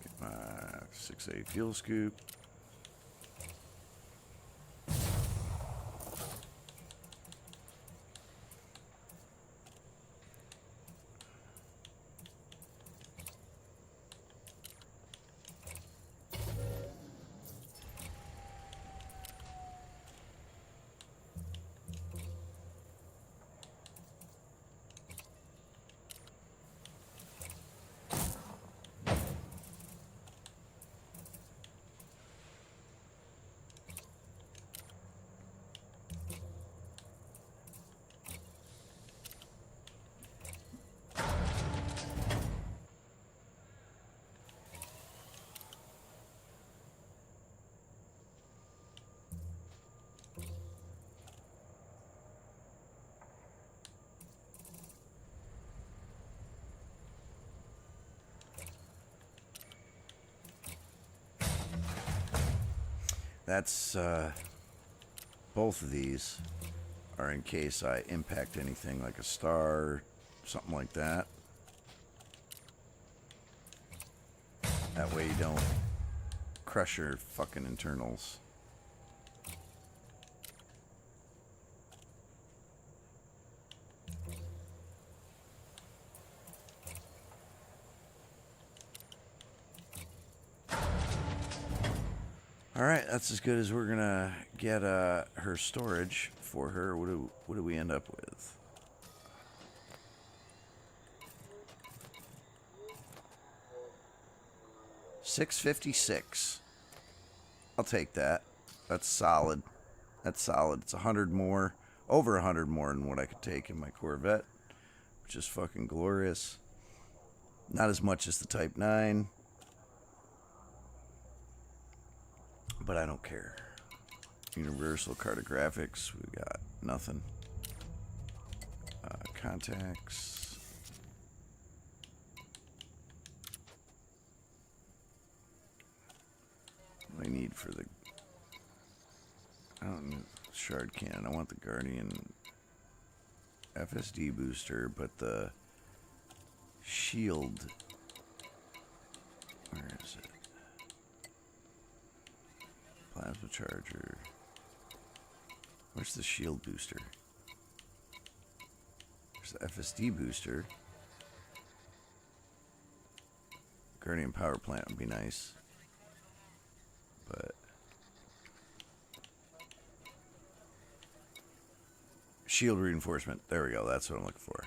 Speaker 2: Get my 6A fuel scoop. That's both of these are in case I impact anything like a star, something like that. That way you don't crush your fucking internals. Alright, that's as good as we're gonna get her storage for her. What do we end up with? $656. I'll take that. That's solid. That's solid. It's 100 more, over 100 more than what I could take in my Corvette, which is fucking glorious. Not as much as the Type 9, but I don't care. Universal cartographics, we got nothing. Contacts. What do I need for the... I don't need shard cannon. I want the Guardian FSD booster, but the shield... Where is it? Plasma charger. Where's the shield booster? There's the FSD booster. Guardian power plant would be nice. But shield reinforcement. There we go. That's what I'm looking for.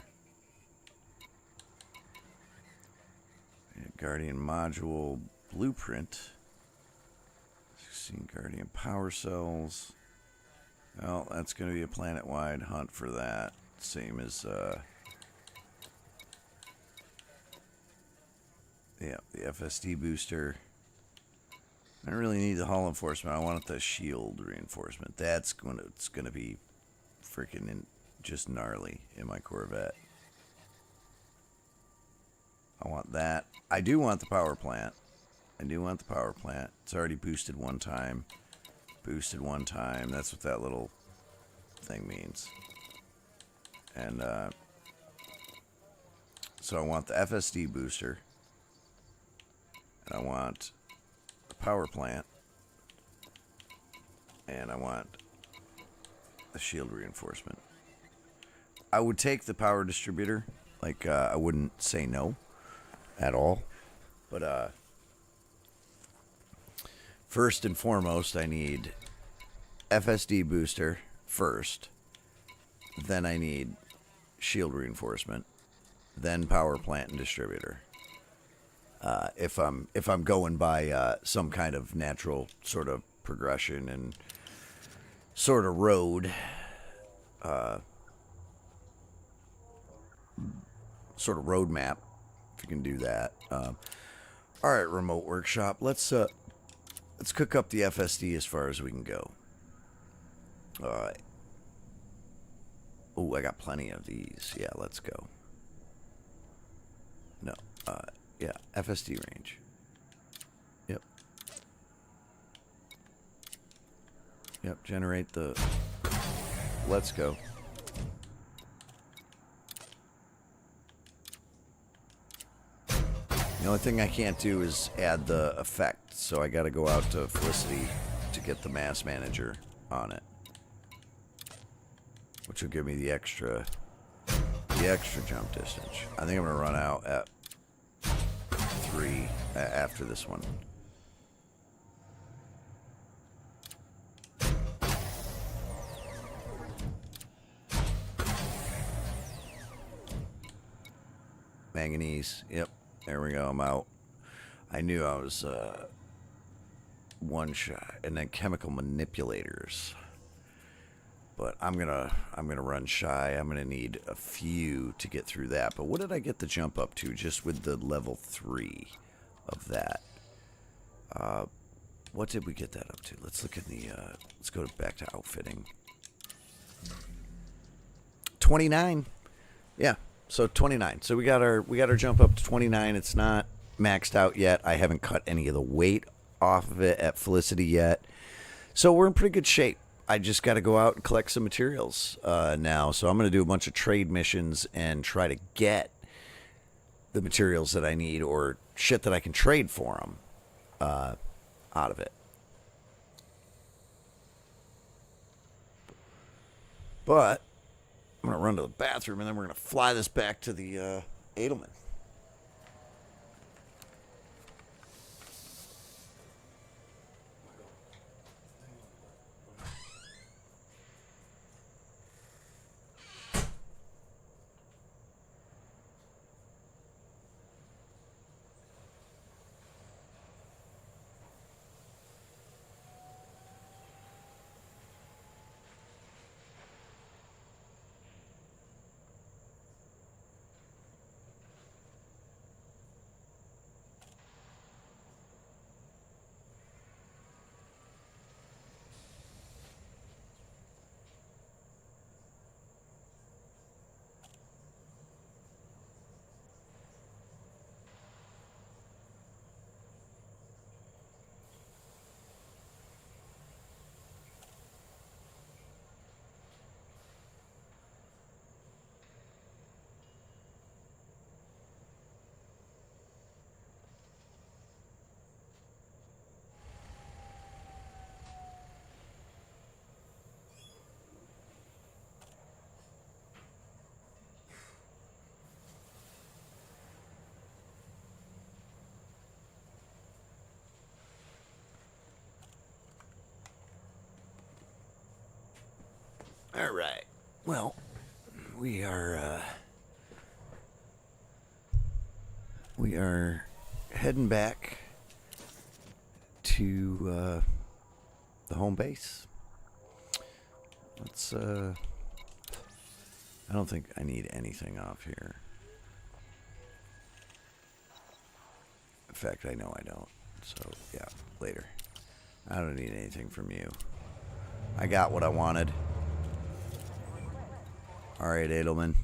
Speaker 2: Guardian module blueprint. 16 Guardian power cells. Well, that's going to be a planet-wide hunt for that. Same as, yeah, the FSD booster. I don't really need the hull enforcement. I want the shield reinforcement. It's going to be freaking just gnarly in my Corvette. I want that. I do want the power plant. It's already boosted one time. Boosted one time. That's what that little thing means. And so I want the FSD booster. And I want the power plant. And I want the shield reinforcement. I would take the power distributor. Like, I wouldn't say no at all. But, first and foremost, I need FSD booster first. Then I need shield reinforcement. Then power plant and distributor. If I'm going by some kind of natural sort of progression and sort of road, sort of roadmap, if you can do that. All right, remote workshop. Let's cook up the FSD as far as we can go. All right. Oh, I got plenty of these. Yeah, let's go. No. Yeah, FSD range. Yep. Yep, generate the... Let's go. The only thing I can't do is add the effect, so I gotta go out to Felicity to get the mass manager on it. Which will give me the extra jump distance. I think I'm gonna run out at 3 after this one. Manganese. Yep. There we go. I'm out. I knew I was one shot. And then chemical manipulators. But I'm gonna run shy. I'm gonna need a few to get through that. But what did I get the jump up to just with the level 3 of that? What did we get that up to? Let's look in the let's go back to outfitting. 29. Yeah. So 29. So we got our jump up to 29. It's not maxed out yet. I haven't cut any of the weight off of it at Felicity yet. So we're in pretty good shape. I just got to go out and collect some materials now. So I'm going to do a bunch of trade missions and try to get the materials that I need or shit that I can trade for them out of it. But I'm going to run to the bathroom and then we're going to fly this back to the Edelman. All right. Well, we are heading back to the home base. Let's I don't think I need anything off here. In fact, I know I don't. So, yeah, later. I don't need anything from you. I got what I wanted. All right, Edelman.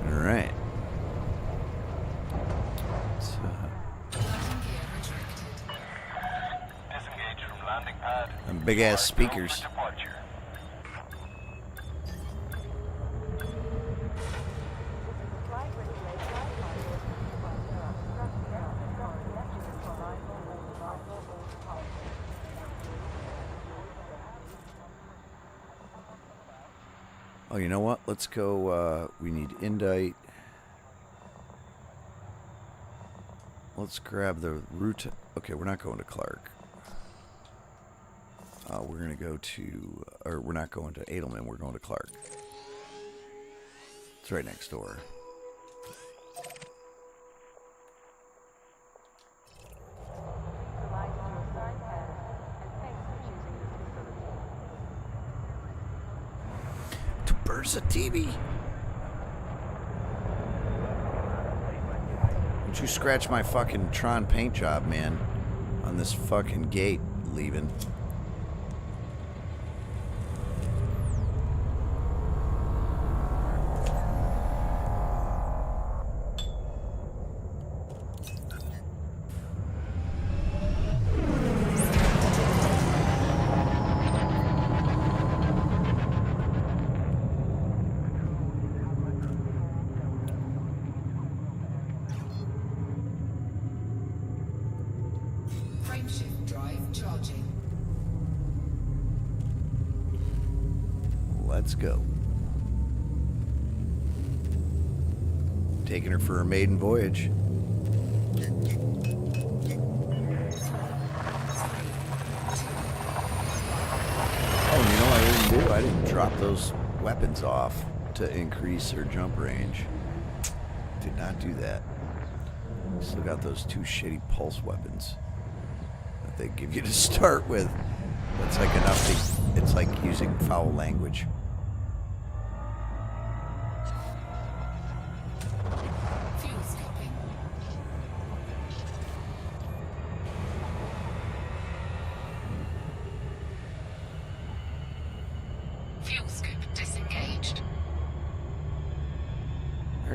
Speaker 2: All right.
Speaker 7: Disengage from landing pad.
Speaker 2: Them big ass speakers.
Speaker 7: Departure.
Speaker 2: Oh, you know what? Let's go. We need Indite. Let's grab the route. Okay, we're not going to Clark. We're going to go to, or we're not going to Edelman. We're going to Clark. It's right next door. To Bursa TV. Don't you scratch my fucking Tron paint job, man, on this fucking gate leaving.
Speaker 4: Frameshift drive charging.
Speaker 2: Let's go. Taking her for her maiden voyage. Oh, you know what I didn't do? I didn't drop those weapons off to increase her jump range. Did not do that. Still got those two shitty pulse weapons that they give you to start with. That's like enough to, it's like using foul language.
Speaker 4: Fuel scoping. Fuel scoop disengaged.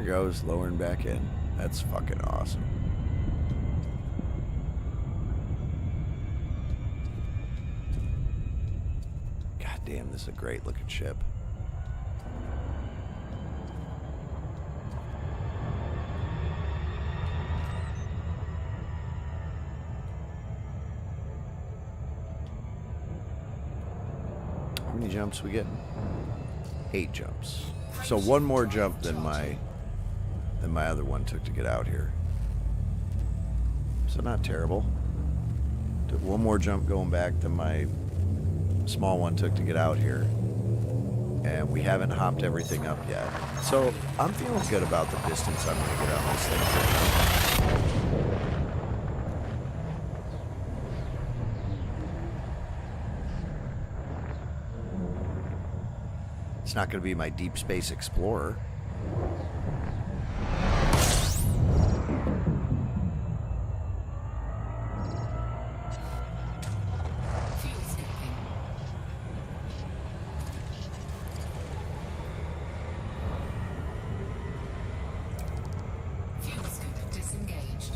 Speaker 2: goes, lowering back in. That's fucking awesome. God damn, this is a great looking ship. How many jumps we getting? 8 jumps. So one more jump than my other one took to get out here. So not terrible. Took one more jump going back than my small one took to get out here. And we haven't hopped everything up yet. So I'm feeling good about the distance I'm going to get on this thing. It's not going to be my Deep Space Explorer.
Speaker 4: Fuel skipping. Fuel scoop disengaged.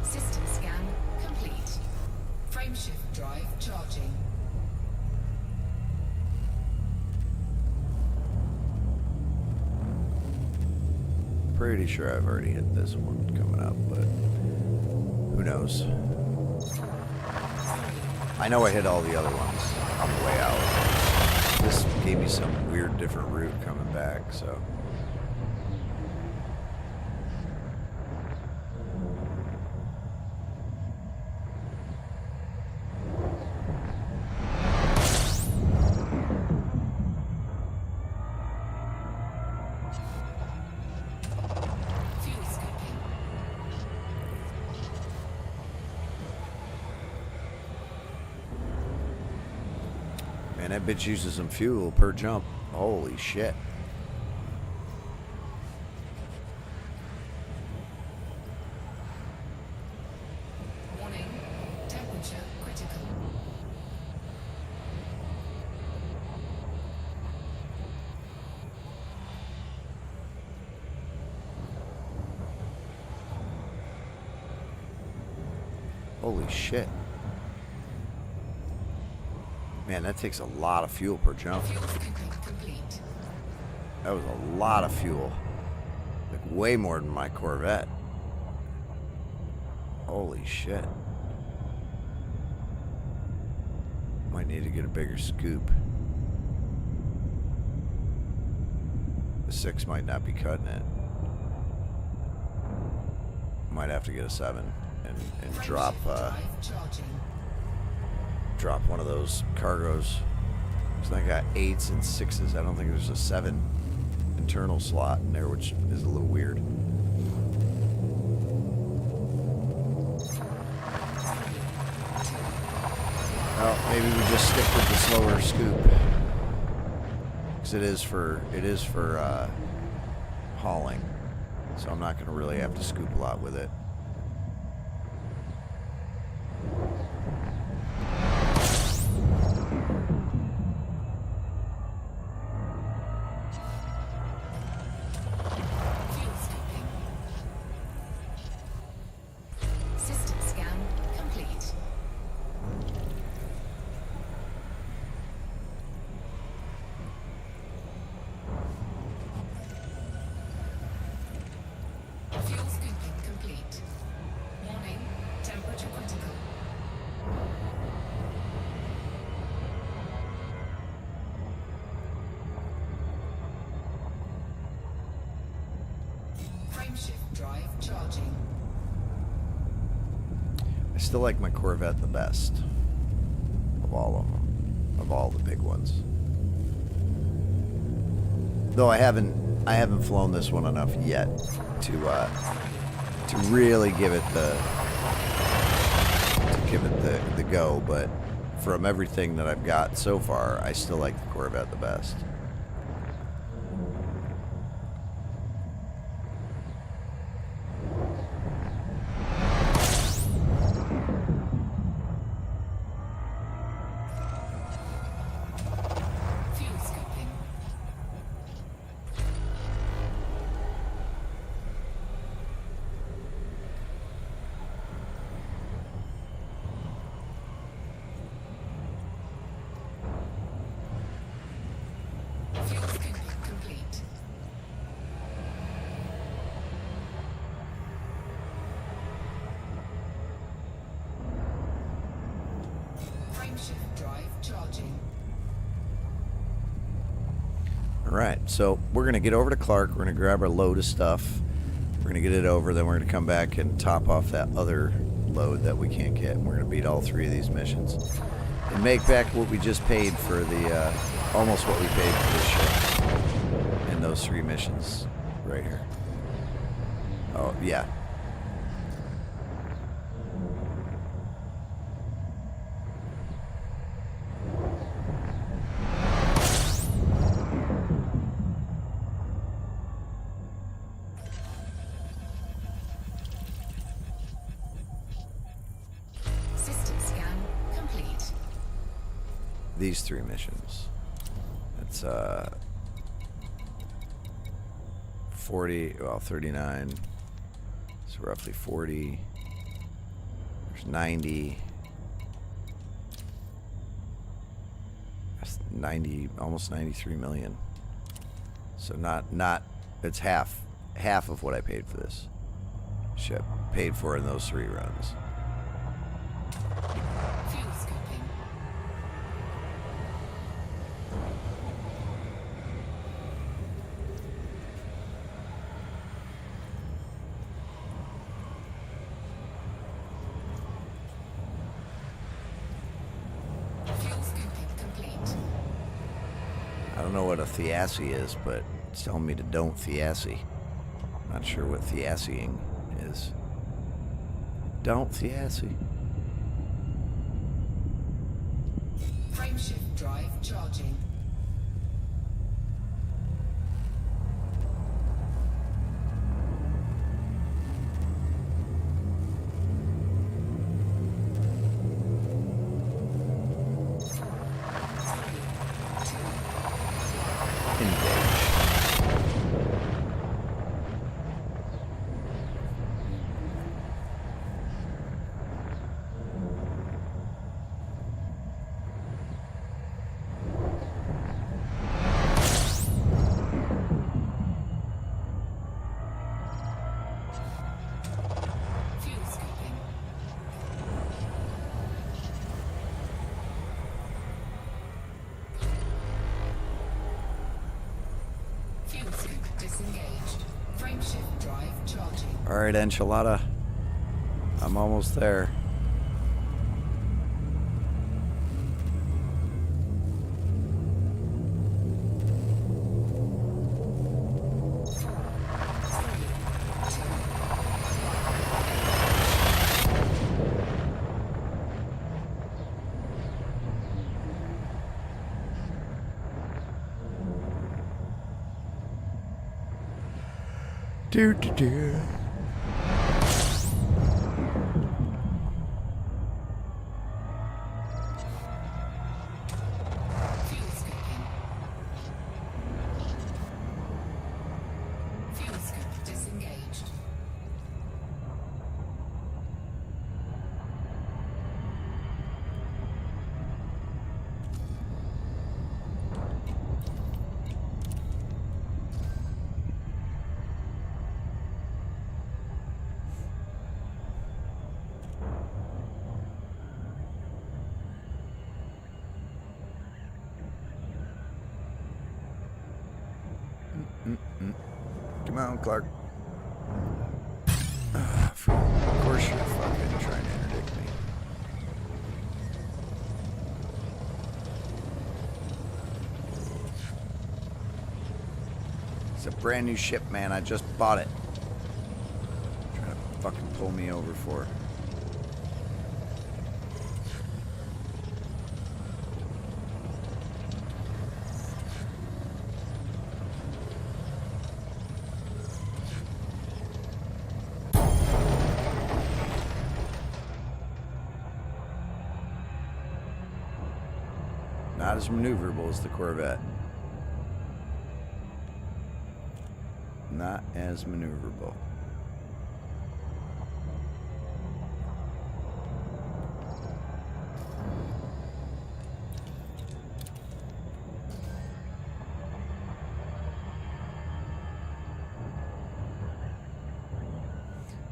Speaker 4: System scan complete. Frameshift drive charging.
Speaker 2: Pretty sure I've already hit this one coming up, but who knows? I know I hit all the other ones on the way out. This gave me some weird different route coming back, so.
Speaker 4: Fuel skipping.
Speaker 2: Man, that bitch uses some fuel per jump. Holy shit.
Speaker 4: Warning. Temperature critical.
Speaker 2: Holy shit. Man, that takes a lot of fuel per jump.
Speaker 4: Fuel skipping complete.
Speaker 2: That was a lot of fuel. Like way more than my Corvette. Holy shit. Might need to get a bigger scoop. The 6 might not be cutting it. Might have to get a 7 and drop
Speaker 4: Drive charging.
Speaker 2: drop one of those cargos. So I got 8s and 6s. I don't think there's a 7 internal slot in there, which is a little weird. Well, maybe we just stick with the slower scoop, because it is for hauling. So I'm not going to really have to scoop a lot with it.
Speaker 4: Fuel skipping. System scan complete. Fuel skipping complete.
Speaker 2: still like my Corvette the best of all of them, of all the big ones. Though I haven't flown this one enough yet to really give it the go, but from everything that I've got so far, I still like the Corvette the best.
Speaker 4: Fuel scoping. Fuel scoping complete. Frameshift drive charging.
Speaker 2: Alright, so we're going to get over to Clark. We're going to grab our load of stuff. We're going to get it over. Then we're going to come back and top off that other load that we can't get. And we're going to beat all 3 of these missions. And make back what we just paid for the, almost what we paid for this ship. In those 3 missions right here. Oh, yeah.
Speaker 4: System scan complete.
Speaker 2: These 3 missions. It's 40, well, 39. So roughly 40. There's 90. That's 90, almost 93 million. So not it's half of what I paid for this ship. Paid for in those 3 runs.
Speaker 4: Fuel scoping. Fuel scoping complete.
Speaker 2: I don't know what a Thiassi is, but it's telling me to don't Thiassi. Not sure what Thiassiing is. Don't Thiassi.
Speaker 4: Frameshift drive charging.
Speaker 2: Engage.
Speaker 4: Fuel scoping. Fuel scoop disengaged. Frameshift drive charging.
Speaker 2: All right, enchilada. I'm almost there. Do do do.
Speaker 4: Fuel scoping. Fuel scoop disengaged.
Speaker 2: Come on, Clark. Of course you're fucking trying to interdict me. It's a brand new ship, man. I just bought it. Trying to fucking pull me over for. Not as maneuverable as the Corvette. Not as maneuverable.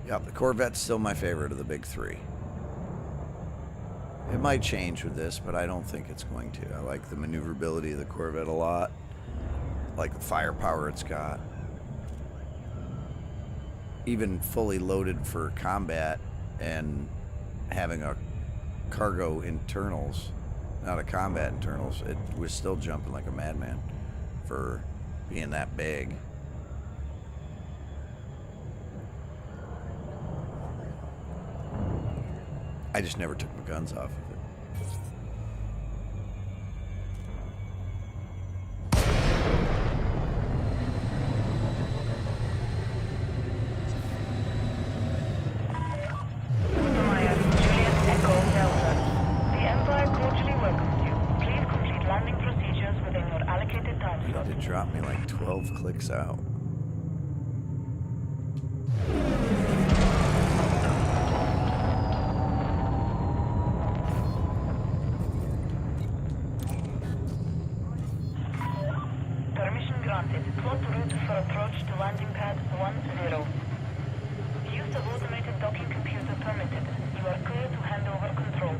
Speaker 2: Yep, the Corvette's still my favorite of the big three. It might change with this, but I don't think it's going to. I like the maneuverability of the Corvette a lot. I like the firepower it's got. Even fully loaded for combat and having a cargo internals, not a combat internals, it was still jumping like a madman for being that big. I just never took my guns off of it.
Speaker 5: Maya, Juliet, Echo, Delta. The Empire cordially welcomes you. Please complete landing procedures within your allocated time slot.
Speaker 2: It dropped me like 12 clicks out.
Speaker 5: Permission granted. Plot route for approach to landing pad 10. Use of automated docking computer permitted. You are clear to hand over control.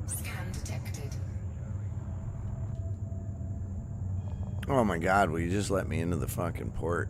Speaker 4: Scan detected.
Speaker 2: Oh my god, will you just let me into the fucking port?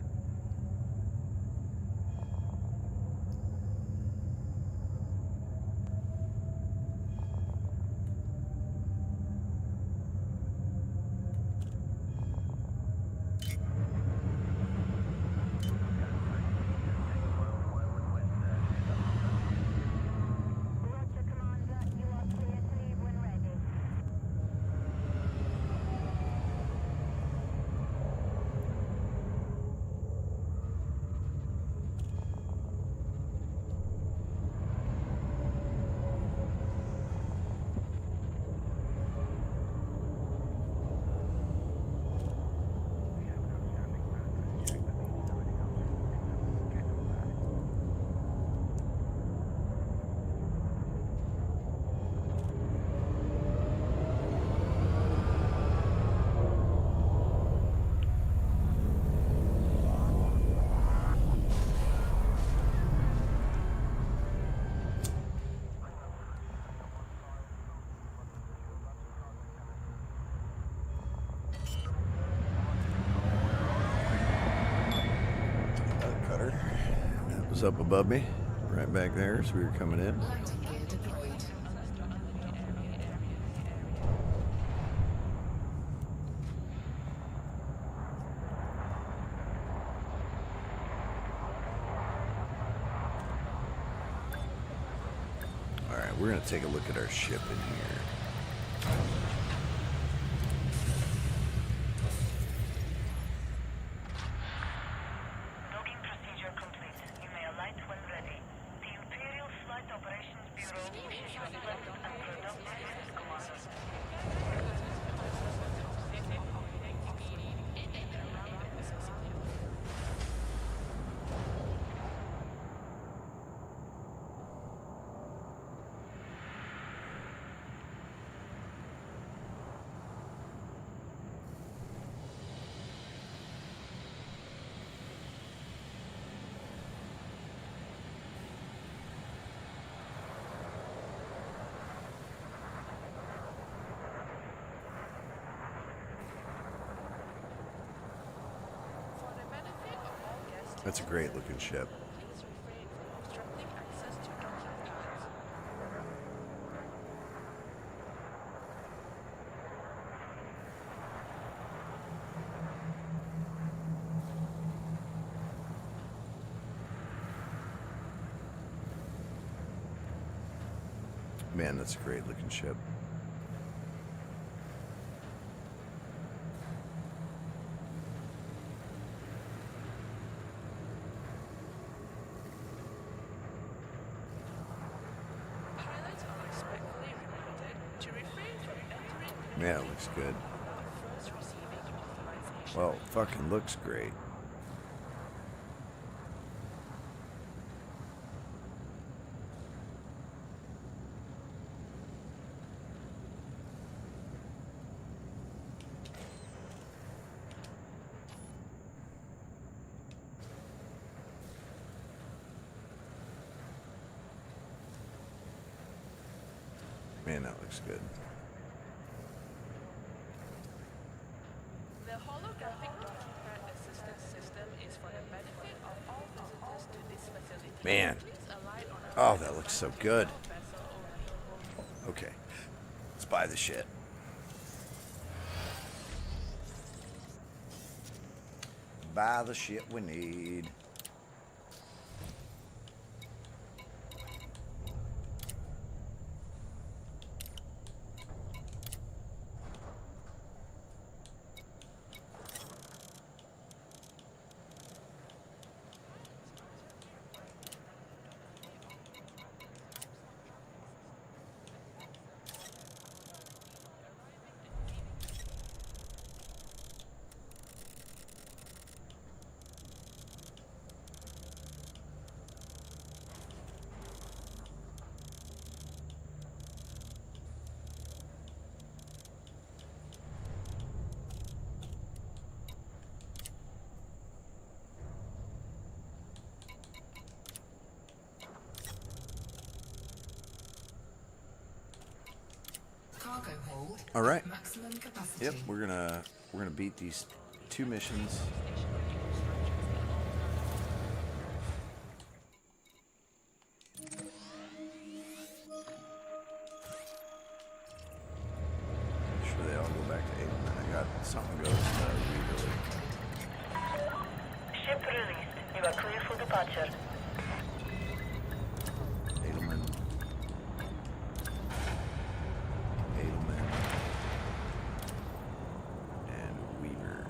Speaker 2: Cutter. That was up above me, right back there as we were coming in.
Speaker 4: Landing gear deployed.
Speaker 2: Alright, we're gonna take a look at our ship in here.
Speaker 5: Docking procedure complete. You may alight when ready. The Imperial Flight Operations Bureau wishes you a pleasant and productive visit, Commander.
Speaker 2: That's a great looking ship.
Speaker 6: Please refrain from obstructing access to docking pads.
Speaker 2: Man, that's a great looking ship.
Speaker 6: Pilots are respectfully reminded to refrain from entering the
Speaker 2: Yeah, it looks good.
Speaker 6: without first receiving authorization.
Speaker 2: Well, fucking looks great. Man, that looks good.
Speaker 6: The holographic docking pad assistance system is for the benefit of all visitors to this facility.
Speaker 2: Man.
Speaker 6: Please alight on a
Speaker 2: Oh, that looks so good.
Speaker 6: vessel only.
Speaker 2: Okay, let's buy the shit. Buy the shit we need.
Speaker 4: Cargo hold.
Speaker 2: All right.
Speaker 4: At maximum capacity.
Speaker 2: Yep, we're gonna beat these 2 missions. Sure they all go back to 8. I got something goes really.
Speaker 5: Ship released. You are clear for departure.
Speaker 2: Edelman. And Weaver.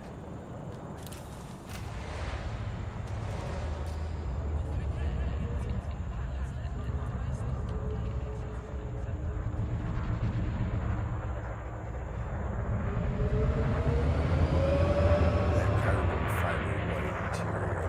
Speaker 2: That carbon fiber white interior.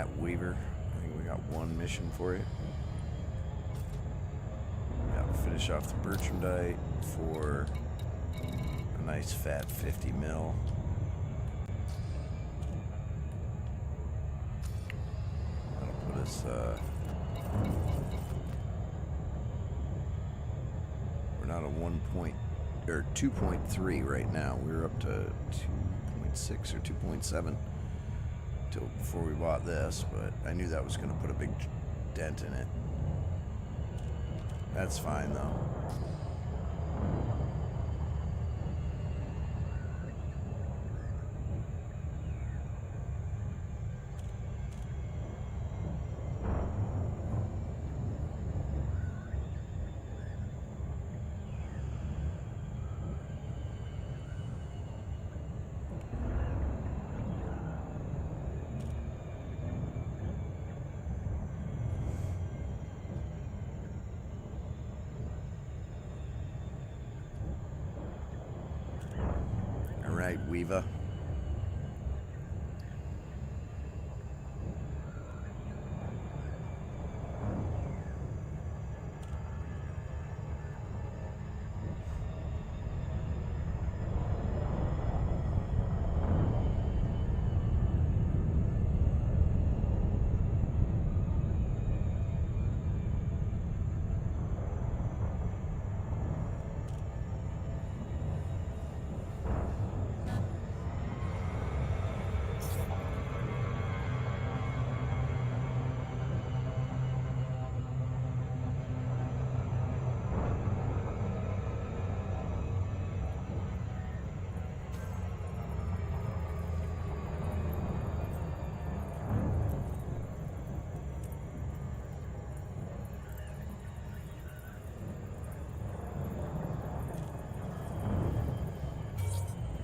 Speaker 2: Alright, Weaver. I think we got one mission for you. Yeah, finish off the Bertramdite for a nice fat 50 mil. That'll put us, we're not a 2.3 right now. We were up to 2.6 or 2.7 till before we bought this, but I knew that was going to put a big dent in it. That's fine though. Alright, Weaver.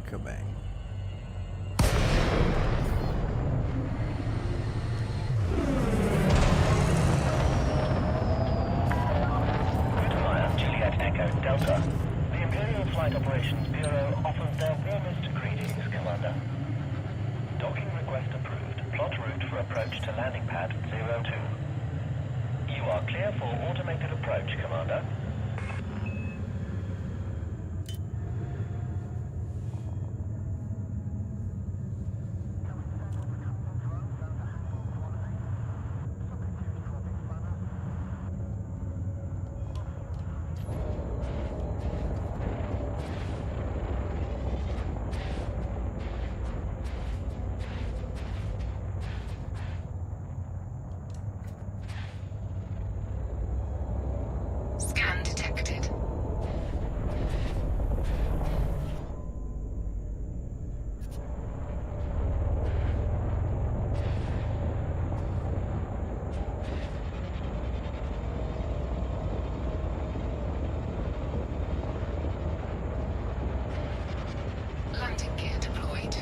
Speaker 2: Kabang.
Speaker 7: Guttemeier, Juliet Echo Delta. The Imperial Flight Operations Bureau offers their warmest greetings, Commander. Docking request approved. Plot route for approach to landing pad 02. You are clear for automated approach, Commander.
Speaker 4: Scan detected. Landing gear deployed.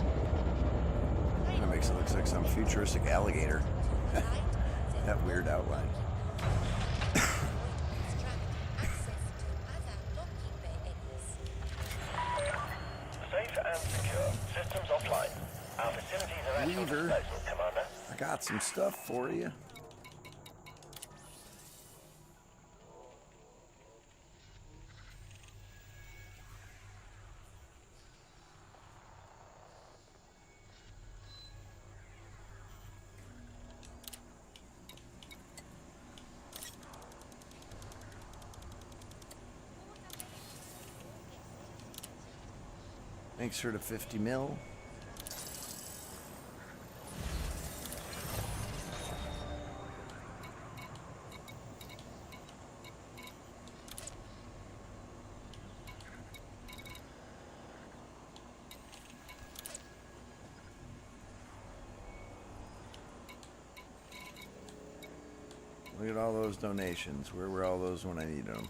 Speaker 2: That makes it look like some futuristic alligator. That weird outline.
Speaker 7: Safe and secure. Systems offline. Our facilities are at your
Speaker 2: Weaver.
Speaker 7: disposal, Commander.
Speaker 2: I got some stuff for you. Thanks for the 50 mil. Look at all those donations. Where were all those when I needed them?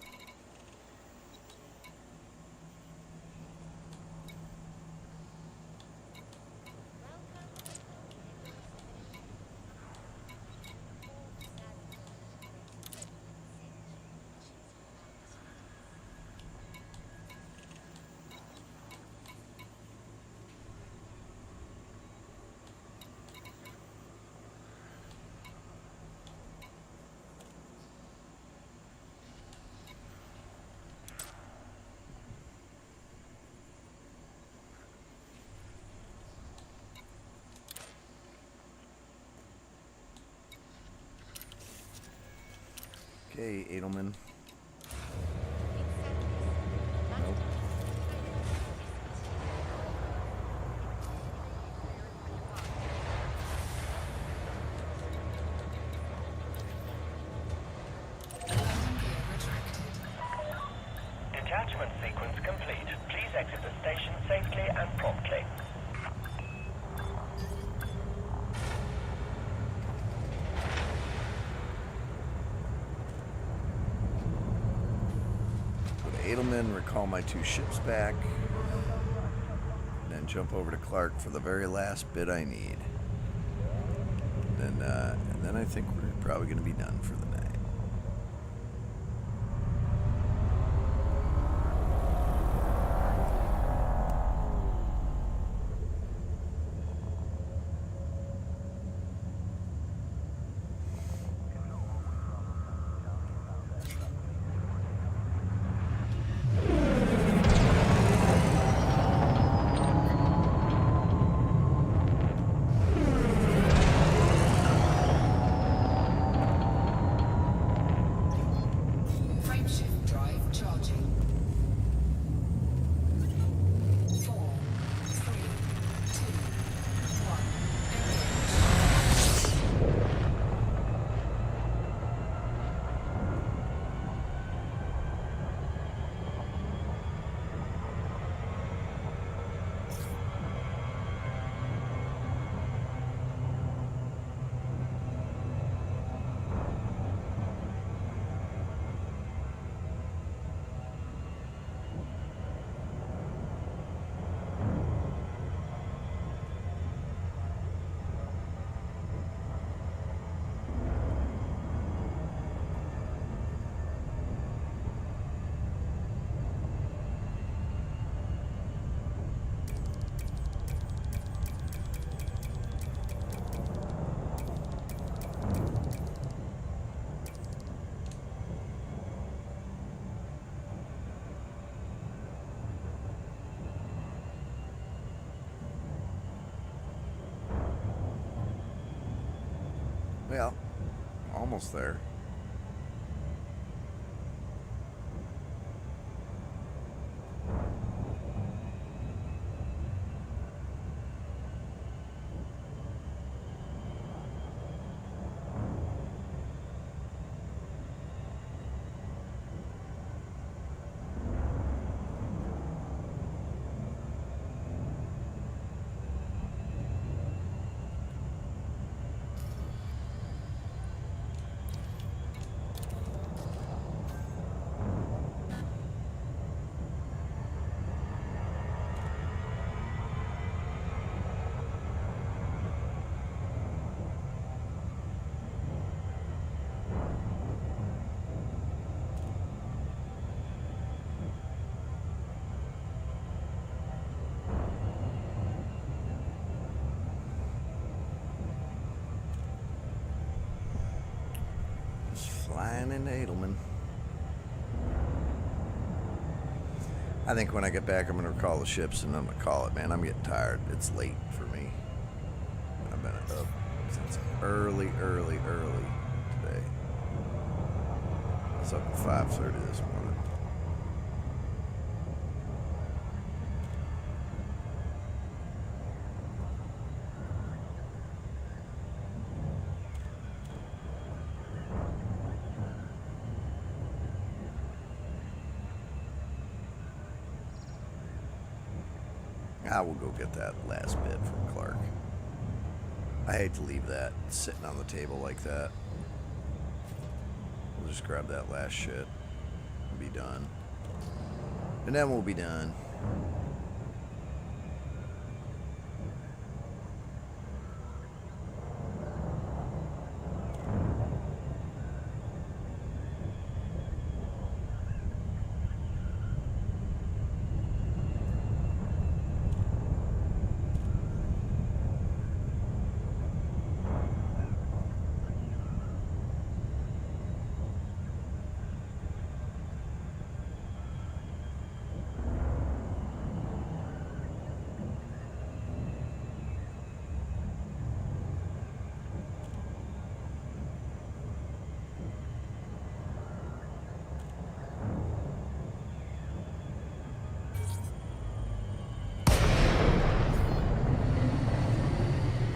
Speaker 2: Okay, Edelman. Nope.
Speaker 4: Landing gear retracted.
Speaker 7: Detachment sequence complete. Please exit the station safely and promptly.
Speaker 2: Go to Edelman, recall my 2 ships back, and then jump over to Clark for the very last bit I need. And then I think we're probably going to be done for the night.
Speaker 4: Frameshift drive charging. 4, 3, 2, 1. Engage.
Speaker 2: Well, almost there. Just flying into Edelman. I think when I get back, I'm going to recall the ships and I'm going to call it, man. I'm getting tired. It's late for me. I've been up since early today. I was up at 5:30 this morning. I will go get that last bit from Clark. I hate to leave that sitting on the table like that. We'll just grab that last shit and be done. And then we'll be done.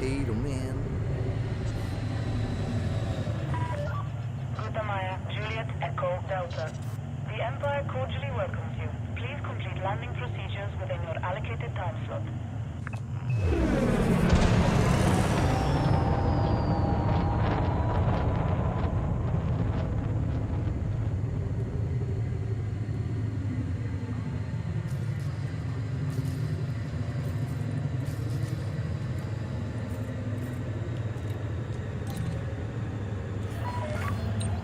Speaker 2: Edelman.
Speaker 5: Gutamaya, Juliet, Echo, Delta. The Empire cordially welcomes you. Please complete landing procedures within your allocated time slot.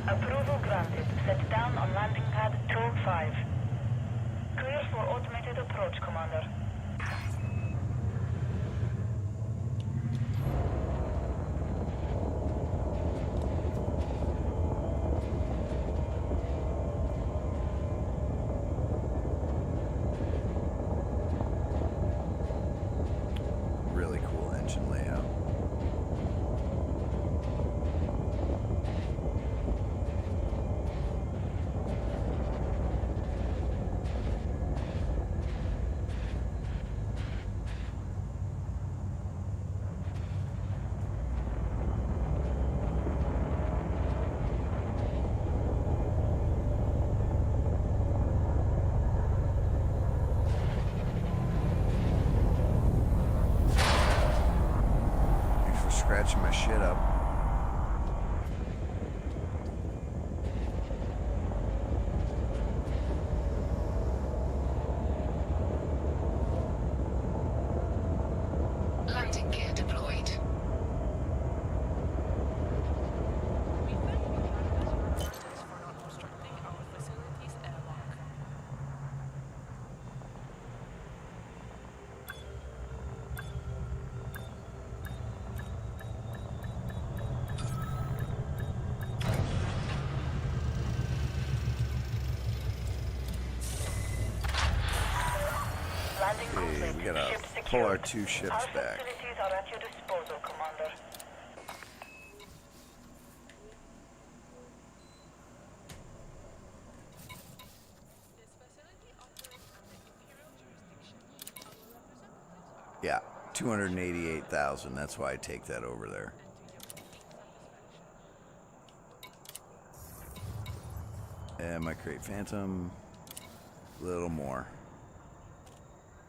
Speaker 5: Approval granted. Set down on landing pad 2-5. Clear for automated approach, Commander.
Speaker 2: Really cool engine layout. Thanks for scratching my shit up.
Speaker 4: Landing gear deployed.
Speaker 6: We thank the Canada's partners for not obstructing our facility's airlock.
Speaker 5: Landing
Speaker 2: Okay,
Speaker 5: complete.
Speaker 2: we gotta
Speaker 5: Ship
Speaker 2: pull
Speaker 5: secured.
Speaker 2: our 2 ships
Speaker 5: Our
Speaker 2: back.
Speaker 5: facilities are at your disposal, Commander.
Speaker 6: This facility operates under Imperial jurisdiction. Our representatives are
Speaker 2: Yeah, 288,000. That's why I take that over there.
Speaker 6: and to your complete satisfaction.
Speaker 2: And my crate phantom, a little more.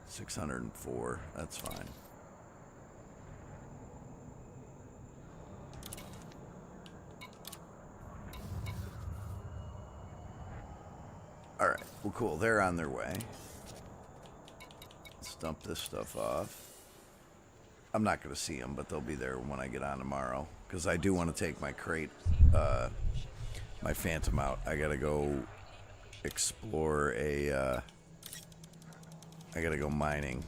Speaker 2: 604. That's fine. All right. Well, cool. They're on their way. Let's dump this stuff off. I'm not going to see them, but they'll be there when I get on tomorrow. Because I do want to take my crate, my phantom out. I got to go explore a, I got to go mining.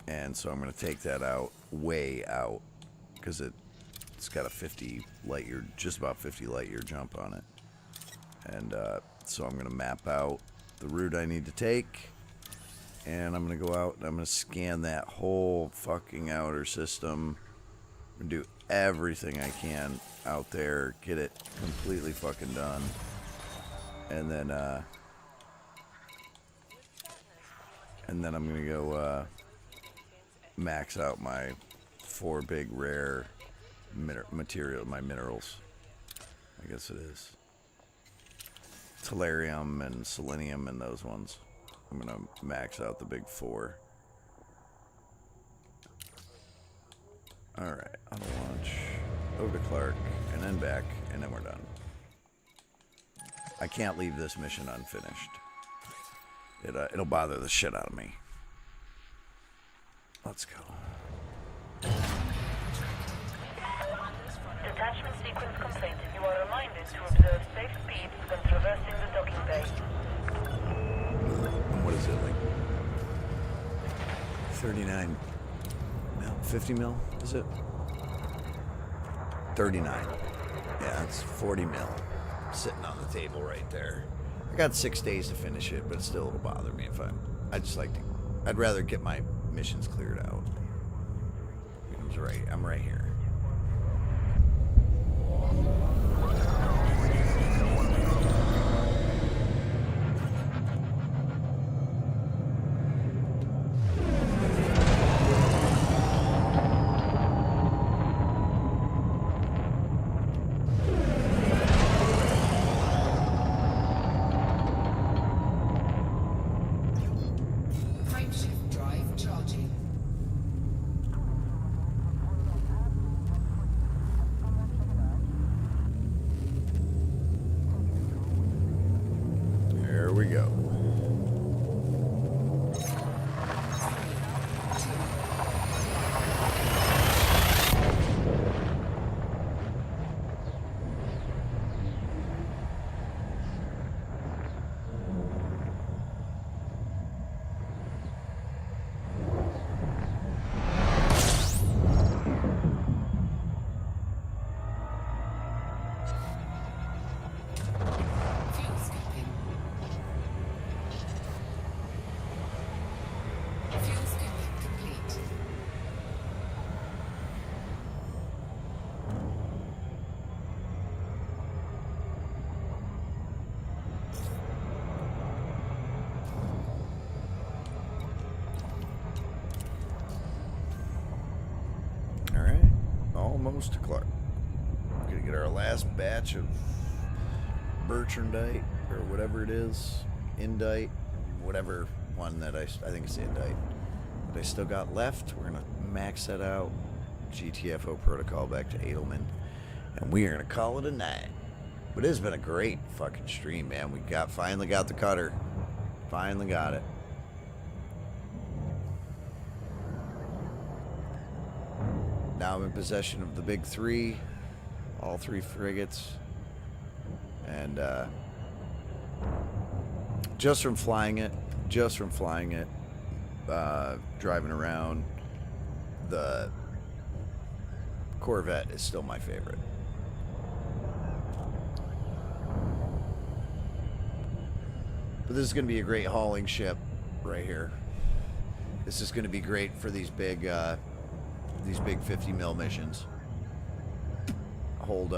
Speaker 2: And so I'm going to take that out, way out. Because it's got a 50 light year, just about 50 light year jump on it. And so I'm going to map out the route I need to take. And I'm going to go out and I'm going to scan that whole fucking outer system. I'm going to do everything I can out there. Get it completely fucking done. And then I'm going to go max out my 4 big rare my minerals. I guess it is. Tellurium and selenium and those ones. I'm gonna max out the big 4. Alright, auto launch. Over to Clark, and then back, and then we're done. I can't leave this mission unfinished. It'll bother the shit out of me. Let's go.
Speaker 5: Detachment sequence complete. You are reminded to observe safe speeds when traversing the docking bay.
Speaker 2: And what is it, like 39 mil, 50 mil, is it? 39. Yeah, it's 40 mil sitting on the table right there. I got 6 days to finish it, but still it'll bother me if I'd rather get my missions cleared out. I'm right here. almost to Clark. Gonna get our last batch of Bertrandite or whatever it is, Indite, whatever one that I think it's Indite. But I still got left. We're gonna max that out. GTFO protocol back to Edelman, and we are gonna call it a night. But it has been a great fucking stream, man. We finally got the cutter. Finally got it. Now I'm in possession of the big three, all three frigates, and just from flying it, driving around, the Corvette is still my favorite. But this is going to be a great hauling ship right here. This is going to be great for these big 50 mil missions. Hold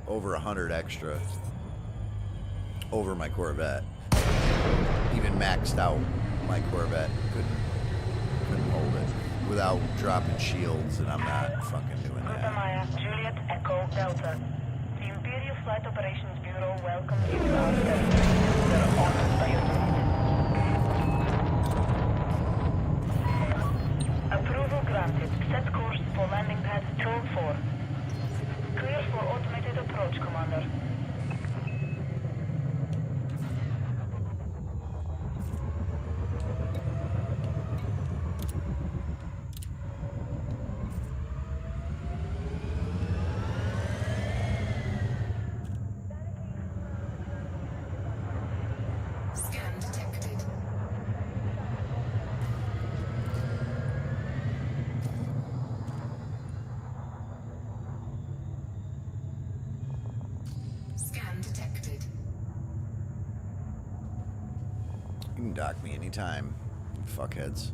Speaker 2: over 100 extra over my Corvette. Even maxed out, my Corvette couldn't hold it without dropping shields, and I'm not fucking doing
Speaker 5: Delta
Speaker 2: that.
Speaker 5: Maya, Juliet, Echo, Delta. The Imperial Flight Operations Bureau welcomes you to our territory. We are honored by your visit. Approval granted. Set course for landing pad 204. Clear for automated approach, Commander.
Speaker 4: Scan detected. Scan detected.
Speaker 2: You can dock me anytime, fuckheads.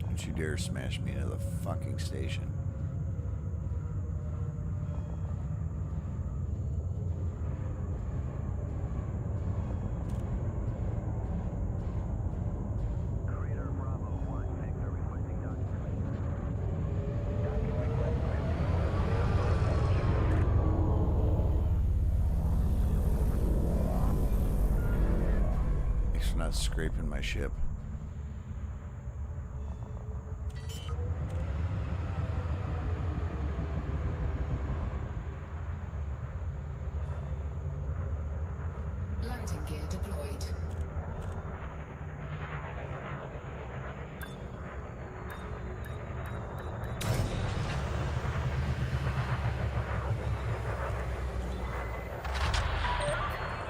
Speaker 2: Don't you dare smash me into the fucking station. Thanks for not scraping my ship.
Speaker 4: Landing gear deployed.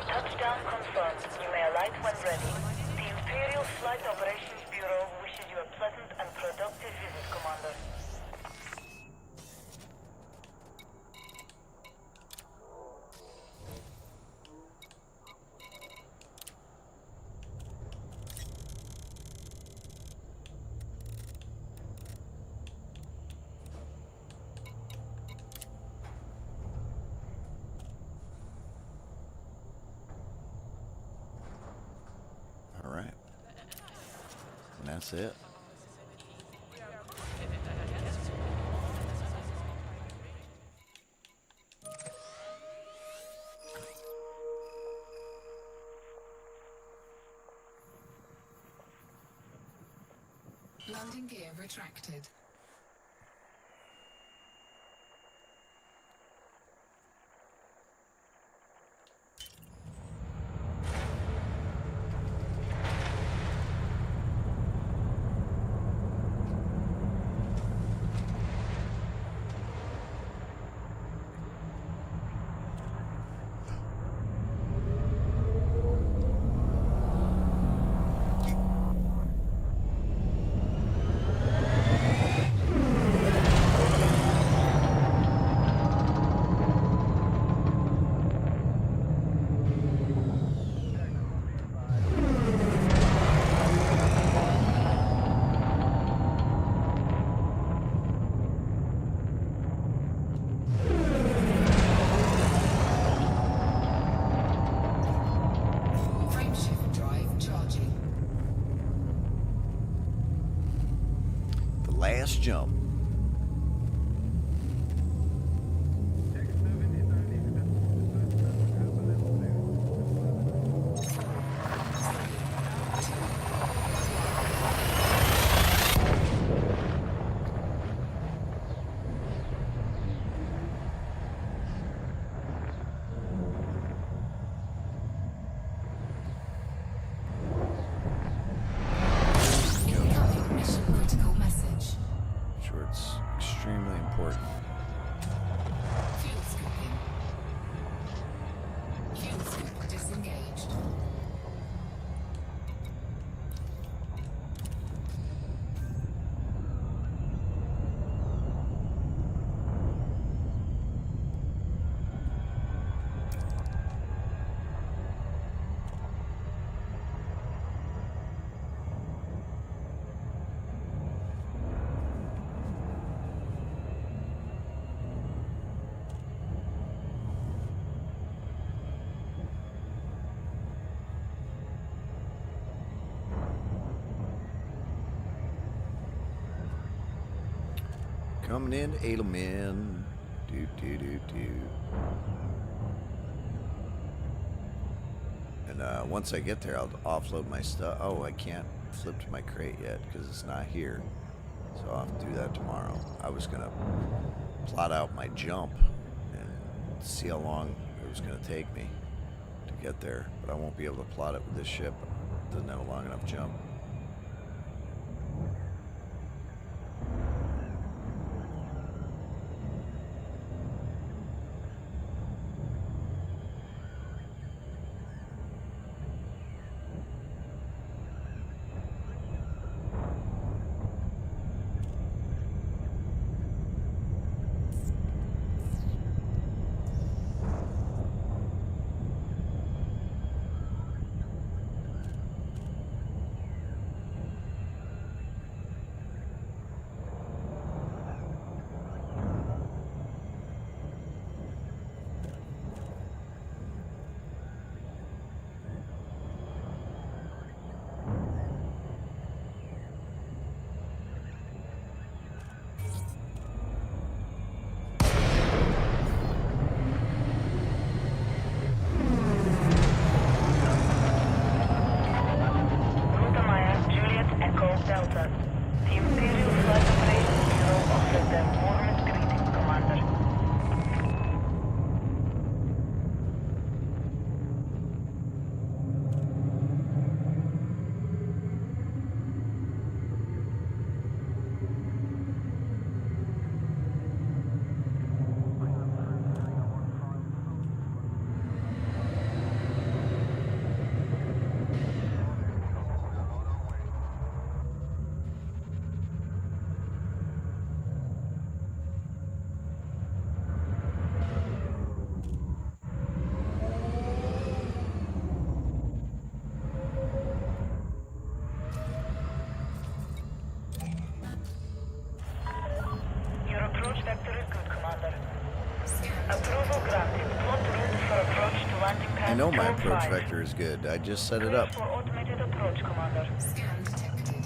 Speaker 5: Touchdown confirmed. You may alight when ready. The Imperial Flight Operations Bureau wishes you a pleasant and productive visit, Commander.
Speaker 2: All right. And that's it.
Speaker 4: Landing gear retracted.
Speaker 2: jump.
Speaker 4: Incoming mission critical message.
Speaker 2: Sure, it's extremely important.
Speaker 4: Fuel scooping. Fuel scoop disengaged.
Speaker 2: Coming in, Edelman. Do. And once I get there, I'll offload my stuff. Oh, I can't flip to my crate yet because it's not here. So I'll have to do that tomorrow. I was going to plot out my jump and see how long it was going to take me to get there. But I won't be able to plot it with this ship. It doesn't have a long enough jump.
Speaker 5: Ruta Maya, Juliet, Echo, Delta. The Imperial Flight Operations Bureau offers their warmest greetings, Commander. Your approach vector is good, Commander. Approval granted. Plot route for approach to landing pad.
Speaker 2: I know my
Speaker 5: Code
Speaker 2: approach
Speaker 5: 5.
Speaker 2: vector is good. I just set it
Speaker 5: Clear
Speaker 2: up.
Speaker 5: for automated approach, Commander.
Speaker 4: Scan detected.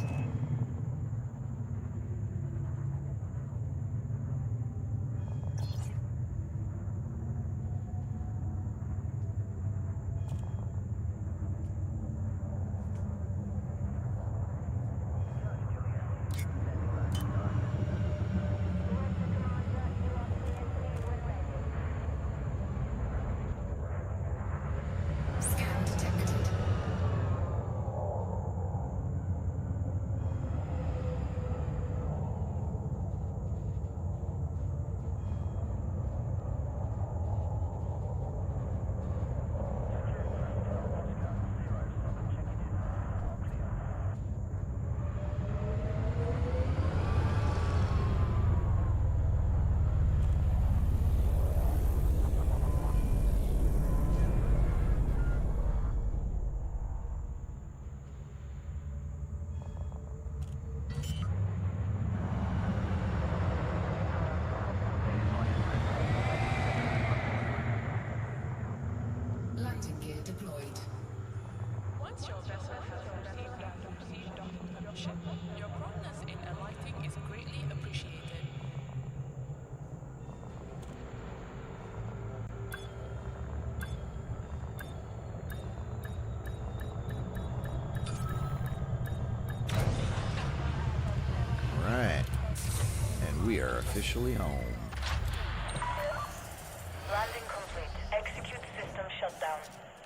Speaker 4: Scan detected.
Speaker 2: officially home.
Speaker 5: Landing complete. Execute system shutdown.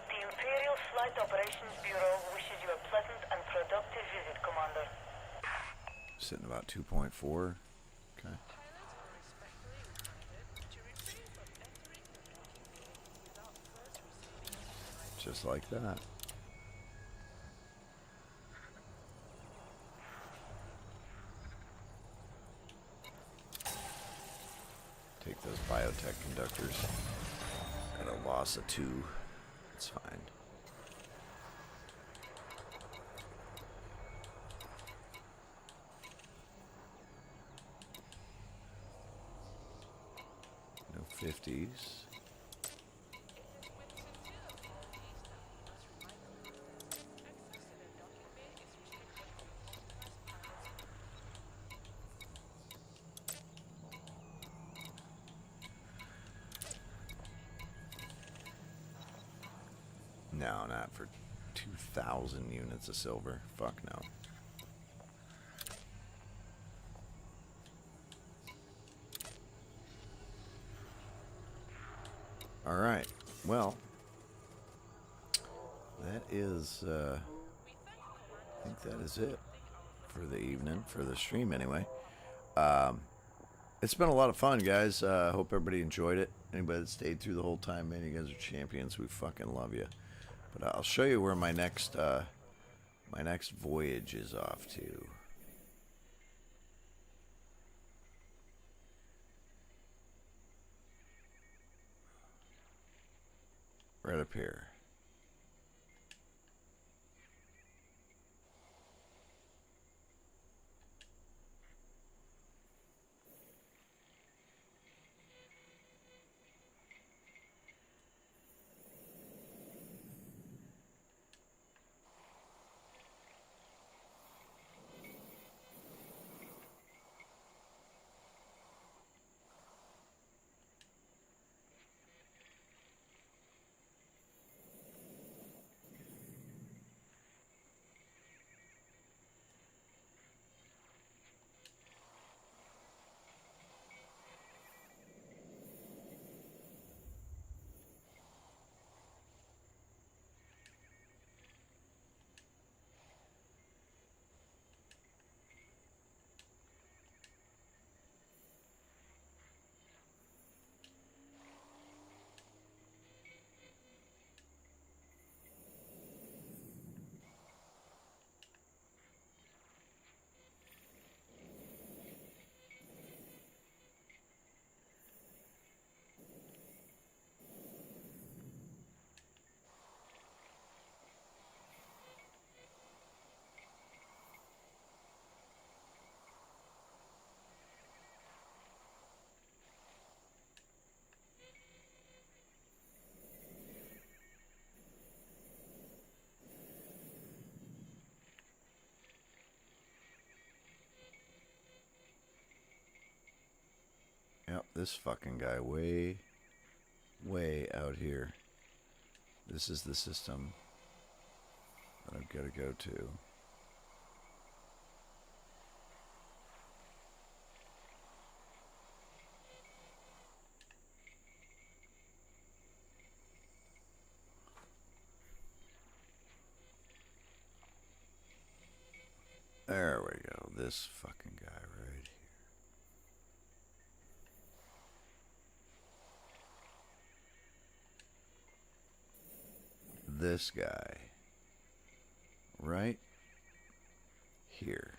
Speaker 5: The Imperial Flight Operations Bureau wishes you a pleasant and productive visit, Commander.
Speaker 2: Sitting about 2.4. Okay.
Speaker 6: Pilots are respectfully reminded to refrain from entering the docking bay without first receiving supervised.
Speaker 2: Just like that. Take those biotech conductors. Got a loss of 2. It's fine. No 50s. No, not for 2,000 units of silver. Fuck no. All right. Well, that is, I think that is it for the evening, for the stream anyway. It's been a lot of fun, guys. Hope everybody enjoyed it. Anybody that stayed through the whole time, man, you guys are champions. We fucking love you. But I'll show you where my next voyage is off to. Right up here. Yep, this fucking guy way out here. This is the system that I've got to go to. There we go. This fucking guy right here. This guy right here.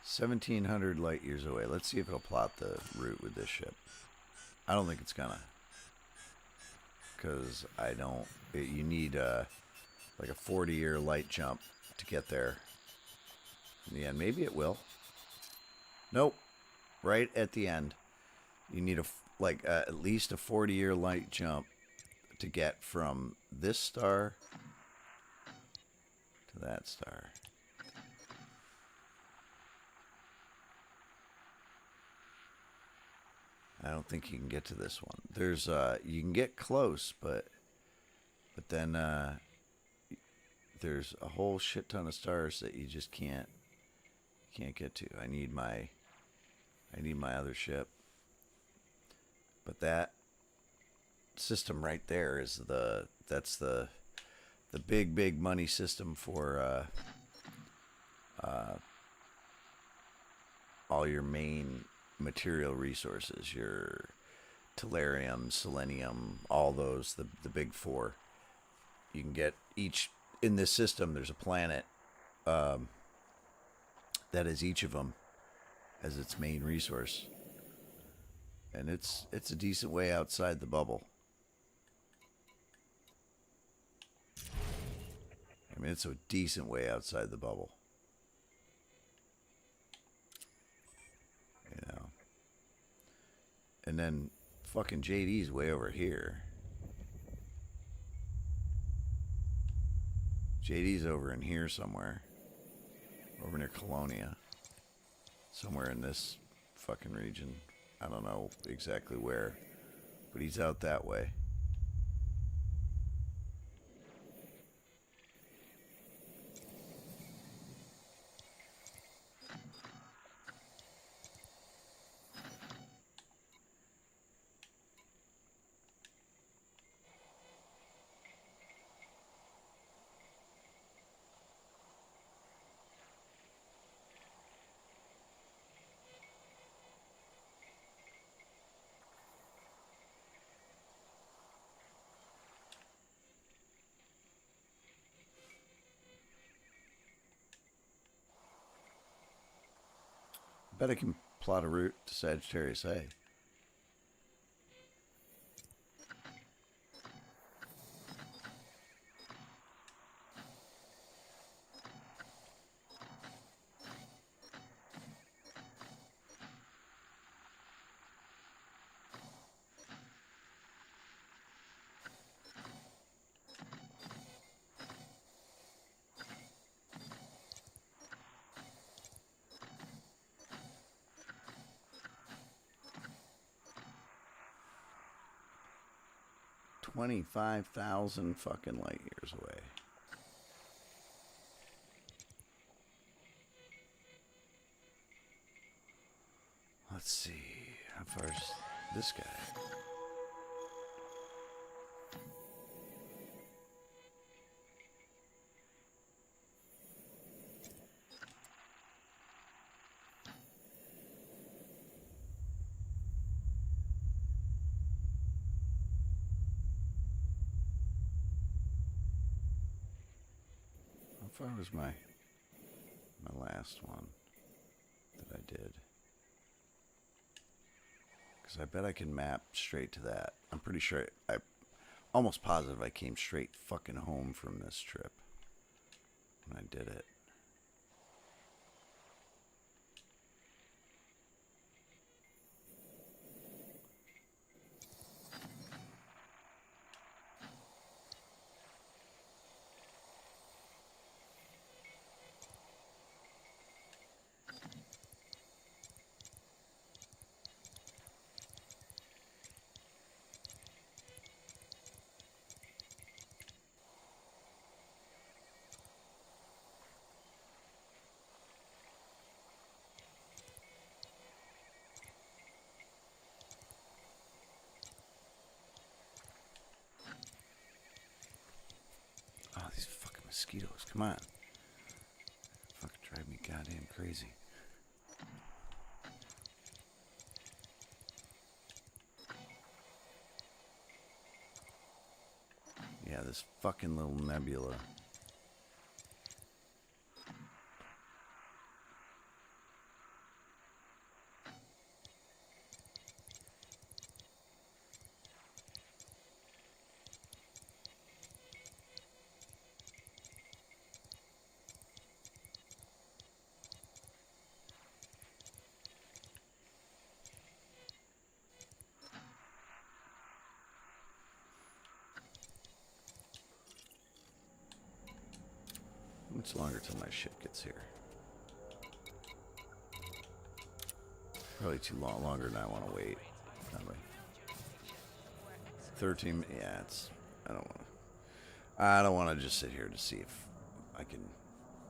Speaker 2: 1,700 light years away. Let's see if it'll plot the route with this ship. I don't think it's gonna, because I don't. You need like a 40-year light jump to get there. In the end, maybe it will. Nope. Right at the end, you need at least a 40-year light jump to get from this star to that star. I don't think you can get to this one. There's you can get close, but then there's a whole shit ton of stars that you just can't get to. I need my I need my other ship. But that system right there is that's the big money system for all your main material resources, your tellurium, selenium, all those, the big four. You can get each in this system. There's a planet that is each of them as its main resource, and it's a decent way outside the bubble. I mean, it's a decent way outside the bubble. You know. And then fucking JD's way over here. JD's over in here somewhere. Over near Colonia. Somewhere in this fucking region. I don't know exactly where. But he's out that way. Bet I can plot a route to Sagittarius A. $25,000 fucking light years away. Let's see. How far is this guy? How far was my last one that I did? Because I bet I can map straight to that. I'm pretty sure, I'm almost positive I came straight fucking home from this trip when I did it. Oh, these fucking mosquitoes. Come on. Fucking drive me goddamn crazy. Yeah, this fucking little nebula. How much longer till my ship gets here? Probably too long, longer than I want to wait. Probably. 13. Yeah, it's. I don't want to just sit here to see if I can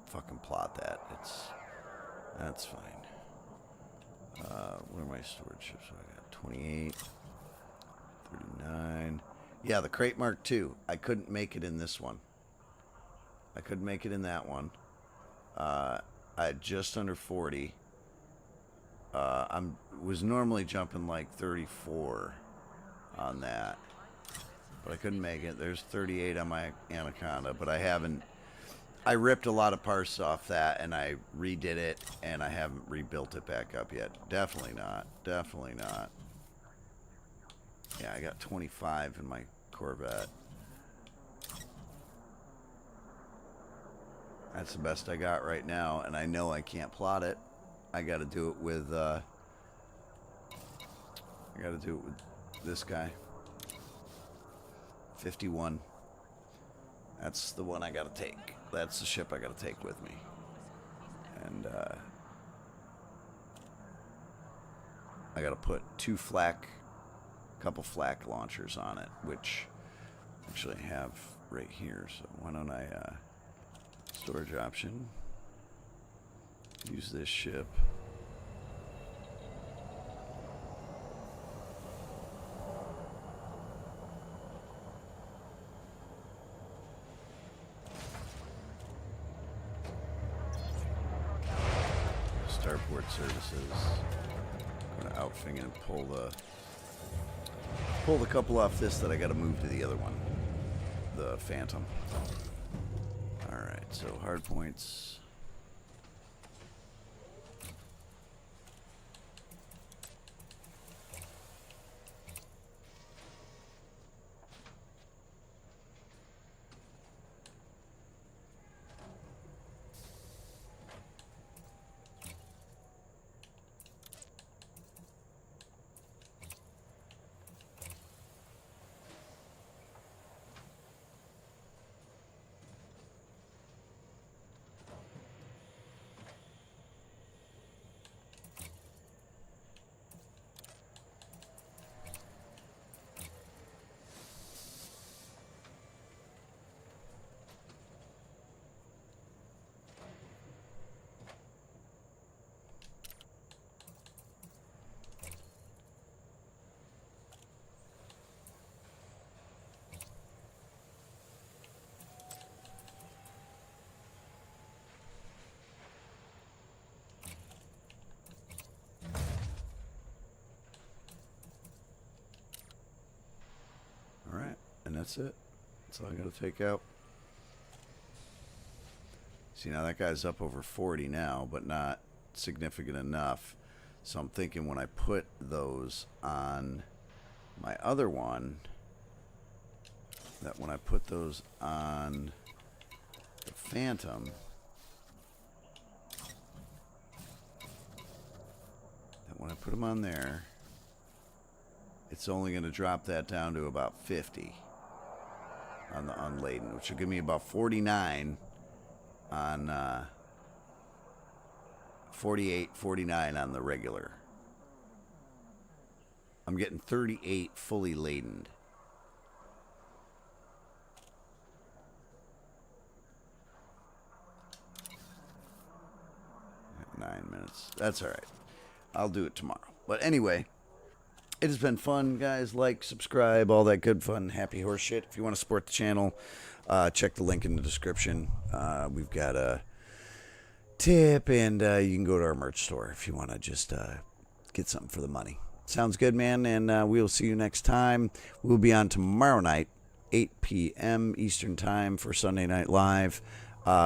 Speaker 2: fucking plot that. That's fine. What are my storage ships? So I got 28, 39. Yeah, the Crate Mark II. I couldn't make it in this one. I couldn't make it in that one. I had just under 40. Was normally jumping like 34 on that, but I couldn't make it. There's 38 on my Anaconda, but I haven't. I ripped a lot of parts off that and I redid it, and I haven't rebuilt it back up yet. Definitely not. Definitely not. Yeah, I got 25 in my Corvette. That's the best I got right now, and I know I can't plot it. I got to do it with. I got to do it with this guy. 51. That's the one I got to take. That's the ship I got to take with me. And I got to put a couple flak launchers on it, which actually I have right here. So why don't I storage option, use this ship. Starport services. Going to outfing and pull the couple off this that I got to move to the other one, the Phantom. All right, so hard points. And that's it. That's all I gotta take out. See, now that guy's up over 40 now, but not significant enough. So I'm thinking when I put those on my other one, that when I put those on the Phantom, that when I put them on there, it's only going to drop that down to about 50 on the unladen, which will give me about 49 on 48, 49 on the regular. I'm getting 38 fully ladened. At 9 minutes. That's all right. I'll do it tomorrow. But anyway, it has been fun, guys. Like, subscribe, all that good fun, happy horse shit. If you want to support the channel, check the link in the description. We've got a tip, and you can go to our merch store if you want to just get something for the money. Sounds good, man, and we'll see you next time. We'll be on tomorrow night, 8 p.m. Eastern Time for Sunday Night Live.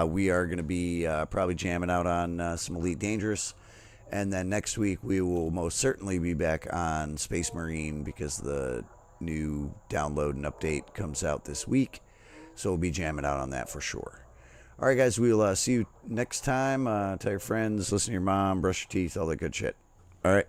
Speaker 2: We are going to be probably jamming out on some Elite Dangerous. And then next week, we will most certainly be back on Space Marine because the new download and update comes out this week. So we'll be jamming out on that for sure. All right, guys, we'll see you next time. Tell your friends, listen to your mom, brush your teeth, all that good shit. All right.